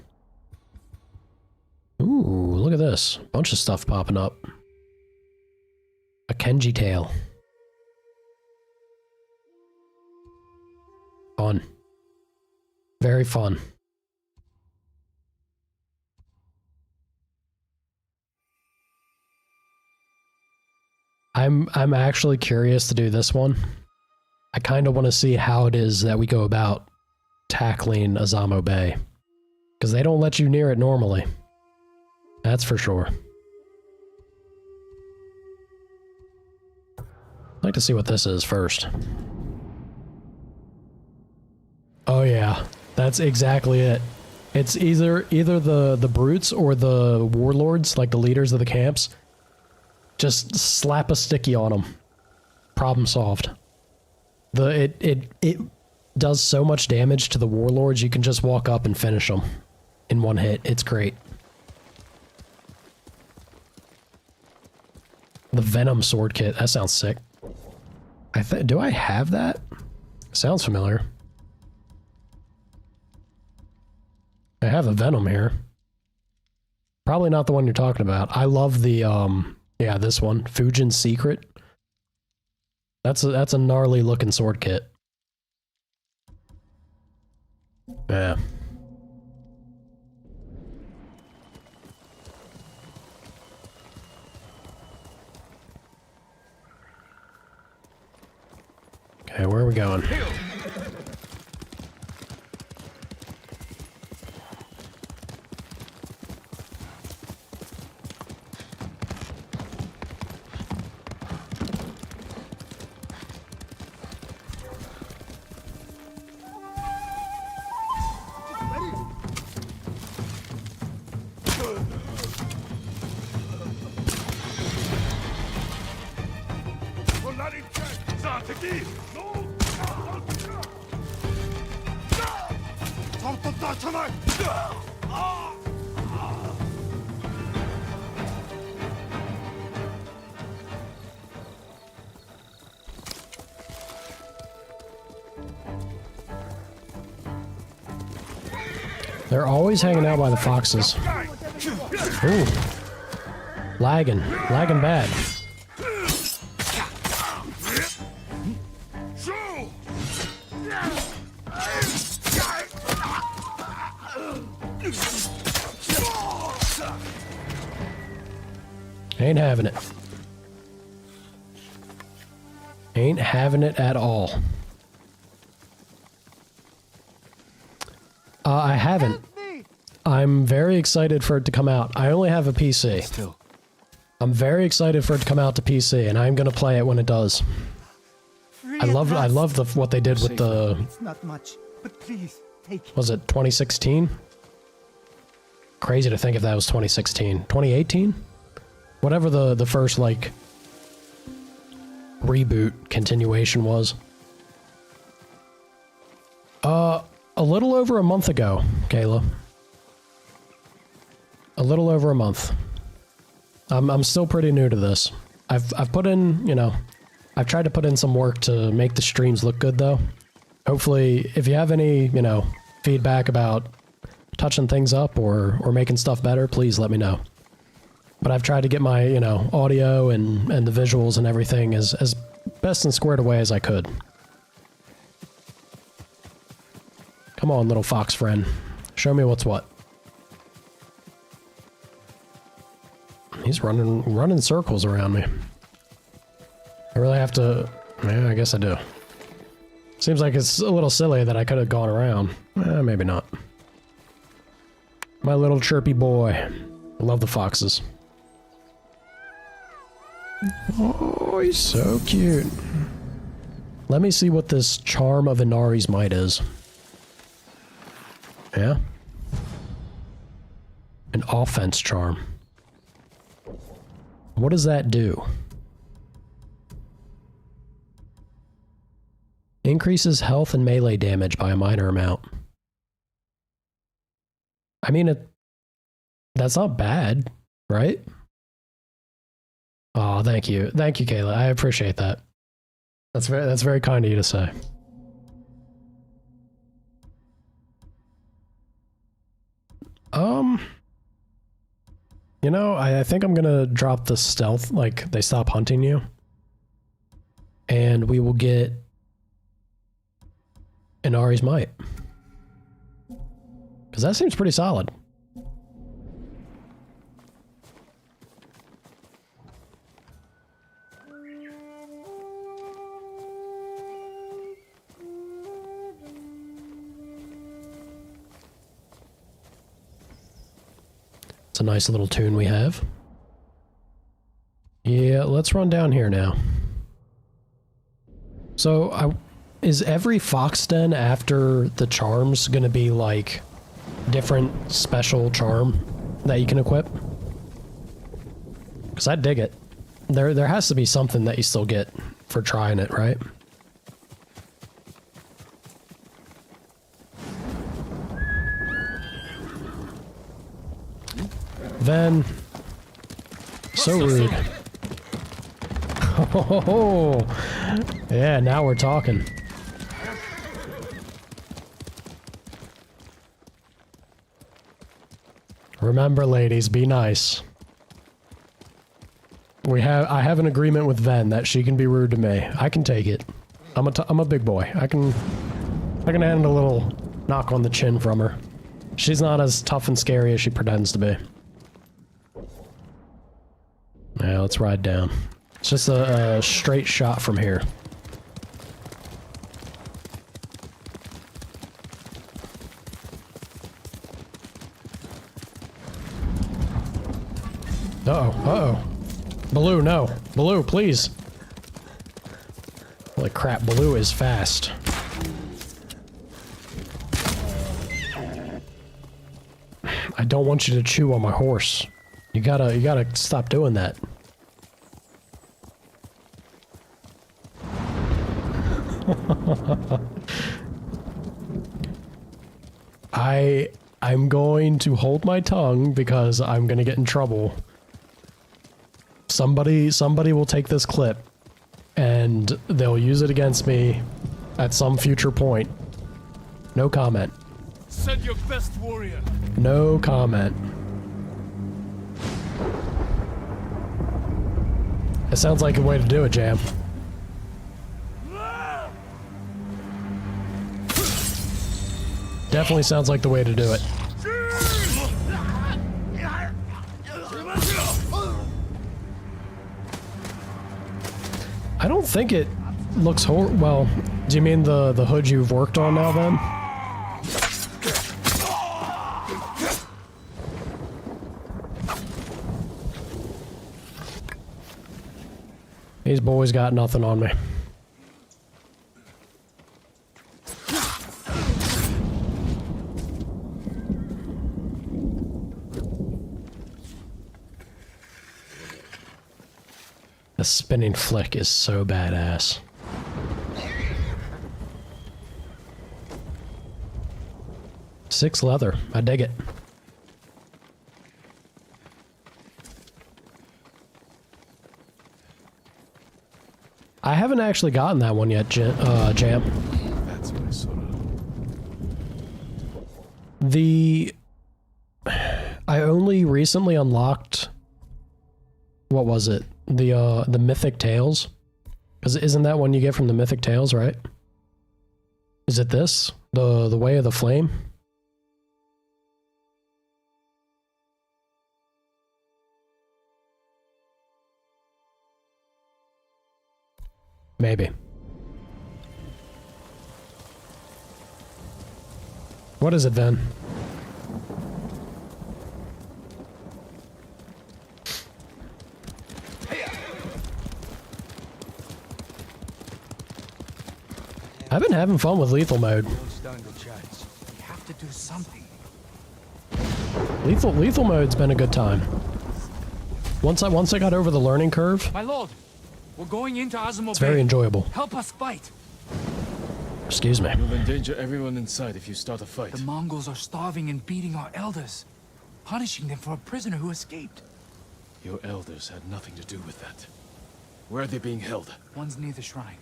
Ooh, look at this. Bunch of stuff popping up. A Kenji tail. Fun. Very fun. I'm actually curious to do this one. I kind of want to see how it is that we go about tackling Azamo Bay. Because they don't let you near it normally. That's for sure. I'd like to see what this is first. Oh yeah, that's exactly it. It's either the brutes or the warlords, like the leaders of the camps. Just slap a sticky on them. Problem solved. It does so much damage to the warlords, you can just walk up and finish them in one hit. It's great. The Venom sword kit, that sounds sick. Do I have that? Sounds familiar. I have a Venom here. Probably not the one you're talking about. I love the yeah, this one, Fujin's Secret. That's a gnarly looking sword kit. Yeah. Okay, where are we going? They're always hanging out by the foxes. Ooh. Lagging bad. Ain't having it. Ain't having it at all. I haven't. I'm very excited for it to come out. I only have a PC. Still. I'm very excited for it to come out to PC, and I'm gonna play it when it does. I love what they did with the. It's not much, but please take it. Was it 2016? Crazy to think if that was 2016. 2018? Whatever the first like reboot continuation was. A little over a month ago, Kayla. A little over a month. I'm still pretty new to this. I've put in, you know, I've tried to put in some work to make the streams look good though. Hopefully, if you have any, you know, feedback about touching things up or making stuff better, please let me know. But I've tried to get my, you know, audio and the visuals and everything as best and squared away as I could. Come on, little fox friend. Show me what's what. He's running circles around me. I really have to... Yeah, I guess I do. Seems like it's a little silly that I could have gone around. Maybe not. My little chirpy boy. I love the foxes. Oh, he's so cute. Let me see what this charm of Inari's might is. Yeah? An offense charm. What does that do? Increases health and melee damage by a minor amount. I mean, that's not bad, right? Oh, thank you. Thank you, Kayla. I appreciate that. That's very kind of you to say. You know, I think I'm gonna drop the stealth, like, they stop hunting you. And we will get Inari's might. Because that seems pretty solid. It's a nice little tune we have. Yeah, let's run down here now. So, is every fox den after the charms gonna be like different special charm that you can equip? Because I dig it. There has to be something that you still get for trying it, right? Ven. So rude. Oh, yeah, now we're talking. Remember, ladies, be nice. I have an agreement with Ven that she can be rude to me. I can take it. I'm a big boy. I can handle a little knock on the chin from her. She's not as tough and scary as she pretends to be. Yeah, let's ride down. It's just a straight shot from here. Uh-oh, uh-oh. Baloo, no. Baloo, please. Holy crap, Baloo is fast. I don't want you to chew on my horse. You gotta stop doing that. I'm going to hold my tongue because I'm gonna get in trouble. Somebody will take this clip and they'll use it against me at some future point. No comment. Send your best warrior. No comment. It sounds like a way to do it, Jam. Definitely sounds like the way to do it. I don't think it looks well, do you mean the hood you've worked on now then? These boys got nothing on me. The spinning flick is so badass. Six leather. I dig it. I haven't actually gotten that one yet, Jam. That's what I saw. I only recently unlocked. What was it? The Mythic Tales? Because isn't that one you get from the Mythic Tales, right? Is it this? The Way of the Flame? Maybe. What is it then? I've been having fun with lethal mode. We have to do something. Lethal mode's been a good time. Once I got over the learning curve, My lord, we're going into Azamo it's very enjoyable. Help us fight. Excuse me. You'll endanger everyone inside if you start a fight. The Mongols are starving and beating our elders, punishing them for a prisoner who escaped. Your elders had nothing to do with that. Where are they being held? One's near the shrine.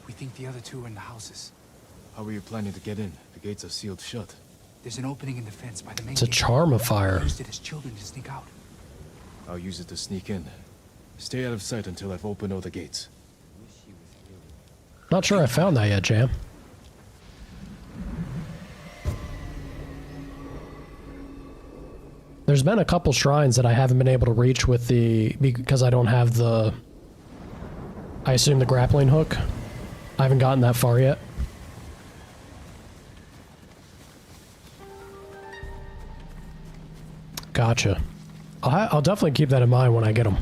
We think the other two are in the houses. How are you planning to get in? The gates are sealed shut. There's an opening in the fence by the main It's a gate. charm of fire. We used it as children to sneak out. I'll use it to sneak in. Stay out of sight until I've opened all the gates. Not sure I found that yet, Jam. There's been a couple shrines that I haven't been able to reach with because I don't have the, I assume, the grappling hook. I haven't gotten that far yet. Gotcha. I'll definitely keep that in mind when I get them.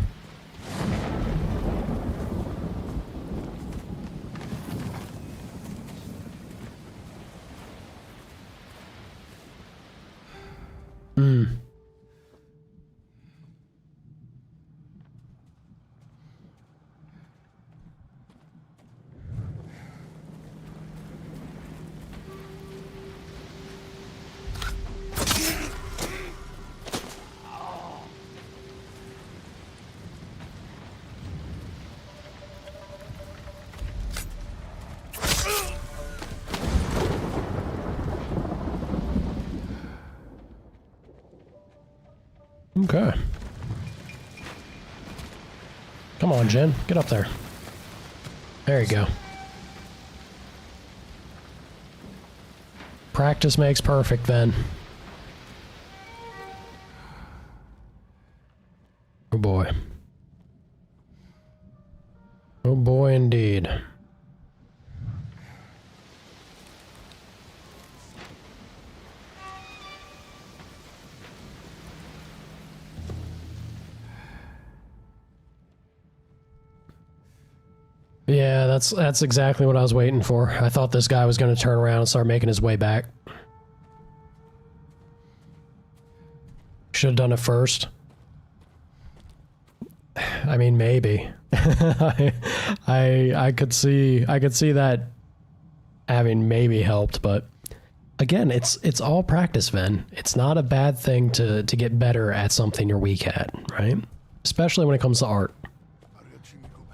Okay. Come on, Jen. Get up there. There you go. Practice makes perfect, then. Oh boy. Oh boy, indeed. Yeah, that's exactly what I was waiting for. I thought this guy was going to turn around and start making his way back. Should have done it first. I mean, maybe. I could see that having maybe helped, but again, it's all practice, Ven. It's not a bad thing to get better at something you're weak at, right? Especially when it comes to art.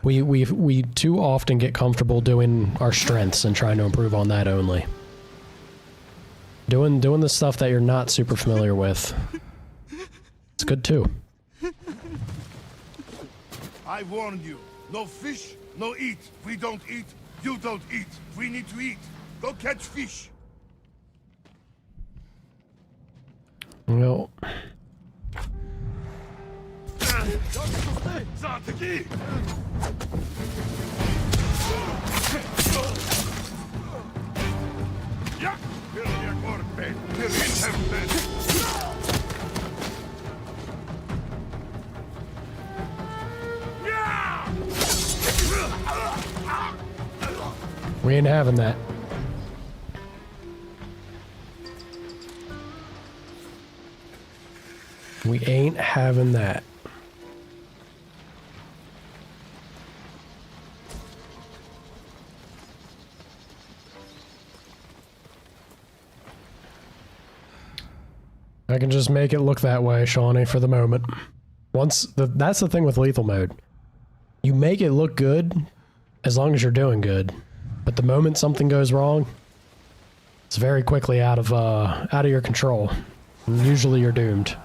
We too often get comfortable doing our strengths and trying to improve on that only. Doing the stuff that you're not super familiar with. It's good too. I warned you. No fish, no eat. We don't eat, you don't eat. We need to eat. Go catch fish. Well. We ain't having that. We ain't having that. I can just make it look that way, Shawnee, for the moment. That's the thing with lethal mode. You make it look good as long as you're doing good. But the moment something goes wrong, it's very quickly out of your control. And usually you're doomed.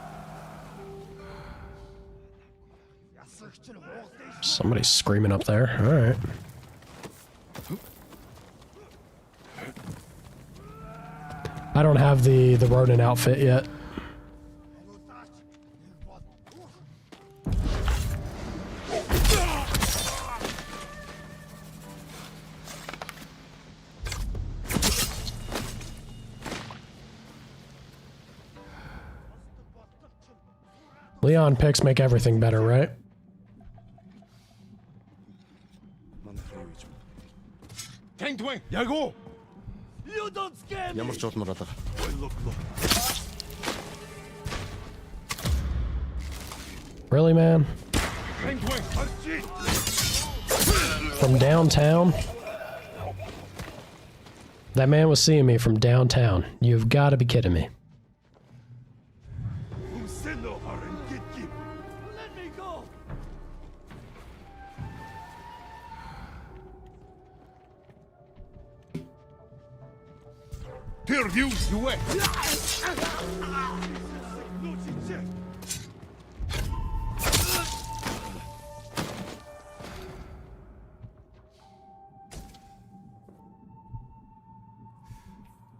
Somebody's screaming up there. Alright. I don't have the Ronin outfit yet. Leon picks make everything better, right? You don't scare me. Really, man? From downtown? That man was seeing me from downtown. You've got to be kidding me. Let me go. Purview, you wait.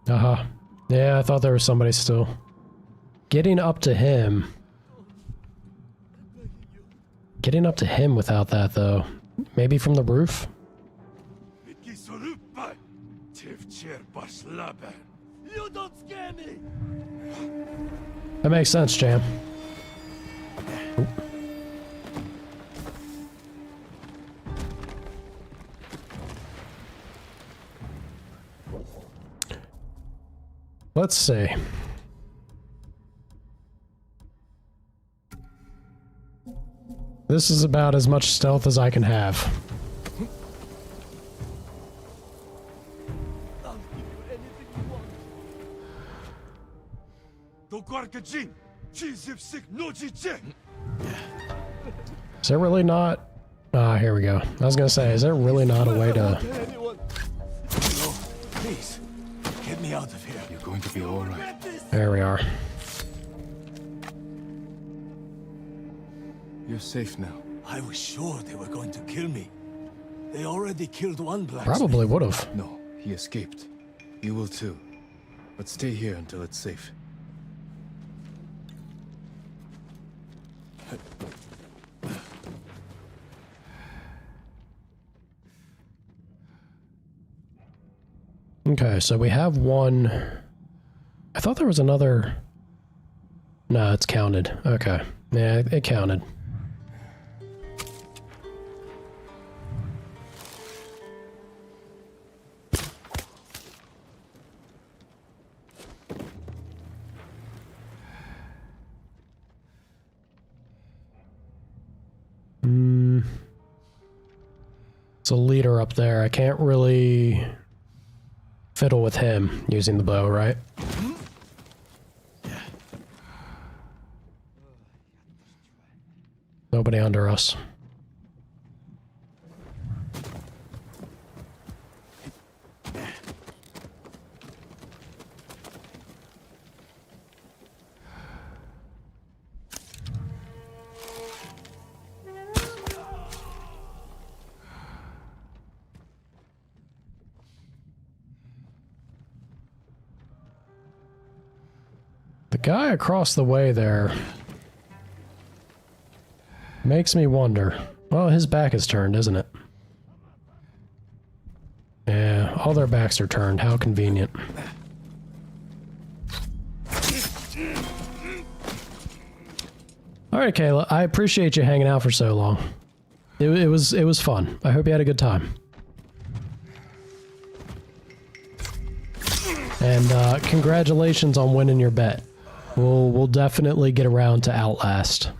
Uh-huh. Yeah, I thought there was somebody still. Getting up to him getting up to him without that, though. Maybe from the roof? You don't scare me! That makes sense, Jam. Let's see. This is about as much stealth as I can have. Is there really not? Ah, here we go. I was gonna say, is there really not a way to... No, please, get me out of here. You're going to be all right. There we are. You're safe now. I was sure they were going to kill me. They already killed one blacksmith. Probably would have. No, he escaped. You will too. But stay here until it's safe. Okay, so we have one... I thought there was another... No, it's counted. Okay. Yeah, it counted. It's a leader up there. I can't really fiddle with him using the bow, right? Nobody under us. The guy across the way there makes me wonder. Well, his back is turned, isn't it? Yeah, all their backs are turned. How convenient. All right, Kayla. I appreciate you hanging out for so long. It was fun. I hope you had a good time. And congratulations on winning your bet. We'll definitely get around to Outlast.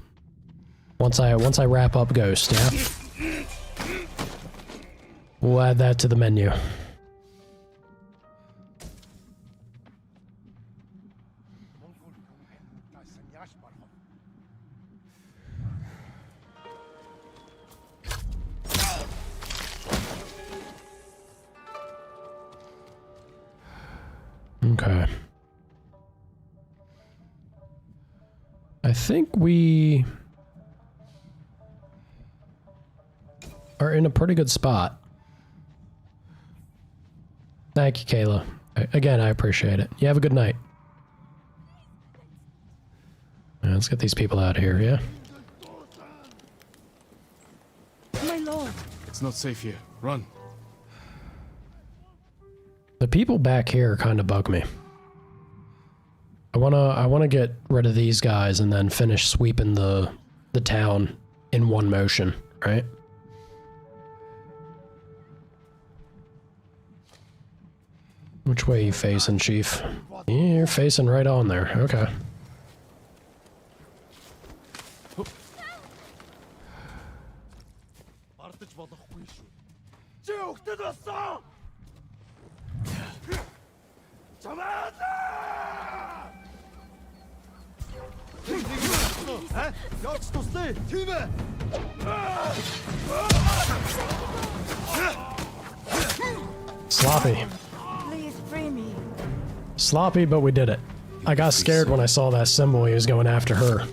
Once I wrap up Ghost, yeah? We'll add that to the menu. Okay. I think we are in a pretty good spot. Thank you, Kayla. Again, I appreciate it. You have a good night. Let's get these people out of here, yeah? My lord. It's not safe here. Run. The people back here kind of bug me. I wanna get rid of these guys and then finish sweeping the town in one motion, right? Which way are you facing, Chief? Yeah, you're facing right on there. Okay. Sloppy. Please free me. Sloppy, but we did it. I got scared when I saw that symbol. He was going after her.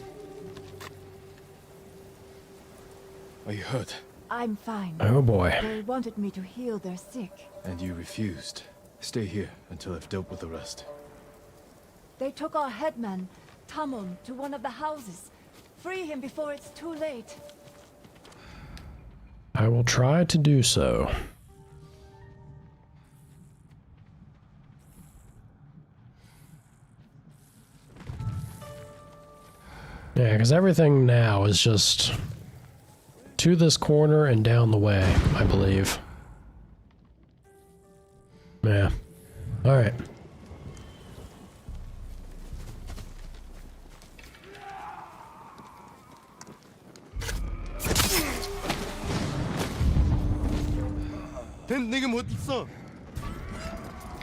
Are you hurt? I'm fine. Oh boy. They wanted me to heal their sick. And you refused. Stay here until I've dealt with the rest. They took our headman, Tamon, to one of the houses. Free him before it's too late. I will try to do so. Yeah, because everything now is just to this corner and down the way, I believe. Yeah. Alright.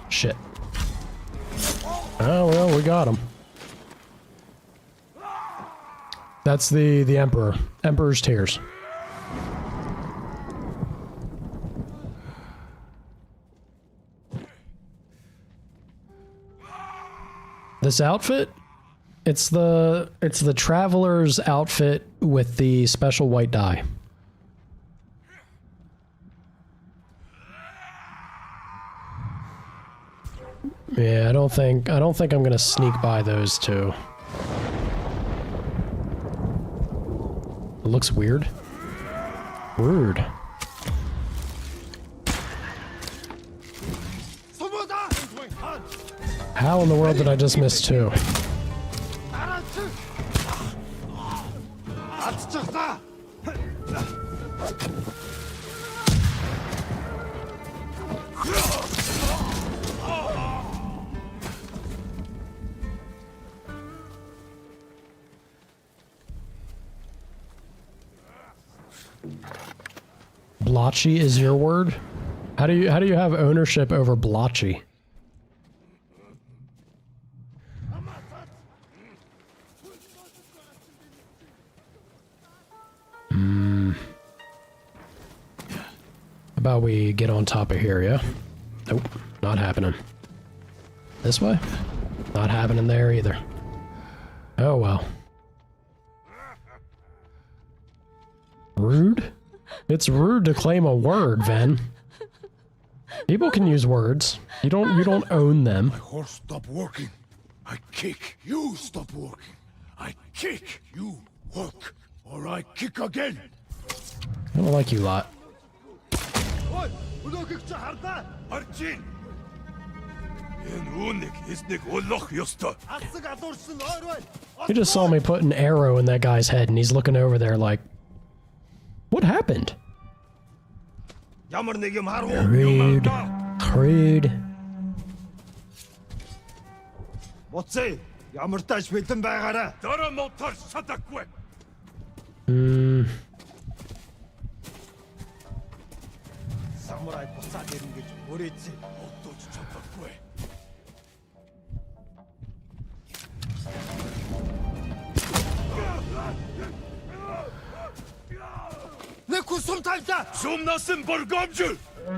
Shit. Oh, well, we got him. That's the Emperor. Emperor's Tears. This outfit? It's the traveler's outfit with the special white dye. Yeah, I don't think I'm gonna sneak by those two. It looks weird. Weird. How in the world did I just miss two? Blotchy is your word? How do you have ownership over Blotchy? How about we get on top of here, yeah? Nope, not happening. This way? Not happening there either. Oh well. Rude? It's rude to claim a word, Ven. People can use words. You don't own them. My horse stopped working. I kick. You stop working. I kick. You work. Or I kick again. I don't like you lot. You just saw me put an arrow in that guy's head and he's looking over there like, what happened? Rude. Rude.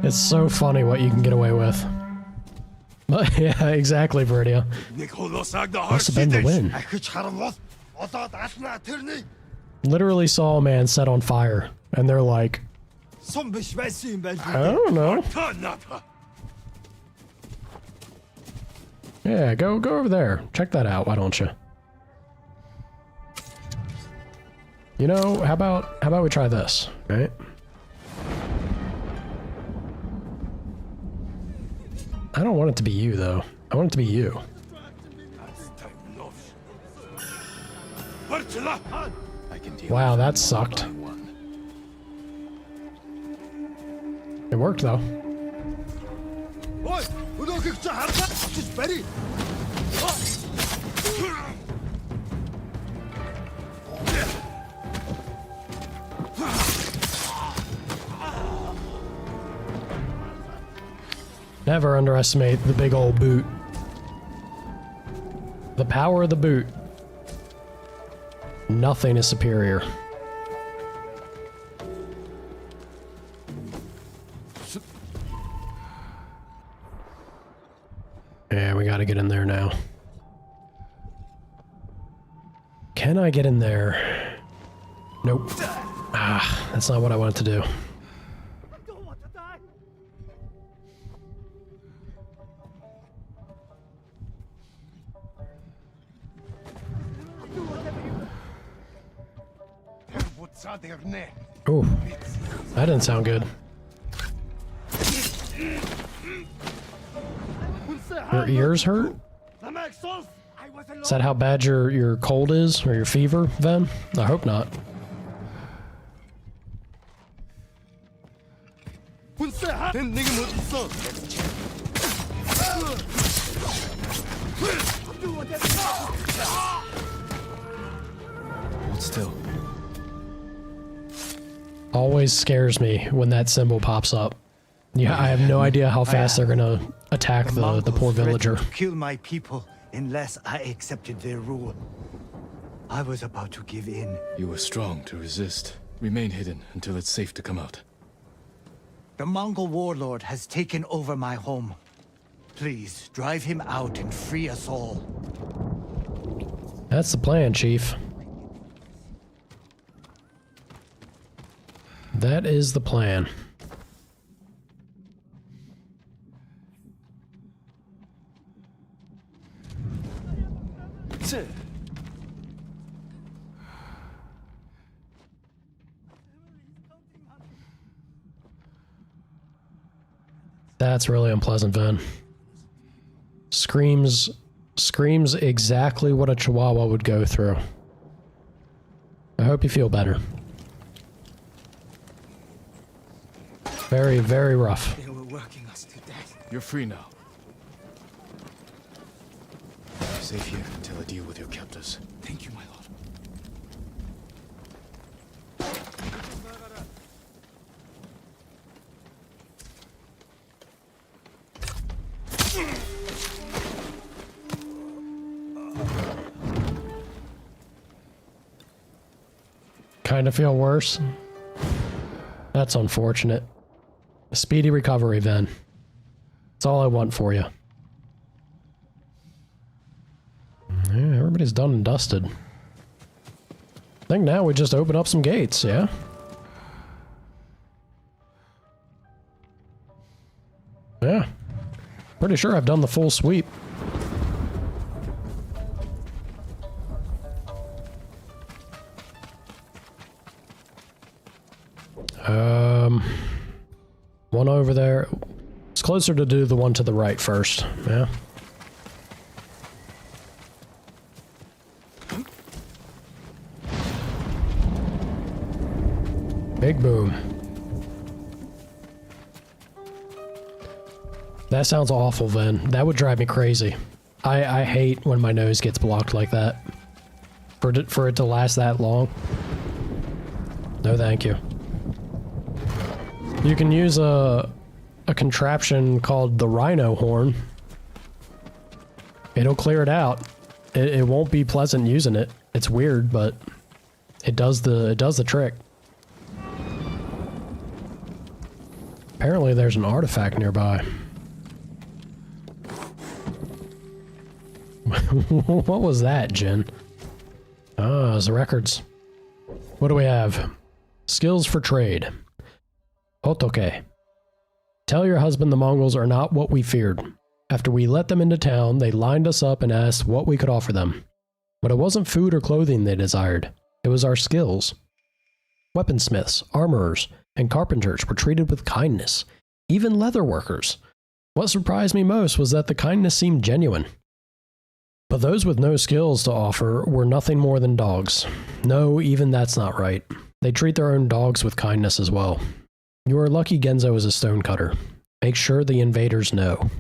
It's so funny what you can get away with. Yeah, exactly, Viridia. Must have been the win. Literally saw a man set on fire, and they're like, I don't know. Yeah, go over there. Check that out, why don't you? You know, how about we try this, right? I don't want it to be you, though. I want it to be you. Wow, that sucked. It worked, though. Never underestimate the big old boot. The power of the boot. Nothing is superior. Yeah, we gotta get in there now. Can I get in there? Nope. Ah, that's not what I wanted to do. Oh. That didn't sound good. Your ears hurt? Is that how bad your cold is, or your fever, Ven? I hope not. Hold still. Always scares me when that symbol pops up. Yeah, I have no idea how fast they're gonna attack the poor villager. To kill my people unless I accepted their rule. I was about to give in. You were strong to resist. Remain hidden until it's safe to come out. The Mongol warlord has taken over my home. Please, drive him out and free us all. That's the plan, Chief. That is the plan. That's really unpleasant, Ven. Screams exactly what a Chihuahua would go through. I hope you feel better. Very, very rough. They were working us to death. You're free now. You're safe here until I deal with your captors. Thank you, my lord. Kind of feel worse. That's unfortunate. A speedy recovery, Ven. That's all I want for you. Yeah, everybody's done and dusted. I think now we just open up some gates, yeah? Yeah. Pretty sure I've done the full sweep. One over there. It's closer to do the one to the right first, yeah? Big boom. That sounds awful, Ven. That would drive me crazy. I hate when my nose gets blocked like that. For it to last that long. No thank you. You can use a contraption called the rhino horn. It'll clear it out. It won't be pleasant using it. It's weird, but it does the trick. Apparently there's an artifact nearby. What was that, Jin? Ah, it's the records. What do we have? Skills for trade. Otoke. Tell your husband the Mongols are not what we feared. After we let them into town, they lined us up and asked what we could offer them. But it wasn't food or clothing they desired. It was our skills. Weaponsmiths, armorers, and carpenters were treated with kindness. Even leather workers. What surprised me most was that the kindness seemed genuine. But those with no skills to offer were nothing more than dogs. No, even that's not right. They treat their own dogs with kindness as well. You are lucky Genzo is a stonecutter. Make sure the invaders know.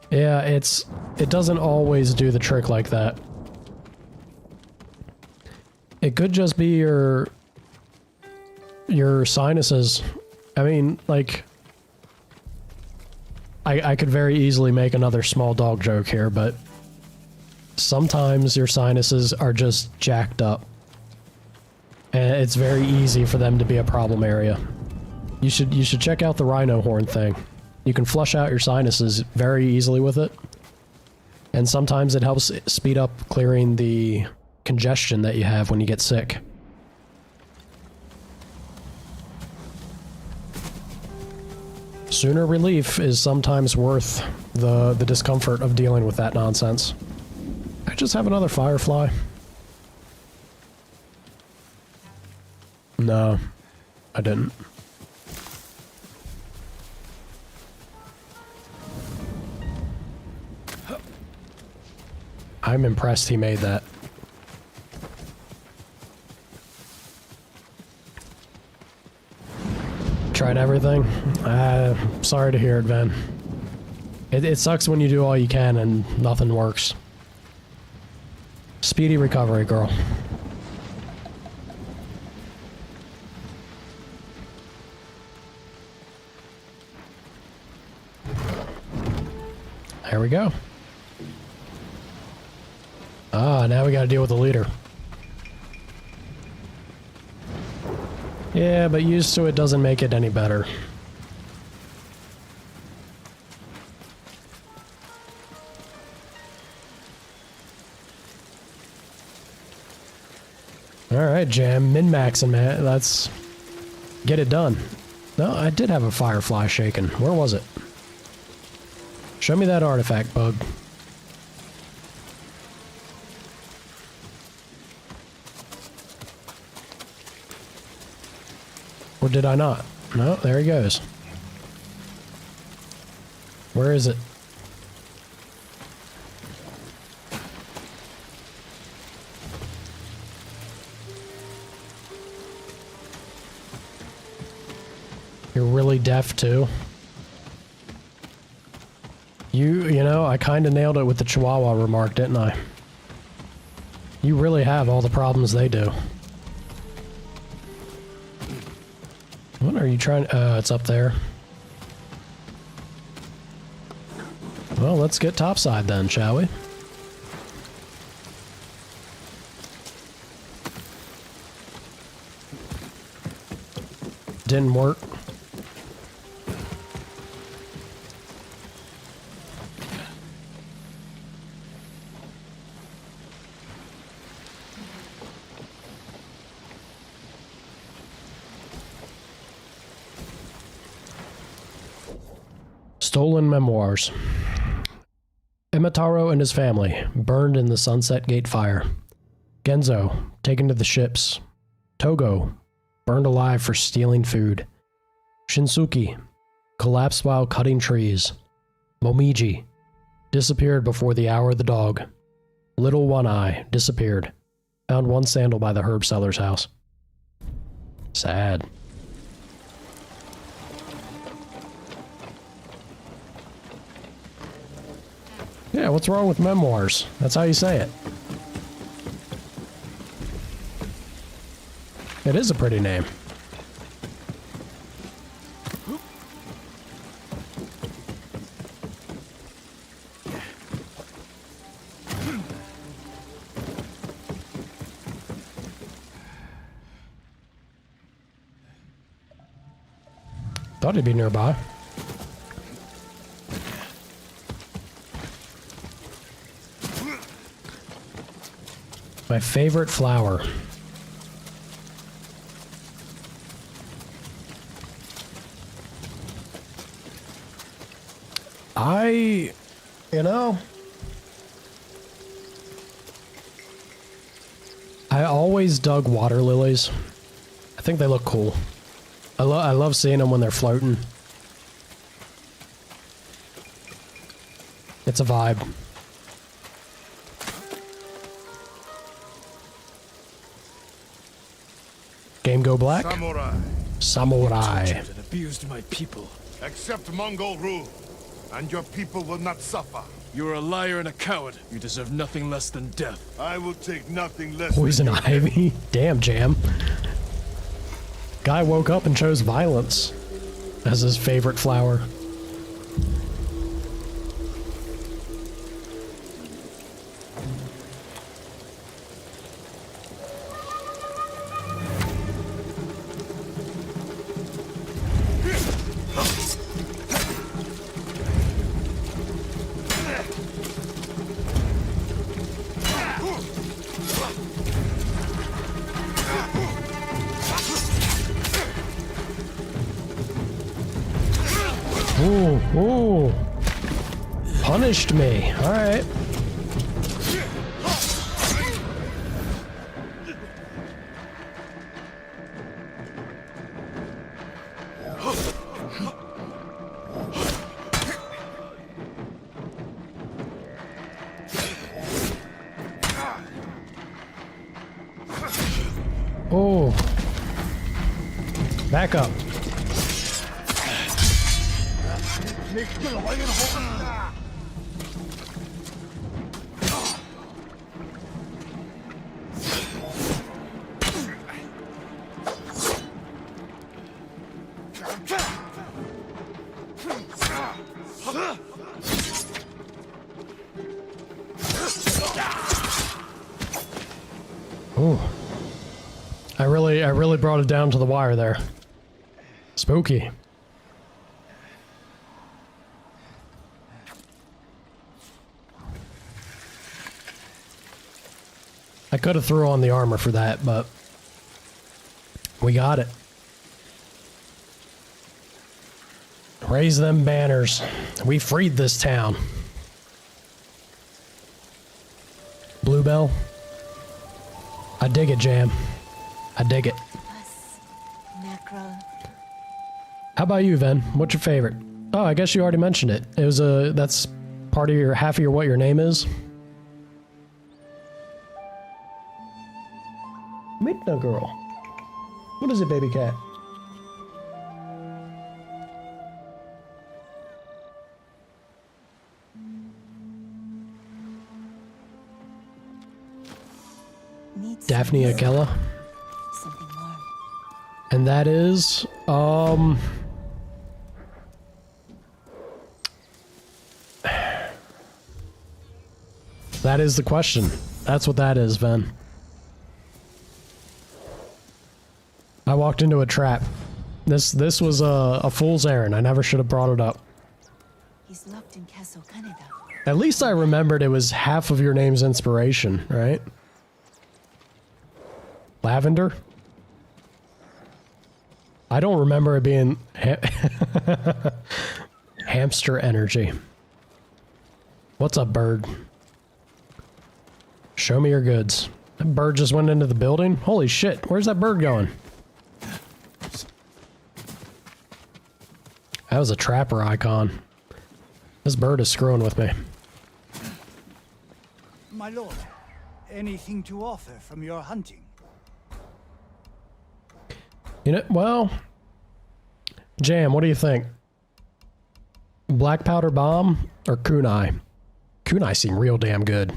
Yeah, it doesn't always do the trick like that. It could just be your sinuses. I mean, like, I could very easily make another small dog joke here, but sometimes your sinuses are just jacked up. And it's very easy for them to be a problem area. You should check out the rhino horn thing. You can flush out your sinuses very easily with it. And sometimes it helps speed up clearing the congestion that you have when you get sick. Sooner relief is sometimes worth the discomfort of dealing with that nonsense. I just have another firefly? No, I didn't. I'm impressed he made that. Tried everything? Sorry to hear it, Van. It sucks when you do all you can and nothing works. Speedy recovery, girl. There we go. Ah, now we gotta deal with the leader. Yeah, but used to it doesn't make it any better. Alright, Jam. Min-maxing, man. Let's get it done. No, I did have a firefly shaken. Where was it? Show me that artifact, bug. Or did I not? No, there he goes. Where is it? You're really deaf too? You know, I kind of nailed it with the Chihuahua remark, didn't I? You really have all the problems they do. What are you trying? It's up there. Well, let's get topside then, shall we? Didn't work. Stolen memoirs. Imataro and his family burned in the Sunset Gate fire. Genzo taken to the ships. Togo burned alive for stealing food. Shinsuke collapsed while cutting trees. Momiji disappeared before the hour of the dog. Little One Eye disappeared. Found one sandal by the herb seller's house. Sad. Yeah, what's wrong with memoirs? That's how you say it. It is a pretty name. Thought he'd be nearby. My favorite flower. You know, I always dug water lilies. I think they look cool. I love seeing them when they're floating. It's a vibe. Game go black? Samurai. And abused my people. Accept Mongol rule, and your people will not suffer. You're a liar and a coward. You deserve nothing less than death. I will take nothing less Poison than ivy? Damn, Jam. Guy woke up and chose violence as his favorite flower. Ooh. Punished me. Alright. Oh. Back up. Ooh. I really brought it down to the wire there. Spooky. I could have threw on the armor for that, but we got it. Raise them banners. We freed this town. Bluebell. I dig it, Jam. I dig it. How about you, Ven? What's your favorite? Oh, I guess you already mentioned it. It was that's part of your, half of your what your name is? Meet the girl. What is it, baby cat? Daphne Akella. And that is, that is the question. That's what that is, Ven. I walked into a trap. This was a fool's errand. I never should have brought it up. He's locked in Castle Canada. At least I remembered it was half of your name's inspiration, right? Lavender? I don't remember it being hamster energy. What's up, bird? Show me your goods. That bird just went into the building? Holy shit, where's that bird going? That was a trapper icon. This bird is screwing with me. My lord, anything to offer from your hunting? You know, well, Jam, what do you think? Black powder bomb or kunai? Kunai seem real damn good.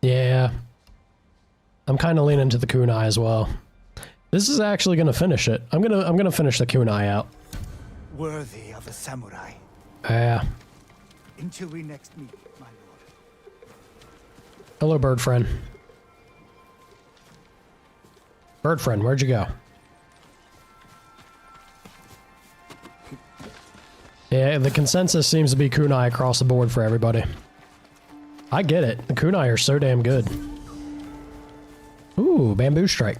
Yeah. I'm kind of leaning to the kunai as well. This is actually going to finish it. I'm going to finish the kunai out. Worthy of a samurai. Yeah. Until we next meet, my lord. Hello, bird friend. Bird friend, where'd you go? Yeah, the consensus seems to be kunai across the board for everybody. I get it. The kunai are so damn good. Ooh, bamboo strike.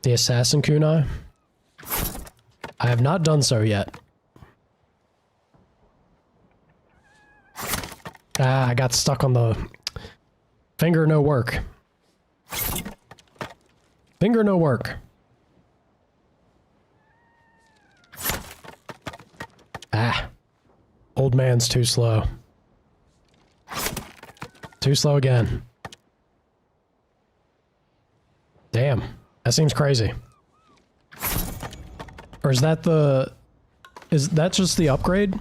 The assassin kunai? I have not done so yet. Ah, I got stuck on the finger no work. Finger no work. Ah. Old man's too slow. Too slow again. Damn. That seems crazy. Or is that the... Is that just the upgrade?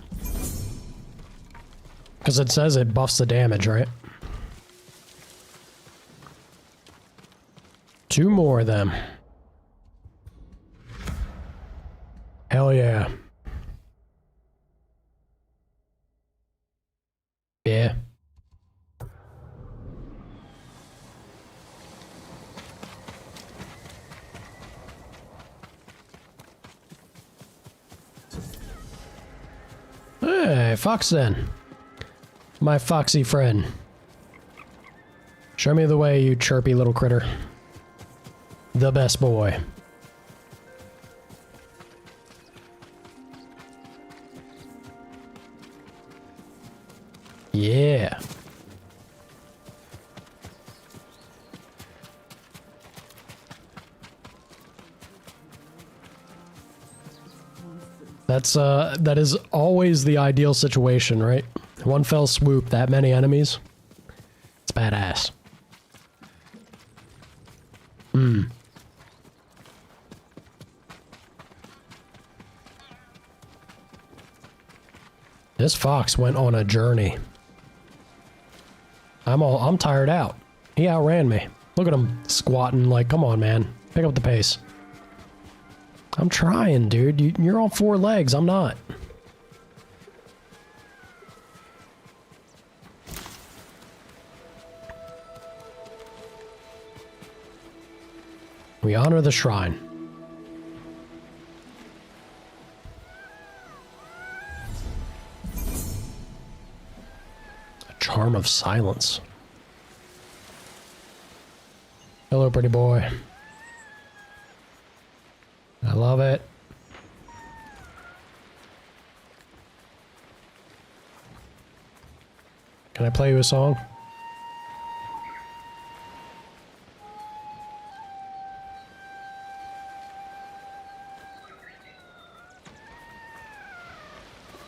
Because it says it buffs the damage, right? 2 more of them. Hell yeah. Yeah. Hey, Fox then. My foxy friend. Show me the way, you chirpy little critter. The best boy. Yeah. that is always the ideal situation, right? One fell swoop, that many enemies. It's badass. This fox went on a journey. I'm tired out. He outran me. Look at him squatting like, come on, man. Pick up the pace. I'm trying, dude. You're on 4 legs. I'm not. We honor the shrine. A charm of silence. Hello, pretty boy. I love it. Can I play you a song?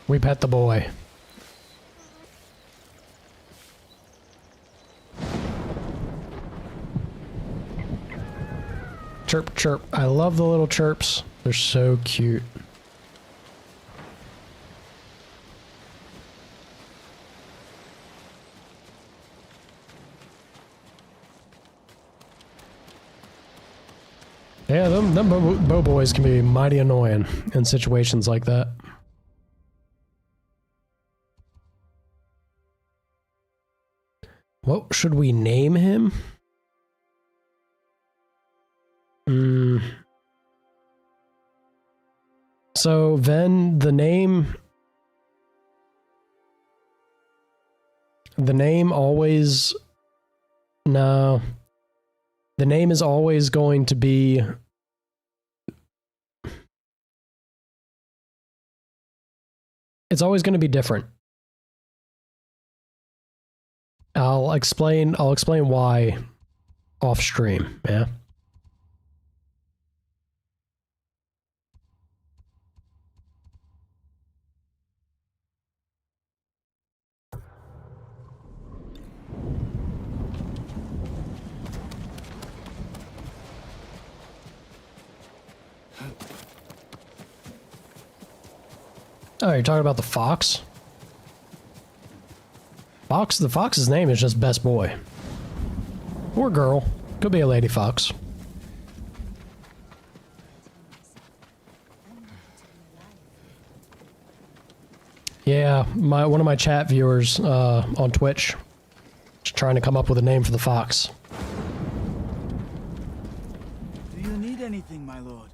We pet the boy. Chirp, chirp. I love the little chirps. They're so cute. Yeah, them bow boys can be mighty annoying in situations like that. What should we name him? So then the name always, no, the name is always going to be, it's always going to be different. I'll explain why off stream, yeah. Oh, you're talking about the fox? The fox's name is just Best Boy. Or girl. Could be a lady fox. Yeah, one of my chat viewers on Twitch is trying to come up with a name for the fox. Do you need anything, my lord?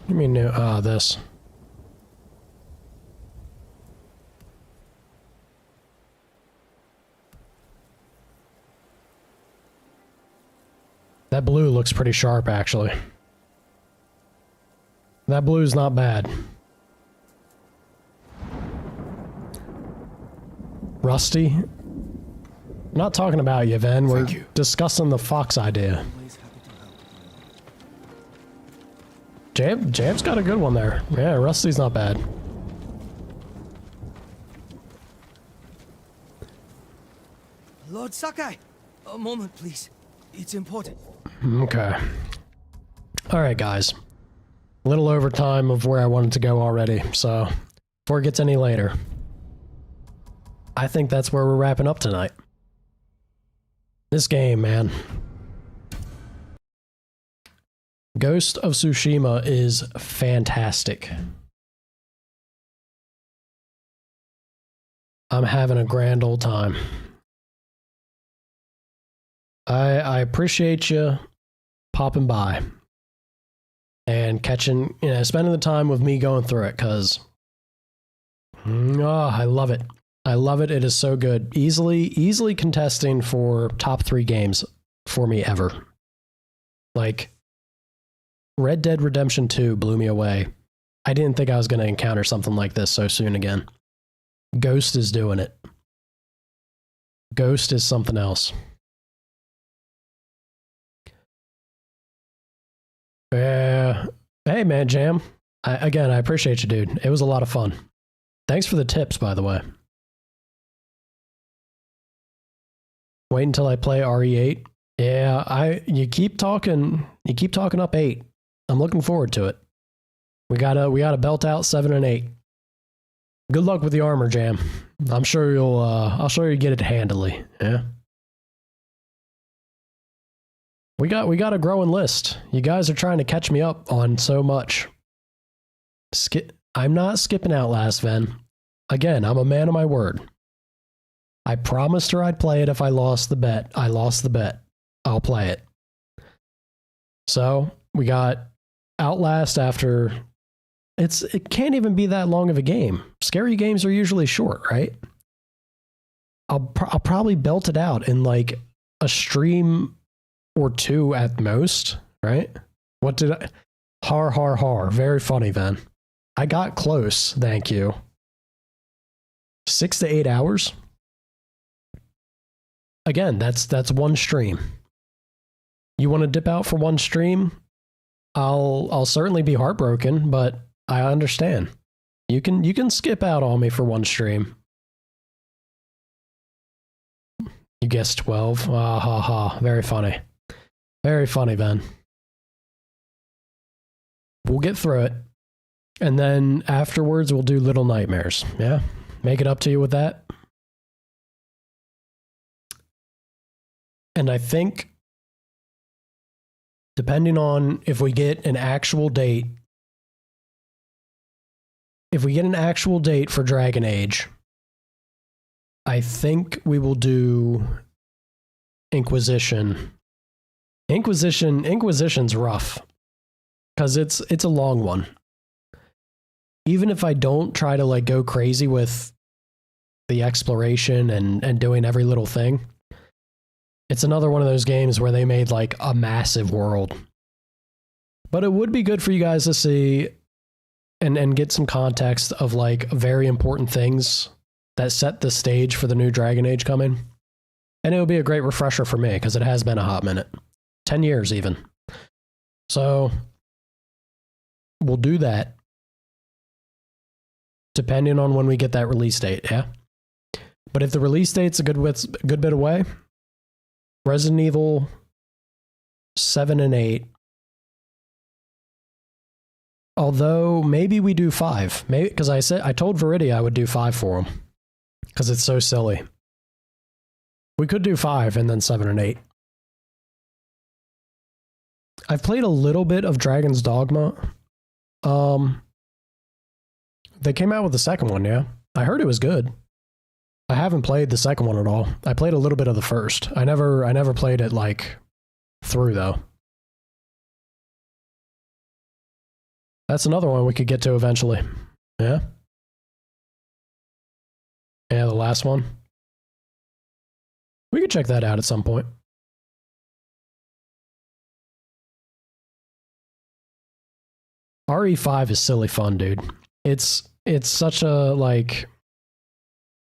You mean this? That blue looks pretty sharp, actually. That blue's not bad. Rusty? I'm not talking about you, Ven. We're discussing the fox idea. Jam's got a good one there. Yeah, Rusty's not bad. Lord Sakai, a moment, please. It's important. Okay. All right, guys. A little overtime of where I wanted to go already, so before it gets any later, I think that's where we're wrapping up tonight. This game, man. Ghost of Tsushima is fantastic. I'm having a grand old time. I appreciate you popping by and catching, spending the time with me going through it, because I love it. I love it. It is so good. Easily contesting for top 3 games for me ever. Like, Red Dead Redemption 2 blew me away. I didn't think I was going to encounter something like this so soon again. Ghost is doing it. Ghost is something else. Yeah. Hey, man, Jam. Again, I appreciate you, dude. It was a lot of fun. Thanks for the tips, by the way. Wait until I play RE8. Yeah, you keep talking up 8. I'm looking forward to it. We gotta belt out 7 and 8. Good luck with the armor, Jam. I'm sure I'll show you get it handily. Yeah. We got a growing list. You guys are trying to catch me up on so much. I'm not skipping Outlast, Ven. Again, I'm a man of my word. I promised her I'd play it if I lost the bet. I lost the bet. I'll play it. So, we got Outlast after... It can't even be that long of a game. Scary games are usually short, right? I'll probably belt it out in like a stream or 2 at most, right? What did I... Har, har, har. Very funny, Van. I got close, thank you. 6 to 8 hours? Again, that's one stream. You want to dip out for one stream? I'll certainly be heartbroken, but I understand. You can skip out on me for one stream. You guessed 12. Ah ha ha. Very funny. Very funny, Ben. We'll get through it. And then afterwards we'll do Little Nightmares. Yeah? Make it up to you with that. And I think, depending on if we get an actual date, for Dragon Age, I think we will do Inquisition. Inquisition's rough, because it's a long one. Even if I don't try to like go crazy with the exploration and doing every little thing, it's another one of those games where they made like a massive world. But it would be good for you guys to see and get some context of like very important things that set the stage for the new Dragon Age coming. And it would be a great refresher for me because it has been a hot minute. 10 years even. So we'll do that depending on when we get that release date, yeah? But if the release date's a good bit away, Resident Evil 7 and 8. Although maybe we do 5. Maybe because I told Viridia I would do 5 for him. Because it's so silly. We could do 5 and then 7 and 8. I've played a little bit of Dragon's Dogma. They came out with the second one, yeah. I heard it was good. I haven't played the second one at all. I played a little bit of the first. I never played it like through though. That's another one we could get to eventually. Yeah? Yeah, the last one. We could check that out at some point. RE5 is silly fun, dude. It's such a, like...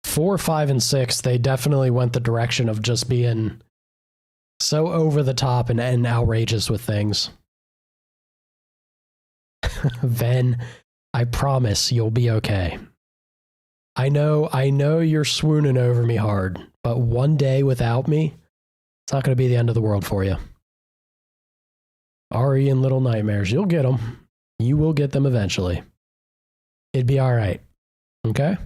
4, 5, and 6, they definitely went the direction of just being so over the top and outrageous with things. Ven, I promise you'll be okay. I know you're swooning over me hard, but one day without me, it's not going to be the end of the world for you. RE and Little Nightmares, you'll get them. You will get them eventually. It'd be all right. Okay?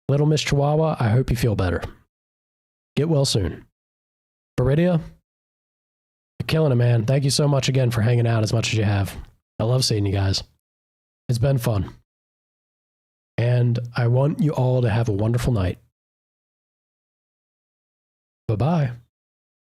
Little Miss Chihuahua, I hope you feel better. Get well soon. Viridia, you're killing it, man. Thank you so much again for hanging out as much as you have. I love seeing you guys. It's been fun. And I want you all to have a wonderful night. Bye-bye.